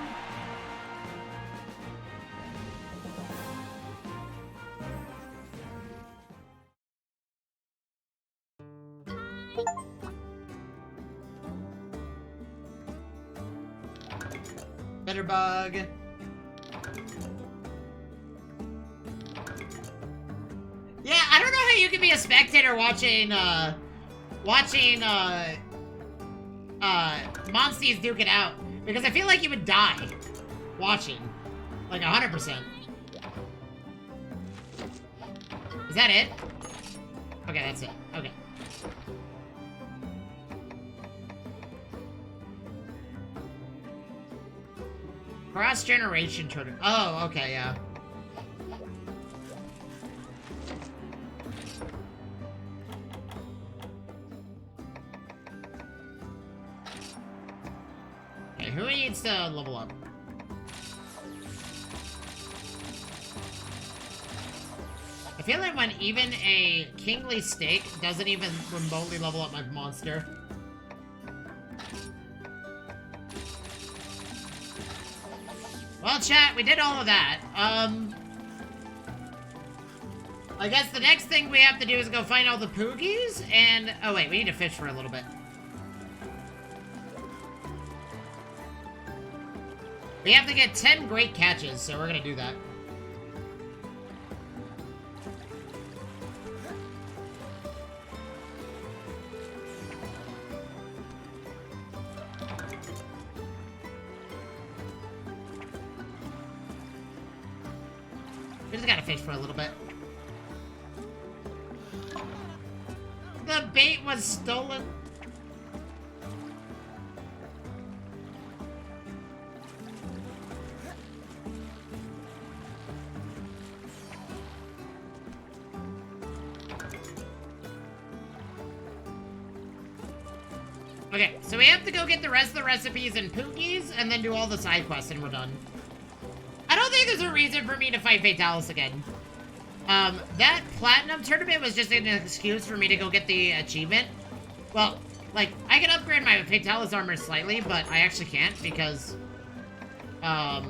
S3: Bitterbug. Yeah, I don't know how you can be a spectator watching Monstees duke it out. Because I feel like you would die watching. Like 100%. Is that it? Okay, that's it. Okay. Cross-generation tournament. Oh, okay, yeah. Okay, who needs to level up? I feel like when even a kingly stake doesn't even remotely level up my monster. Well, chat, we did all of that. I guess the next thing we have to do is go find all the Poogies, and... Oh, wait, we need to fish for a little bit. We have to get 10 great catches, so we're gonna do that. We just gotta fish for a little bit. The bait was stolen. Okay, so we have to go get the rest of the recipes and Pookies, and then do all the side quests, and we're done. I don't think there's a reason for me to fight Fatalis again. That Platinum tournament was just an excuse for me to go get the achievement. Well, like, I can upgrade my Fatalis armor slightly, but I actually can't, because, I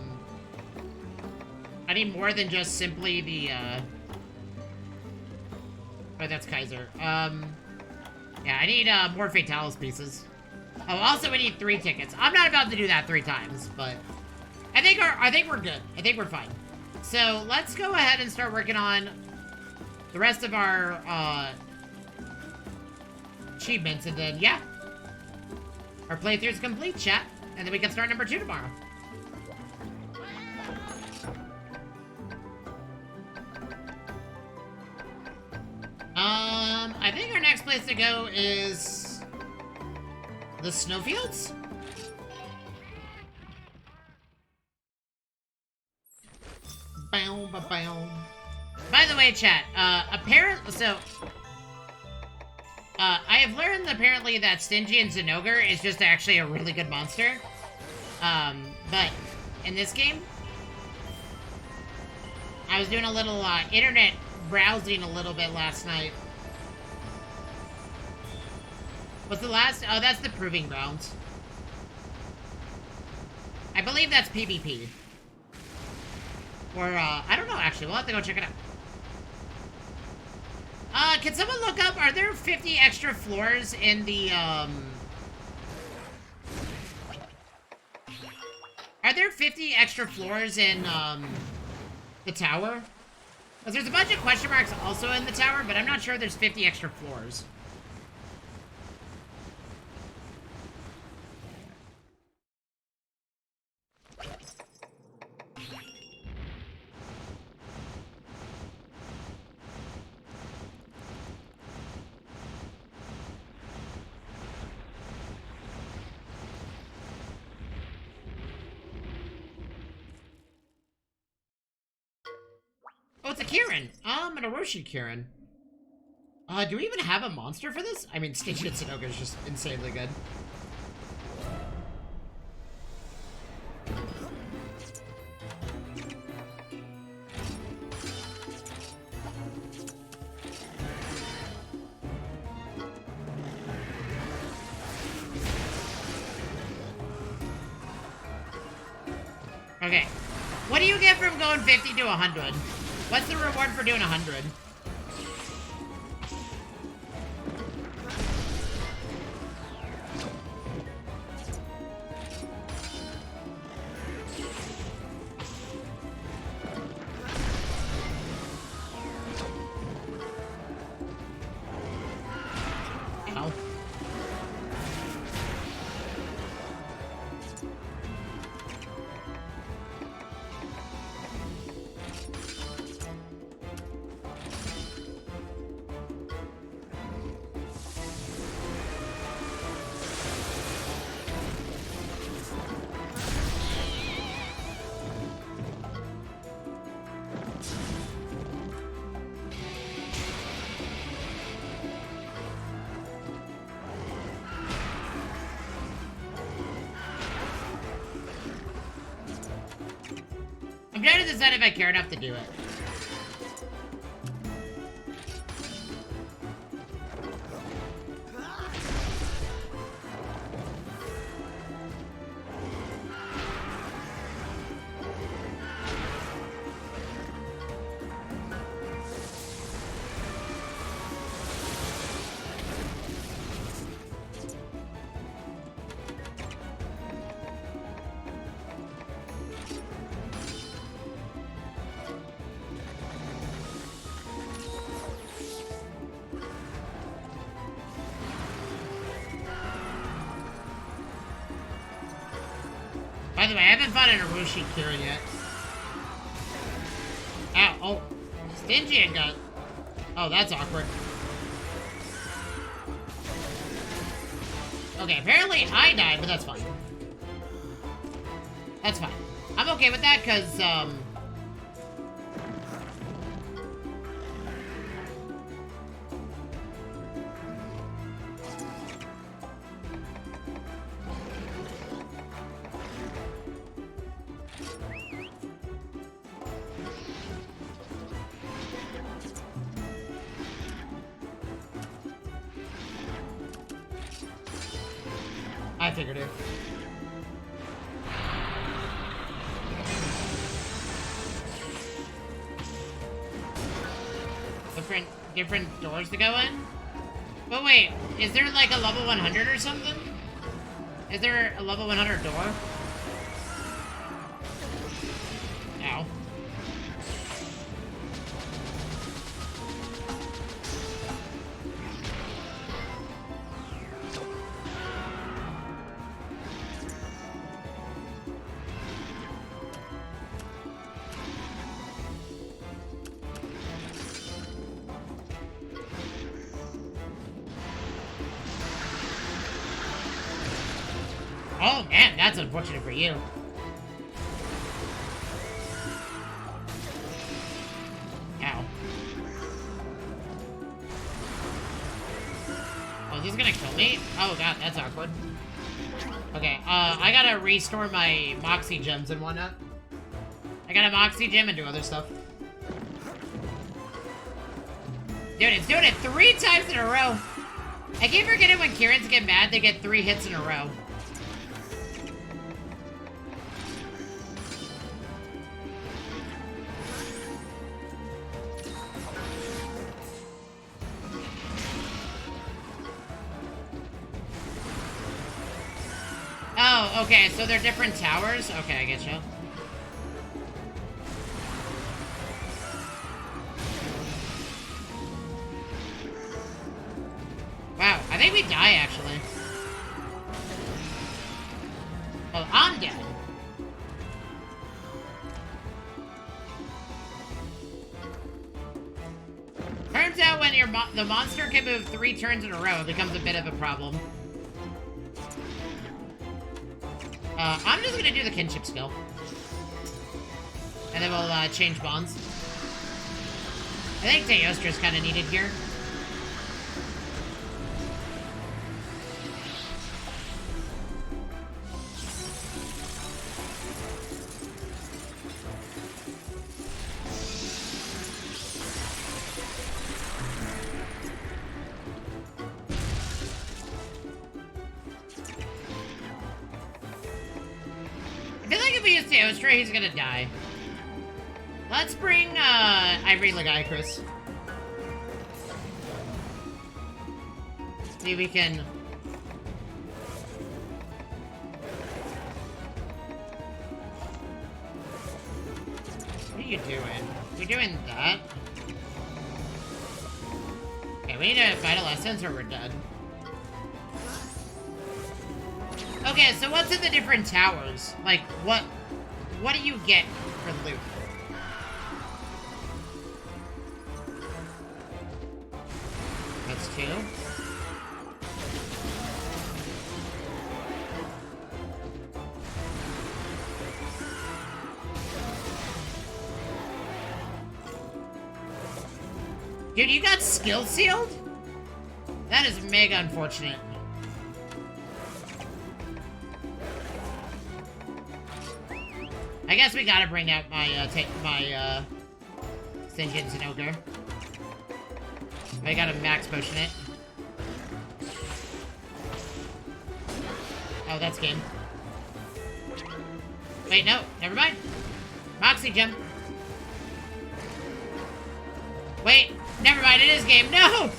S3: need more than just simply the, Oh, that's Kaiser. Yeah, I need, more Fatalis pieces. Oh, also we need 3 tickets. I'm not about to do that 3 times, but... I think we're good. I think we're fine. So, let's go ahead and start working on the rest of our, achievements, and then, yeah. Our playthrough's complete, chat. And then we can start number 2 tomorrow. think our next place to go is the snowfields?
S1: Bow, ba, bow.
S3: By the way, chat, apparently, so, I have learned apparently that Stygian Zinogre is just actually a really good monster. But in this game, I was doing a little, internet browsing a little bit last night. What's the last? Oh, that's the Proving Grounds. I believe that's PvP. Or, I don't know, actually. We'll have to go check it out. Can someone look up, are there 50 extra floors in the, Are there 50 extra floors in, the tower? Because there's a bunch of question marks also in the tower, but I'm not sure there's 50 extra floors. Oh, it's a Kirin. An Orochi Kirin. Do we even have a monster for this? I mean, Stygian Zinogre is just insanely good. Okay. What do you get from going 50 to 100? What's the reward for doing 100? Ow. I'm trying to decide if I care enough to do it. By the way, I haven't fought an Orochi Kirin yet. Ow, oh. Stygian got... Oh, that's awkward. Okay, apparently I died, but that's fine. That's fine. I'm okay with that, because, I figured it. Different doors to go in? But wait, is there like a level 100 or something? Is there a level 100 door? Ow. Oh, man, that's unfortunate for you. Ow. Oh, is this gonna kill me? Oh, God, that's awkward. Okay, I gotta restore my Moxie gems and whatnot. I got a Moxie gem and do other stuff. Dude, it's doing it 3 times in a row. I keep forgetting when Kirans get mad, they get 3 hits in a row. Oh, okay, so they're different towers? Okay, I get you. Wow, I think we die, actually. Oh, I'm dead. Turns out when the monster can move 3 turns in a row, it becomes a bit of a problem. I'm just gonna do the kinship skill. And then we'll, change bonds. I think Teostra's kinda needed here. I feel like if we use Teostra, he's gonna die. Let's bring, Ivory Lagiacrus. See if we can... What are you doing? You're doing that? Okay, we need a Vital Essence or we're dead. Okay, so what's in the different towers? Like, what do you get for loot? That's 2. Dude, you got skill sealed? That is mega unfortunate. I guess we gotta bring out my, Sentient Zinogre. I gotta max potion it. Oh, that's game. Wait, no, never mind. Moxie gem. Wait, never mind, it is game. No!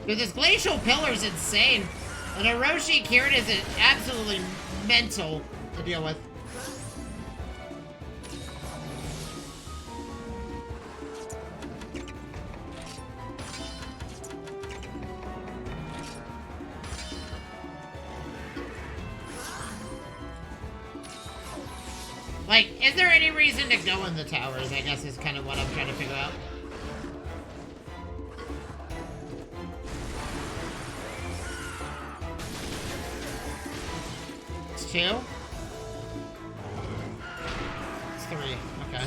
S3: Dude, this Glacial Pillar's insane. An Orochi Kirin is absolutely mental to deal with. Like, is there any reason to go in the towers, I guess is kind of what I'm trying to figure out. It's 2? It's 3, okay.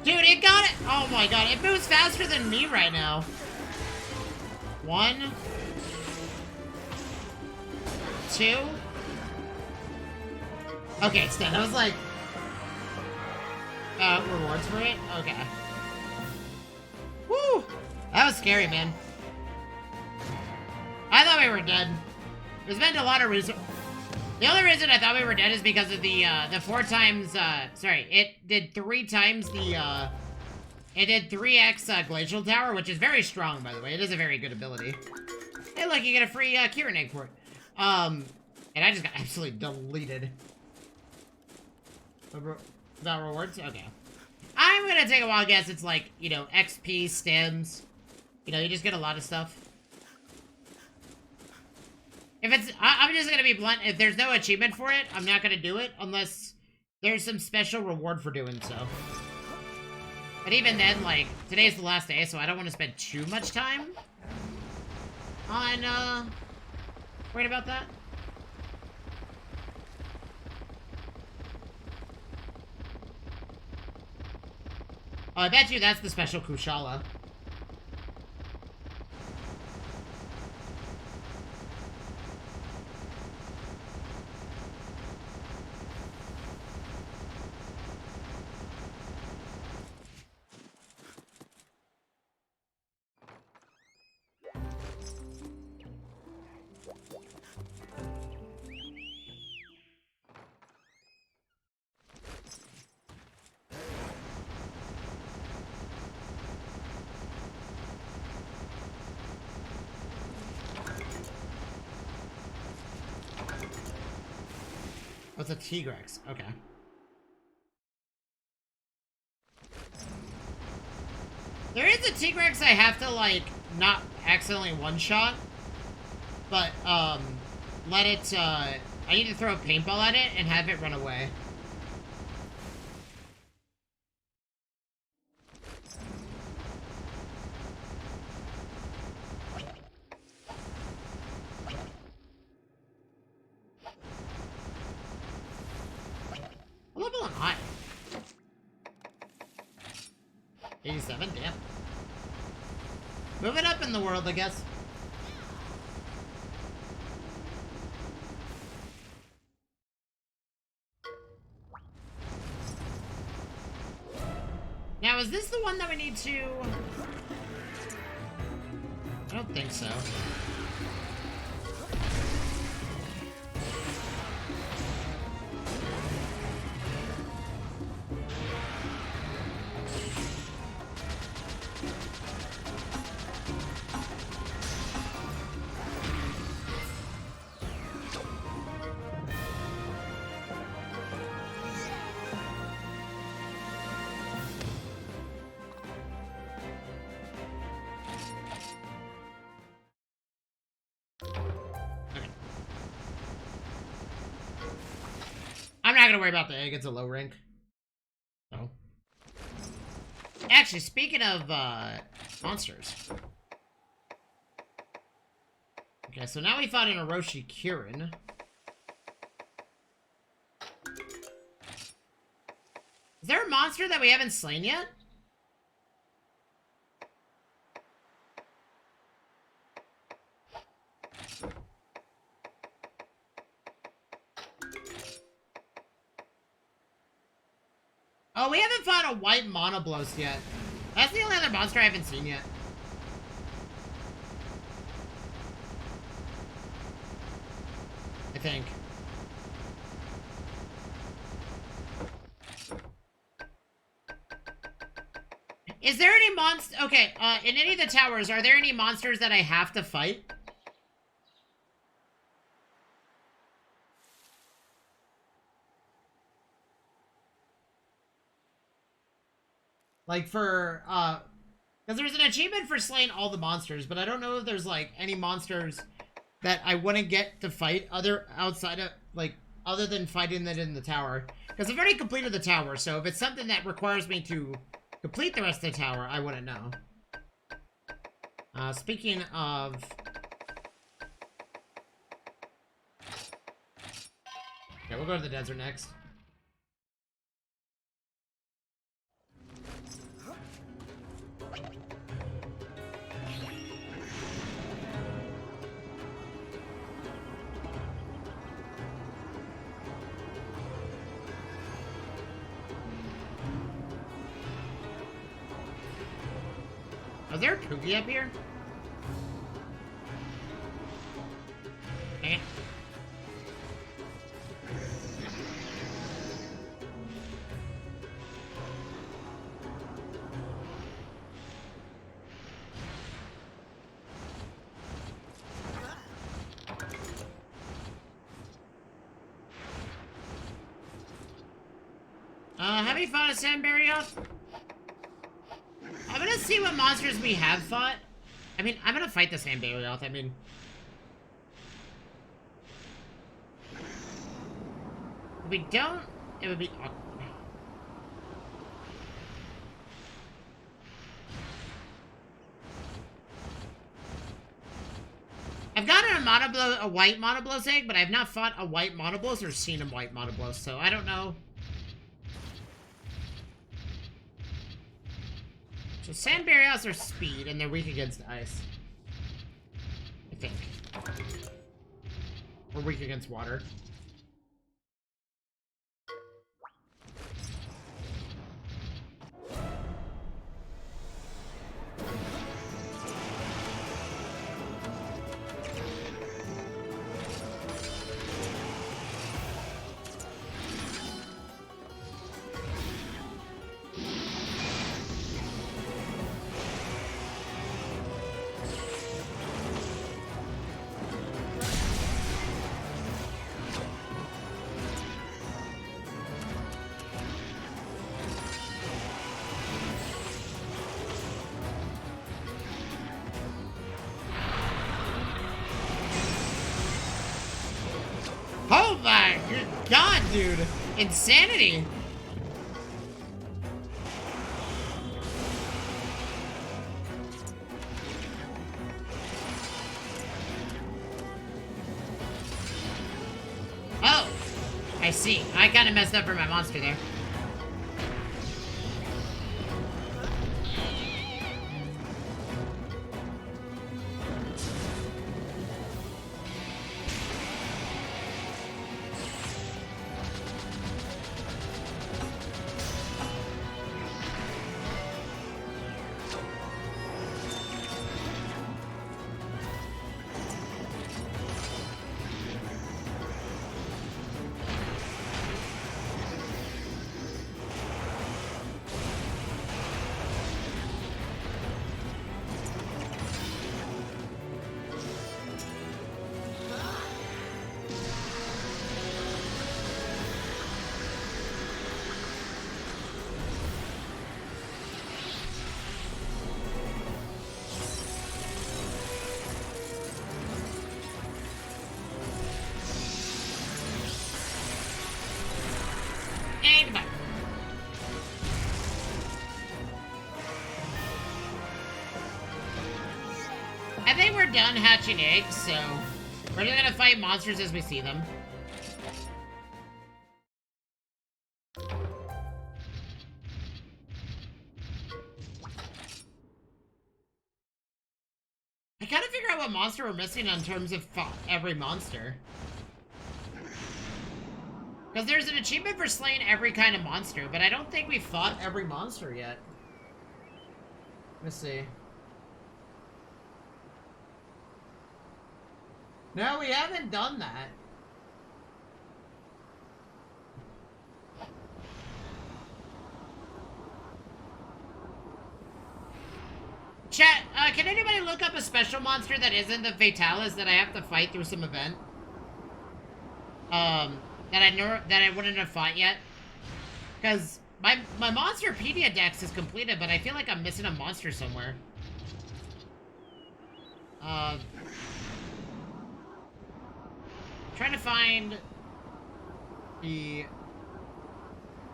S3: Dude, it got it! Oh my god, it moves faster than me right now. 1... 2... Okay, it's dead. I was like... rewards for it? Okay. Woo! That was scary, man. I thought we were dead. We spent a lot of resources. The only reason I thought we were dead is because of the 4 times, sorry, it did 3 times the, it did 3x, Glacial Tower, which is very strong, by the way. It is a very good ability. Hey, look, you get a free, Kirin egg for it. And I just got absolutely deleted. About rewards? Okay. I'm gonna take a wild guess it's like, you know, XP, stems, You know, you just get a lot of stuff. If it's... I'm just gonna be blunt. If there's no achievement for it, I'm not gonna do it unless there's some special reward for doing so. But even then, like, today's the last day, so I don't want to spend too much time on, worrying about that. Oh, I bet you that's the special Kushala. What's a Tigrex? Okay. There is a Tigrex I have to, like, not accidentally one-shot. But, let it, I need to throw a paintball at it and have it run away. Level am I? 87, damn. Moving up in the world, I guess. Now, is this the one that we need to... I don't think so. I'm not gonna worry about the egg, it's a low rank. No. Actually, speaking of, monsters. Okay, so now we fought an Orochi Kirin. Is there a monster that we haven't slain yet? Oh, we haven't fought a white Monoblos yet. That's the only other monster I haven't seen yet. I think. Is there any monster? Okay, in any of the towers, are there any monsters that I have to fight? Like for, because there's an achievement for slaying all the monsters, but I don't know if there's, like, any monsters that I wouldn't get to fight outside of, like, other than fighting it in the tower. Because I've already completed the tower, so if it's something that requires me to complete the rest of the tower, I wouldn't know. Speaking of... Okay, we'll go to the desert next. Is there a Poogie up here? Dang it. Have you fought a Sandberry off? I'm gonna see what monsters we have fought. I mean, I'm gonna fight the Sandbarioth. I mean... If we don't, it would be awkward. I've gotten a white Monoblos egg, but I've not fought a white Monoblos or seen a white Monoblos, so I don't know. So Sandbarioths are speed, and they're weak against ice. I think. Or weak against water. Oh my god, dude! Insanity! Oh! I see. I kind of messed up for my monster there. And back. I think we're done hatching eggs, so we're just gonna fight monsters as we see them. I gotta figure out what monster we're missing in terms of every monster. Because there's an achievement for slaying every kind of monster, but I don't think we've fought every monster yet. Let's see. No, we haven't done that. Chat, can anybody look up a special monster that isn't the Fatalis that I have to fight through some event? That I wouldn't have fought yet? Because my Monsterpedia Dex is completed, but I feel like I'm missing a monster somewhere. Trying to find the...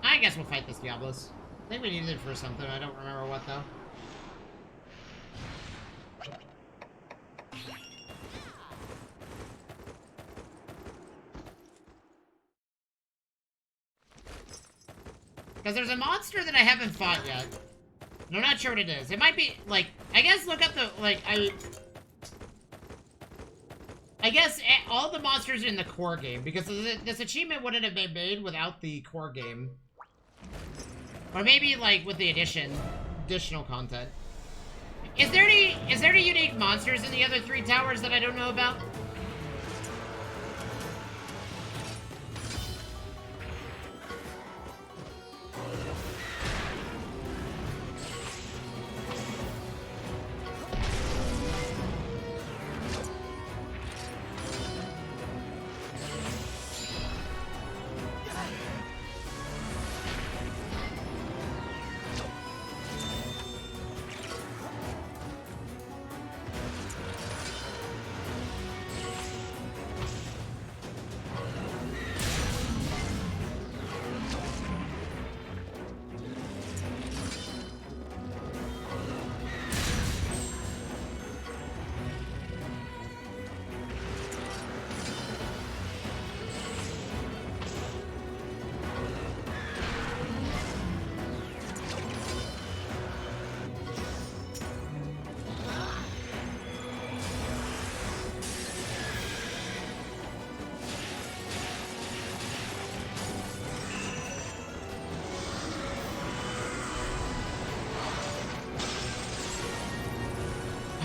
S3: I guess we'll fight this Diablos. I think we needed it for something. I don't remember what, though. Because there's a monster that I haven't fought yet. And I'm not sure what it is. It might be, like... I guess look up the... Like, I guess all the monsters are in the core game, because this achievement wouldn't have been made without the core game. Or maybe, like, with the additional content. Is there any unique monsters in the other 3 towers that I don't know about?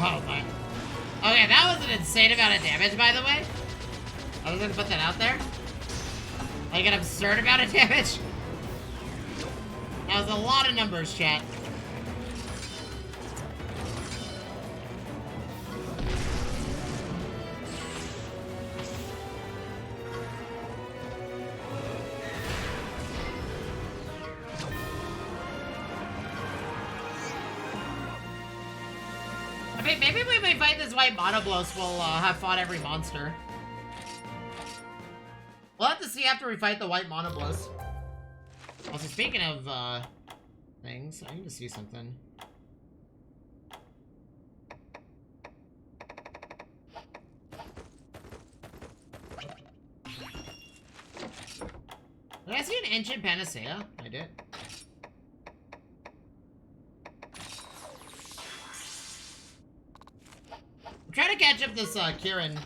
S3: Oh my. Okay, that was an insane amount of damage, by the way. I was gonna put that out there. Like an absurd amount of damage. That was a lot of numbers, chat. I mean, maybe when we fight this white Monoblos, we'll have fought every monster. We'll have to see after we fight the white Monoblos. Also, speaking of, things, I need to see something. Did I see an ancient panacea? I did. I'm trying to catch up this, Kieran.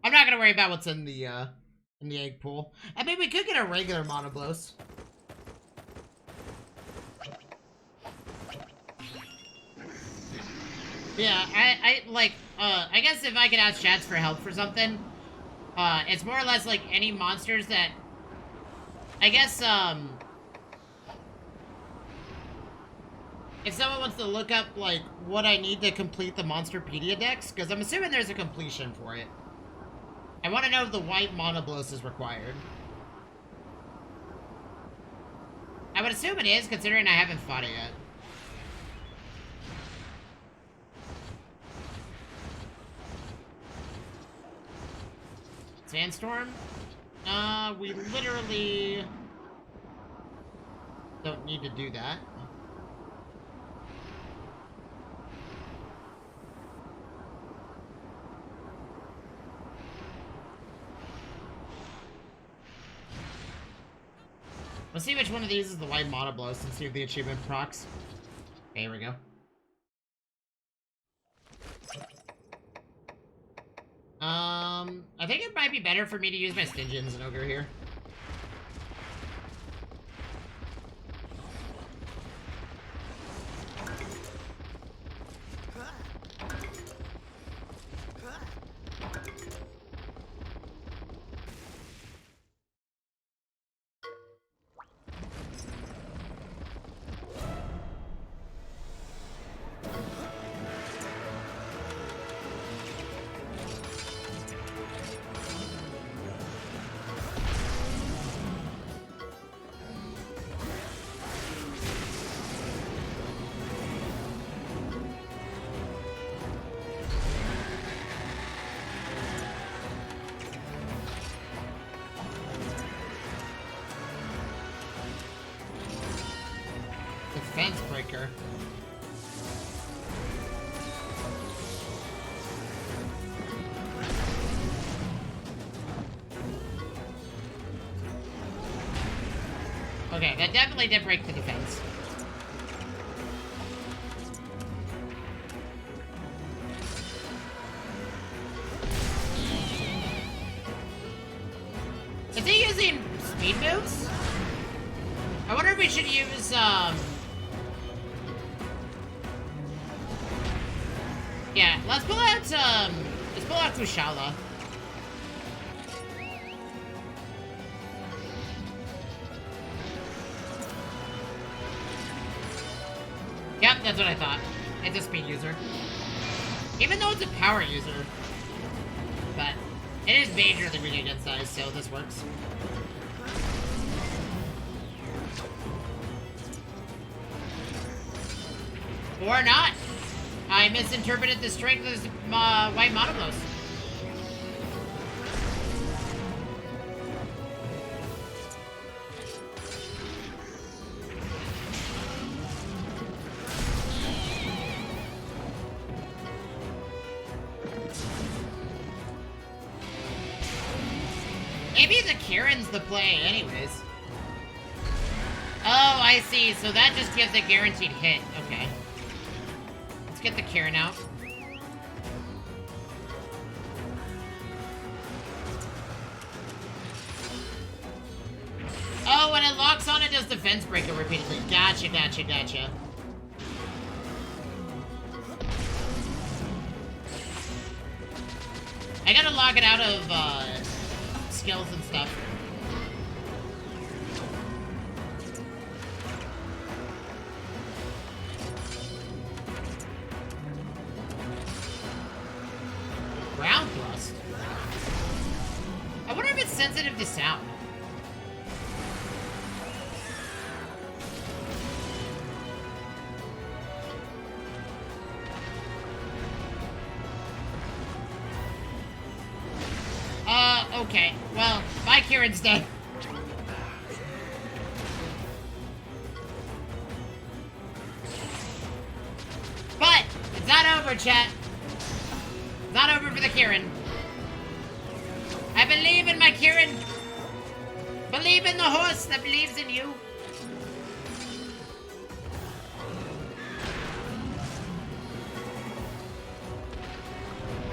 S3: I'm not gonna worry about what's in the egg pool. I mean, we could get a regular Monoblos. Yeah, I guess if I could ask chats for help for something, it's more or less like any monsters that, I guess, if someone wants to look up, like, what I need to complete the Monsterpedia Dex, because I'm assuming there's a completion for it. I want to know if the white Monoblos is required. I would assume it is, considering I haven't fought it yet. Sandstorm? We literally don't need to do that. Let's see which one of these is the white Monoblos and see if the achievement procs. Okay, here we go. I think it might be better for me to use my Stygians and Ogre here. Fence breaker. Okay, that definitely did break the defense. Is he using speed moves? I wonder if we should use, yeah, let's pull out Kushala. Yep, that's what I thought. It's a speed user. Even though it's a power user. But it is majorly weak against ice, so this works. Or not. I misinterpreted the strength as white Monoblos. Maybe the Kieran's the play anyways. Oh, I see. So that just gives a guaranteed hit. Okay. Get the Kieran out. Oh, when it locks on, it does defense breaker repeatedly. Gotcha, gotcha, gotcha. I gotta log it out of, skills and stuff. Ground thrust? I wonder if it's sensitive to sound. Okay. Well, bye, Kieran's dead. But, it's not over, chat. It's not over for the Kieran. I believe in my Kieran. Believe in the horse that believes in you.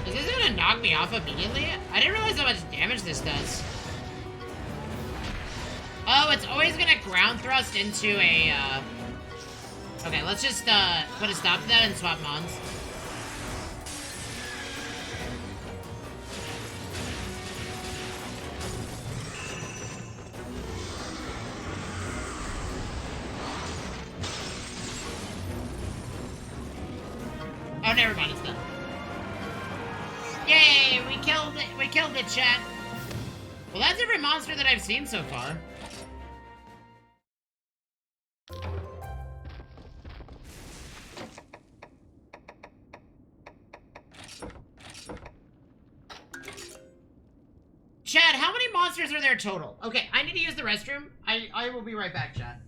S3: Is this gonna knock me off immediately? I didn't realize how much damage this does. Oh, it's always gonna ground thrust into a, Okay, let's just, put a stop to that and swap mons. Oh, never mind, it's done. Yay, we killed it, chat. Well, that's every monster that I've seen so far. Chad, how many monsters are there total? Okay, I need to use the restroom. I will be right back, Chad.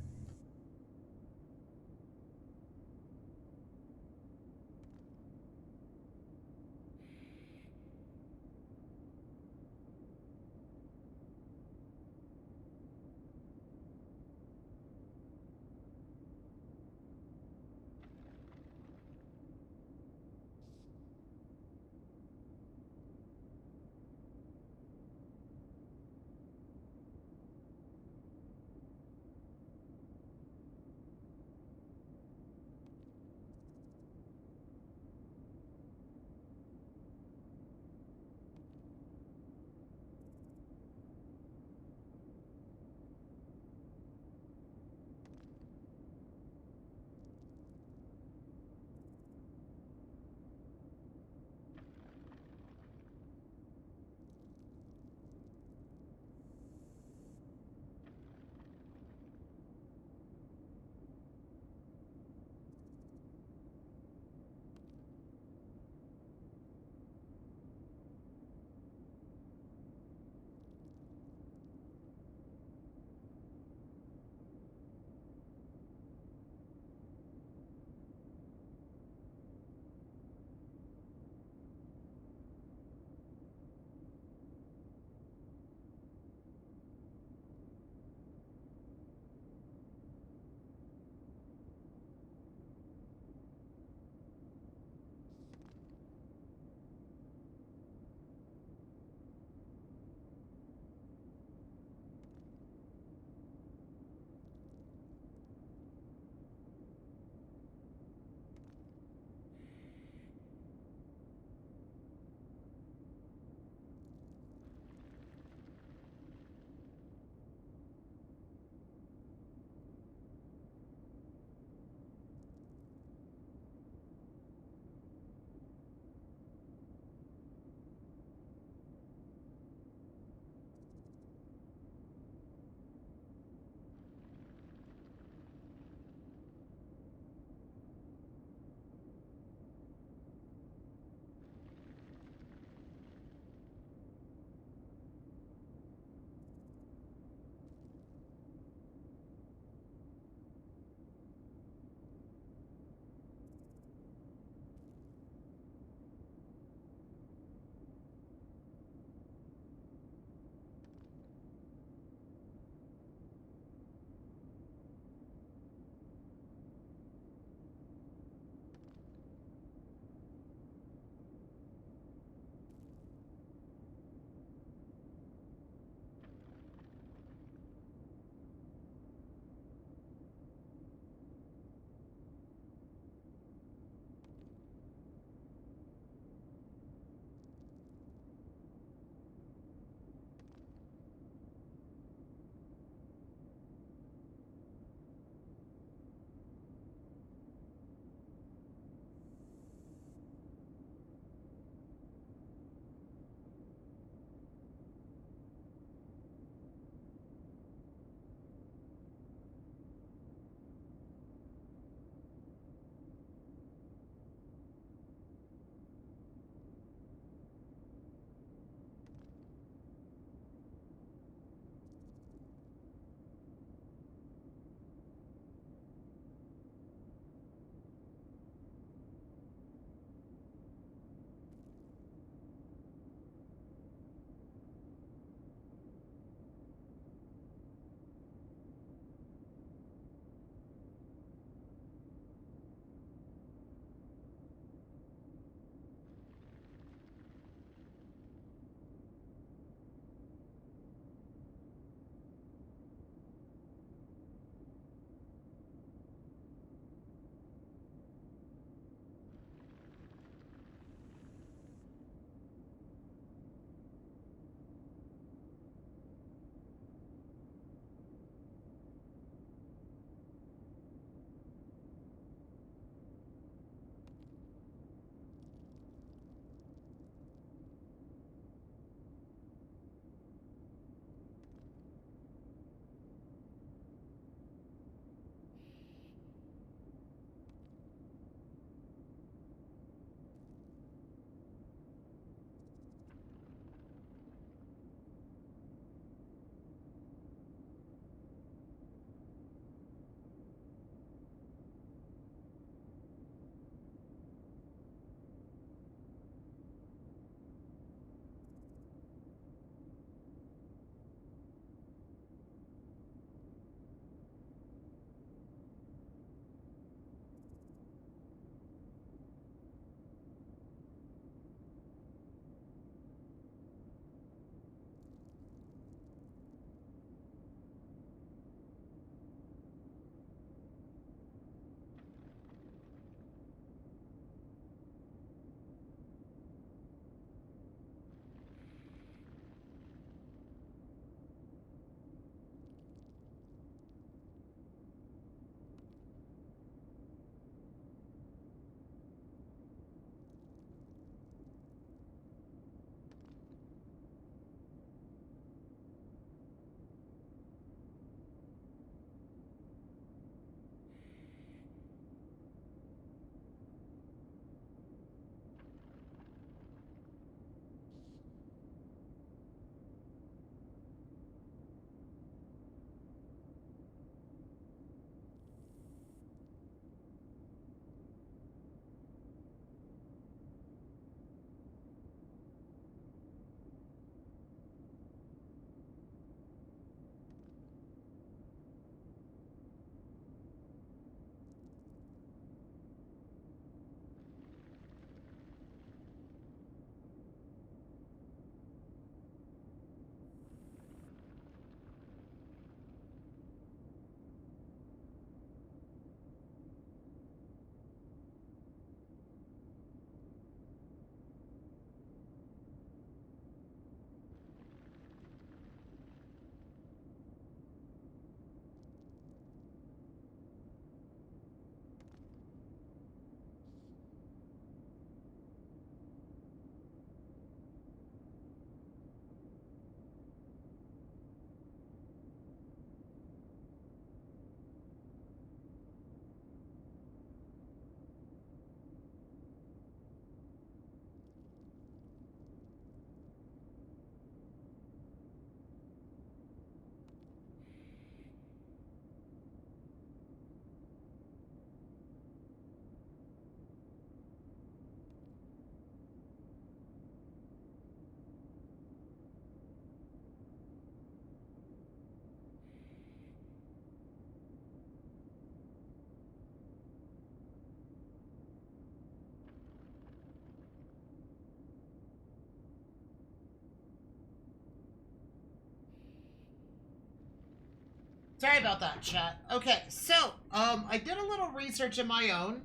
S1: Sorry about that, chat. Okay, so, I did a little research of my own,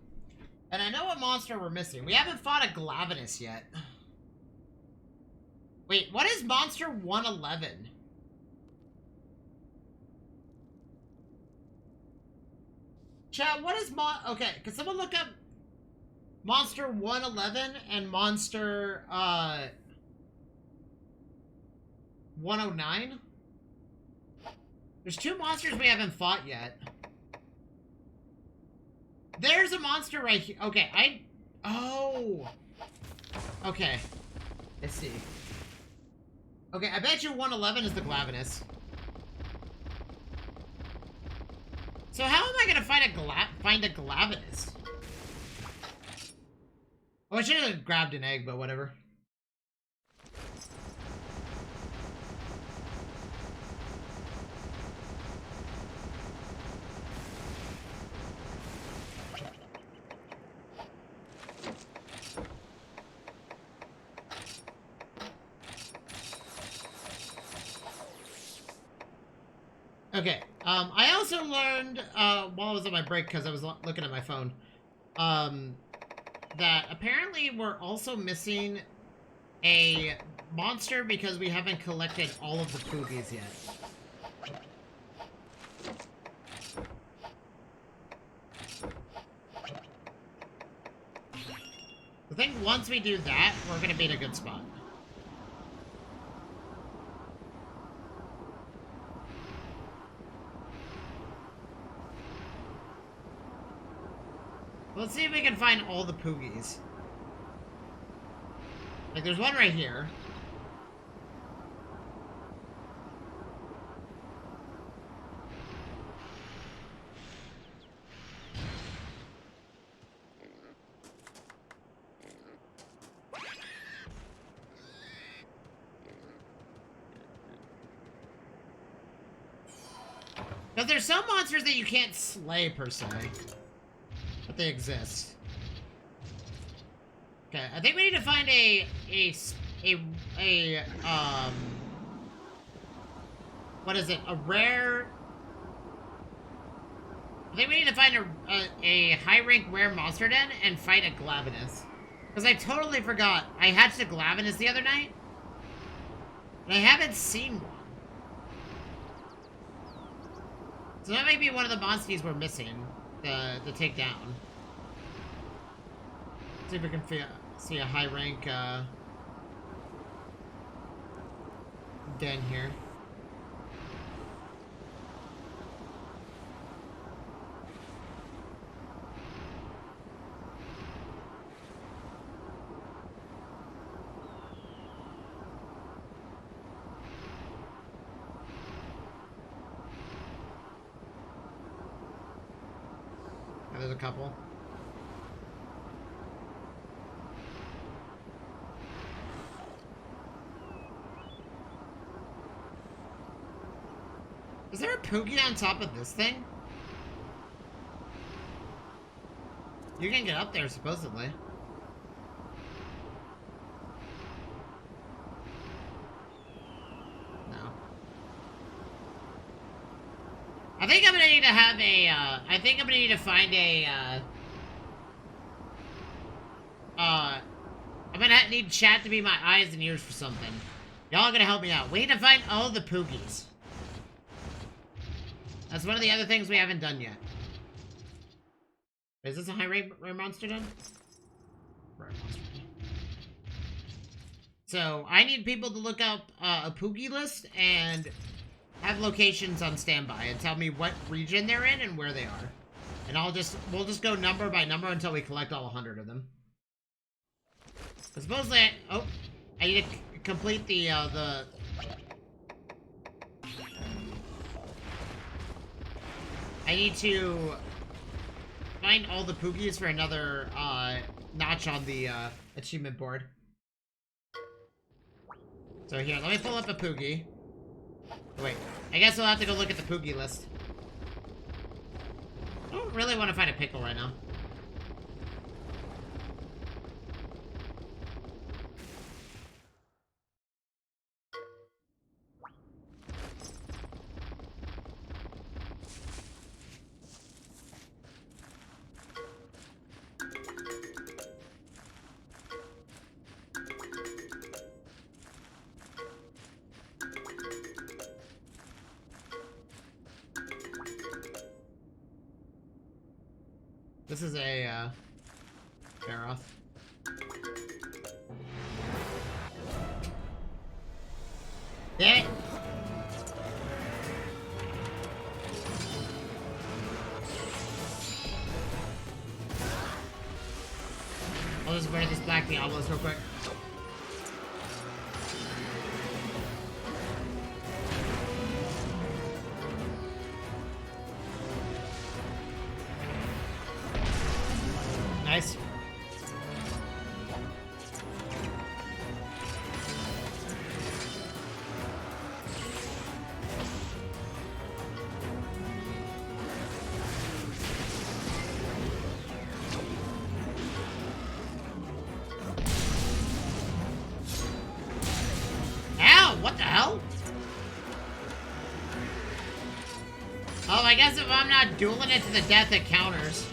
S1: and I know what monster we're missing. We haven't fought a Glavenus yet. Wait, what is Monster 111? Chat, what is okay, can someone look up Monster 111 and Monster, 109? There's two monsters we haven't fought yet. There's a monster right here. Okay, oh. Okay. Let's see. Okay, I bet you 111 is the Glavenus. So how am I gonna find a Glavenus? Oh, I should have grabbed an egg, but whatever. Okay, I also learned, while I was on my break, because I was looking at my phone, that apparently we're also missing a monster because we haven't collected all of the Poogies yet. I think once we do that, we're gonna be in a good spot. Let's see if we can find all the Poogies. Like, there's one right here. Because there's some monsters that you can't slay, per se. But they exist. Okay, I think we need to find what is it? A rare... I think we need to find a high-rank rare monster den and fight a Glavenus. Because I totally forgot. I hatched a Glavenus the other night. And I haven't seen one. So that might be one of the monsters we're missing to take down. See if we can see a high rank den here. There's a couple. Is there a Poogie on top of this thing? You can get up there, supposedly. No. I think I'm gonna need to have a, I think I'm gonna need to find a, I'm gonna need chat to be my eyes and ears for something. Y'all gonna help me out. We need to find all the Poogies. That's one of the other things we haven't done yet. Is this a high rare monster den? Rare monster den. So, I need people to look up a Poogie list and have locations on standby and tell me what region they're in and where they are. And we'll just go number by number until we collect all 100 of them. But supposedly, I need to complete the I need to find all the Poogies for another, notch on the, achievement board. So here, let me pull up a Poogie. Wait, I guess I'll have to go look at the Poogie list. I don't really want to find a pickle right now. This is a, Feroth. Damn it! I'll just wear this Black Diablos real quick. Nice. Ow! What the hell? Oh, I guess if I'm not dueling it to the death, it counters.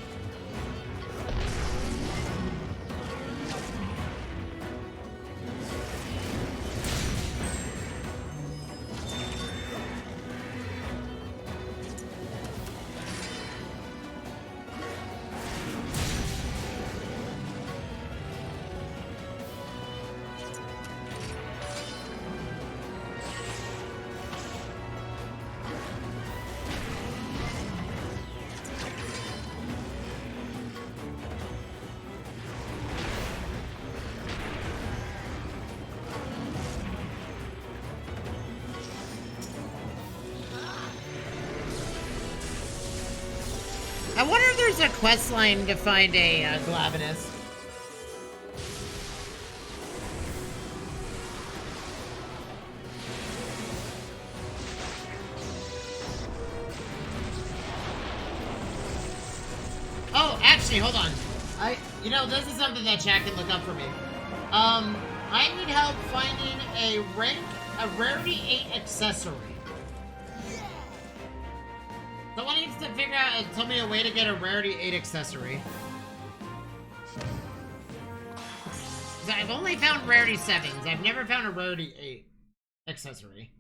S1: I wonder if there's a quest line to find a Glavenus. Oh, actually, hold on. You know, this is something that chat can look up for me. I need help finding a rarity 8 accessory. Someone needs to figure out and tell me a way to get a rarity 8 accessory. 'Cause I've only found rarity 7s. I've never found a rarity 8 accessory.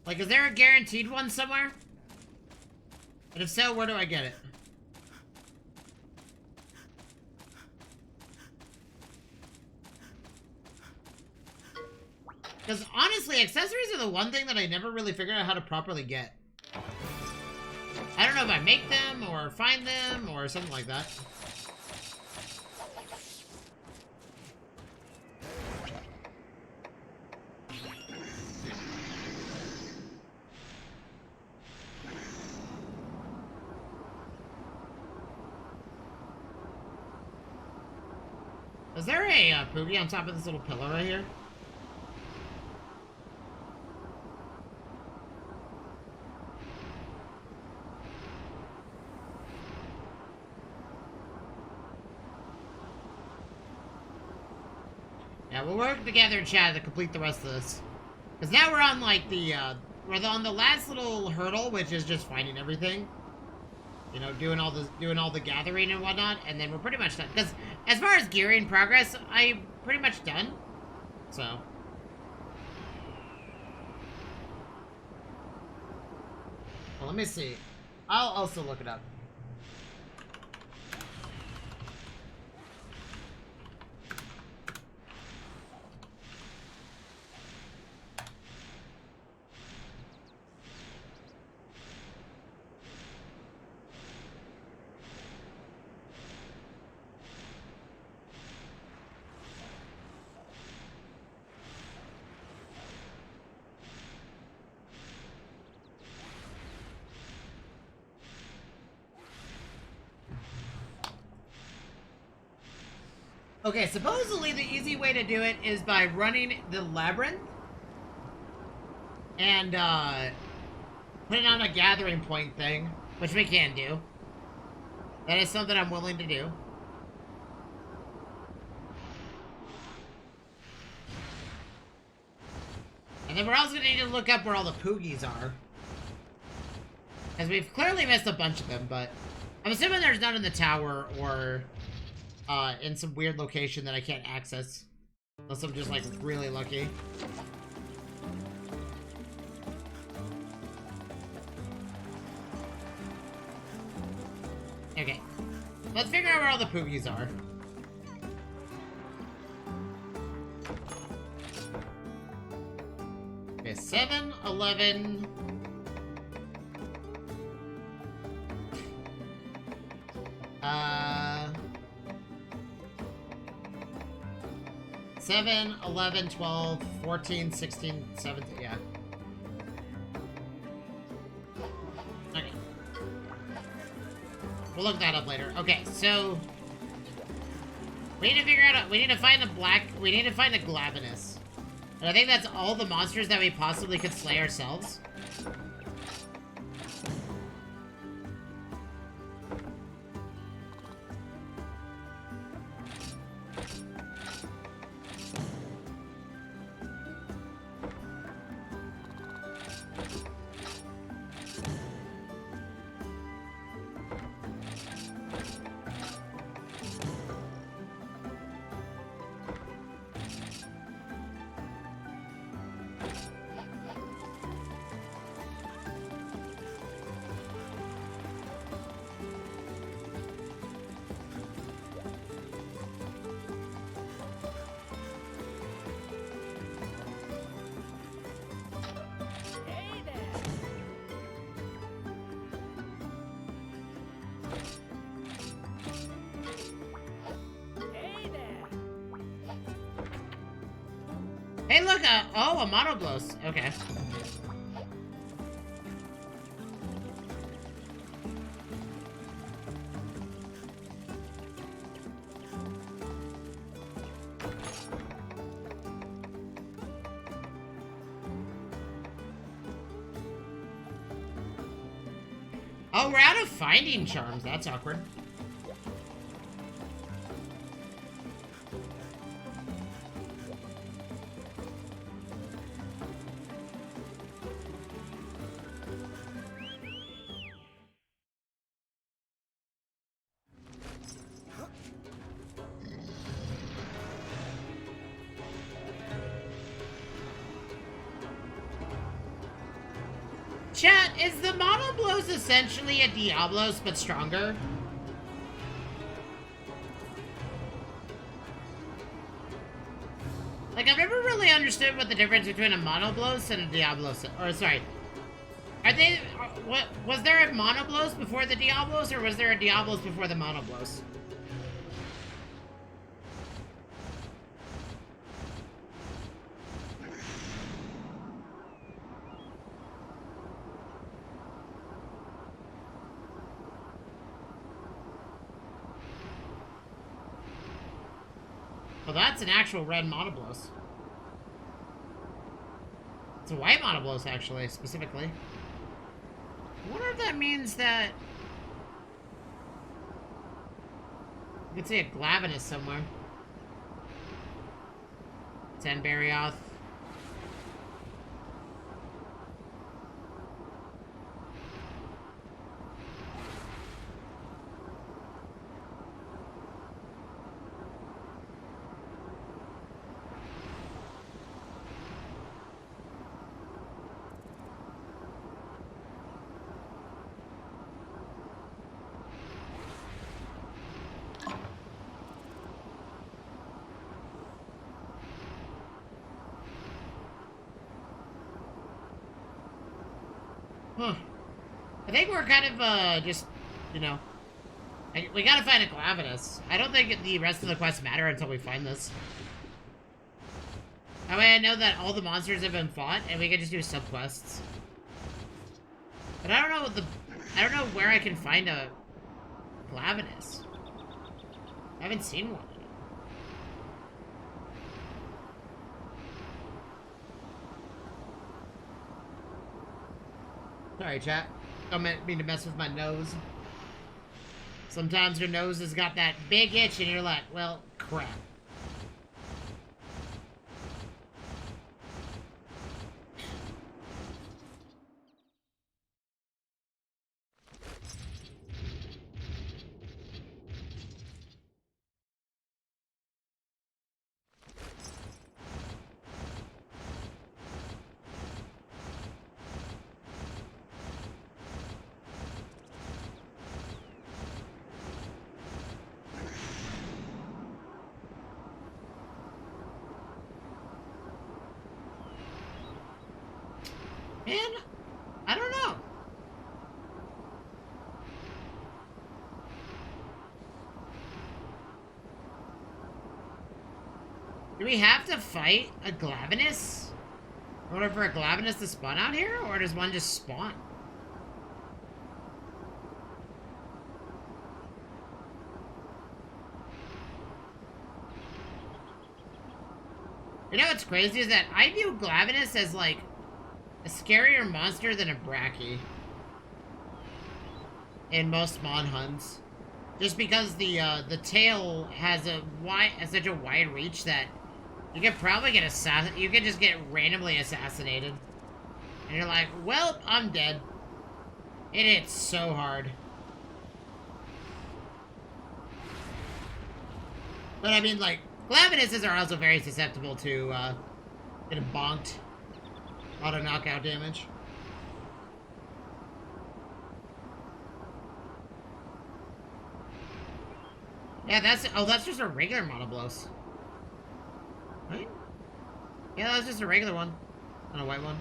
S1: Like, is there a guaranteed one somewhere? And if so, where do I get it? Because honestly, accessories are the one thing that I never really figured out how to properly get. I don't know if I make them, or find them, or something like that. Is there a Poogie on top of this little pillar right here? Yeah, we'll work together in chat to complete the rest of this. Because now we're on, like, we're on the last little hurdle, which is just finding everything. You know, doing all the gathering and whatnot, and then we're pretty much done. Because as far as gearing progress, I'm pretty much done. So. Well, let me see. I'll also look it up. Okay, supposedly the easy way to do it is by running the labyrinth and putting on a gathering point thing, which we can do. That is something I'm willing to do.
S3: And then we're also gonna need to look up where all the Poogies are. Because we've clearly missed a bunch of them, but I'm assuming there's none in the tower or in some weird location that I can't access. Unless I'm just, like, really lucky. Okay. Let's figure out where all the Poogies are. Okay, 7, 11... 7, 11, 12, 14, 16, 17, yeah. Okay. We'll look that up later. Okay, so... we need to figure out... we need to find the we need to find the Glavenus. And I think that's all the monsters that we possibly could slay ourselves. Hey, look, oh, a Monoblos. Okay. Oh, we're out of finding charms. That's awkward. Chat, is the Monoblos essentially a Diablos but stronger? Like, I've never really understood what the difference between a Monoblos and a Diablos, or sorry, are they, what, was there a Monoblos before the Diablos, or was there a Diablos before the Monoblos? Well, that's an actual red Monoblos. It's a white Monoblos, actually, specifically. I wonder if that means that... you could see a Glavenus somewhere. Tenbarioth. Huh. I think we're kind of, just, you know... we gotta find a Glavenus. I don't think the rest of the quests matter until we find this. That way I know that all the monsters have been fought, and we can just do subquests. But I don't know what I don't know where I can find a Glavenus. I haven't seen one. Sorry, chat. Don't mean to mess with my nose. Sometimes your nose has got that big itch and you're like, well, crap. Man, I don't know. Do we have to fight a Glavenus in order for a Glavenus to spawn out here, or does one just spawn? You know what's crazy is that I view Glavenus as, like, a scarier monster than a Bracky in most mod hunts. Just because the tail has such a wide reach that you could probably get you could just get randomly assassinated. And you're like, well, I'm dead. It hits so hard. But I mean, like, Glavenuses are also very susceptible to getting bonked. Auto knockout damage. Yeah, that's just a regular Monoblos. Right? Yeah, that's just a regular one. Not a white one.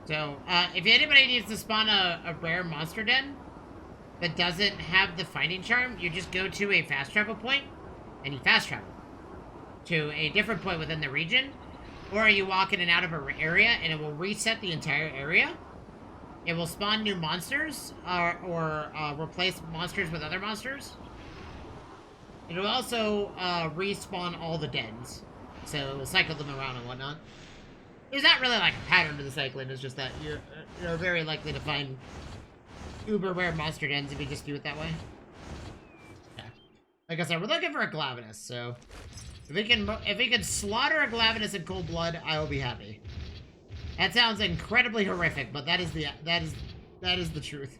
S3: So, if anybody needs to spawn a rare monster den that doesn't have the fighting charm, you just go to a fast travel point, and you fast travel to a different point within the region, or you walk in and out of an area, and it will reset the entire area. It will spawn new monsters, or replace monsters with other monsters. It will also respawn all the dens, so it will cycle them around and whatnot. There's not really like a pattern to the cycling, it's just that you're very likely to find uber rare monster dens if you just do it that way. Yeah. Like I said, we're looking for a Glavenus, so if we can slaughter a Glavenus in cold blood, I will be happy. That sounds incredibly horrific, but that is the truth.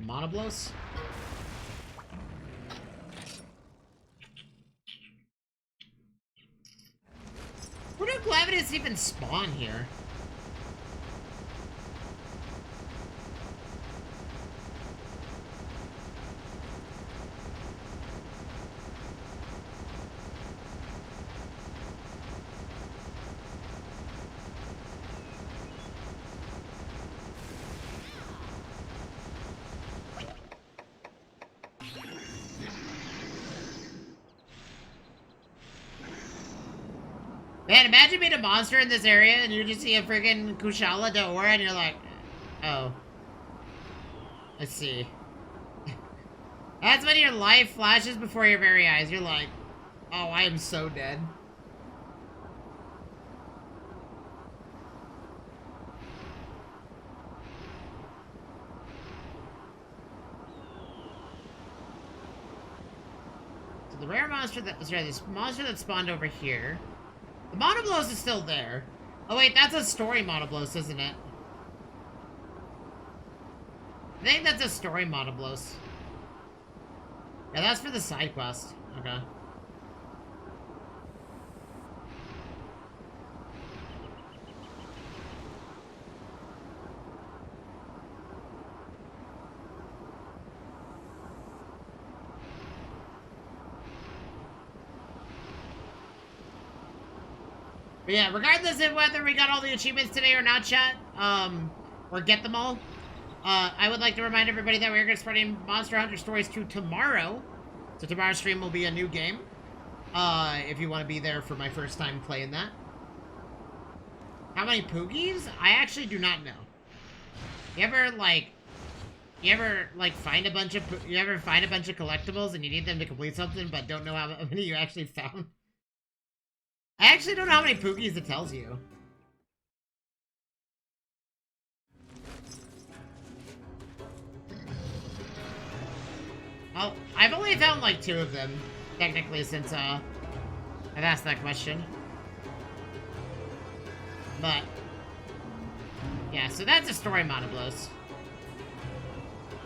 S3: Monoblos? Where do Glavenus even spawn here? Man, imagine being a monster in this area and you just see a freaking Kushala Daora and you're like, oh. Let's see. That's when your life flashes before your very eyes. You're like, oh, I am so dead. So the rare monster this monster that spawned over here. The Monoblos is still there. Oh wait, that's a story Monoblos, isn't it? I think that's a story Monoblos. Yeah, that's for the side quest. Okay. But yeah, regardless of whether we got all the achievements today or not, chat, or get them all, I would like to remind everybody that we're going to be spreading Monster Hunter Stories 2 tomorrow. So tomorrow's stream will be a new game, if you want to be there for my first time playing that. How many Poogies? I actually do not know. You ever find a bunch of collectibles and you need them to complete something but don't know how many you actually found? I actually don't know how many Poogies it tells you. Well, I've only found like 2 of them, technically, since I've asked that question. But yeah, so that's a story Monoblos.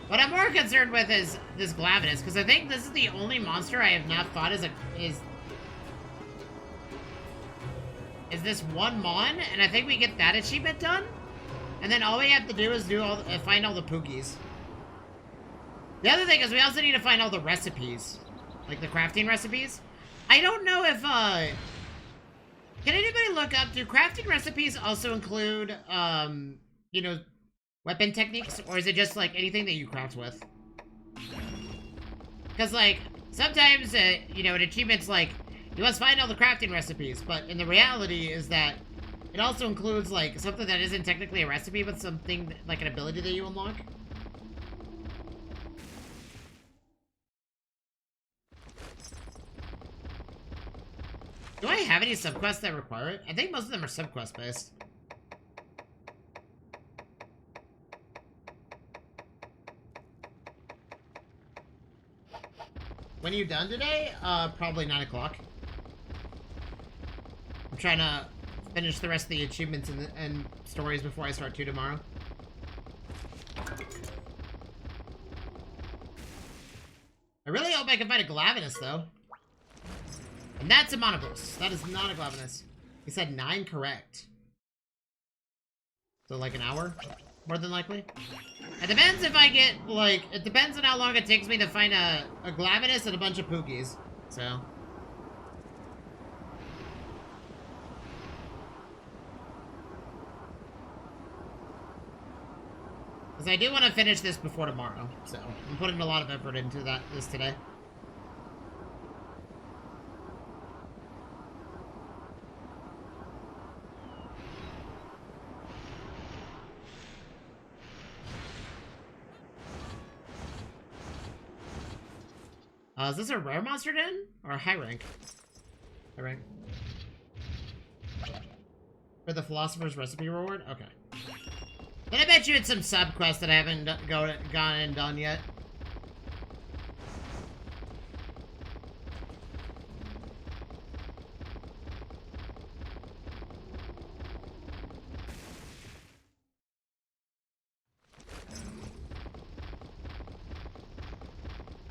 S3: What I'm more concerned with is this Glavenus, because I think this is the only monster I have not fought is this one Mon, and I think we get that achievement done, and then all we have to do is find all the Poogies. The other thing is we also need to find all the recipes, like the crafting recipes. I don't know if can anybody look up, do crafting recipes also include you know, weapon techniques, or is it just like anything that you craft with? Because like sometimes you know, an achievement's like you must find all the crafting recipes, but in the reality is that it also includes like something that isn't technically a recipe but something like an ability that you unlock. Do I have any subquests that require it? I think most of them are subquest based. When are you done today? Probably 9 o'clock. I'm trying to finish the rest of the achievements and stories before I start 2 tomorrow. I really hope I can find a Glavenus, though. And that's a Monoblos. That is not a Glavenus. He said 9 correct. So like an hour? More than likely? It depends if I get, like, it depends on how long it takes me to find a Glavenus and a bunch of Poogies. So. Because I do want to finish this before tomorrow. So, I'm putting a lot of effort into this today. Is this a rare monster den? Or a high rank? High rank. For the Philosopher's Recipe reward? Okay. Then I bet you it's some sub-quest that I haven't gone and done yet.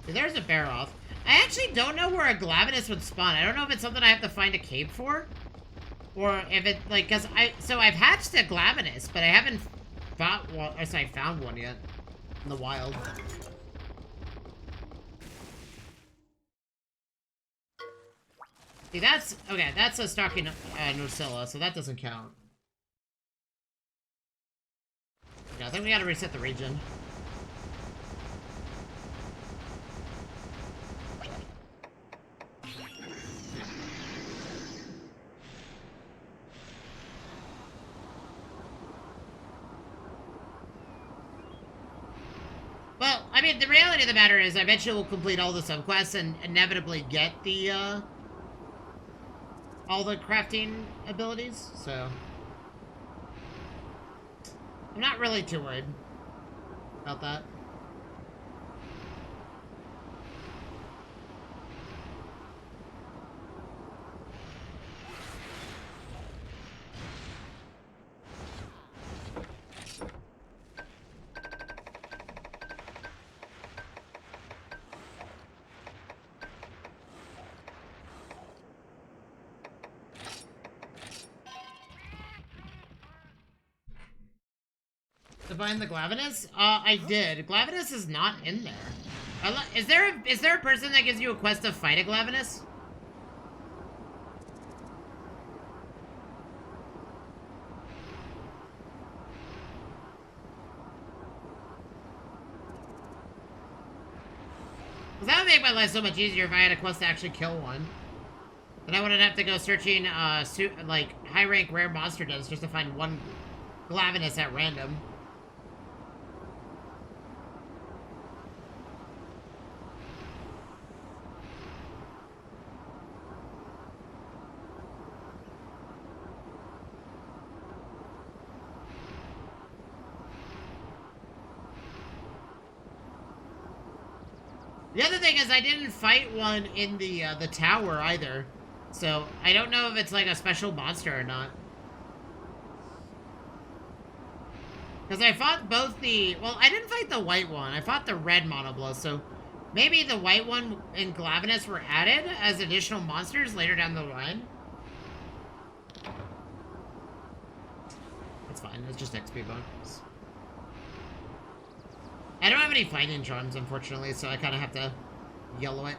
S3: There's a Barroth. I actually don't know where a Glavenus would spawn. I don't know if it's something I have to find a cave for. Or if it, like, cause so I've hatched a Glavenus, but I haven't found one yet. In the wild. See, that's, okay, that's a stalking Nosilla, so that doesn't count. Yeah, I think we gotta reset the region. Well, I mean, the reality of the matter is I bet you we'll complete all the subquests and inevitably get the, all the crafting abilities, so... I'm not really too worried about that. To find the Glavenus? I did. Glavenus is not in there. Is there a person that gives you a quest to fight a Glavenus? Because that would make my life so much easier if I had a quest to actually kill one. Then I wouldn't have to go searching, like, high-rank rare monster dens just to find one Glavenus at random. The other thing is I didn't fight one in the tower either. So, I don't know if it's like a special monster or not. Because I fought both the... Well, I didn't fight the white one. I fought the red Monoblow, so... Maybe the white one and Glavenus were added as additional monsters later down the line. That's fine. It's just XP bonus. I don't have any fighting charms, unfortunately, so I kind of have to yellow it.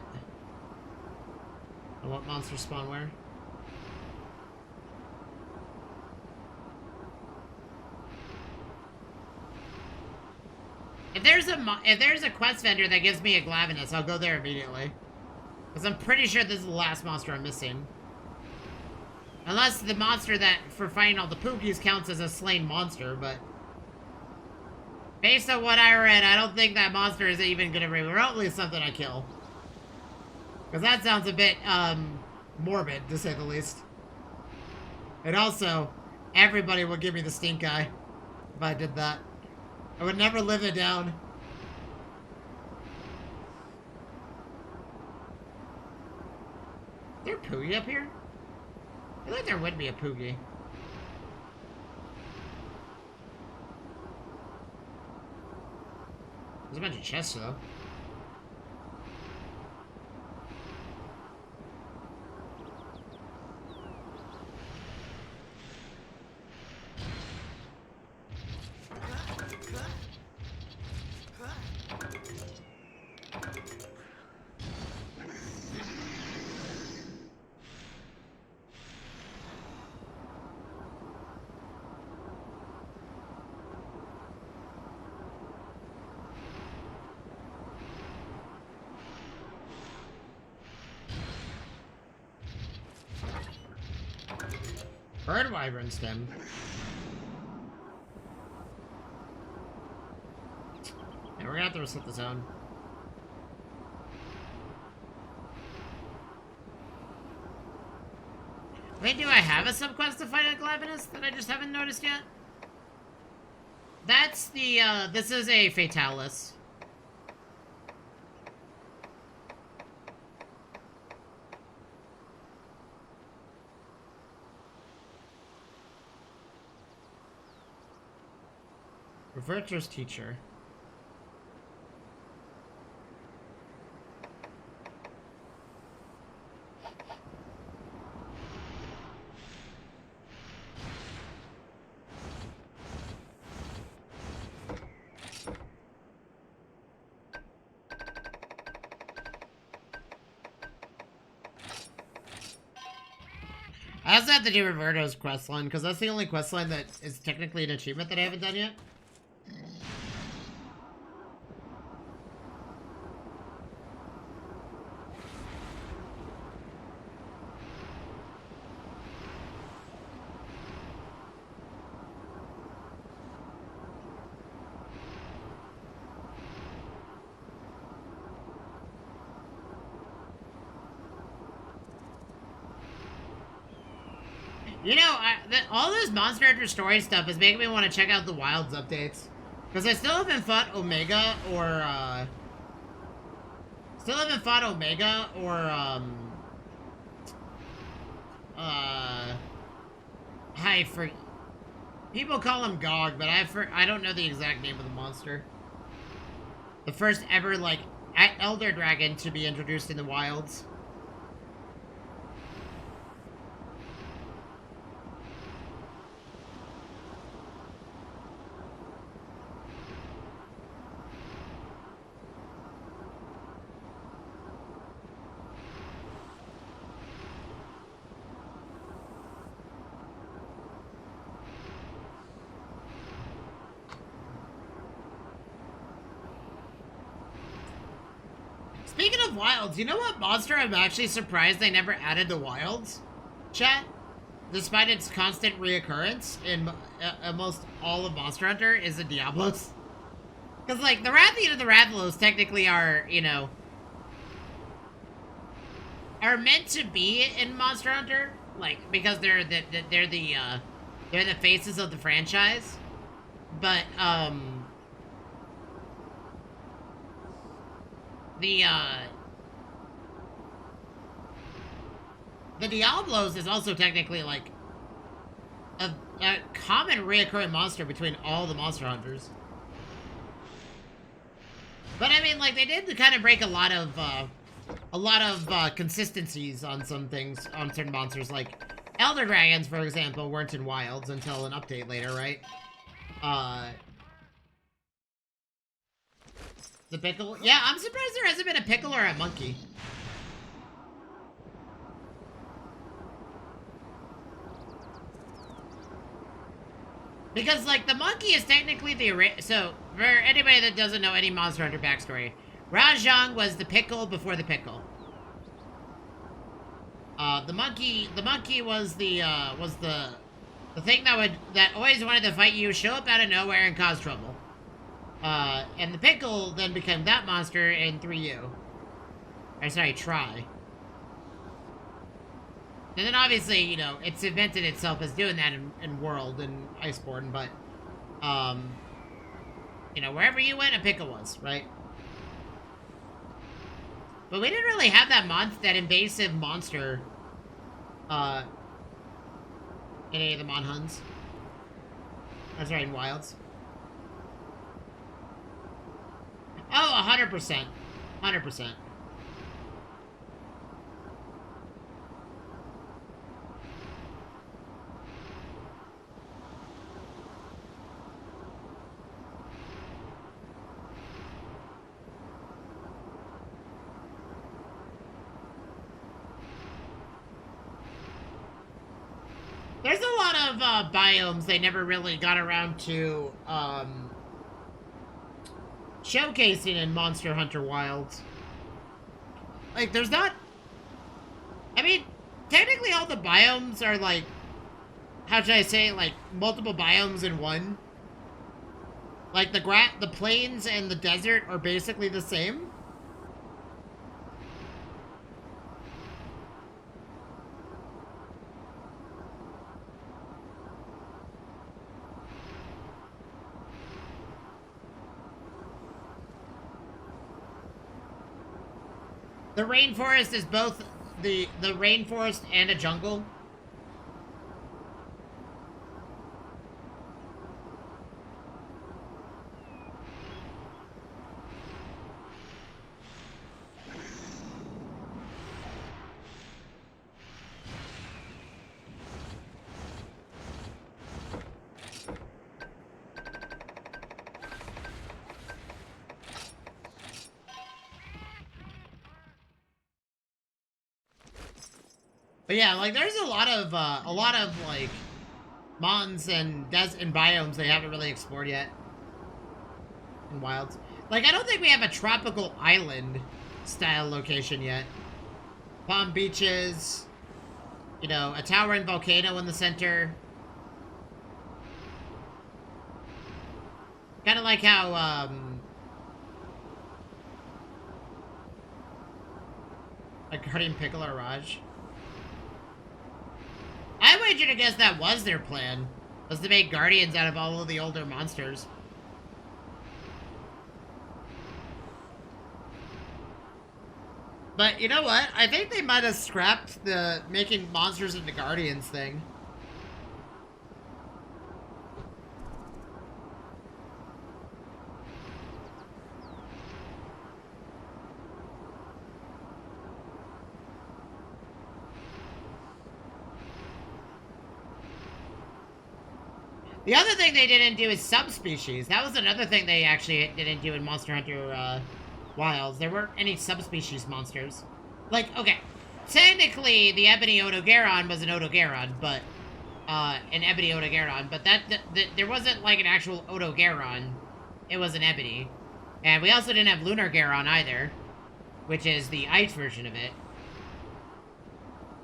S3: And what monsters spawn where? If there's a quest vendor that gives me a Glavenus, I'll go there immediately. Because I'm pretty sure this is the last monster I'm missing. Unless the monster that, for fighting all the Pookies, counts as a slain monster, but... Based on what I read, I don't think that monster is even going to be remotely something I kill. Because that sounds a bit, morbid, to say the least. And also, everybody would give me the stink eye if I did that. I would never live it down. Is there a Poogie up here? I feel like there would be a Poogie. There's a bunch of chests, though. Bird Wyvern stem. Yeah, we're gonna have to reset the zone. Wait, do I have a subquest to fight a Glavenus that I just haven't noticed yet? That's the, this is a Fatalis. Reverter's teacher. I also have to do Roberto's questline, because that's the only questline that is technically an achievement that I haven't done yet. You know, all this Monster Hunter story stuff is making me want to check out the Wilds updates. Because I still haven't fought Omega or, people call him Gog, but I don't know the exact name of the monster. The first ever, like, Elder Dragon to be introduced in the Wilds. Speaking of wilds, you know what monster I'm actually surprised they never added to wilds? Chat? Despite its constant reoccurrence in almost all of Monster Hunter is the Diablos. Because, like, the Rathian and the Rathalos technically are, you know, are meant to be in Monster Hunter, like, because they're the faces of the franchise. But, the Diablos is also technically, like, a common reoccurring monster between all the Monster Hunters. But, I mean, like, they did kind of break a lot of consistencies on some things, on certain monsters. Like, Elder Dragons, for example, weren't in Wilds until an update later, right? The Pickle? Yeah, I'm surprised there hasn't been a Pickle or a Monkey. Because, like, the Monkey is technically the... So, for anybody that doesn't know any Monster Hunter backstory, Rajang was the Pickle before the Pickle. The Monkey was the thing that always wanted to fight you, show up out of nowhere, and cause trouble. And the Pickle then became that monster in 3U. Or, sorry, Try. And then obviously, you know, it's cemented itself as doing that in World and Iceborne, but, you know, wherever you went, a Pickle was, right? But we didn't really have that invasive monster, in any of the Monhuns. That's right, in Wilds. Oh, 100%. 100%. There's a lot of biomes they never really got around to showcasing in Monster Hunter Wilds. Like, there's not... I mean, technically all the biomes are, like... How should I say? Like, multiple biomes in one. Like, the plains and the desert are basically the same. The rainforest is both the rainforest and a jungle. But yeah, like, there's a lot of like mons and biomes they haven't really explored yet in Wilds. Like, I don't think we have a tropical island style location yet. Palm beaches, you know, a towering volcano in the center. Kind of like how like Guardian Pickle or Raj. I wager to guess that was their plan, was to make Guardians out of all of the older monsters. But you know what? I think they might have scrapped the making monsters into Guardians thing. The other thing they didn't do is subspecies. That was another thing they actually didn't do in Monster Hunter Wilds. There weren't any subspecies monsters. Like, okay, technically the Ebony Odogaron was an Odogaron, but an Ebony Odogaron, but there wasn't like an actual Odogaron. It was an Ebony, and we also didn't have Lunar Garon either. which is the ice version of it.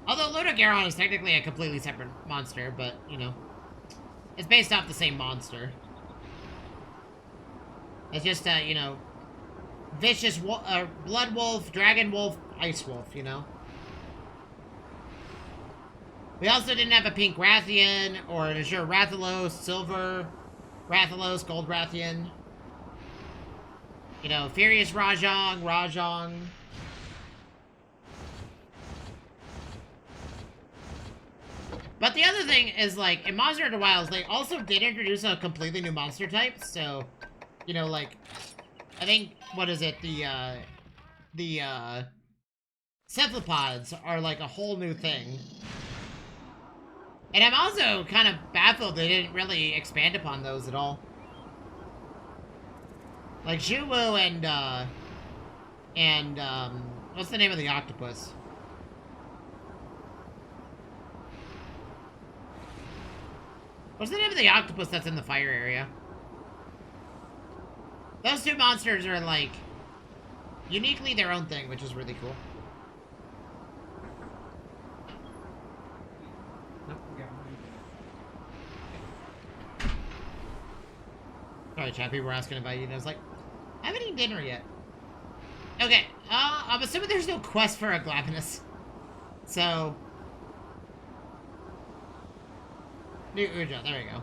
S3: Although Lodogaron is technically a completely separate monster, but, you know, it's based off the same monster. It's just, you know, vicious blood wolf, dragon wolf, ice wolf, you know? We also didn't have a pink Rathian, or an Azure Rathalos, silver Rathalos, gold Rathian. You know, Furious Rajang. But the other thing is, like, in Monster Hunter Wilds, they also did introduce a completely new monster type, so, you know, like, I think, what is it, the cephalopods are, like, a whole new thing. And I'm also kind of baffled they didn't really expand upon those at all. Like, Zhuwu and, what's the name of the octopus? What's the name of the octopus that's in the fire area? Those two monsters are, like, uniquely their own thing, which is really cool. Sorry, chat, people were asking about you, and I was like, I haven't eaten dinner yet. Okay, I'm assuming there's no quest for a Glavenus. So... New Uja, there we go.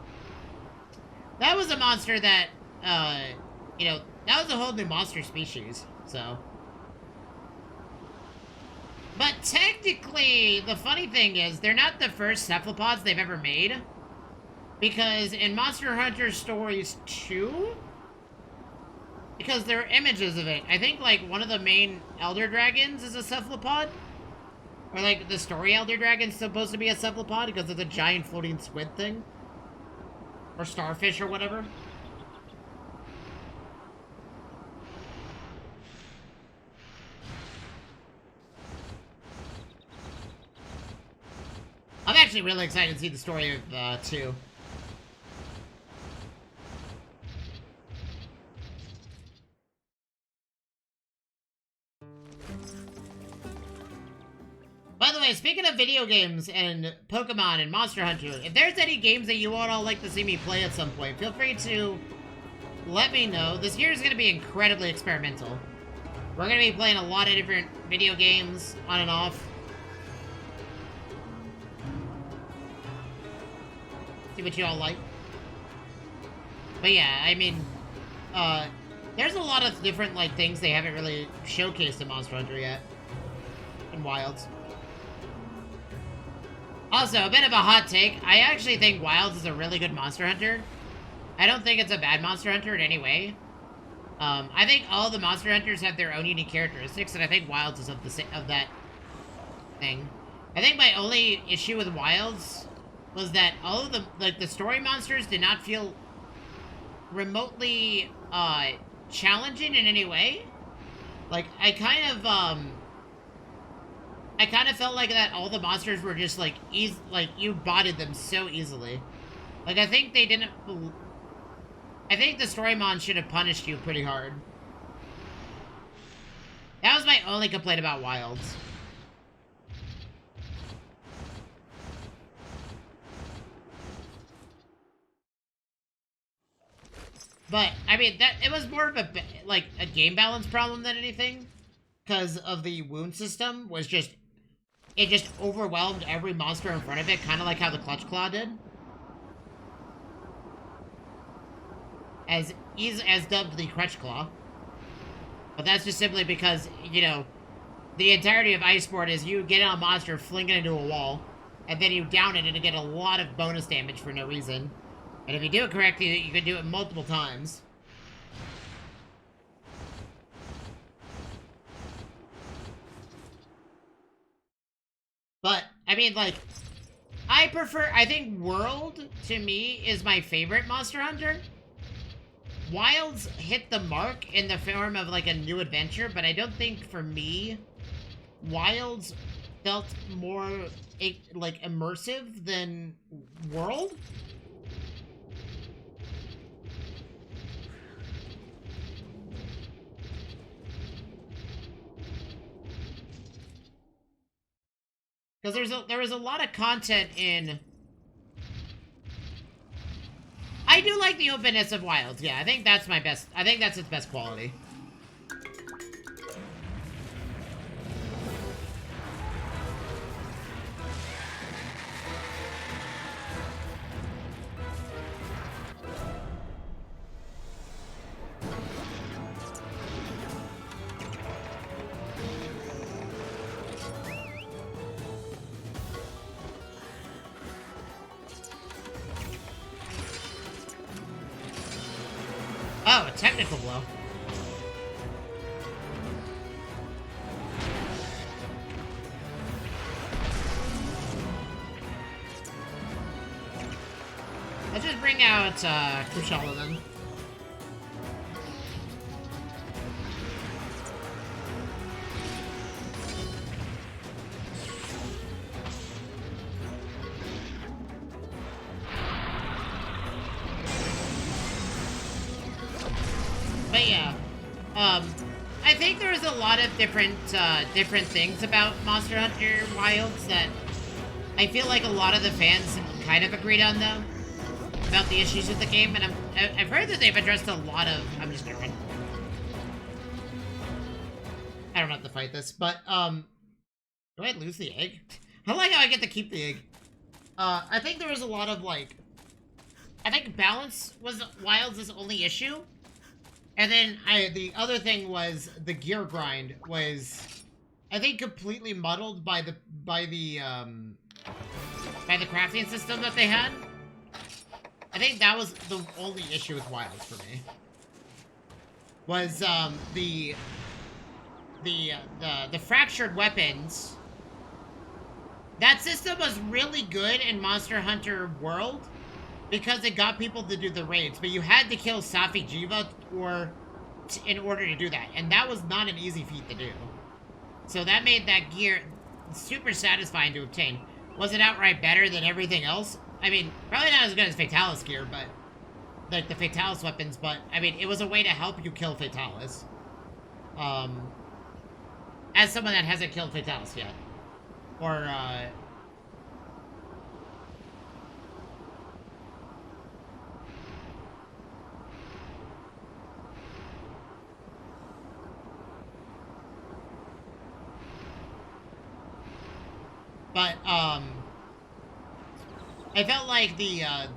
S3: That was a monster that, you know, that was a whole new monster species, so. But technically, the funny thing is, they're not the first cephalopods they've ever made. Because in Monster Hunter Stories 2, because there are images of it, I think, like, one of the main Elder Dragons is a cephalopod. Or, like, the story Elder Dragon's supposed to be a cephalopod because of the giant floating squid thing. Or starfish or whatever. I'm actually really excited to see the story of, 2. By the way, speaking of video games and Pokemon and Monster Hunter, if there's any games that you would all like to see me play at some point, feel free to let me know. This year is going to be incredibly experimental. We're going to be playing a lot of different video games on and off. See what you all like. But yeah, I mean, there's a lot of different, like, things they haven't really showcased in Monster Hunter yet. In Wilds. Also, a bit of a hot take. I actually think Wilds is a really good Monster Hunter. I don't think it's a bad Monster Hunter in any way. I think all the Monster Hunters have their own unique characteristics, and I think Wilds is of that thing. I think my only issue with Wilds was that all of the, like, the story monsters did not feel remotely, challenging in any way. Like, I kind of felt like that all the monsters were just, like, you botted them so easily. Like, I think they didn't... I think the Storymon should have punished you pretty hard. That was my only complaint about Wilds. But, I mean, it was more of a, like, a game balance problem than anything. Because of the wound system was just... It just overwhelmed every monster in front of it, kind of like how the Clutch Claw did. As dubbed the Crutch Claw. But that's just simply because, you know, the entirety of Iceborne is you get on a monster, fling it into a wall, and then you down it and you get a lot of bonus damage for no reason. And if you do it correctly, you can do it multiple times. But, I mean, like, I think World, to me, is my favorite Monster Hunter. Wilds hit the mark in the form of, like, a new adventure, but I don't think, for me, Wilds felt more, like, immersive than World. Because there is a lot of content in... I do like the openness of Wilds. Yeah, I think that's my best. I think that's its best quality. Oh, a technical blow. Let's just bring out Kushala then. But yeah, I think there's a lot of different things about Monster Hunter Wilds that I feel like a lot of the fans kind of agreed on, though, about the issues with the game, and I've heard that they've addressed a lot of... I'm just gonna run. I don't have to fight this, but, do I lose the egg? I like how I get to keep the egg. I think there was a lot of, like... I think balance was Wilds' only issue. And then the other thing was the gear grind was, I think, completely muddled by the crafting system that they had. I think that was the only issue with Wilds for me. Was the fractured weapons. That system was really good in Monster Hunter World because it got people to do the raids, but you had to kill Safi Jiva in order to do that, and that was not an easy feat to do. So that made that gear super satisfying to obtain. Was it outright better than everything else? I mean, probably not as good as Fatalis gear, but like the Fatalis weapons, but I mean, it was a way to help you kill Fatalis. As someone that hasn't killed Fatalis yet. Or, but, I felt like I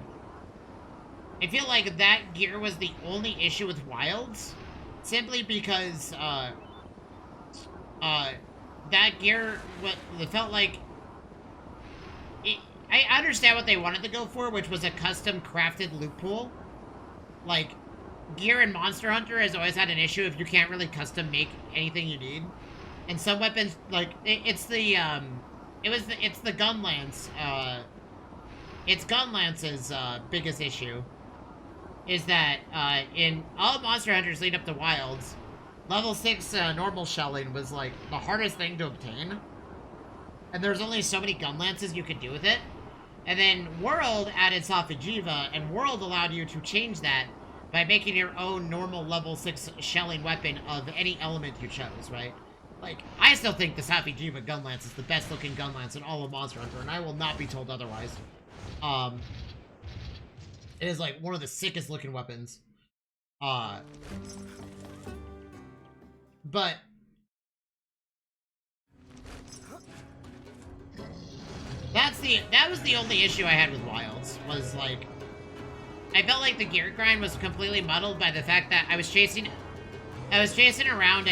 S3: feel like that gear was the only issue with Wilds, simply because, that gear, it felt like, I understand what they wanted to go for, which was a custom crafted loot pool. Like, gear in Monster Hunter has always had an issue if you can't really custom make anything you need. And some weapons, like, it's the Gunlance, it's Gunlance's, biggest issue. Is that, in all Monster Hunters lead up to Wilds, level 6, normal shelling was, like, the hardest thing to obtain. And there's only so many Gunlances you could do with it. And then World added Safi'jiiva, and World allowed you to change that by making your own normal level 6 shelling weapon of any element you chose, right? Like, I still think the Safi'jiiva Gunlance is the best looking Gunlance in all of Monster Hunter, and I will not be told otherwise. It is, like, one of the sickest looking weapons. But... that was the only issue I had with Wilds, was, like... I felt like the gear grind was completely muddled by the fact that I was chasing around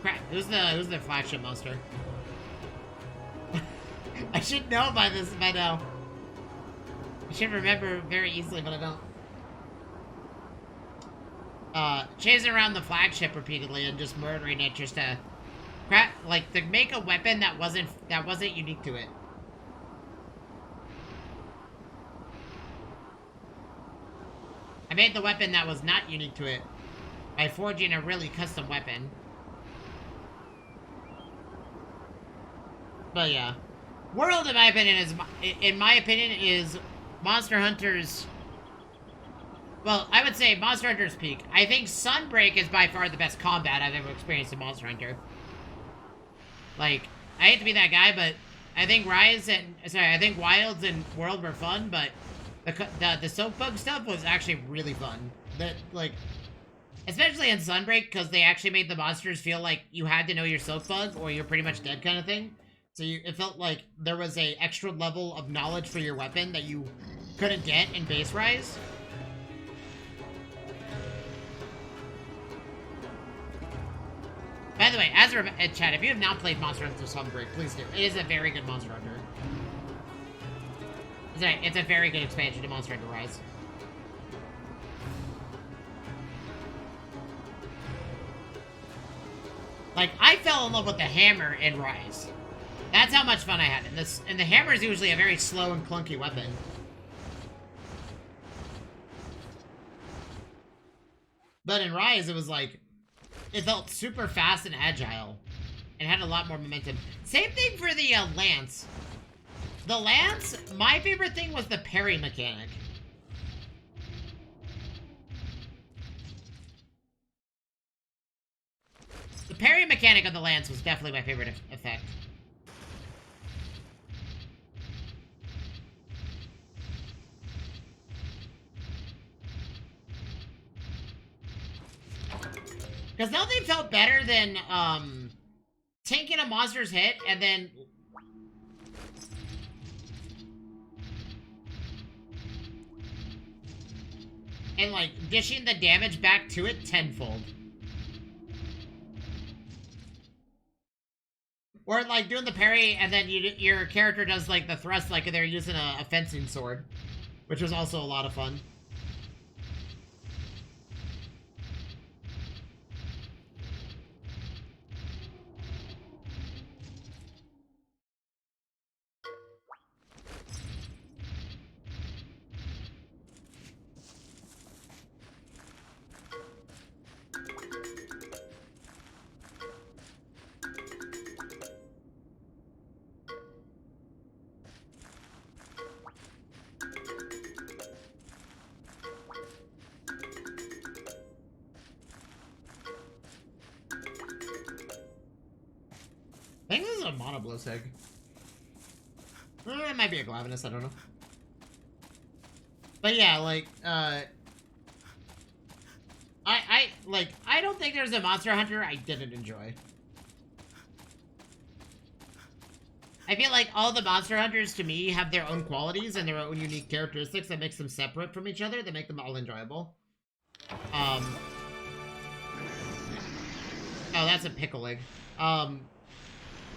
S3: crap, who's the flagship monster? I should know by this by now. I should remember very easily, but I don't. Chasing around the flagship repeatedly and just murdering it just to to make a weapon that wasn't unique to it. I made the weapon that was not unique to it by forging a really custom weapon. But yeah, World, in my opinion, is Monster Hunter's Well, I would say Monster Hunter's peak. I think Sunbreak is by far the best combat I've ever experienced in Monster Hunter. Like, I hate to be that guy, but I think I think Wilds and World were fun, but the Soapbug stuff was actually really fun. That, like, especially in Sunbreak, because they actually made the monsters feel like you had to know your Soapbug or you're pretty much dead kind of thing. So it felt like there was a extra level of knowledge for your weapon that you couldn't get in Base Rise. By the way, as a chat, if you have not played Monster Hunter Sunbreak, please do. It is a very good Monster Hunter. It's a very good expansion to Monster Hunter Rise. Like, I fell in love with the hammer in Rise. That's how much fun I had in this. And the hammer is usually a very slow and clunky weapon. But in Rise, it was like, it felt super fast and agile. And had a lot more momentum. Same thing for the Lance. The Lance, my favorite thing was the parry mechanic. The parry mechanic of the Lance was definitely my favorite effect. Because nothing felt better than, tanking a monster's hit and then... and, like, dishing the damage back to it tenfold. Or, like, doing the parry and then your character does, like, the thrust like they're using a fencing sword. Which was also a lot of fun. I think this is a Monoblos egg. It might be a Glavenus, I don't know. But yeah, like, I don't think there's a Monster Hunter I didn't enjoy. I feel like all the Monster Hunters, to me, have their own qualities and their own unique characteristics that makes them separate from each other, that make them all enjoyable. Oh, that's a pickle egg.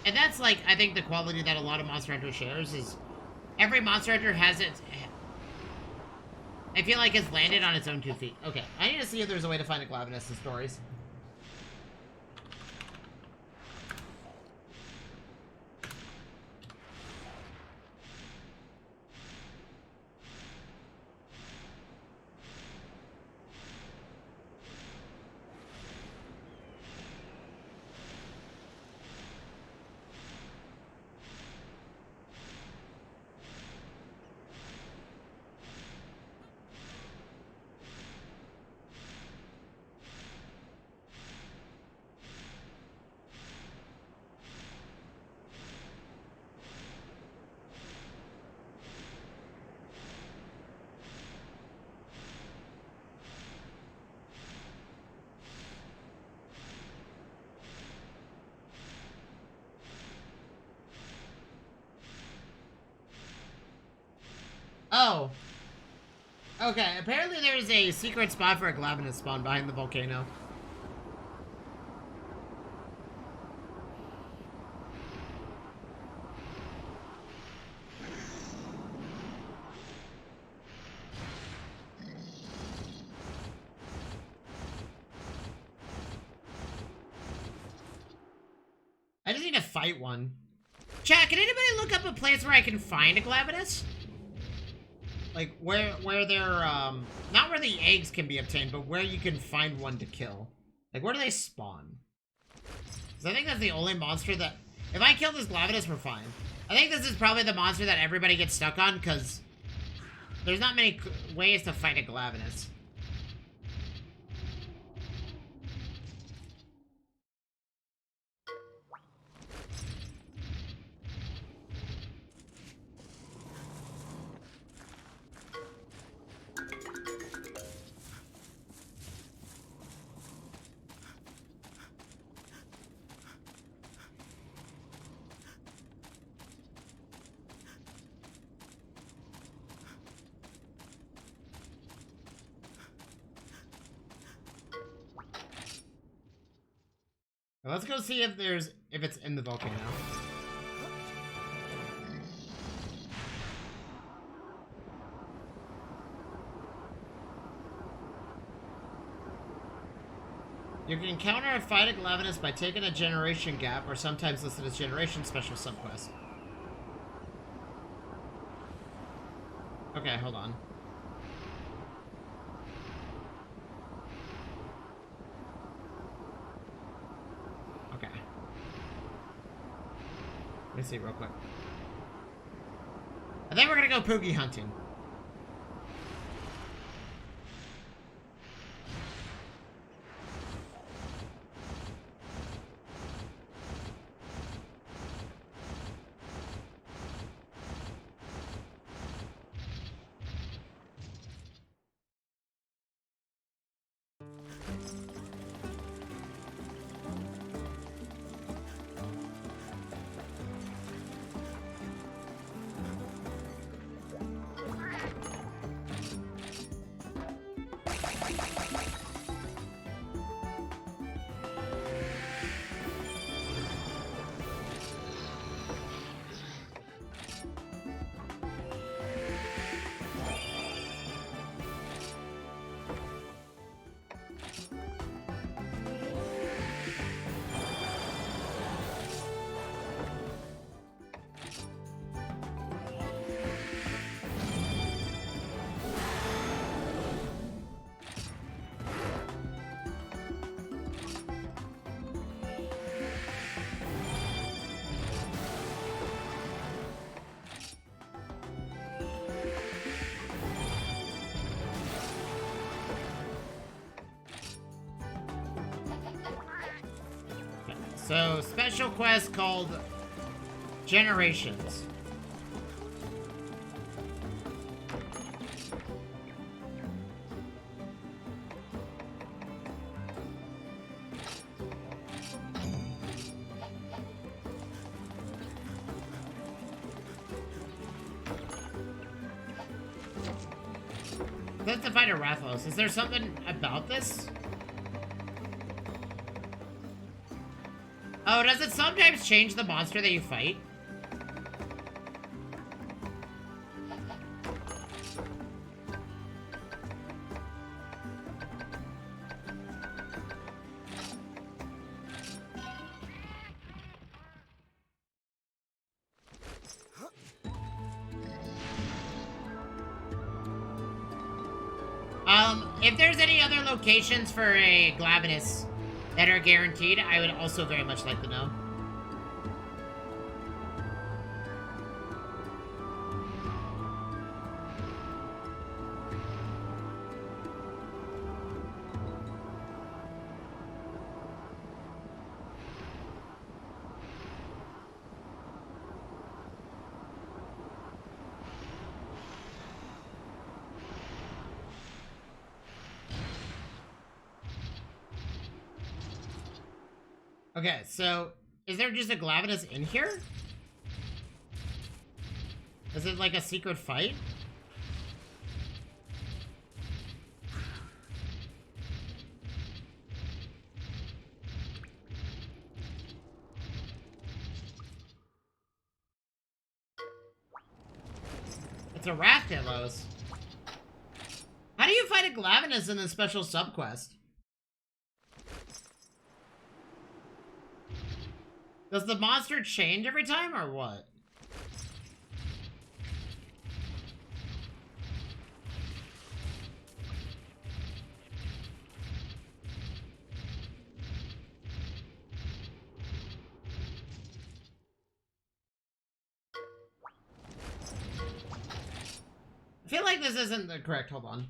S3: And that's, like, I think the quality that a lot of Monster Hunter shares is every Monster Hunter has its... I feel like it's landed on its own 2 feet. Okay, I need to see if there's a way to find a Glavenus in stories. Oh. Okay, apparently there's a secret spot for a Glavenus spawn behind the volcano. I just need to fight one. Chat, can anybody look up a place where I can find a Glavenus? Like, where they're, not where the eggs can be obtained, but where you can find one to kill. Like, where do they spawn? Because I think that's the only monster that... If I kill this Glavenus, we're fine. I think this is probably the monster that everybody gets stuck on, because there's not many ways to fight a Glavenus.
S1: Let's go see if it's in the volcano. You can counter a fight at Glavenus by taking a generation gap, or sometimes listed as generation special subquest. Okay, hold on. Okay. Let me see real quick. I think we're gonna go Poogie hunting. So, special quest called Generations. Let's fight a Rathalos. Is there something about this? Oh, does it sometimes change the monster that you fight? If there's any other locations for a Glavenus that are guaranteed, I would also very much like to know. Okay, so is there just a Glavenus in here? Is it like a secret fight? It's a Rathalos. How do you fight a Glavenus in the special subquest? Does the monster change every time, or what? I feel like this isn't the correct, hold on.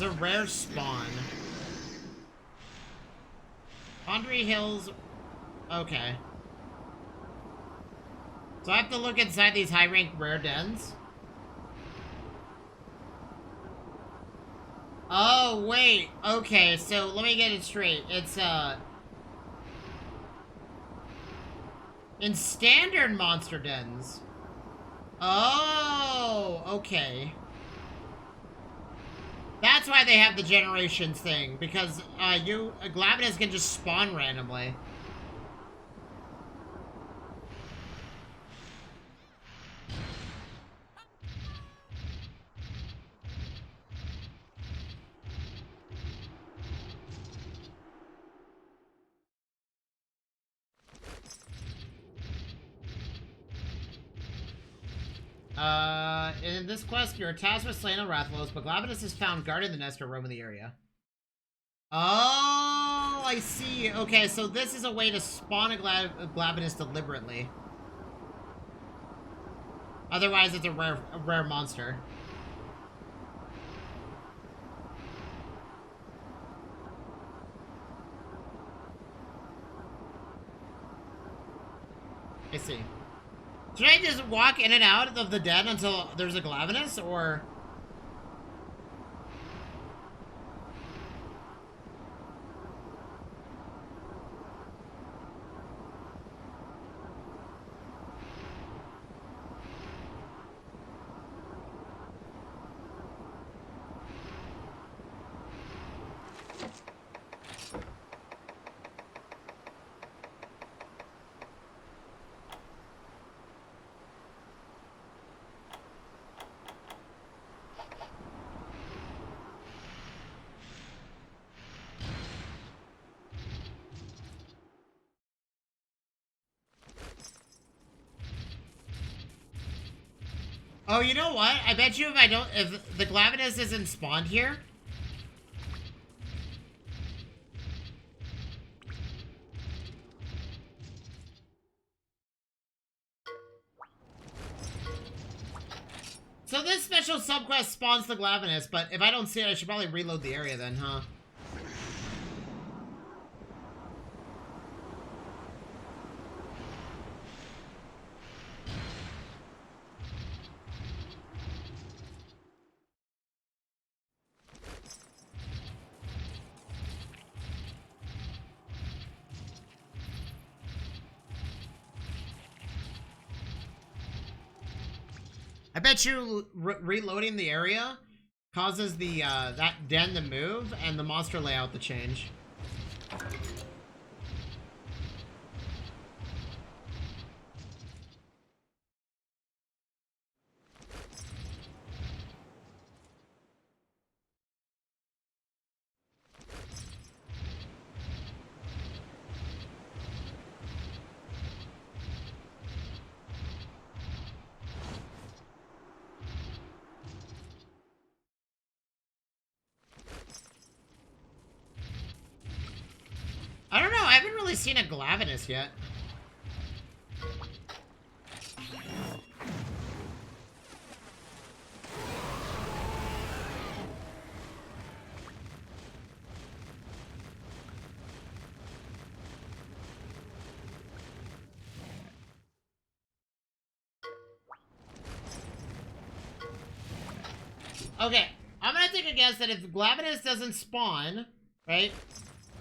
S1: It's a rare spawn. Pondry Hills. Okay. So I have to look inside these high-ranked rare dens? Oh, wait. Okay, so let me get it straight. It's, in standard monster dens. Oh, okay. That's why they have the generations thing, because, Glavenus can just spawn randomly. In this quest, you're tasked with slaying Rathalos, but Glavenus is found guarding the nest or roaming the area. Oh, I see. Okay, so this is a way to spawn a Glavenus deliberately. Otherwise, it's a rare monster. I see. Should I just walk in and out of the den until there's a Glavenus, or...? Oh, you know what? I bet you if the Glavenus isn't spawned here. So this special subquest spawns the Glavenus, but if I don't see it, I should probably reload the area then, huh? I bet you reloading the area causes the that den to move and the monster layout to change. I don't know, I haven't really seen a Glavenus yet. Okay, I'm gonna take a guess that if Glavenus doesn't spawn, right?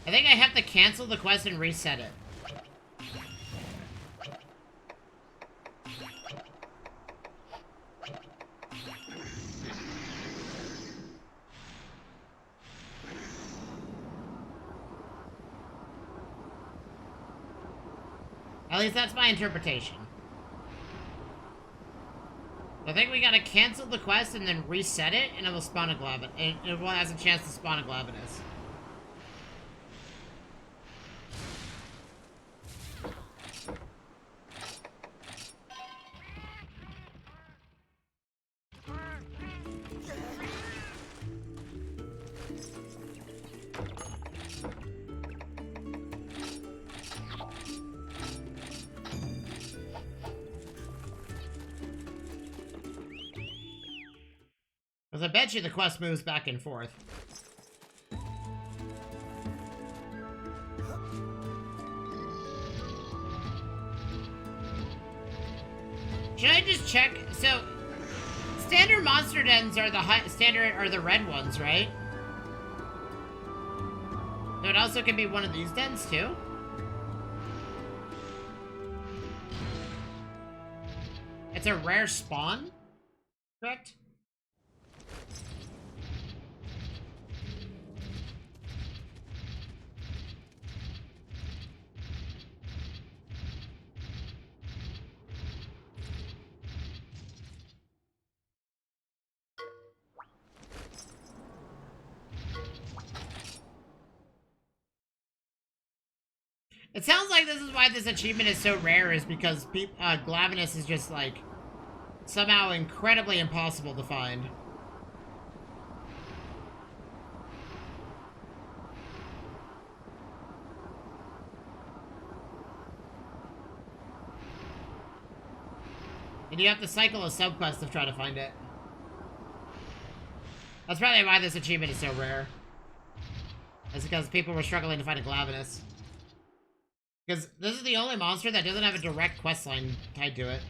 S1: I think I have to cancel the quest and reset it. At least that's my interpretation. I think we gotta cancel the quest and then reset it, and it will spawn a Glavenus. It has a chance to spawn a Glavenus. Because I bet you the quest moves back and forth.
S3: Should I just check? So, standard monster dens are the red ones, right? So it also can be one of these dens too. It's a rare spawn, correct? It sounds like this is why this achievement is so rare, is because Glavenus is just, like, somehow incredibly impossible to find. And you have to cycle a subquest to try to find it. That's probably why this achievement is so rare. It's because people were struggling to find a Glavenus. Because this is the only monster that doesn't have a direct questline tied to it.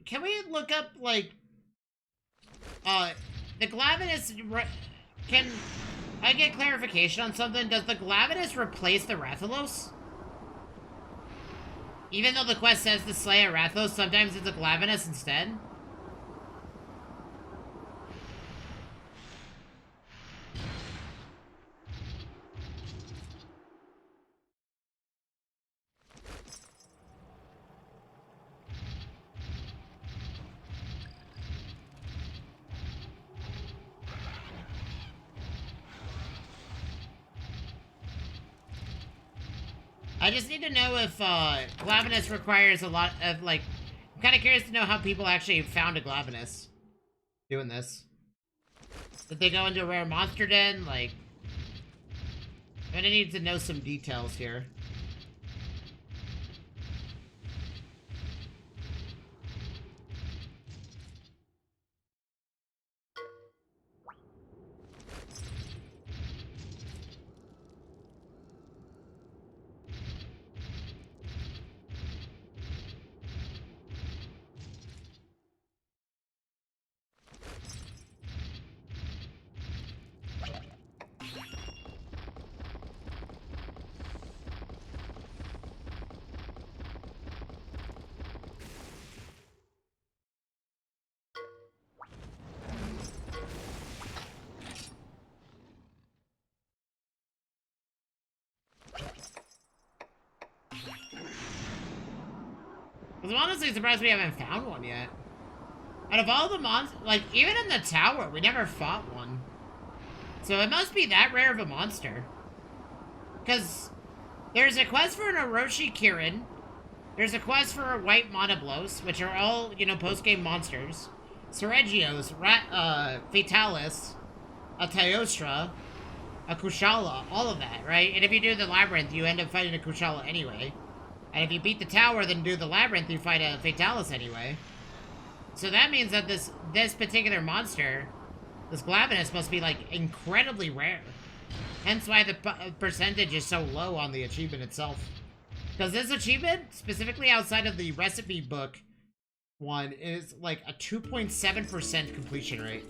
S3: Can we look up, like, the Glavenus, can I get clarification on something? Does the Glavenus replace the Rathalos? Even though the quest says to slay a Rathalos, sometimes it's a Glavenus instead? I just need to know if Glavenus requires a lot of, like, I'm kind of curious to know how people actually found a Glavenus doing this. Did they go into a rare monster den? Like, I'm gonna need to know some details here. I'm honestly surprised we haven't found one yet. Out of all the monsters, like, even in the tower, we never fought one. So it must be that rare of a monster. Because there's a quest for an Orochi Kirin. There's a quest for a White Monoblos, which are all, you know, post-game monsters. Seregios, Fatalis, a Teostra, a Kushala, all of that, right? And if you do the Labyrinth, you end up fighting a Kushala anyway. And if you beat the tower, then do the Labyrinth, you fight a Fatalis anyway. So that means that this particular monster, this Glavenus, must be, like, incredibly rare. Hence why the percentage is so low on the achievement itself. Because this achievement, specifically outside of the recipe book one, is, like, a 2.7% completion rate.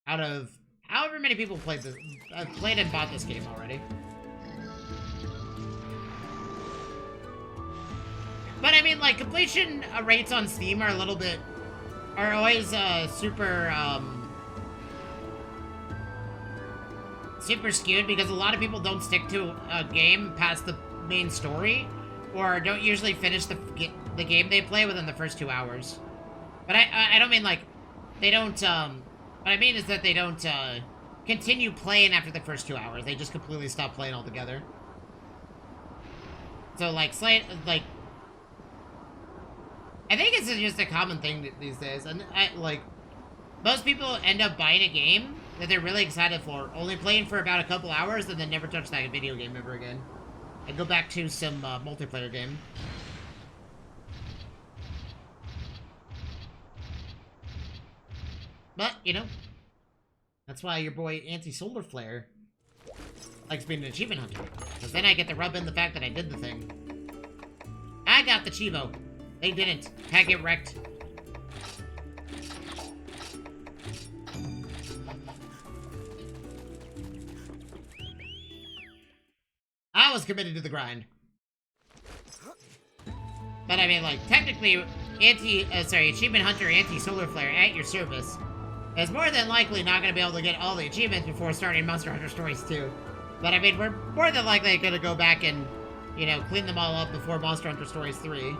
S3: Out of however many people played this, played and bought this game already. But I mean, like, completion rates on Steam are a little bit, are always super skewed, because a lot of people don't stick to a game past the main story, or don't usually finish the game they play within the first 2 hours. But I don't mean, like, they don't, what I mean is that they don't continue playing after the first 2 hours. They just completely stop playing altogether. So, like, I think it's just a common thing these days, and like, most people end up buying a game that they're really excited for. Only playing for about a couple hours and then never touch that video game ever again. And go back to some multiplayer game. But, you know, that's why your boy Anti-Solar Flare likes being an achievement hunter. Because then I get to rub in the fact that I did the thing. I got the Chivo. They didn't. Can't get wrecked. I was committed to the grind. But I mean, like, technically, Achievement Hunter Anti-Solar Flare at your service is more than likely not going to be able to get all the achievements before starting Monster Hunter Stories 2. But I mean, we're more than likely going to go back and, you know, clean them all up before Monster Hunter Stories 3.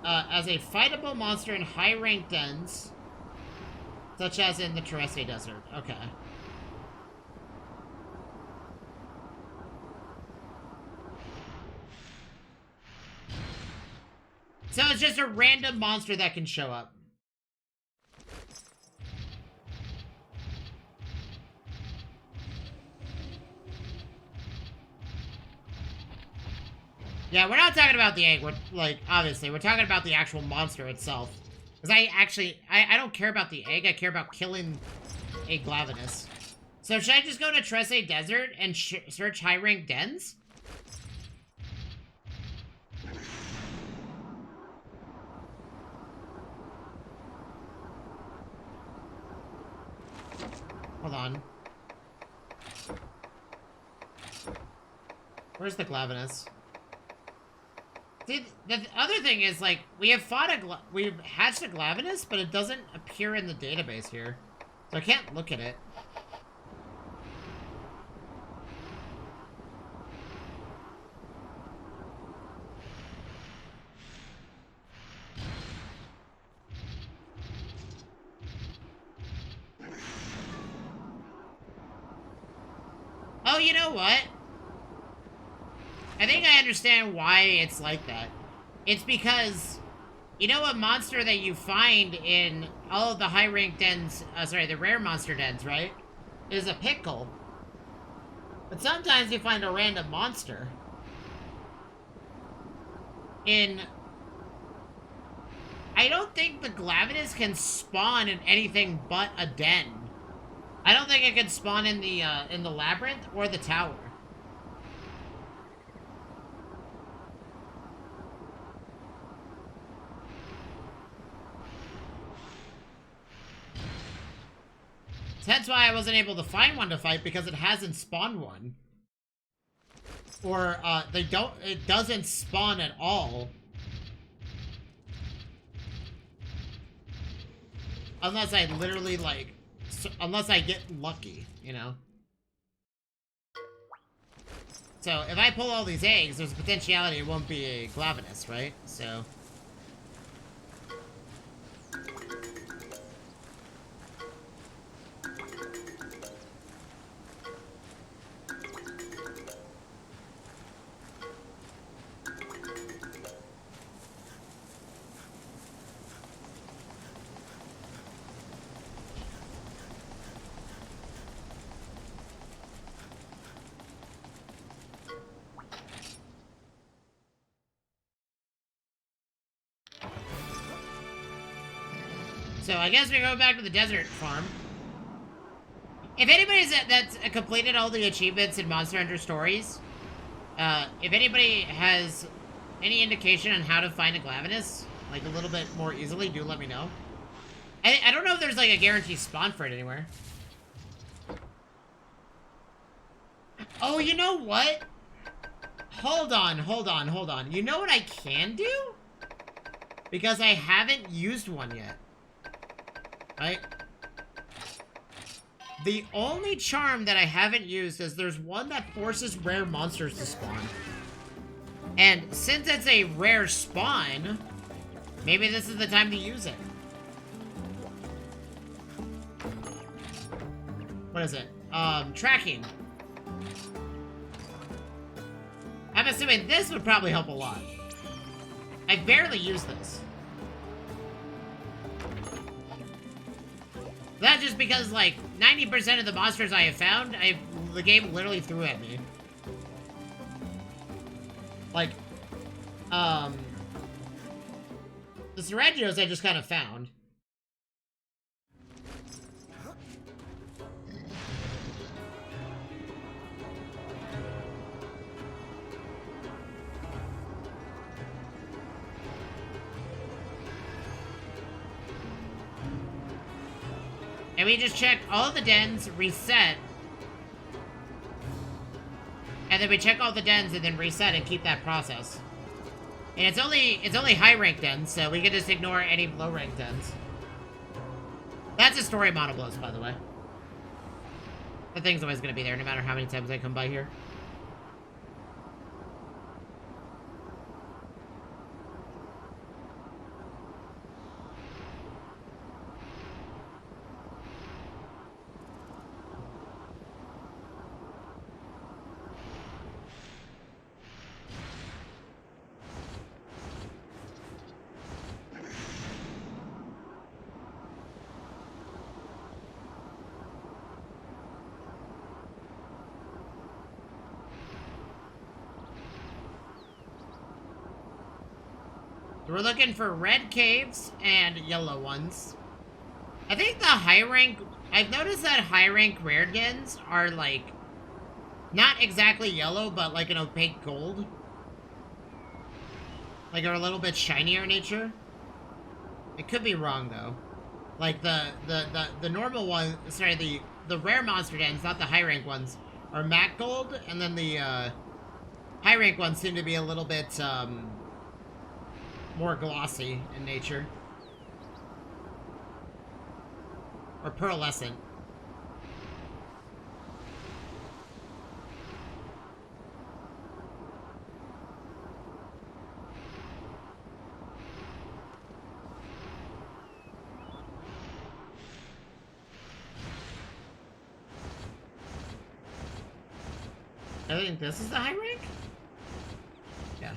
S3: As a fightable monster in high-ranked dens, such as in the Terese Desert. Okay. So it's just a random monster that can show up. Yeah, we're not talking about the egg. We're, like, obviously, we're talking about the actual monster itself. Because I don't care about the egg. I care about killing a Glavenus. So should I just go to Terese Desert and search high-ranked dens? Hold on. Where's the Glavenus? See, the other thing is, like, we've hatched a Glavenus, but it doesn't appear in the database here. So I can't look at it. Oh, you know what? I think I understand why it's like that. It's because, you know, a monster that you find in all of the high-ranked dens, the rare monster dens, right? Is a pickle. But sometimes you find a random monster in... I don't think the Glavenus can spawn in anything but a den. I don't think it can spawn in the labyrinth or the tower. That's why I wasn't able to find one to fight, because it hasn't spawned one. Or, it doesn't spawn at all. Unless I literally, like, unless I get lucky, you know? So, if I pull all these eggs, there's a potentiality it won't be a Glavenus, right? So... So I guess we go back to the desert farm. If anybody's that's completed all the achievements in Monster Hunter Stories, if anybody has any indication on how to find a Glavenus, like a little bit more easily, do let me know. I don't know if there's like a guaranteed spawn for it anywhere. Oh, you know what? Hold on. You know what I can do? Because I haven't used one yet. Right? The only charm that I haven't used is there's one that forces rare monsters to spawn. And since it's a rare spawn, maybe this is the time to use it. What is it? Tracking. I'm assuming this would probably help a lot. I barely use this. That's just because, like, 90% of the monsters I have found, the game literally threw at me. Like, the Syringeos I just kind of found. And we just check all the dens, reset. And then we check all the dens and then reset and keep that process. And it's only high rank dens, so we can just ignore any low rank dens. That's a story monoblos, by the way. The thing's always gonna be there, no matter how many times I come by here. We're looking for red caves and yellow ones. I think the high rank... I've noticed that high rank rare dens are, like, not exactly yellow, but like an opaque gold. Like, are a little bit shinier in nature. It could be wrong, though. Like, the normal one... Sorry, the rare monster dens, not the high rank ones, are matte gold, and then the, high rank ones seem to be a little bit, more glossy in nature. Or pearlescent. I think this is the high rank? Yeah.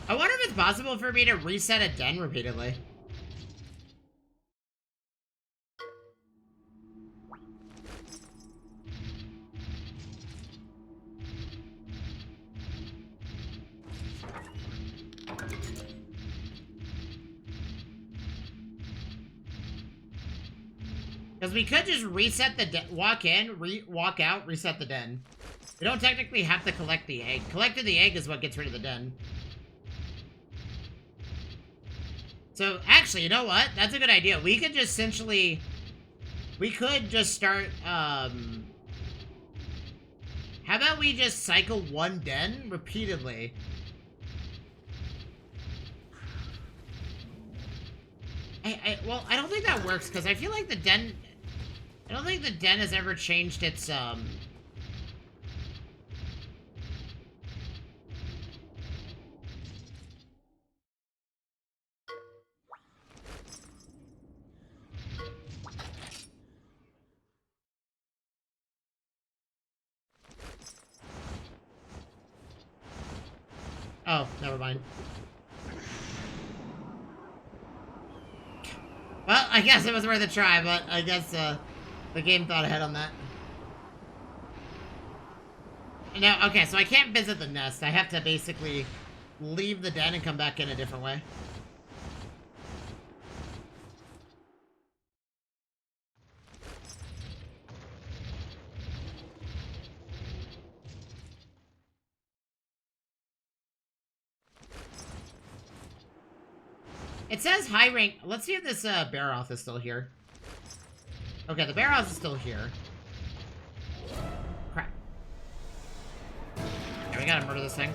S3: I wonder if it's possible for me to reset a den repeatedly. Because we could just reset the den, walk in, walk out, reset the den. We don't technically have to collect the egg. Collecting the egg is what gets rid of the den. So, actually, you know what? That's a good idea. We could just essentially... We could just start, How about we just cycle one den repeatedly? Well, I don't think that works, because I feel like the den... I don't think the den has ever changed its, Oh, never mind. Well, I guess it was worth a try, but I guess, the game thought ahead on that. Now, okay, so I can't visit the nest. I have to basically leave the den and come back in a different way. It says high rank. Let's see if this Barroth is still here. Okay, the Barroth is still here. Crap. Yeah, we gotta murder this thing.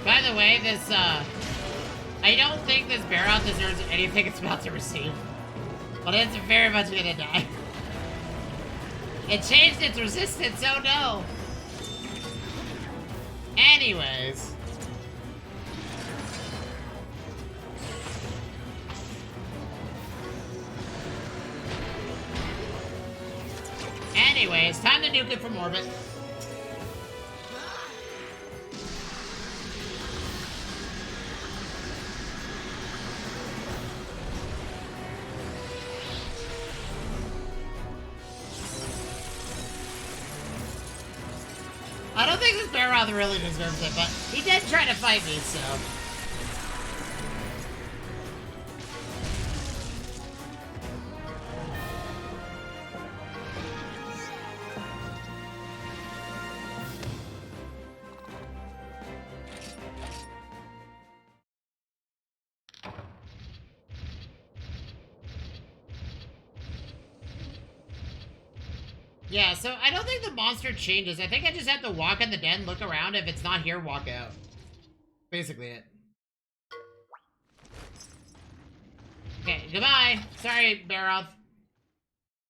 S3: By the way, this, I don't think this Barroth deserves anything it's about to receive. But it's very much gonna die. It changed its resistance, oh no! Anyways. Anyways, time to nuke it from orbit. I don't think this Barroth really deserves it, but he did try to fight me, so... Yeah, so I don't think the monster changes. I think I just have to walk in the den, look around. If it's not here, walk out. Basically it. Okay, goodbye. Sorry, Barroth.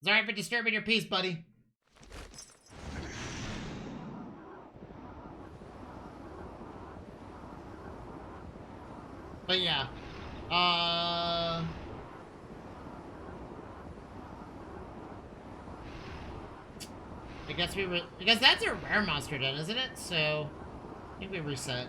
S3: Sorry for disturbing your peace, buddy. But yeah. I guess because that's a rare monster den, isn't it? So I think we reset.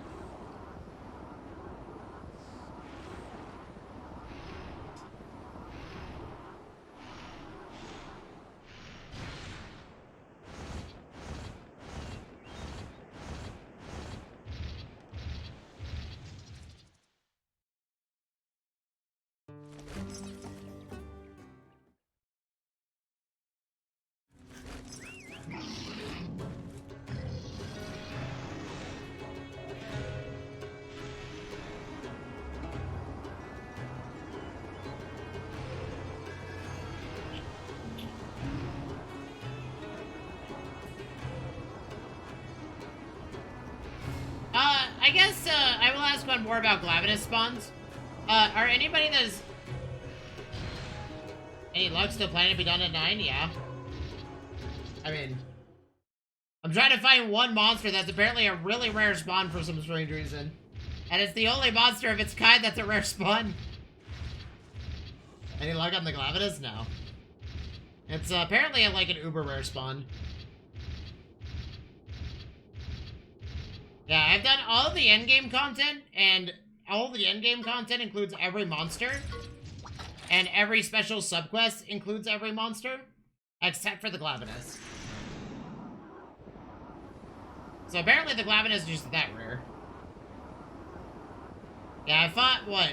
S3: I guess, I will ask one more about Glavenus spawns. Are anybody that's... Any luck still planning to be done at 9? Yeah. I mean... I'm trying to find one monster that's apparently a really rare spawn for some strange reason. And it's the only monster of its kind that's a rare spawn. Any luck on the Glavenus? No. It's apparently like an uber rare spawn. Yeah, I've done all of the endgame content, and all of the endgame content includes every monster. And every special subquest includes every monster, except for the Glavenus. So apparently the Glavenus is just that rare. Yeah, I fought, what?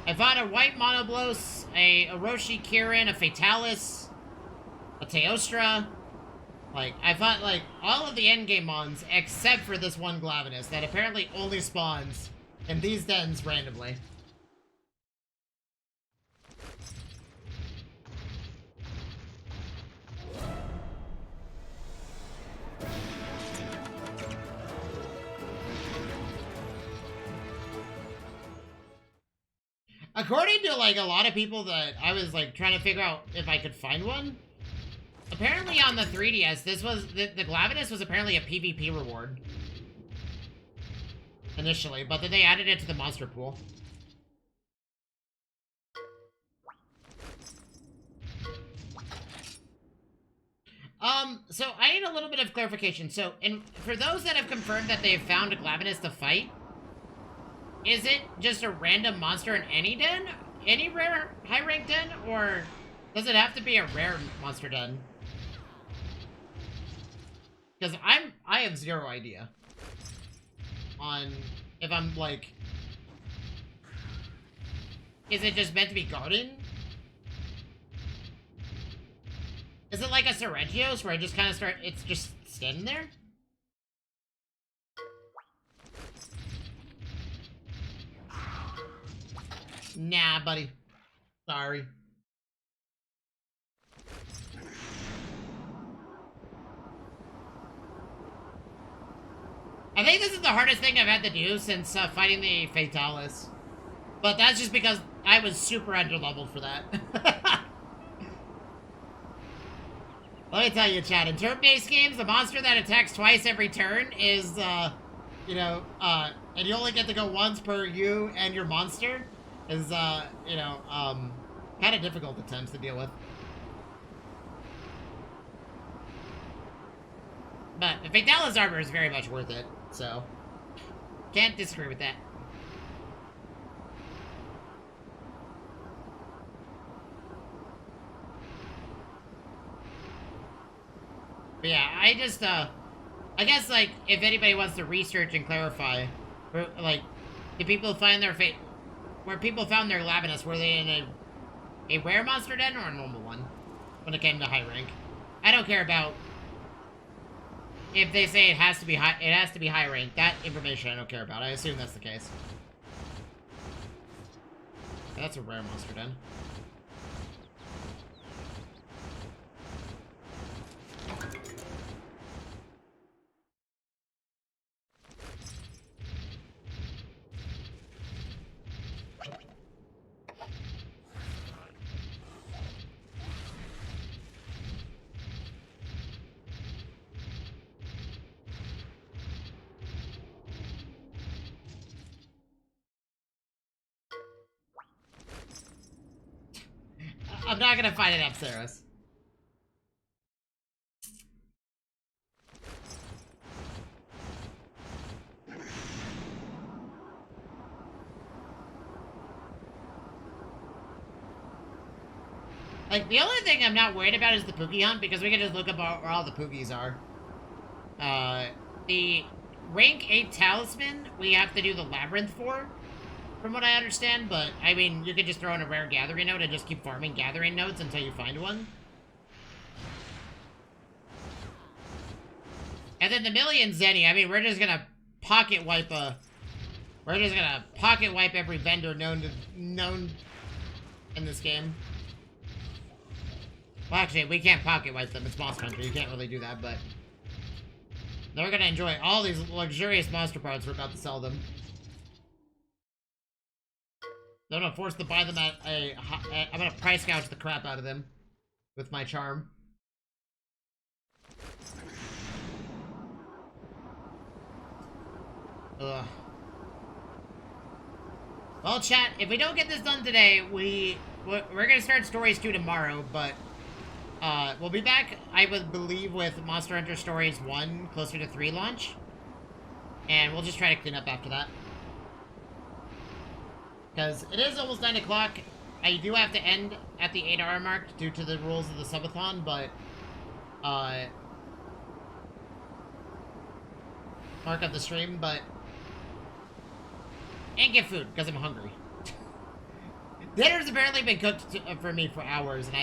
S3: I fought a White Monoblos, a Orochi Kirin, a Fatalis, a Teostra. Like, I fought, like, all of the endgame mons, except for this one Glavenus, that apparently only spawns in these dens randomly.
S1: according to, like, a lot of people that I was, like, trying to figure out if I could find one, apparently on the 3DS, this was, the Glavenus was apparently a PvP reward. Initially, but then they added it to the monster pool. So I need a little bit of clarification. So, for those that have confirmed that they've found a Glavenus to fight, is it just a random monster in any den? Any rare high rank den? Or does it have to be a rare monster den? Because I have zero idea on if I'm like, is it just meant to be guarding? Is it like a Seregios where I just kind of start, it's just standing there? Nah, buddy. Sorry. I think this is the hardest thing I've had to do since fighting the Fatalis. But that's just because I was super underleveled for that. Let me tell you, Chad, in turn-based games, the monster that attacks twice every turn is, you know, and you only get to go once per you and your monster, is, you know, kind of difficult at times to deal with. But the Fatalis armor is very much worth it, so can't disagree with that. But yeah, I just, I guess, like, if anybody wants to research and clarify, like, did people find their where people found their Glavenus, were they in a rare monster den or a normal one when it came to high rank? I don't care about if they say it has to be high rank. That information I don't care about. I assume that's the case. That's a rare monster den. I'm not gonna fight an Apsaros. Like, the only thing I'm not worried about is the Pookie hunt, because we can just look up where all the Pookies are. The rank 8 talisman, we have to do the labyrinth for, from what I understand, but, I mean, you could just throw in a rare gathering node and just keep farming gathering nodes until you find one. And then the Million Zenny, I mean, we're just gonna pocket wipe every vendor known in this game. Well, actually, we can't pocket wipe them. It's Monster Hunter. You can't really do that, but they're gonna enjoy all these luxurious monster parts we're about to sell them. I'm gonna force to buy them at I'm gonna price gouge the crap out of them with my charm. Ugh. Well, chat, if we don't get this done today, we're gonna start Stories 2 tomorrow, but we'll be back, I would believe, with Monster Hunter Stories 1 closer to 3 launch. And we'll just try to clean up after that. Because it is almost 9 o'clock. I do have to end at the 8-hour mark due to the rules of the subathon, but mark up the stream, but and get food because I'm hungry. Dinner's apparently been cooked for me for hours, and I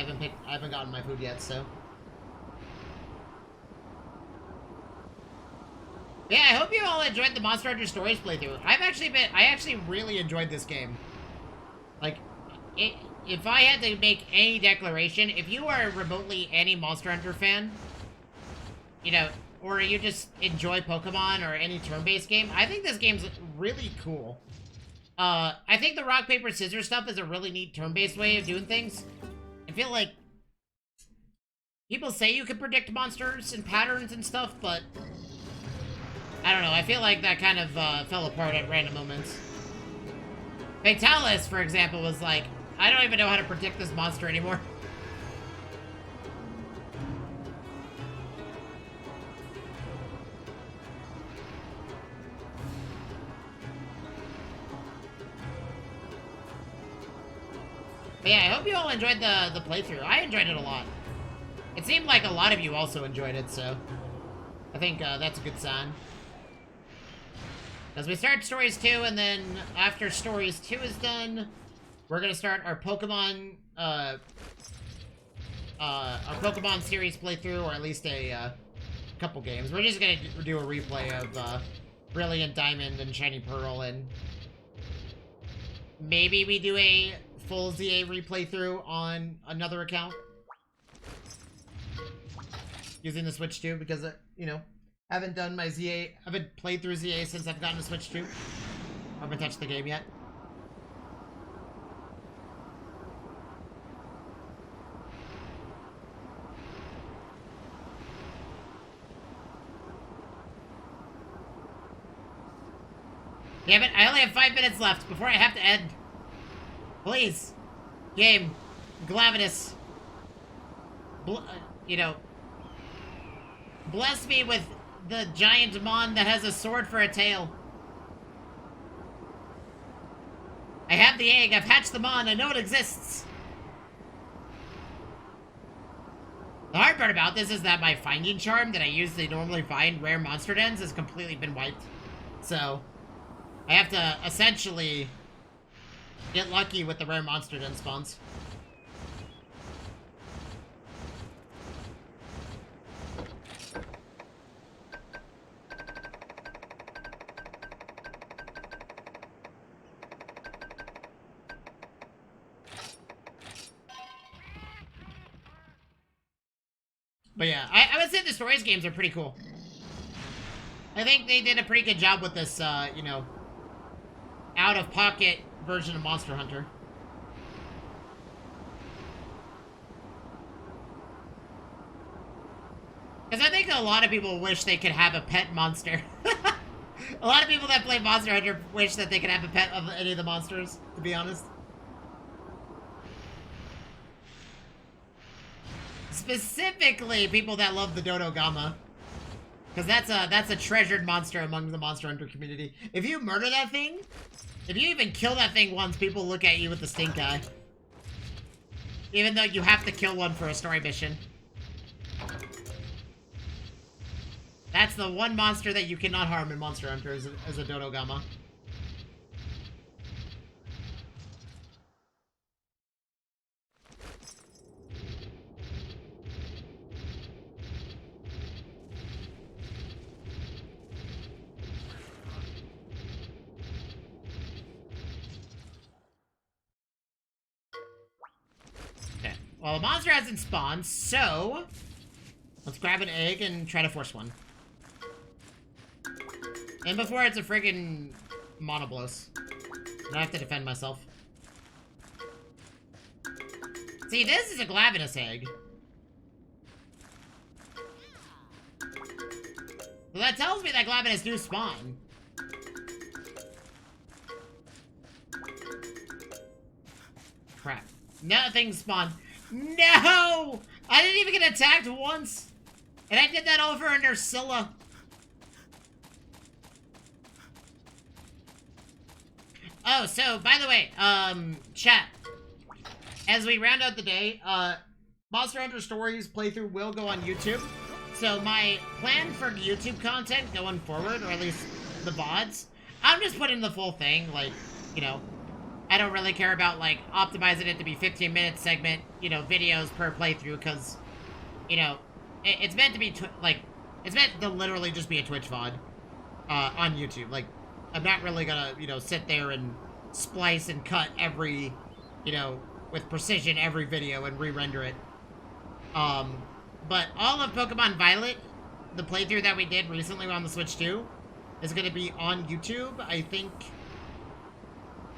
S1: haven't gotten my food yet. So yeah, I hope you all enjoyed the Monster Hunter Stories playthrough. I actually really enjoyed this game. Like, if I had to make any declaration, if you are remotely any Monster Hunter fan, you know, or you just enjoy Pokemon or any turn-based game, I think this game's really cool.
S3: I think the rock, paper, scissors stuff is a really neat turn-based way of doing things. I feel like people say you can predict monsters and patterns and stuff, but I don't know. I feel like that kind of fell apart at random moments. Fatalis, for example, was like, I don't even know how to predict this monster anymore. But yeah, I hope you all enjoyed the playthrough. I enjoyed it a lot. It seemed like a lot of you also enjoyed it, so I think that's a good sign. As we start Stories 2, and then after Stories 2 is done, we're gonna start our Pokemon series playthrough, or at least a couple games. We're just gonna do a replay of Brilliant Diamond and Shiny Pearl, and maybe we do a full ZA replay through on another account using the Switch 2, because you know, haven't done my ZA, haven't played through ZA since I've gotten a Switch 2. I haven't touched the game yet. Damn it, I only have 5 minutes left before I have to end. Please, game, Glavenus, you know, bless me with the giant mon that has a sword for a tail. I have the egg, I've hatched the mon, I know it exists. The hard part about this is that my finding charm that I use to normally find rare monster dens has completely been wiped. So, I have to essentially get lucky with the rare monster den spawns. But yeah, I would say the Stories games are pretty cool. I think they did a pretty good job with this, you know, out-of-pocket version of Monster Hunter. Because I think a lot of people wish they could have a pet monster. A lot of people that play Monster Hunter wish that they could have a pet of any of the monsters, to be honest. Specifically, people that love the Dodogama. Because that's a treasured monster among the Monster Hunter community. If you murder that thing, if you even kill that thing once, people look at you with the stink eye. Even though you have to kill one for a story mission. That's the one monster that you cannot harm in Monster Hunter is a Dodogama. Well, a monster hasn't spawned, so let's grab an egg and try to force one. And before it's a friggin' Monoblos. And I have to defend myself. See, this is a Glavenus egg. Well, that tells me that Glavenus do spawn. Crap. Nothing spawned. No! I didn't even get attacked once! And I did that over under Scylla. Oh, so, by the way, chat. As we round out the day, Monster Hunter Stories playthrough will go on YouTube. So my plan for YouTube content going forward, or at least the VODs, I'm just putting the full thing, like, you know, I don't really care about, like, optimizing it to be 15-minute segment, you know, videos per playthrough, because, you know, it's meant to be, it's meant to literally just be a Twitch VOD, on YouTube. Like, I'm not really gonna, you know, sit there and splice and cut every, you know, with precision every video and re-render it. But all of Pokemon Violet, the playthrough that we did recently on the Switch 2, is gonna be on YouTube, I think.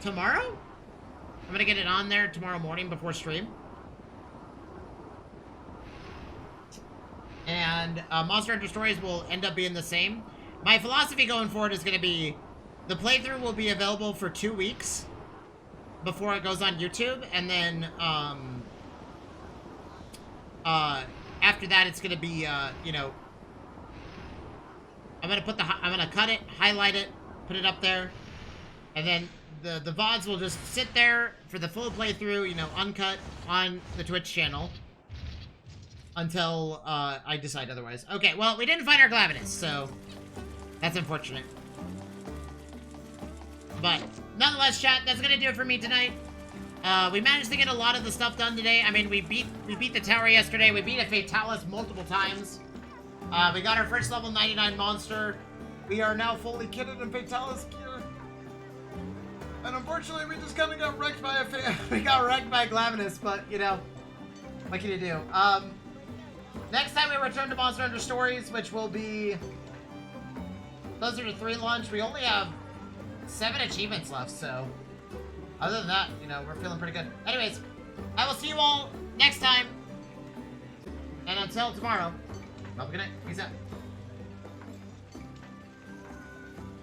S3: tomorrow? I'm gonna get it on there tomorrow morning before stream. And Monster Hunter Stories will end up being the same. My philosophy going forward is gonna be the playthrough will be available for 2 weeks before it goes on YouTube, and then after that it's gonna be you know, I'm gonna cut it, highlight it, put it up there, and then the VODs will just sit there for the full playthrough, you know, uncut on the Twitch channel until I decide otherwise. Okay, well, we didn't find our Glavenus, so that's unfortunate. But nonetheless, chat, that's gonna do it for me tonight. We managed to get a lot of the stuff done today. I mean, we beat the tower yesterday. We beat a Fatalis multiple times. We got our first level 99 monster. We are now fully kitted in Fatalis gear. And unfortunately, we just kind of got wrecked by we got wrecked by Glavenus, but, you know, what can you do? Next time we return to Monster Hunter Stories, which will be closer to 3 launch, we only have 7 achievements left, so other than that, you know, we're feeling pretty good. Anyways, I will see you all next time. And until tomorrow, have a good night. Peace out.